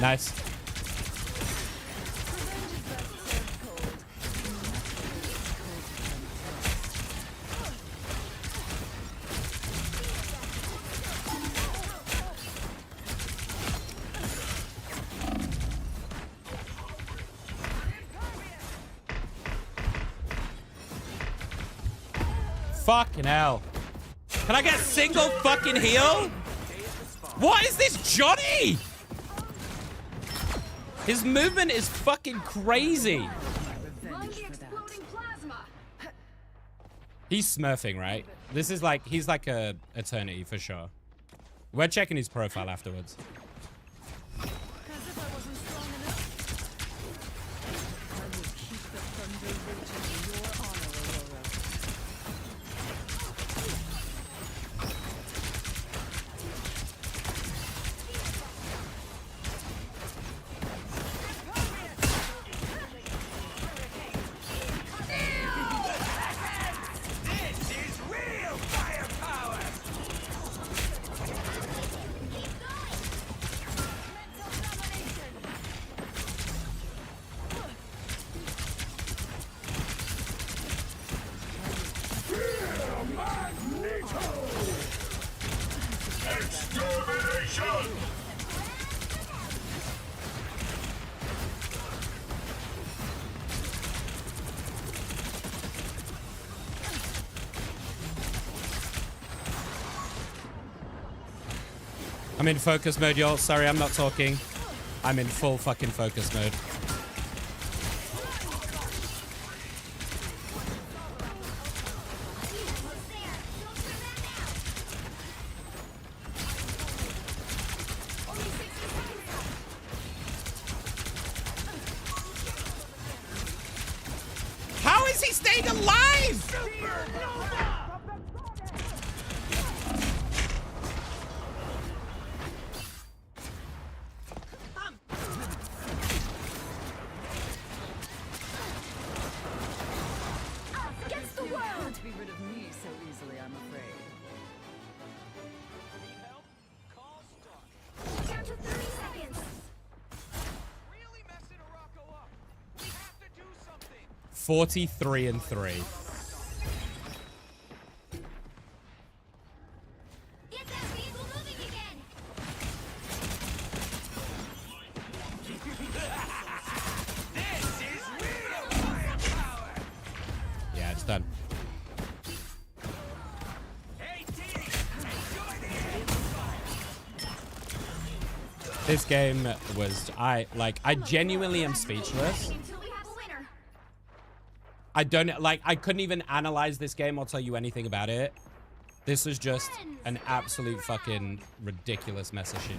Nice. Fucking hell. Can I get a single fucking heal? What is this, Johnny? His movement is fucking crazy. He's smurfing, right? This is like, he's like a eternity for sure. We're checking his profile afterwards. Extermination! I'm in focus mode, y'all. Sorry, I'm not talking. I'm in full fucking focus mode. How is he staying alive? Against the world! You can't be rid of me so easily, I'm afraid. Down to 30 seconds. 43 and 3. Get that vehicle moving again. This is real firepower. Yeah, it's done. Hey, team, enjoy the This game was I genuinely am speechless. Until we have a winner. I don't like I couldn't even analyze this game or tell you anything about it. This was just an absolute fucking ridiculous mess of shit.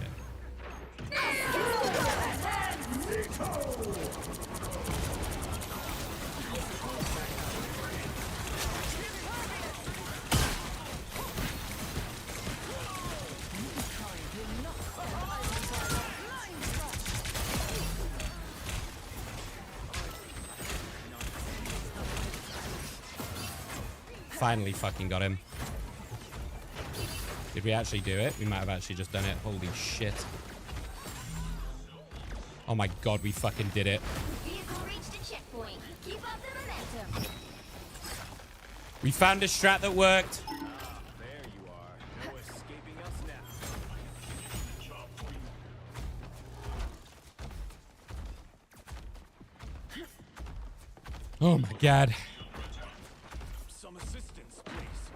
Finally fucking got him. Did we actually do it? We might have actually just done it. Holy shit. Oh my god, we fucking did it. Vehicle reached a checkpoint. Keep up the momentum. We found a strat that worked. There you are. No escaping us now. Oh my god. Some assistance, please.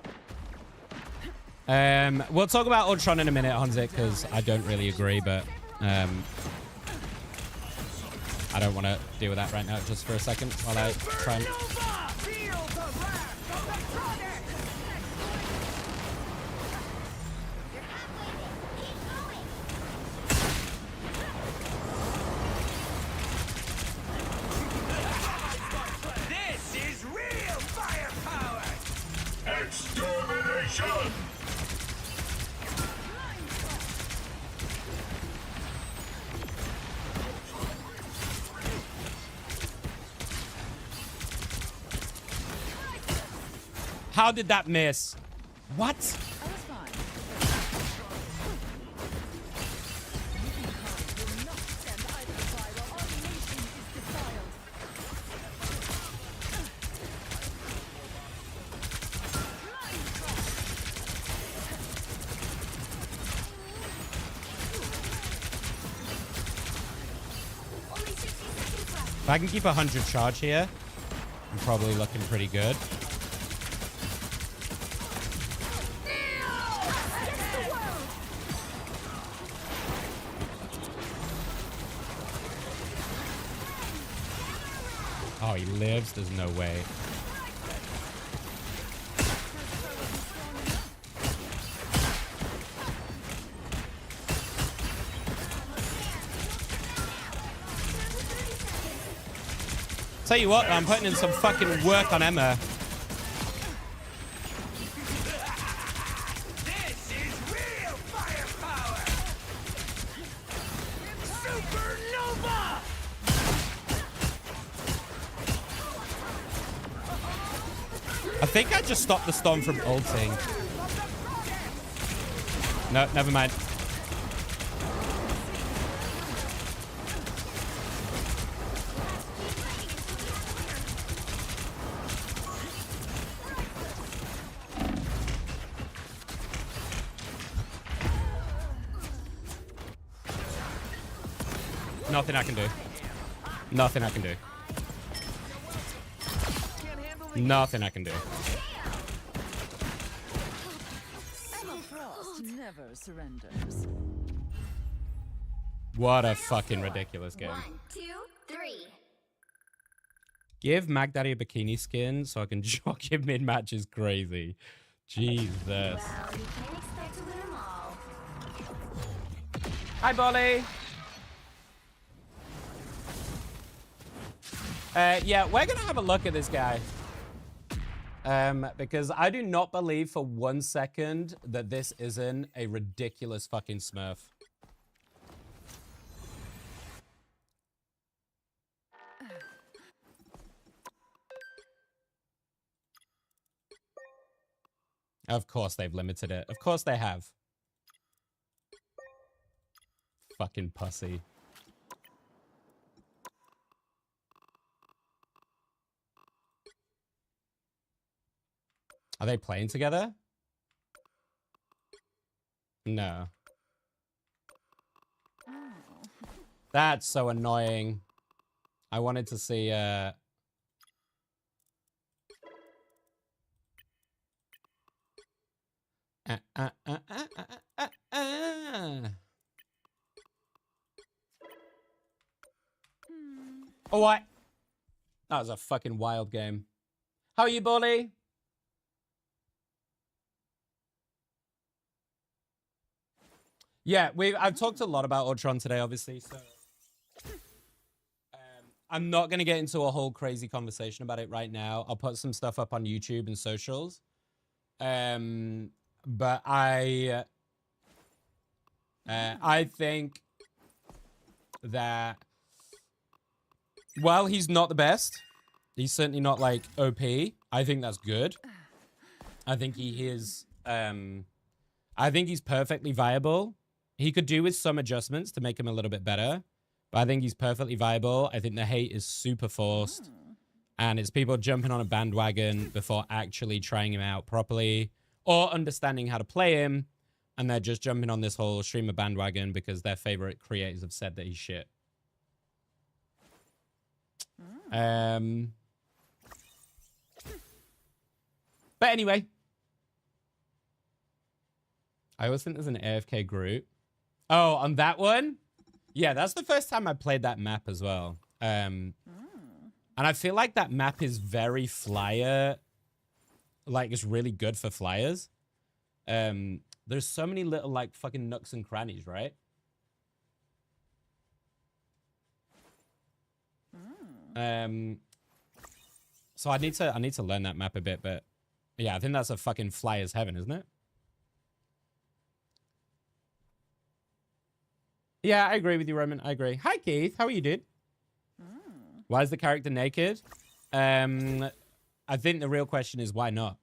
We'll talk about Ultron in a minute, Hanzik, because I don't really agree, but I don't want to deal with that right now just for a second while I try and... This is real firepower. Extermination! How did that miss? What? If I can keep 100 charge here, I'm probably looking pretty good. Oh, he lives? There's no way. Tell you what, I'm putting in some fucking work on Emma. This is real firepower. Supernova. I think I just stopped the storm from ulting. No, never mind. Nothing I can do. Nothing I can do. Nothing I can do. Emma Frost never surrenders. What a fucking ridiculous game. 1, 2, 3. Give Mag Daddy a bikini skin so I can jock him mid-match is crazy. Jesus. Well, you can't expect to win them all. Hi, Bolly. Yeah, we're gonna have a look at this guy. Because I do not believe for 1 second that this isn't a ridiculous fucking smurf. Of course they've limited it. Of course they have. Fucking pussy. Are they playing together? No. That's so annoying. I wanted to see, Oh, what? That was a fucking wild game. How are you, Bolly? Yeah, I've talked a lot about Ultron today, obviously, so I'm not going to get into a whole crazy conversation about it right now. I'll put some stuff up on YouTube and socials. But I think that while he's not the best, he's certainly not like OP. I think that's good. I think he is, I think he's perfectly viable. He could do with some adjustments to make him a little bit better, but I think he's perfectly viable. I think the hate is super forced, and it's people jumping on a bandwagon before actually trying him out properly or understanding how to play him, and they're just jumping on this whole streamer bandwagon because their favorite creators have said that he's shit. But anyway, I always think there's an AFK group. Oh, on that one? Yeah, that's the first time I played that map as well. And I feel like that map is very flyer. Like, it's really good for flyers. There's so many little, like, fucking nooks and crannies, right? So I need to learn that map a bit, but yeah, I think that's a fucking flyer's heaven, isn't it? Yeah, I agree with you, Roman. I agree. Hi, Keith. How are you, dude? Why is the character naked? I think the real question is why not?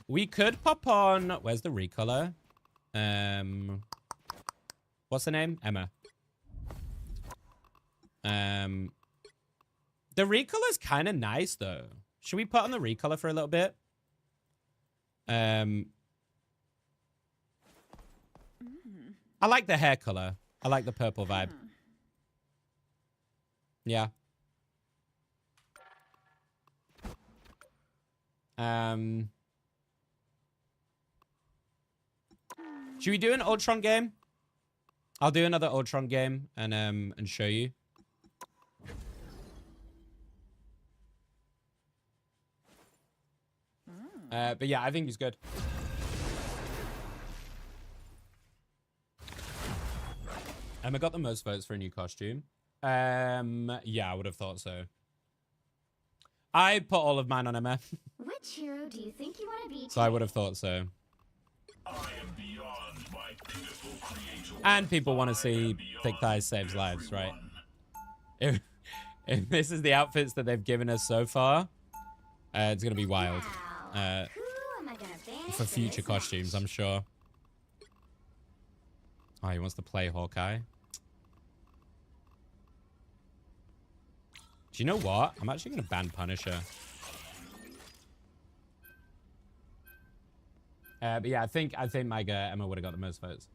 We could pop on... Where's the recolor? What's the name? Emma. The recolor's kind of nice, though. Should we put on the recolor for a little bit? I like the hair color. I like the purple vibe. Yeah. Should we do an Ultron game? I'll do another Ultron game and show you. But yeah, I think he's good. Emma got the most votes for a new costume. Yeah, I would have thought so. I put all of mine on Emma. Which hero do you think you want to be? So I would have thought so. And people want to see Thick Thighs Saves Lives, right? If this is the outfits that they've given us so far, it's going to be wild. For future costumes, I'm sure. Oh, he wants to play Hawkeye. Do you know what? I'm actually going to ban Punisher. But yeah, I think my Emma would have got the most votes.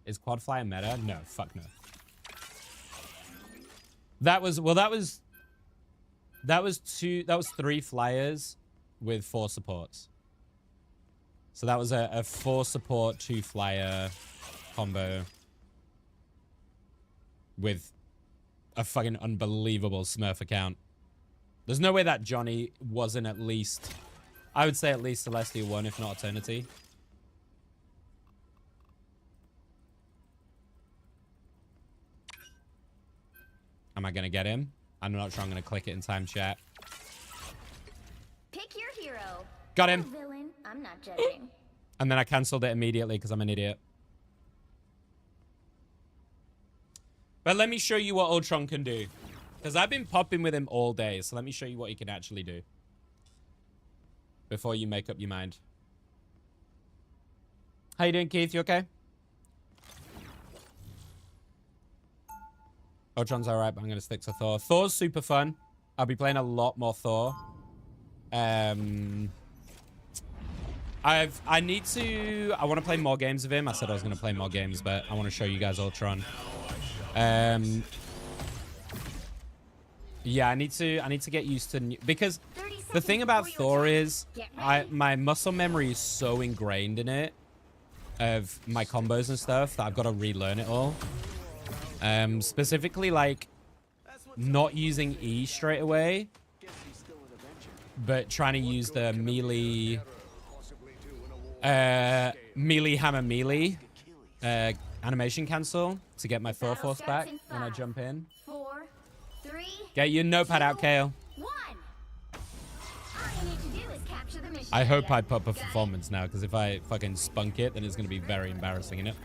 Is quad flyer meta? No, fuck no. That was, well, that was 3 flyers with 4 supports. So that was a 4 support, 2 flyer combo with a fucking unbelievable Smurf account. There's no way that Johnny wasn't at least, I would say at least Celestial 1, if not Eternity. Am I going to get him? I'm not sure I'm going to click it in time chat. Pick your hero. Got him. Villain, I'm not judging. And then I cancelled it immediately because I'm an idiot. But let me show you what Ultron can do. Because I've been popping with him all day. So let me show you what he can actually do. Before you make up your mind. How you doing, Keith? You okay? Ultron's alright, but I'm going to stick to Thor. Thor's super fun. I'll be playing a lot more Thor. I want to play more games of him. I said I was going to play more games, but I want to show you guys Ultron. Yeah, I need to get used to because the thing about Thor is my muscle memory is so ingrained in it of my combos and stuff that I've got to relearn it all. Specifically like not using E straight away, but trying to use the melee hammer melee animation cancel to get my Thor force back when I jump in. 4, 3, Get your notepad out, Kale. 1. All you need to do is capture the mission. I hope I put up a performance now, because if I fucking spunk it, then it's going to be very embarrassing, innit?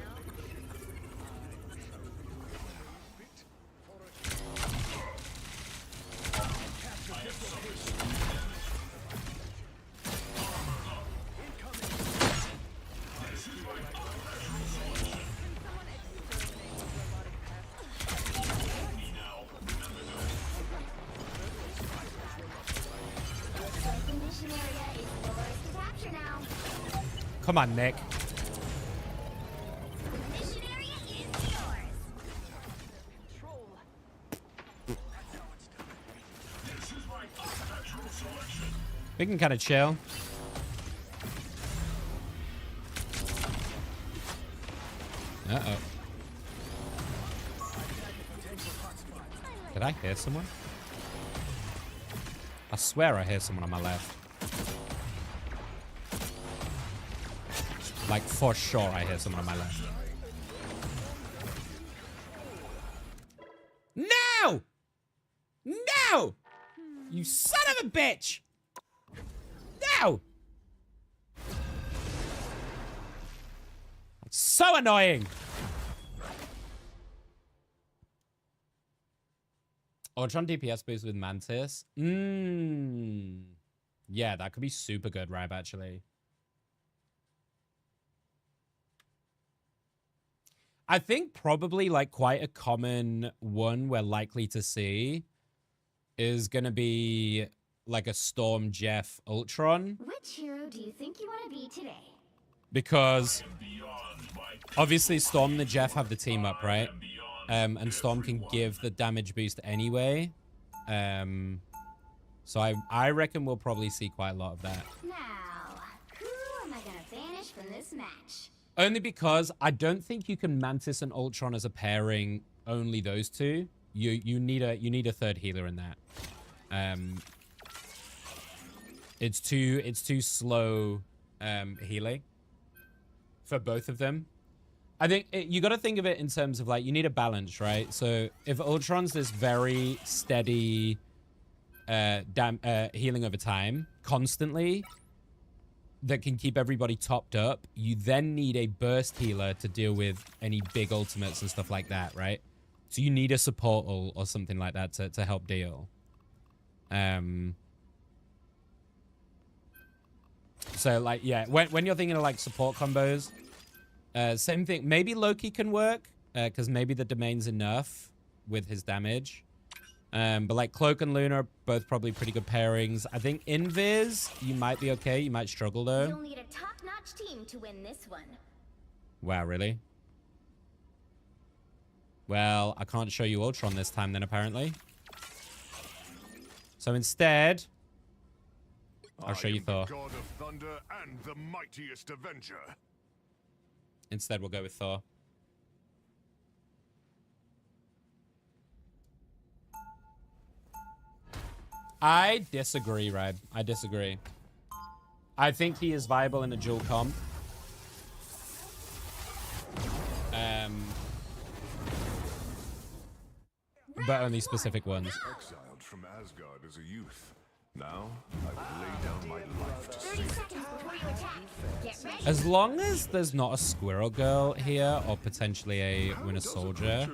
Come on, Nick. We can kind of chill. Uh-oh. Did I hear someone? I swear I hear someone on my left. Like, for sure I hear someone on my left. No! No! You son of a bitch! No! That's so annoying! Ultron DPS boost with Mantis? Yeah, that could be super good, Rab, actually. I think probably like quite a common one we're likely to see is going to be like a Storm Jeff Ultron. Which hero do you think you want to be today? Because obviously Storm and the Jeff have the team up, right? And Storm can give the damage boost anyway. So I reckon we'll probably see quite a lot of that. Now, who am I going to banish from this match? Only because I don't think you can Mantis and Ultron as a pairing. Only those two. You need a third healer in that. It's too slow healing for both of them. I think you got to think of it in terms of like you need a balance, right? So if Ultron's this very steady healing over time constantly, that can keep everybody topped up, you then need a burst healer to deal with any big ultimates and stuff like that, right? So you need a support or something like that to help deal. So like, yeah, when you're thinking of like support combos, same thing. Maybe Loki can work because maybe the domain's enough with his damage. But like Cloak and Luna are both probably pretty good pairings. I think Invis, you might be okay. You might struggle though. You'll need a top-notch team to win this one. Wow, really? Well, I can't show you Ultron this time then, apparently. So instead, I'll show you Thor. God of thunder and the mightiest avenger. Instead, we'll go with Thor. I disagree, Reb. I disagree. I think he is viable in a dual comp. But only specific ones. Exiled from Asgard as a youth. Now, I would lay down my life to 30 seconds before you attack. Get ready. As long as there's not a Squirrel Girl here, or potentially a Winter Soldier,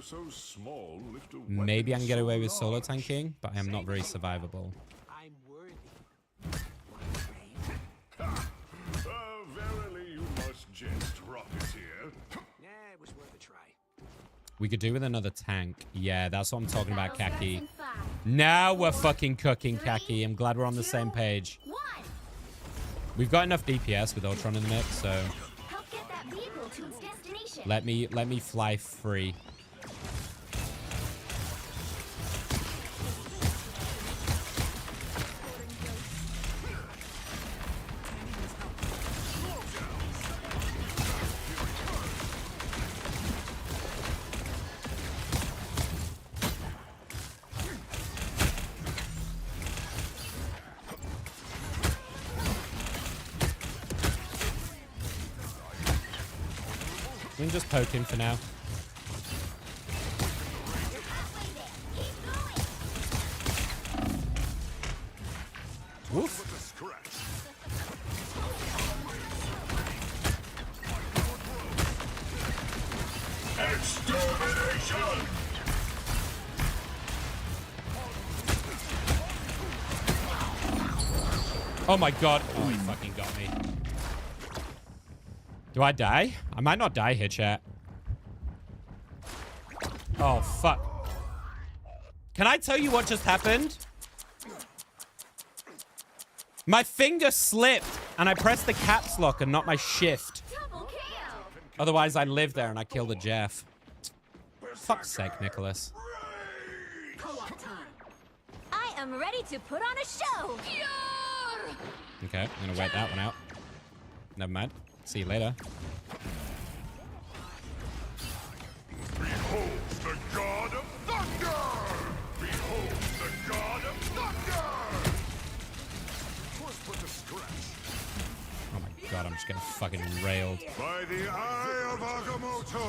maybe I can get away with solo tanking, but I am not very survivable. I'm worthy. Verily you must jest, Rocketeer. Nah, it was worth a try. We could do with another tank. Yeah, that's what I'm talking about, Kaki. Now we're fucking cooking, Kaki. I'm glad we're on the same page. We've got enough DPS with Ultron in the mix, so Help get that vehicle to its destination. let me fly free. We can just poke him for now. Woof. Extermination! Oh my god. Oh, he fucking got me. Do I die? I might not die here, chat. Oh, fuck. Can I tell you what just happened? My finger slipped, and I pressed the caps lock and not my shift. Otherwise, I live there and I killed a Jeff. Fuck's sake, Nicholas. I am ready to put on a show. Okay, I'm gonna wait that one out. Never mind. See you later. Behold the god of thunder! Behold the god of thunder! 'Twas but a scratch. Oh my god, I'm just getting fucking railed. By the eye of Agamotto!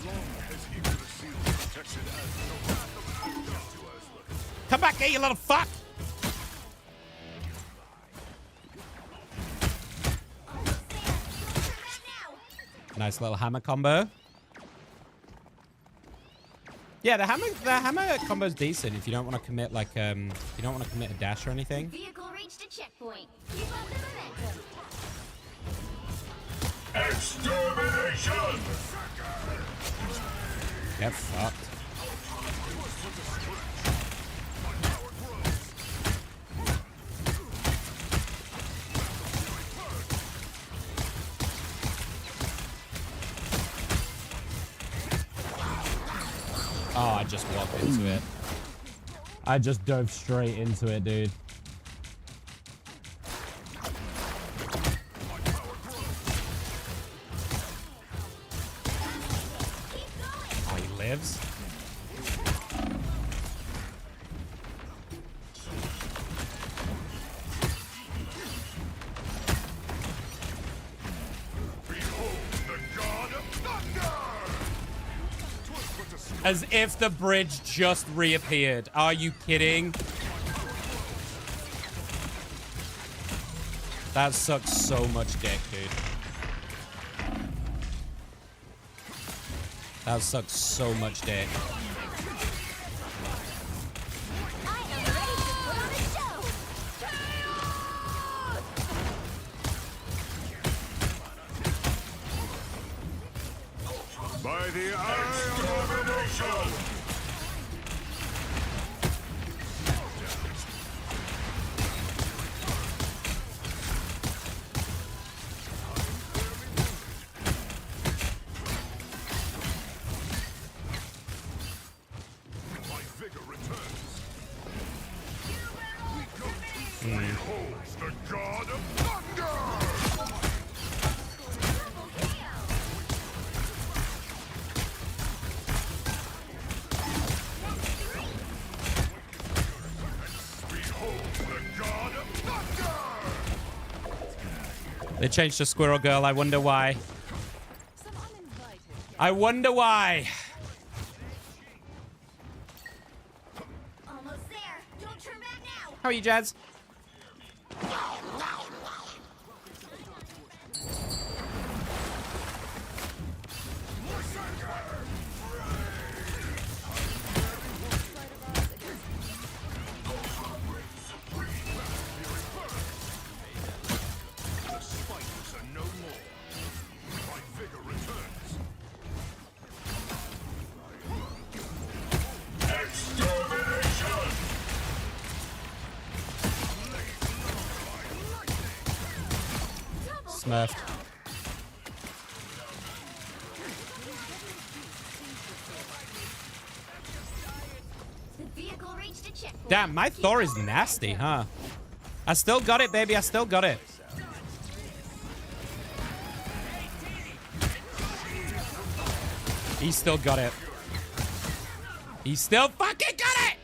Long has Yggdrasil protected as the wrath of thunder to us. Come back here, you little fuck! Nice little hammer combo. Yeah, the hammer combo's decent if you don't want to commit like you don't want to commit a dash or anything. Vehicle reached a checkpoint. Keep up the momentum. Extermination! Get fucked. Oh, I just walked into it. I just dove straight into it, dude. Oh, he lives? As if the bridge just reappeared. Are you kidding? That sucks so much dick, dude. That sucks so much dick. By the eye of Abomination! Beholds the god of thunder! Behold the god of thunder! They changed to Squirrel Girl. I wonder why. I wonder why. Almost there. Don't turn back now. How are you, Jazz? The spiders are no more. My vigor returns. Extermination! Smurfed. The vehicle reached a checkpoint. Damn, my Thor is nasty, huh? I still got it, baby. I still got it. He still got it. He still fucking got it!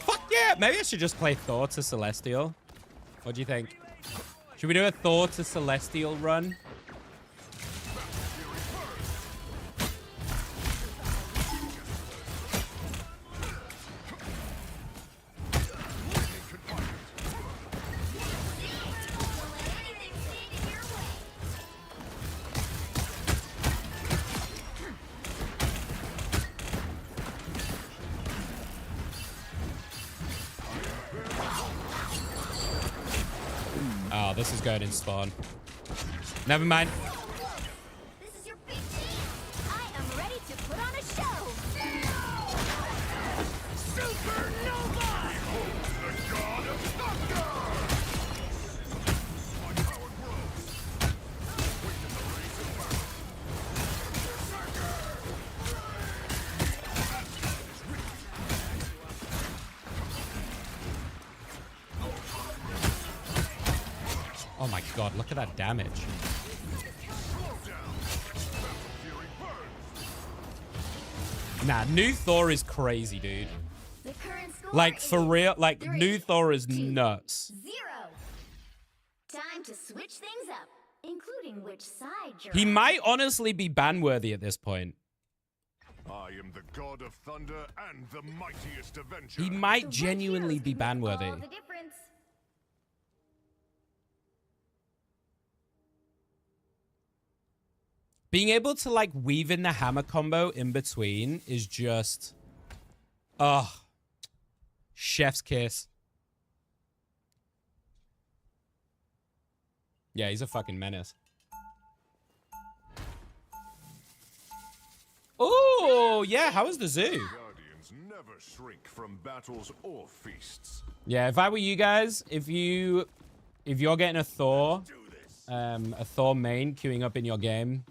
Fuck yeah! Maybe I should just play Thor to Celestial. What do you think? Should we do a Thor to Celestial run? Oh, this is going in spawn. Never mind. This is your big team. I am ready to put on a show. Supernova! Behold the god of thunder! My power grows. Awaken the rays of battle. Oh my god, look at that damage. Nah, new Thor is crazy, dude. The current score Like, for is real, like, 3, new Thor is 2, nuts. 0. Time to switch things up, including which side you're He on. might honestly be ban-worthy at this point. I am the god of thunder and the mightiest avenger. He might genuinely be ban-worthy. All the difference. Being able to, like, weave in the hammer combo in between is just... Ugh. Chef's kiss. Yeah, he's a fucking menace. Oh, yeah, how was the zoo? Guardians never shrink from battles or feasts. Yeah, if I were you guys, if you're getting a Thor main queuing up in your game,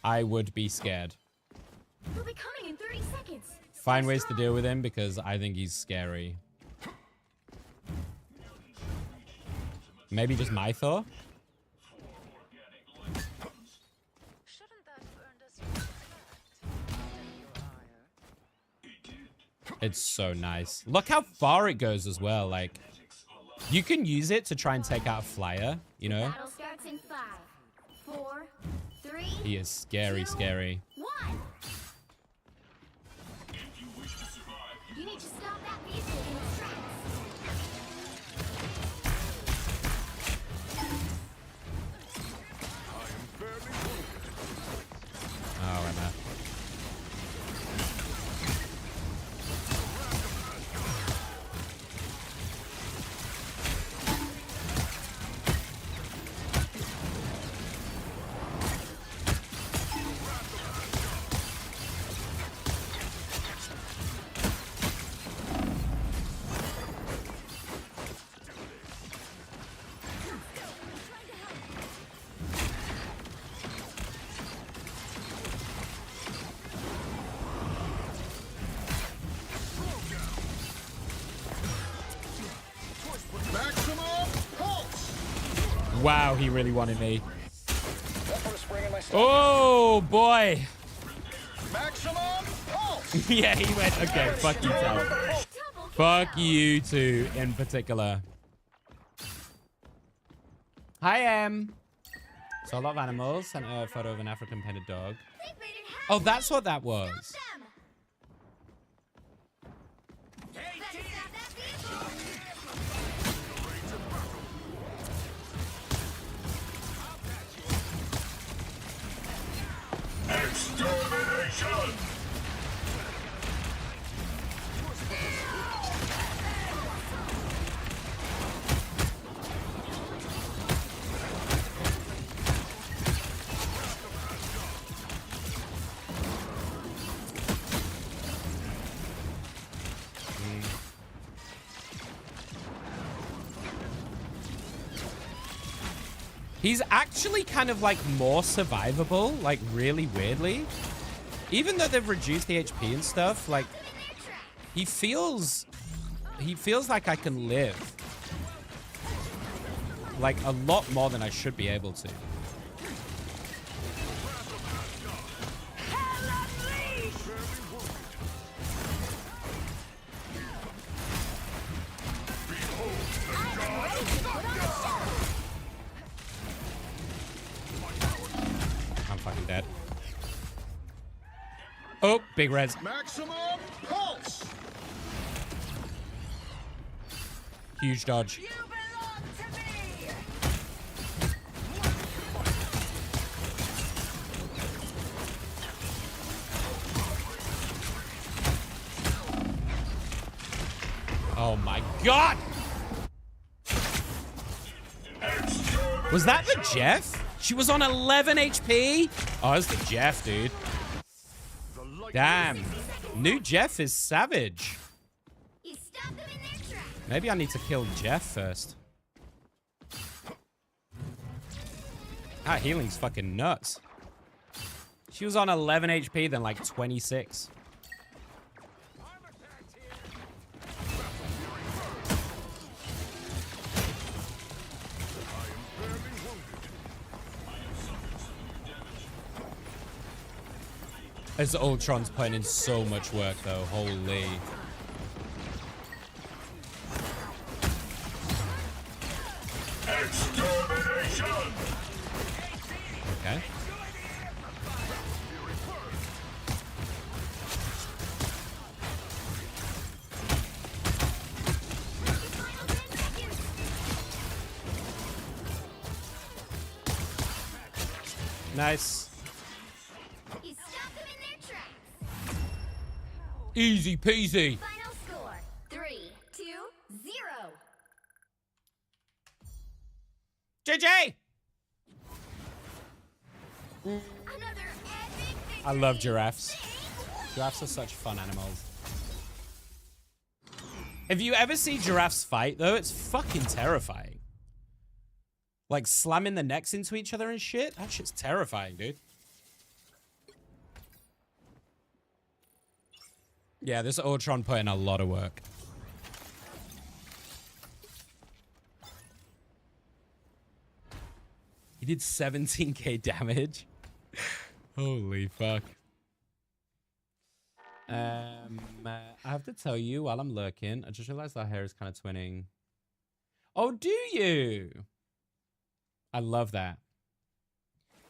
I would be scared. He'll be coming in 30 seconds. Find ways to deal with him because I think he's scary. Maybe just my Thor? It's so nice. Look how far it goes as well. Like, you can use it to try and take out a flyer, you know? Battle starts in 5, 4, 3. He is scary, 2, scary. 1. You need to stop that vehicle in its tracks. Oh, right there. Wow, he really wanted me. Oh, boy. Yeah, he went, okay, fuck you, Tal. Fuck you two in particular. Hi, Em. So a lot of animals. Sent a photo of an African painted dog. Oh, that's what that was. Extermination! He's actually kind of like more survivable, like really weirdly. Even though they've reduced the HP and stuff, like he feels like I can live like a lot more than I should be able to. I'm fucking dead. Oh, big res. Maximum pulse! Huge dodge. Oh my god! Was that the Jeff? She was on 11 HP? Oh, it's the Jeff, dude. Damn. New Jeff is savage. Maybe I need to kill Jeff first. That healing's fucking nuts. She was on 11 HP, then like 26. This Ultron's putting in so much work, though. Holy. Extermination! Okay. Nice. Easy peasy. Final score 3-2-0. JJ! I love giraffes. Giraffes are such fun animals. If you ever see giraffes fight, though, it's fucking terrifying. Like slamming the necks into each other and shit. That shit's terrifying, dude. Yeah, this Ultron put in a lot of work. He did 17k damage. Holy fuck. I have to tell you while I'm lurking, I just realized our hair is kind of twinning. Oh, do you? I love that.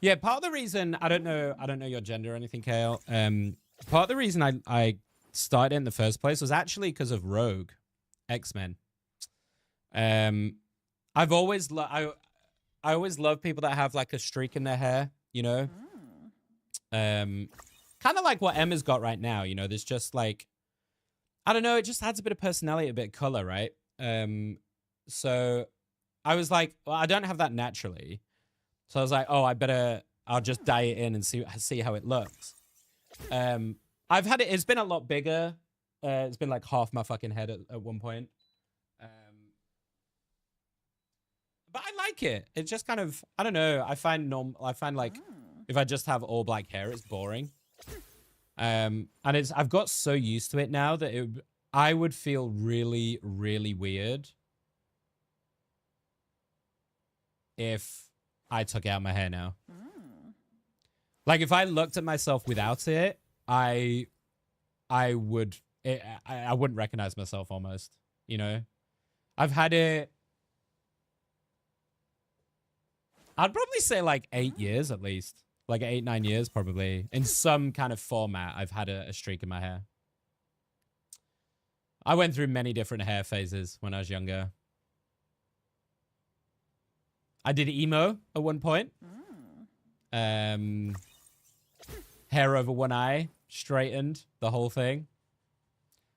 Yeah, part of the reason I don't know your gender or anything, Kale. Part of the reason I started in the first place was actually because of Rogue X-Men. I've always I always love people that have like a streak in their hair, you know. Kind of like what Emma's got right now, you know. There's just like, I don't know, it just adds a bit of personality, a bit of color, right? So I was like, well, I don't have that naturally, so I was like, oh, I'll just dye it in and see how it looks. I've had it. It's been a lot bigger. It's been like half my fucking head at one point. But I like it. It's just kind of, I don't know. I find like if I just have all black hair, it's boring. And I've got so used to it now that I would feel really, really weird if I took out my hair now. Like, if I looked at myself without it, I wouldn't recognize myself almost, you know? I've had it, I'd probably say like 8 years at least. Like 8, 9 years probably. In some kind of format, I've had a streak in my hair. I went through many different hair phases when I was younger. I did emo at one point. Hair over one eye, straightened, the whole thing.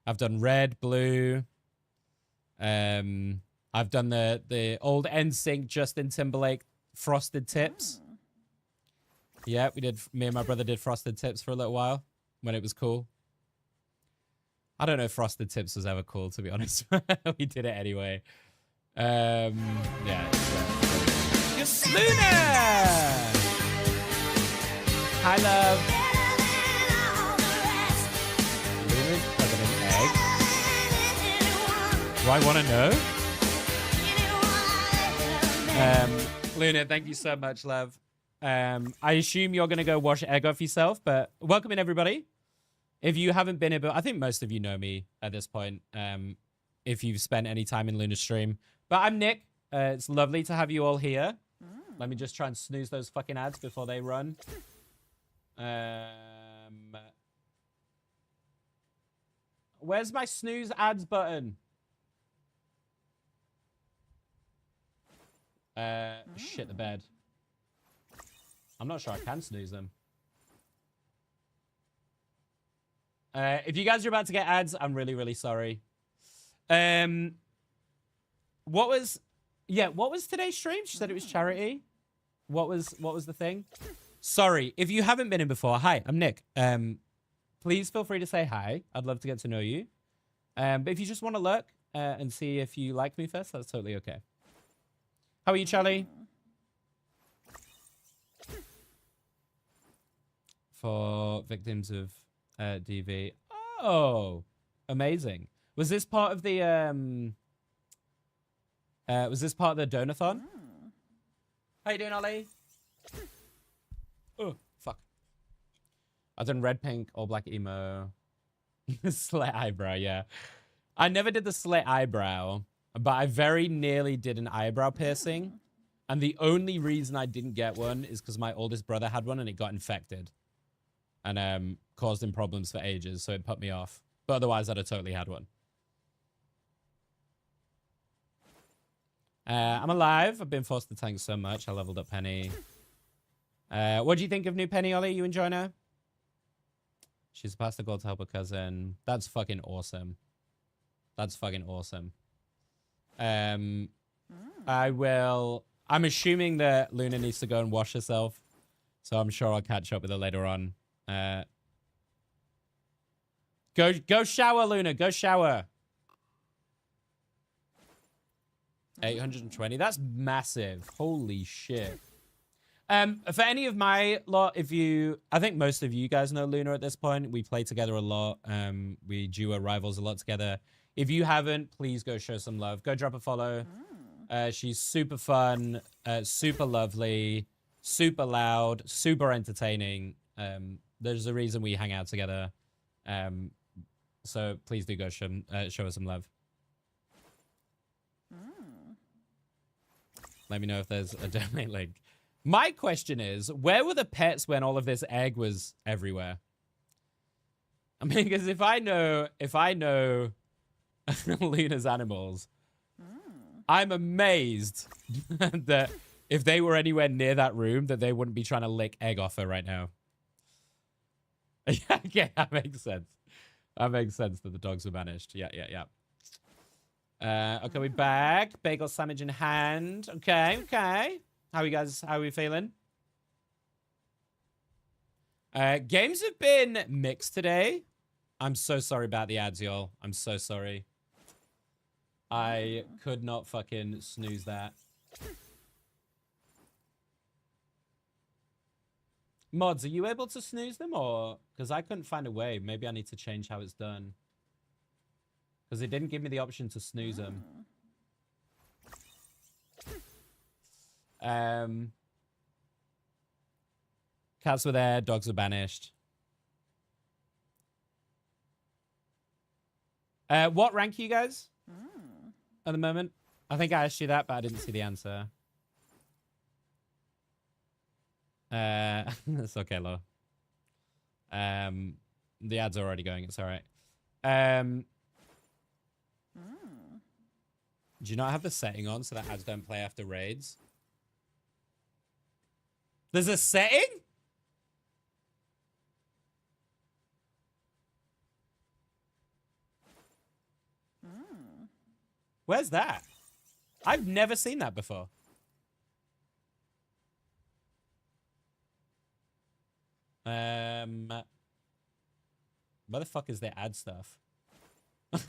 I've done red, blue. I've done the old NSYNC Justin Timberlake frosted tips. Yeah, we did. Me and my brother did frosted tips for a little while when it was cool. I don't know if frosted tips was ever cool, to be honest. We did it anyway. Yeah. Luna! Hi, love. Luna's covered in egg. Do I want to know? Luna, thank you so much, love. I assume you're going to go wash egg off yourself, but welcome in, everybody. If you haven't been here, but I think most of you know me at this point, if you've spent any time in Luna's stream. But I'm Nick. It's lovely to have you all here. Let me just try and snooze those fucking ads before they run. Where's my snooze ads button? Shit the bed. I'm not sure I can snooze them. If you guys are about to get ads, I'm really, really sorry. What was today's stream? She said it was charity. What was the thing? Sorry, if you haven't been in before, hi, I'm Nick. Please feel free to say hi. I'd love to get to know you. But if you just want to look and see if you like me first, that's totally okay. How are you, Charlie? For victims of DV. Oh, amazing. Was this part of the donathon? How you doing, Ollie? Oh, fuck. I've done red, pink, all black emo. Slit eyebrow, yeah. I never did the slit eyebrow, but I very nearly did an eyebrow piercing. And the only reason I didn't get one is because my oldest brother had one and it got infected. And caused him problems for ages, so it put me off. But otherwise, I'd have totally had one. I'm alive. I've been forced to tank so much. I leveled up Penny. What do you think of new Penny, Ollie? You enjoying her? She's passed the goal to help her cousin. That's fucking awesome. That's fucking awesome. I'm assuming that Luna needs to go and wash herself. So I'm sure I'll catch up with her later on. Go shower, Luna. Go shower. 820. That's massive. Holy shit. For any of my lot, I think most of you guys know Luna at this point. We play together a lot. We duo rivals a lot together. If you haven't, please go show some love. Go drop a follow. She's super fun, super lovely, super loud, super entertaining. There's a reason we hang out together. So please do go show us some love. Let me know if there's a donate link. My question is, where were the pets when all of this egg was everywhere? I mean, because if I know Luna's animals, I'm amazed that if they were anywhere near that room, that they wouldn't be trying to lick egg off her right now. Yeah, that makes sense. That makes sense that the dogs were banished. Yeah. Okay, we're back. Bagel sandwich in hand. Okay. How are we feeling? Games have been mixed today. I'm so sorry about the ads, y'all. I'm so sorry. I could not fucking snooze that. Mods, are you able to snooze them or... Because I couldn't find a way. Maybe I need to change how it's done. Because it didn't give me the option to snooze them. Cats were there, dogs were banished. What rank are you guys at the moment? I think I asked you that, but I didn't see the answer. It's okay, Lo. The ads are already going. It's all right. Do you not have the setting on so that ads don't play after raids? There's a setting? Where's that? I've never seen that before. Where the fuck is the ad stuff?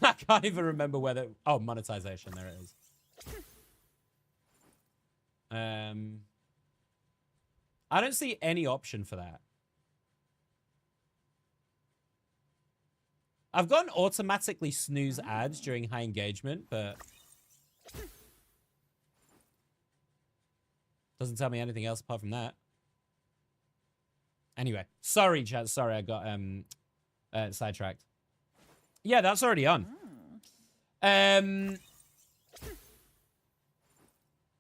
I can't even remember whether... Oh, monetization. There it is. I don't see any option for that. I've got an automatically snooze ads during high engagement, but... doesn't tell me anything else apart from that. Anyway. Sorry, chat. Sorry, I got sidetracked. Yeah, that's already on. I'll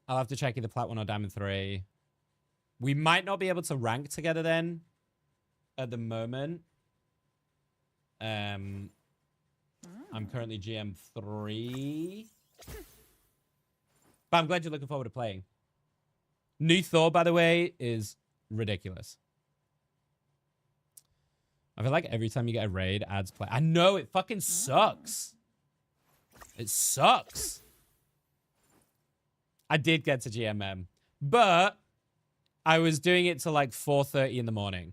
have to check either Plat 1 or Diamond 3. We might not be able to rank together then at the moment. I'm currently GM 3. But I'm glad you're looking forward to playing. New Thor, by the way, is ridiculous. I feel like every time you get a raid, ads play. I know, it fucking sucks. It sucks. I did get to GMM, but I was doing it till like 4:30 in the morning.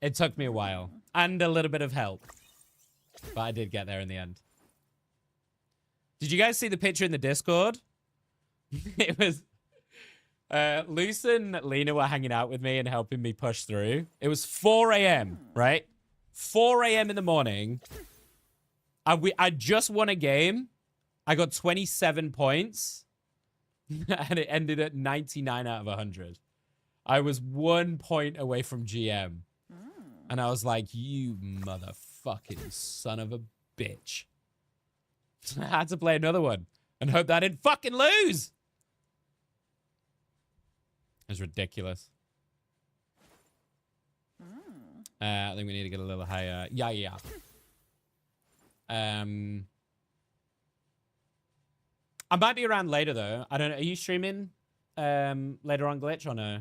It took me a while and a little bit of help, but I did get there in the end. Did you guys see the picture in the Discord? It was... Luce and Lena were hanging out with me and helping me push through. It was 4 a.m., right? 4 a.m. in the morning. I just won a game. I got 27 points. And it ended at 99 out of 100. I was 1 point away from GM. And I was like, you motherfucking son of a bitch. I had to play another one and hope that I didn't fucking lose. It's ridiculous. I think we need to get a little higher. Yeah. I might be around later though. I don't know. Are you streaming later on, Glitch, or no?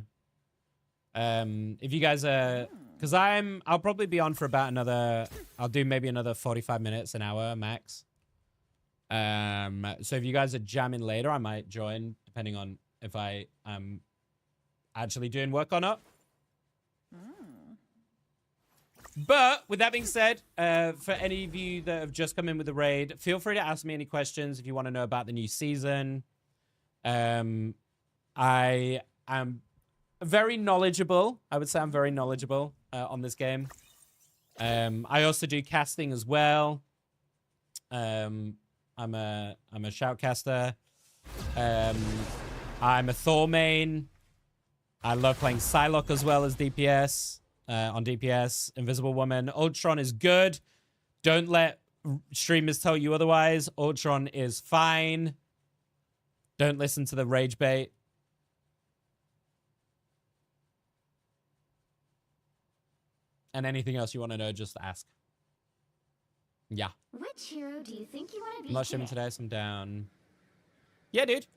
If you guys are, because I'll probably be on for about another. I'll do maybe another 45 minutes, an hour max. So if you guys are jamming later, I might join depending on if I am actually doing work or not. But with that being said, for any of you that have just come in with the raid, feel free to ask me any questions if you want to know about the new season. I am very knowledgeable. I would say I'm very knowledgeable on this game. I also do casting as well. I'm a shoutcaster. I'm a Thor main. I love playing Psylocke as well as DPS. On DPS, Invisible Woman. Ultron is good. Don't let streamers tell you otherwise. Ultron is fine. Don't listen to the rage bait. And anything else you want to know, just ask. Yeah. Which hero do you think you want to be? I'm not streaming today, so I'm down. Yeah, dude.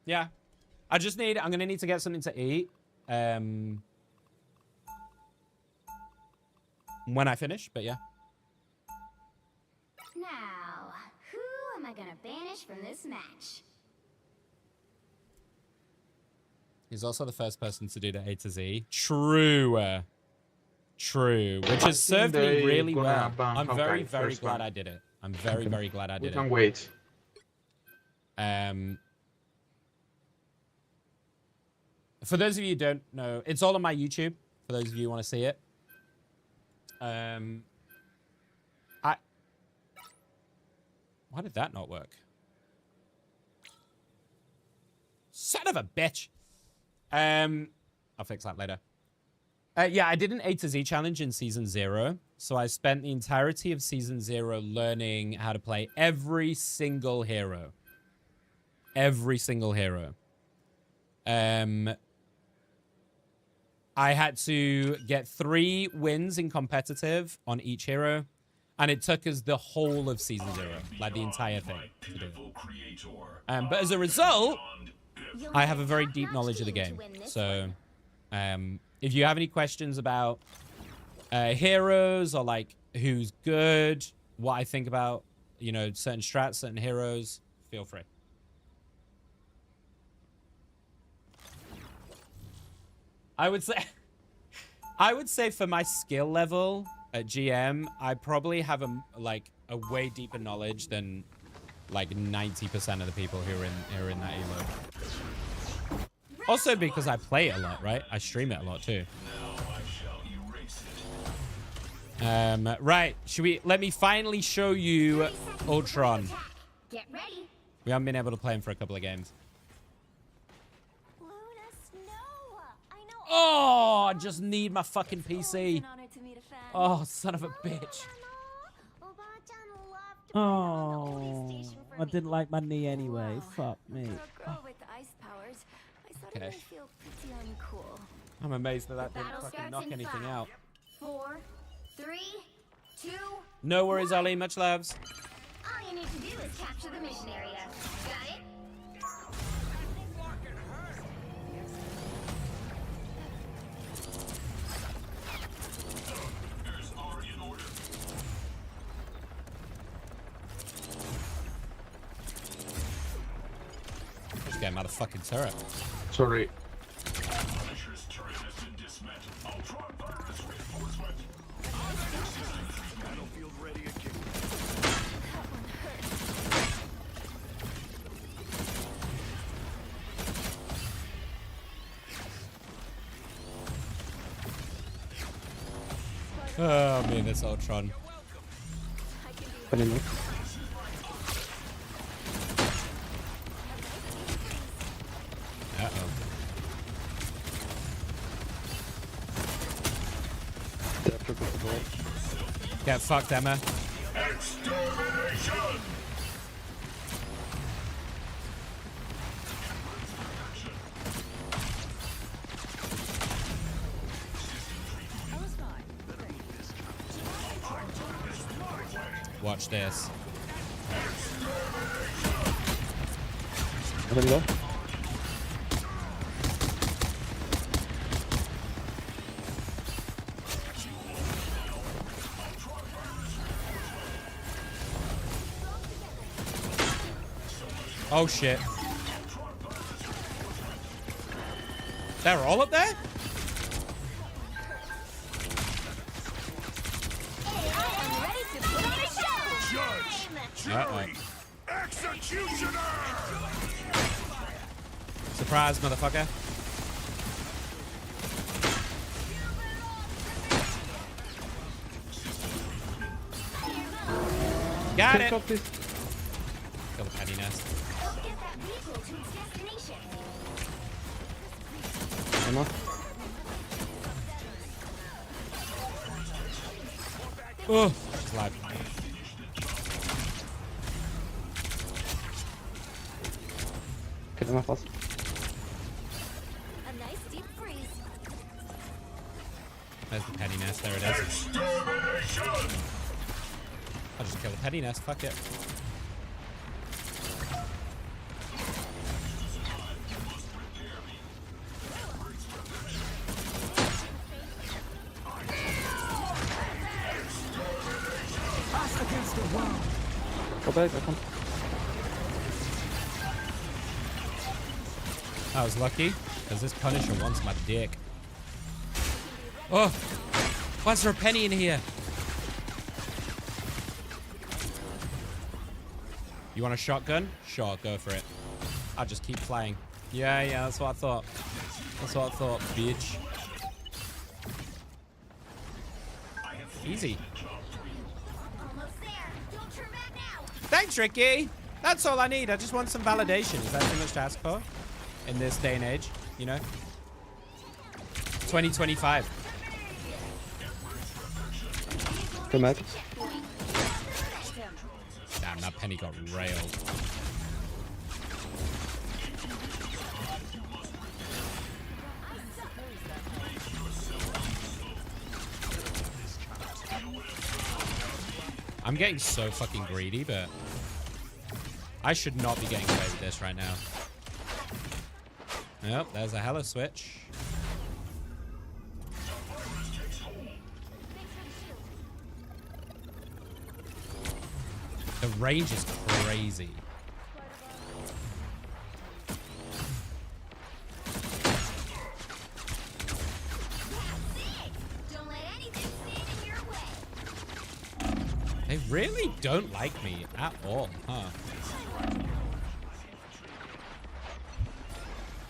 Yeah. I'm going to need to get something to eat. When I finish, but yeah. Now, who am I gonna banish from this match? He's also the first person to do the A to Z. True. True. Which has served me really well. I'm very, very glad I did it. I'm very, very glad I did it. We can wait. For those of you who don't know, it's all on my YouTube. For those of you who want to see it. Why did that not work? Son of a bitch. I'll fix that later. Yeah, I did an A to Z challenge in Season 0. So I spent the entirety of Season 0 learning how to play every single hero. Every single hero. I had to get 3 wins in competitive on each hero. And it took us the whole of Season 0. Like, the entire thing to do. But as a result, I have a very deep knowledge of the game. So, if you have any questions about heroes or, like, who's good, what I think about, you know, certain strats, certain heroes, feel free. I would say for my skill level at GM, I probably have a way deeper knowledge than like 90% of the people who are in that elo. Also because I play it a lot, right? I stream it a lot too. Right, let me finally show you Ultron. Get ready. We haven't been able to play him for a couple of games. Oh, I just need my fucking PC. Oh, son of a bitch. Oh, I didn't like my knee anyway. Fuck me. Okay. I'm amazed that didn't fucking knock anything out. 4, 3, 2. No worries, Ollie. Much loves. All you need to do is capture the mission area. Got it? Just get him out of fucking turret. Sorry. Oh, man, this Ultron. Uh-oh. Get fucked, Emma. Extermination! Watch this. Oh shit. They're all up there? Uh-oh. Executioner! Surprise, motherfucker. Got it. Kill the petty nest. Emma. Oh, slide. Get him fast. A nice deep freeze. There's the petty nest. There it is. I'll just kill the petty nest. Fuck it. Go back, I can't. I was lucky, because this Punisher wants my dick. Oh! Why is there a penny in here? You want a shotgun? Sure, go for it. I'll just keep playing. Yeah, that's what I thought. That's what I thought, bitch. Easy. Thanks, Ricky! That's all I need. I just want some validation. Is that too much to ask for? in this day and age, you know? 2025. Come back. Damn, that Penny got railed. I'm getting so fucking greedy, but I should not be getting away with this right now. Yep, there's a hella switch. The range is crazy. They really don't like me at all, huh?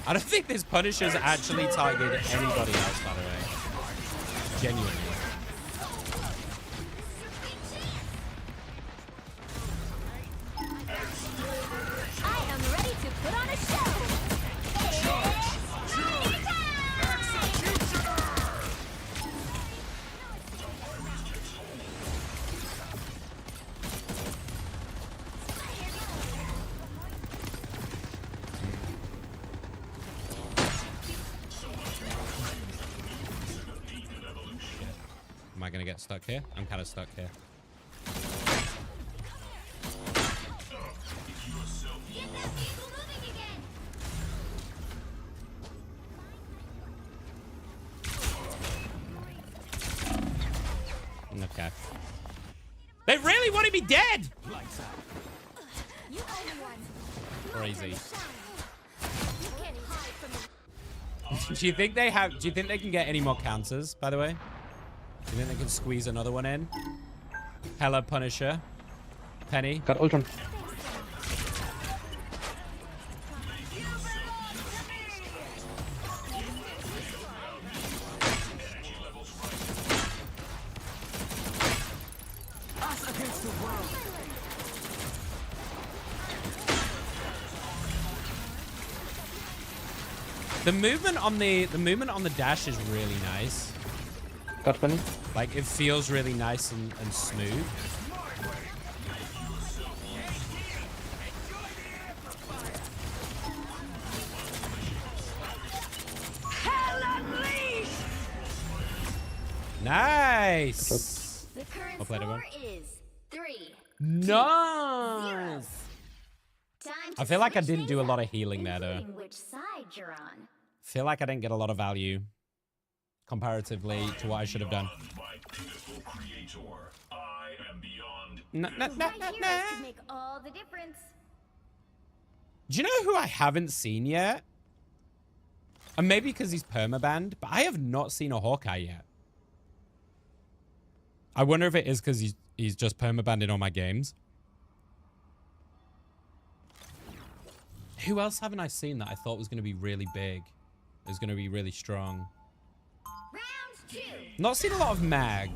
I don't think this Punisher's actually targeted anybody else, by the way. Genuinely. I am ready to put on a show. Am I gonna get stuck here? I'm kind of stuck here. Okay. They really wanted me dead! Crazy. Do you think they have... Do you think they can get any more counters, by the way? Do you think they can squeeze another one in? Hella Punisher. Penny. Got ult on. The movement on the dash is really nice. Got Penny. Like it feels really nice and smooth. Nice. The current I'll play it score is 3. Nice. Time I feel like I didn't do a lot of healing there though. including which side you're on. Feel like I didn't get a lot of value comparatively to what I should have done. My heroes could make all the difference. Do you know who I haven't seen yet? And maybe because he's permabanned, but I have not seen a Hawkeye yet. I wonder if it is because he's just permabanned in all my games. Who else haven't I seen that I thought was going to be really big? It was going to be really strong. Round 2. Not seen a lot of Mag,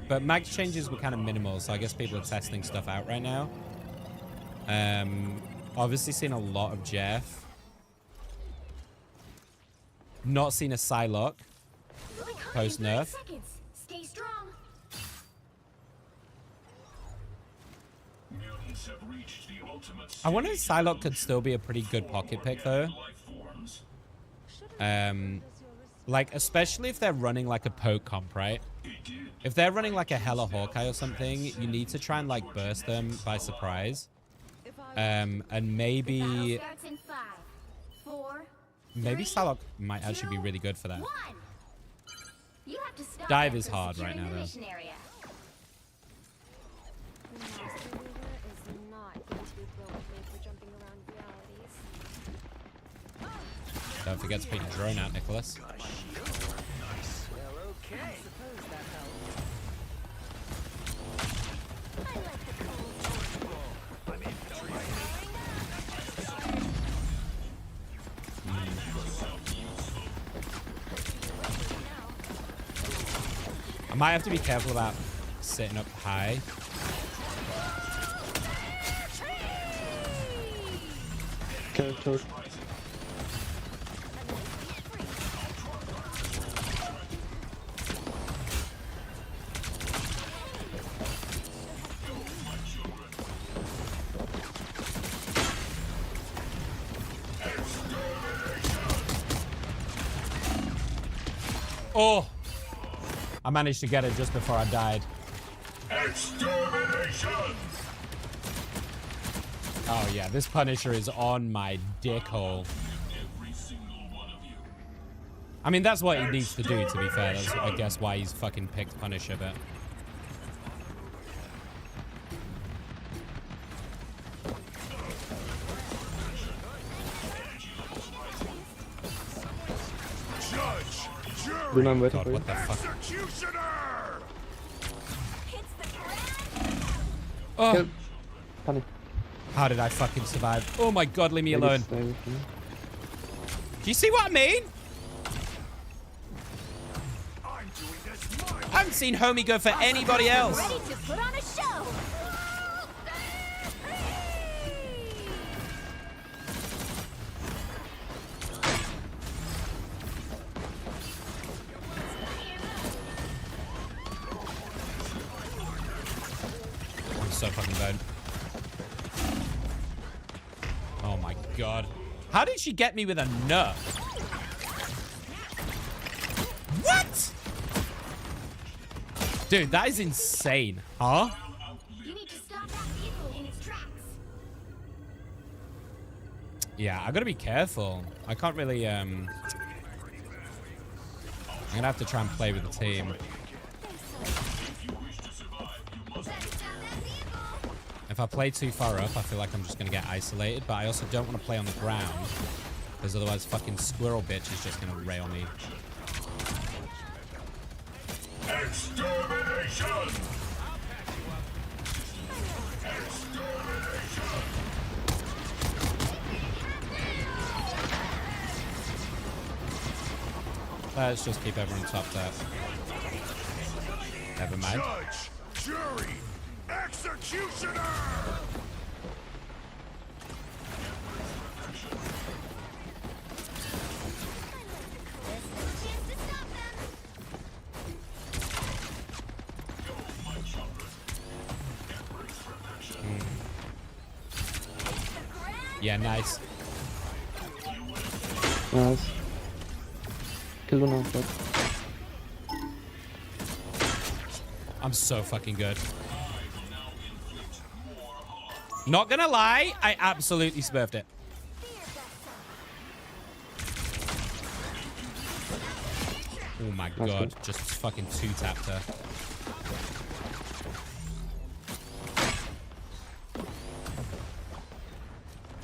but Mag's changes were kind of minimal, so I guess people are testing stuff out right now. Obviously seen a lot of Jeff. Not seen a Psylocke post nerf. Stay strong. I wonder if Psylocke could still be a pretty good pocket pick though. Like especially if they're running like a poke comp, right? If they're running like a Hella Hawkeye or something, you need to try and like burst them by surprise. And maybe Psylocke might actually be really good for that. Dive is hard right now though. Don't forget to put your drone out, Nicholas. I might have to be careful about sitting up high. Okay, Oh! I managed to get it just before I died. Extermination! Oh yeah, this Punisher is on my dick hole. I mean, that's what he needs to do, to be fair. That's, I guess, why he's fucking picked Punisher, but... God, what the fuck? Oh! Funny. How did I fucking survive? Oh my god, leave me alone. Do you see what I mean? I haven't seen Homie go for anybody else. Ready to put on a show. I'm so fucking bad. Oh my god. How did she get me with a nerf? What? Dude, that is insane. Huh? You need to stop that vehicle in its tracks. Yeah, I gotta be careful. I can't really, I'm gonna have to try and play with the team. If I play too far up, I feel like I'm just gonna get isolated, but I also don't want to play on the ground, because otherwise fucking squirrel bitch is just gonna rail me. Extermination! Let's just keep everyone topped up. Never mind. Judge, jury, executioner! Yeah, nice. Nice. Kill one of that. I'm so fucking good. Not gonna lie, I absolutely smurfed it. Oh my god, just fucking two-tapped her.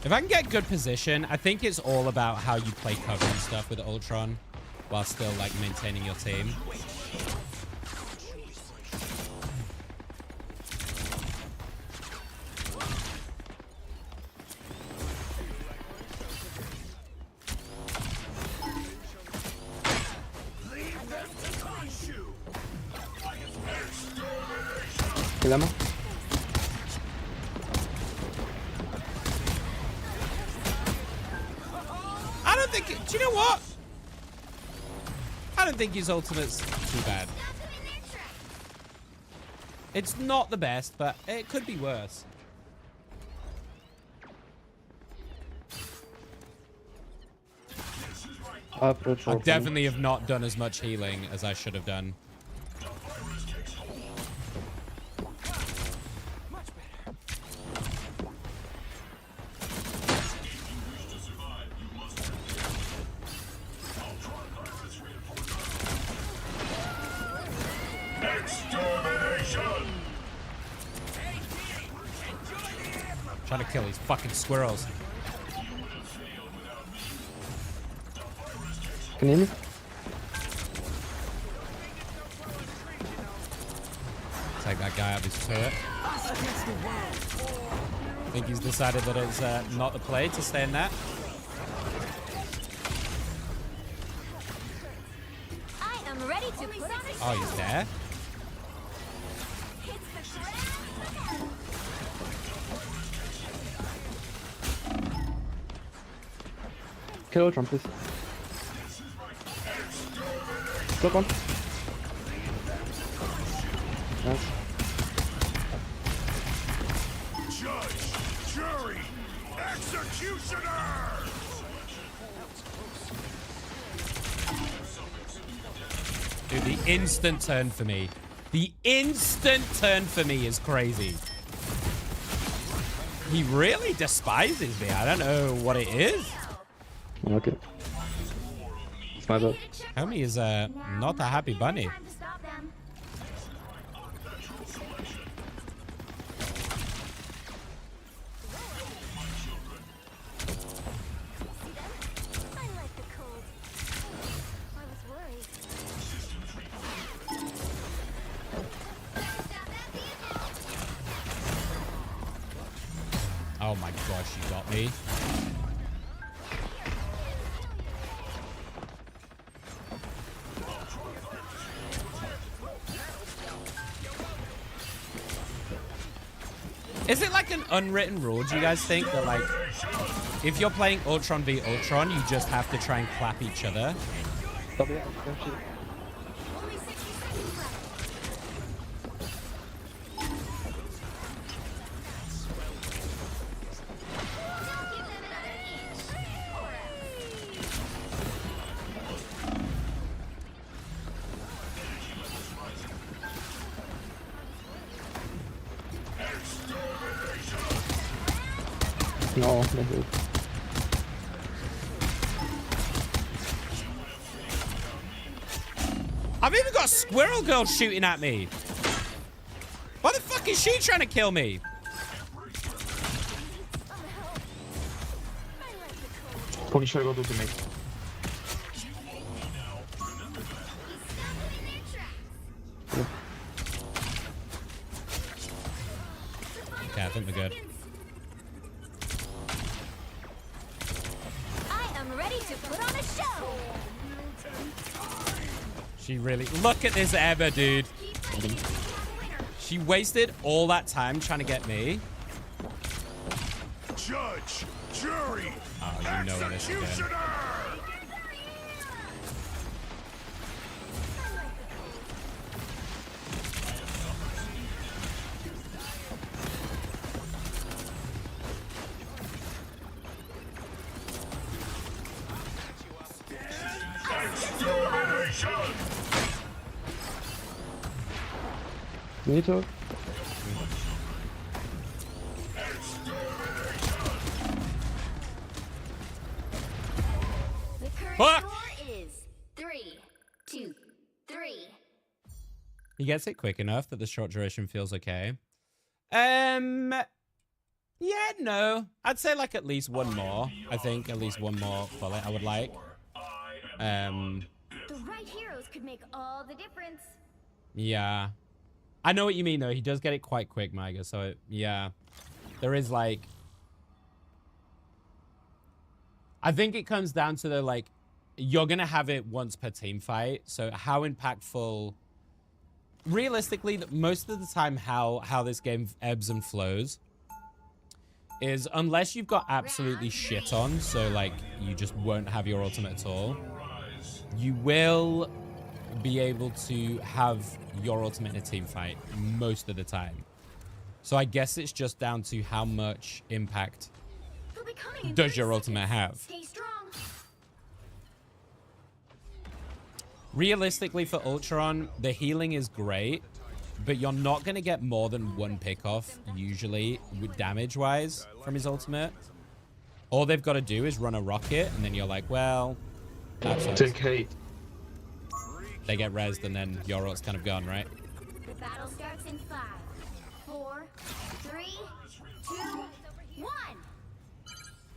If I can get good position, I think it's all about how you play cover and stuff with Ultron while still, like, maintaining your team. Kill Emma. I don't think... Do you know what? I don't think his ultimate's too bad. It's not the best, but it could be worse. I definitely have not done as much healing as I should have done. Trying to kill these fucking squirrels. Can you hear me? Take that guy out of his turret. I think he's decided that it's not the play to stay in that. I am ready to put on a show. Oh, he's there? Kill Ultron, please. Block one. Nice. Judge, jury, executioner! The instant turn for me. The instant turn for me is crazy. He really despises me. I don't know what it is. Okay. It's my bad. Homie is not a happy bunny. Oh my gosh, you got me. Is it like an unwritten rule, do you guys think, that like, if you're playing Ultron v Ultron, you just have to try and clap each other? No, no good. I've even got Squirrel Girl shooting at me. Why the fuck is she trying to kill me? Punisher go to me. Okay, I think we're good. She really... Look at this Emma, dude. She wasted all that time trying to get me. Judge, jury, oh, you know where this is going. Meter. The current Fuck! score is 3, 2, 3. He gets it quick enough that the short duration feels okay. Yeah, no. I'd say like at least one more. I think at least one more bullet I would like. The right heroes could make all the difference. Yeah. I know what you mean, though. He does get it quite quick, Maiga. So, yeah. There is, like... I think it comes down to the, like... You're going to have it once per team fight. So, how impactful... Realistically, most of the time, how this game ebbs and flows is unless you've got absolutely shit on, so, like, you just won't have your ultimate at all, you will be able to have your ultimate in a team fight most of the time. So I guess it's just down to how much impact does your ultimate have. Stay strong. Realistically for Ultron, the healing is great, but you're not going to get more than one pick off usually with damage wise from his ultimate. All they've got to do is run a rocket and then you're like, well, that's take hate. They get rezzed and then your ult's kind of gone, right? The battle starts in 5, 4, 3, 2, 1.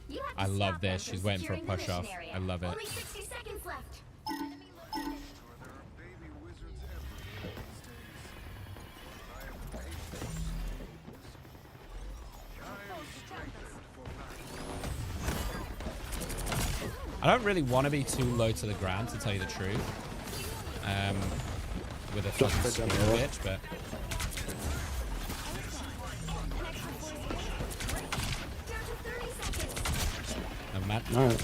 You have to I love stop this. them She's from waiting for a securing the push off. mission area. I love it. Only 60 seconds left. Enemy located. I don't really want to be too low to the ground, to tell you the truth. With a fucking squirrel bitch, but... Never mind. Alright.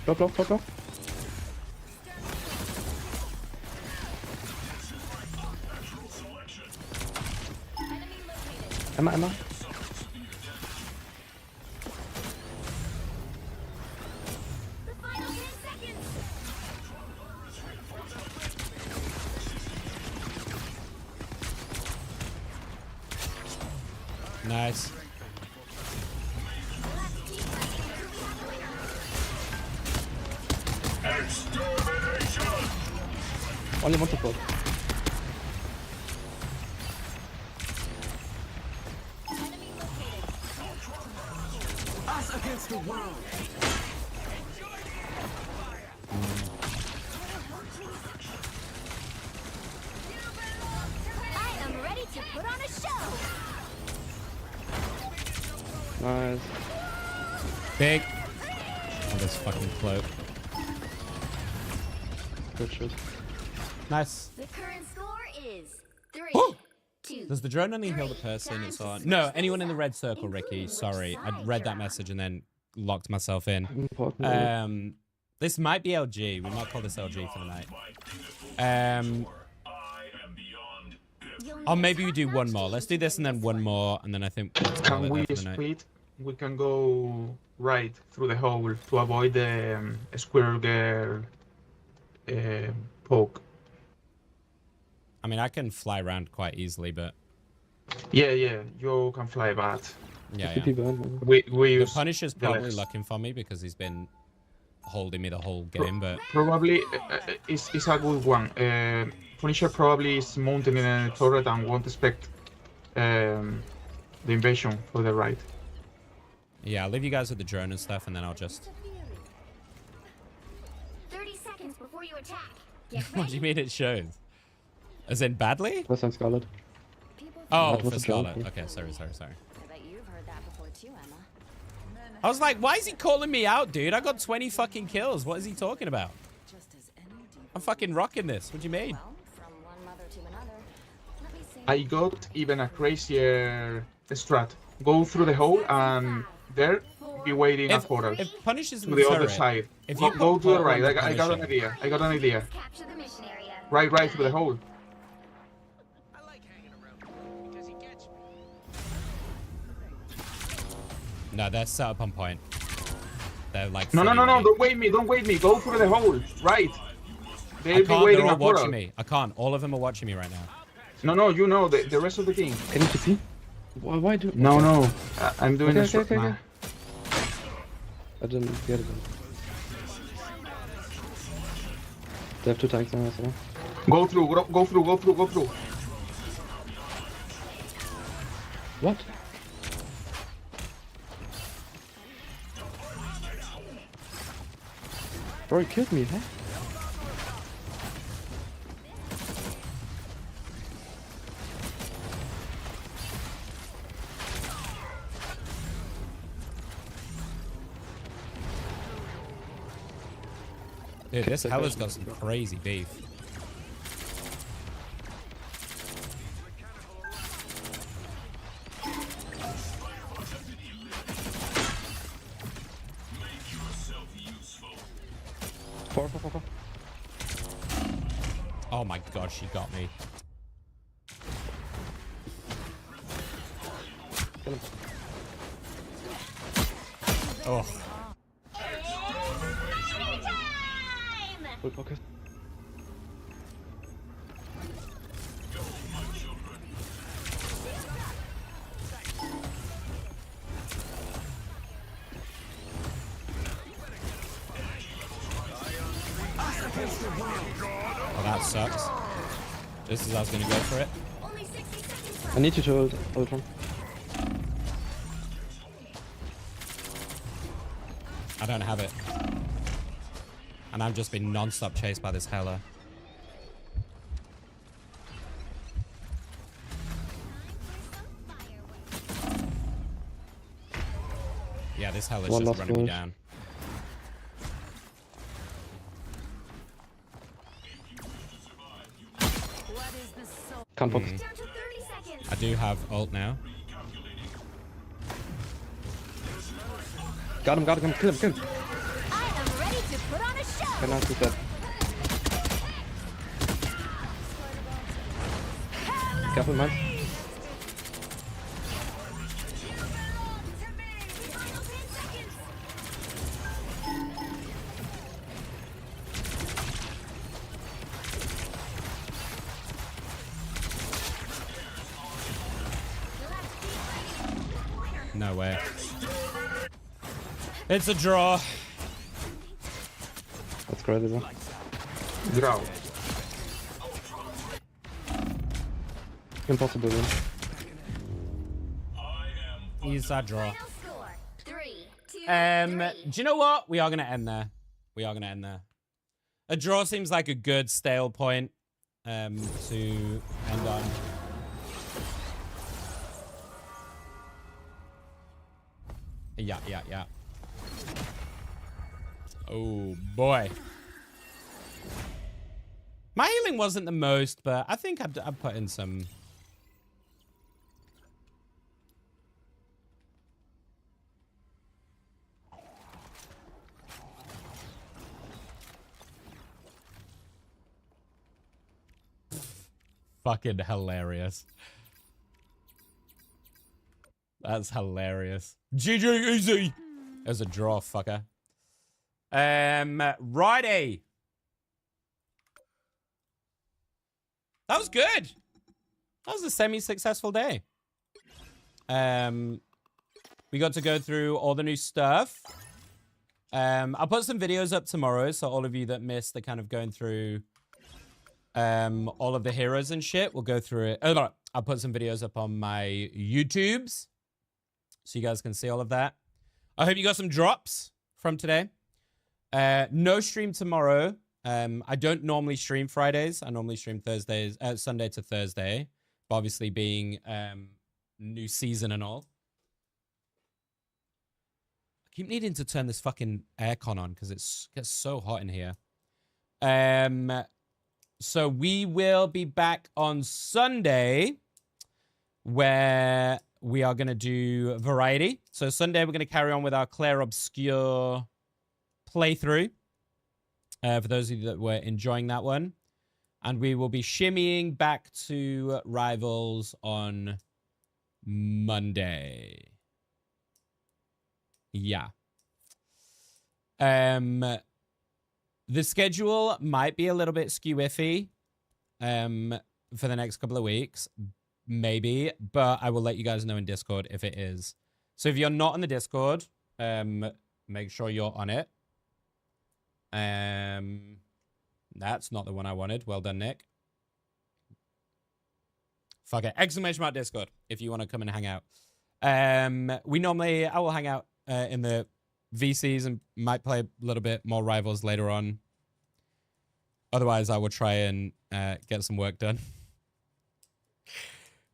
Go. Emma. Nice. Only one support. Us against the world. I am ready to put on a show. Nice. Big. Oh, this fucking cloak. Good shit. Nice. The current score is 3-2. Does the drone only heal the person it's on? No, anyone in the red circle, Ricky. Sorry. I read that message and then locked myself in. This might be LG. We might call this LG for the night. Oh, maybe we do one more. Let's do this and then one more, and then I think let's call Can it we there for the night. split? We can go right through the hole to avoid the squirrel girl poke. I mean, I can fly around quite easily, but Yeah, you can fly, but yeah. we The use Punisher's the probably legs. looking for me because he's been holding me the whole game, but Probably it's a good one. Punisher probably is mounted in a turret and won't expect the invasion for the right. yeah, I'll leave you guys with the drone and stuff, and then I'll just. 30 seconds before you attack. Get What do you mean it shows? As in badly? That's on Scarlet. Oh, That was for a joke, Scarlet. yeah. Okay, sorry. I bet you've heard that before too, Emma. I was like, why is he calling me out, dude? I got 20 fucking kills. What is he talking about? I'm fucking rocking this. What do you mean? From one mother to another. Let me see. I got even a crazier strat. Go through the hole and there be waiting a portal. If Punisher's in to the the other turret, side. if you Go put to the Portal right. on the I got an Punisher- idea. Right through the hole. No, they're set up on point. They're like. No. fully ready. Don't wait me. Go through the hole. Right. I They'll be can't. waiting They're a all portal. watching me. I can't. All of them are watching me right now. No, you know the rest of the team. Can you TP? Why do? No. I'm doing Okay, a okay. nah. I didn't get it. They have 2 tanks on us, huh? Go through. What? Bro, he killed me, huh? Dude, this Hella's got some crazy beef. Four. Oh my god, she got me. Oh. Full focus. Oh, that sucks. Just as I was gonna go for it. I need you to hold Ultron. I don't have it. And I've just been non-stop chased by this Hella. Yeah, this Hella's One just last running me push. down. Can't focus. I do have ult now. Got him, kill him. I am ready to put on a show. Can I shoot that? Careful, man. No way. It's a draw. That's crazy. Draw. Impossible win. Use that draw. Final score, 3, 2, 3. Do you know what? We are gonna end there. We are gonna end there. A draw seems like a good stale point to end on. Yeah. Oh boy. My healing wasn't the most, but I think I'd put in some. Fucking hilarious. That's hilarious. GG easy. There's a draw, fucker. Righty. That was good. That was a semi-successful day. We got to go through all the new stuff. I'll put some videos up tomorrow, so all of you that missed the kind of going through all of the heroes and shit, we'll go through it. Oh, no, I'll put some videos up on my YouTubes, so you guys can see all of that. I hope you got some drops from today. No stream tomorrow. I don't normally stream Fridays. I normally stream Thursdays, Sunday to Thursday. But obviously being new season and all. I keep needing to turn this fucking aircon on because it gets so hot in here. So we will be back on Sunday where we are going to do variety. So Sunday we're going to carry on with our Claire Obscure playthrough. For those of you that were enjoying that one. And we will be shimmying back to Rivals on Monday. Yeah. The schedule might be a little bit skew-iffy for the next couple of weeks. Maybe. But I will let you guys know in Discord if it is. So if you're not on the Discord, make sure you're on it. That's not the one I wanted. Well done, Nick. Fuck it. Exclamation mark Discord if you want to come and hang out. I will hang out in the VCs and might play a little bit more Rivals later on. Otherwise, I will try and get some work done.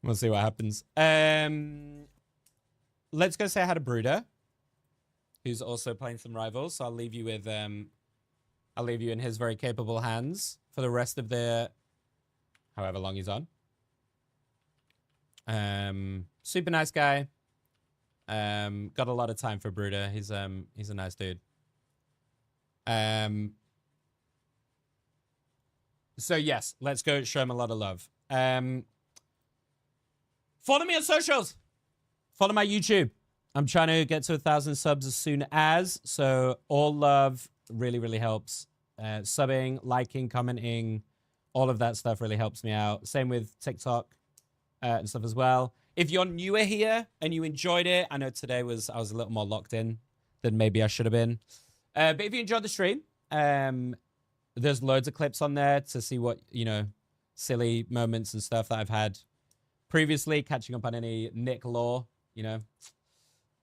We'll see what happens. Let's go say hi to Bruder, who's also playing some Rivals. So I'll leave you with I'll leave you in his very capable hands for the rest of the however long he's on. Super nice guy. Got a lot of time for Bruder. He's a nice dude. So yes, let's go show him a lot of love. Follow me on socials. Follow my YouTube. I'm trying to get to 1,000 subs as soon as. So all love really, really helps. Subbing, liking, commenting, all of that stuff really helps me out. Same with TikTok and stuff as well. If you're newer here and you enjoyed it, I know today I was a little more locked in than maybe I should have been. But if you enjoyed the stream, there's loads of clips on there to see what, silly moments and stuff that I've had previously, catching up on any Nick lore,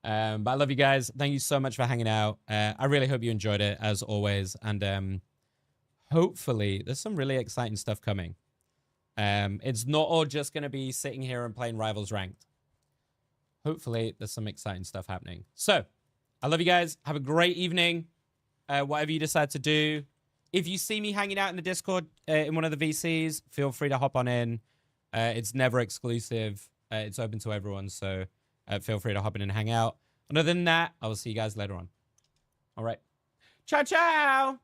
But I love you guys. Thank you so much for hanging out. I really hope you enjoyed it, as always. And hopefully there's some really exciting stuff coming. It's not all just going to be sitting here and playing Rivals Ranked. Hopefully there's some exciting stuff happening. So, I love you guys. Have a great evening. Whatever you decide to do. If you see me hanging out in the Discord in one of the VCs, feel free to hop on in. It's never exclusive. It's open to everyone, so feel free to hop in and hang out. And other than that, I will see you guys later on. All right. Ciao, ciao!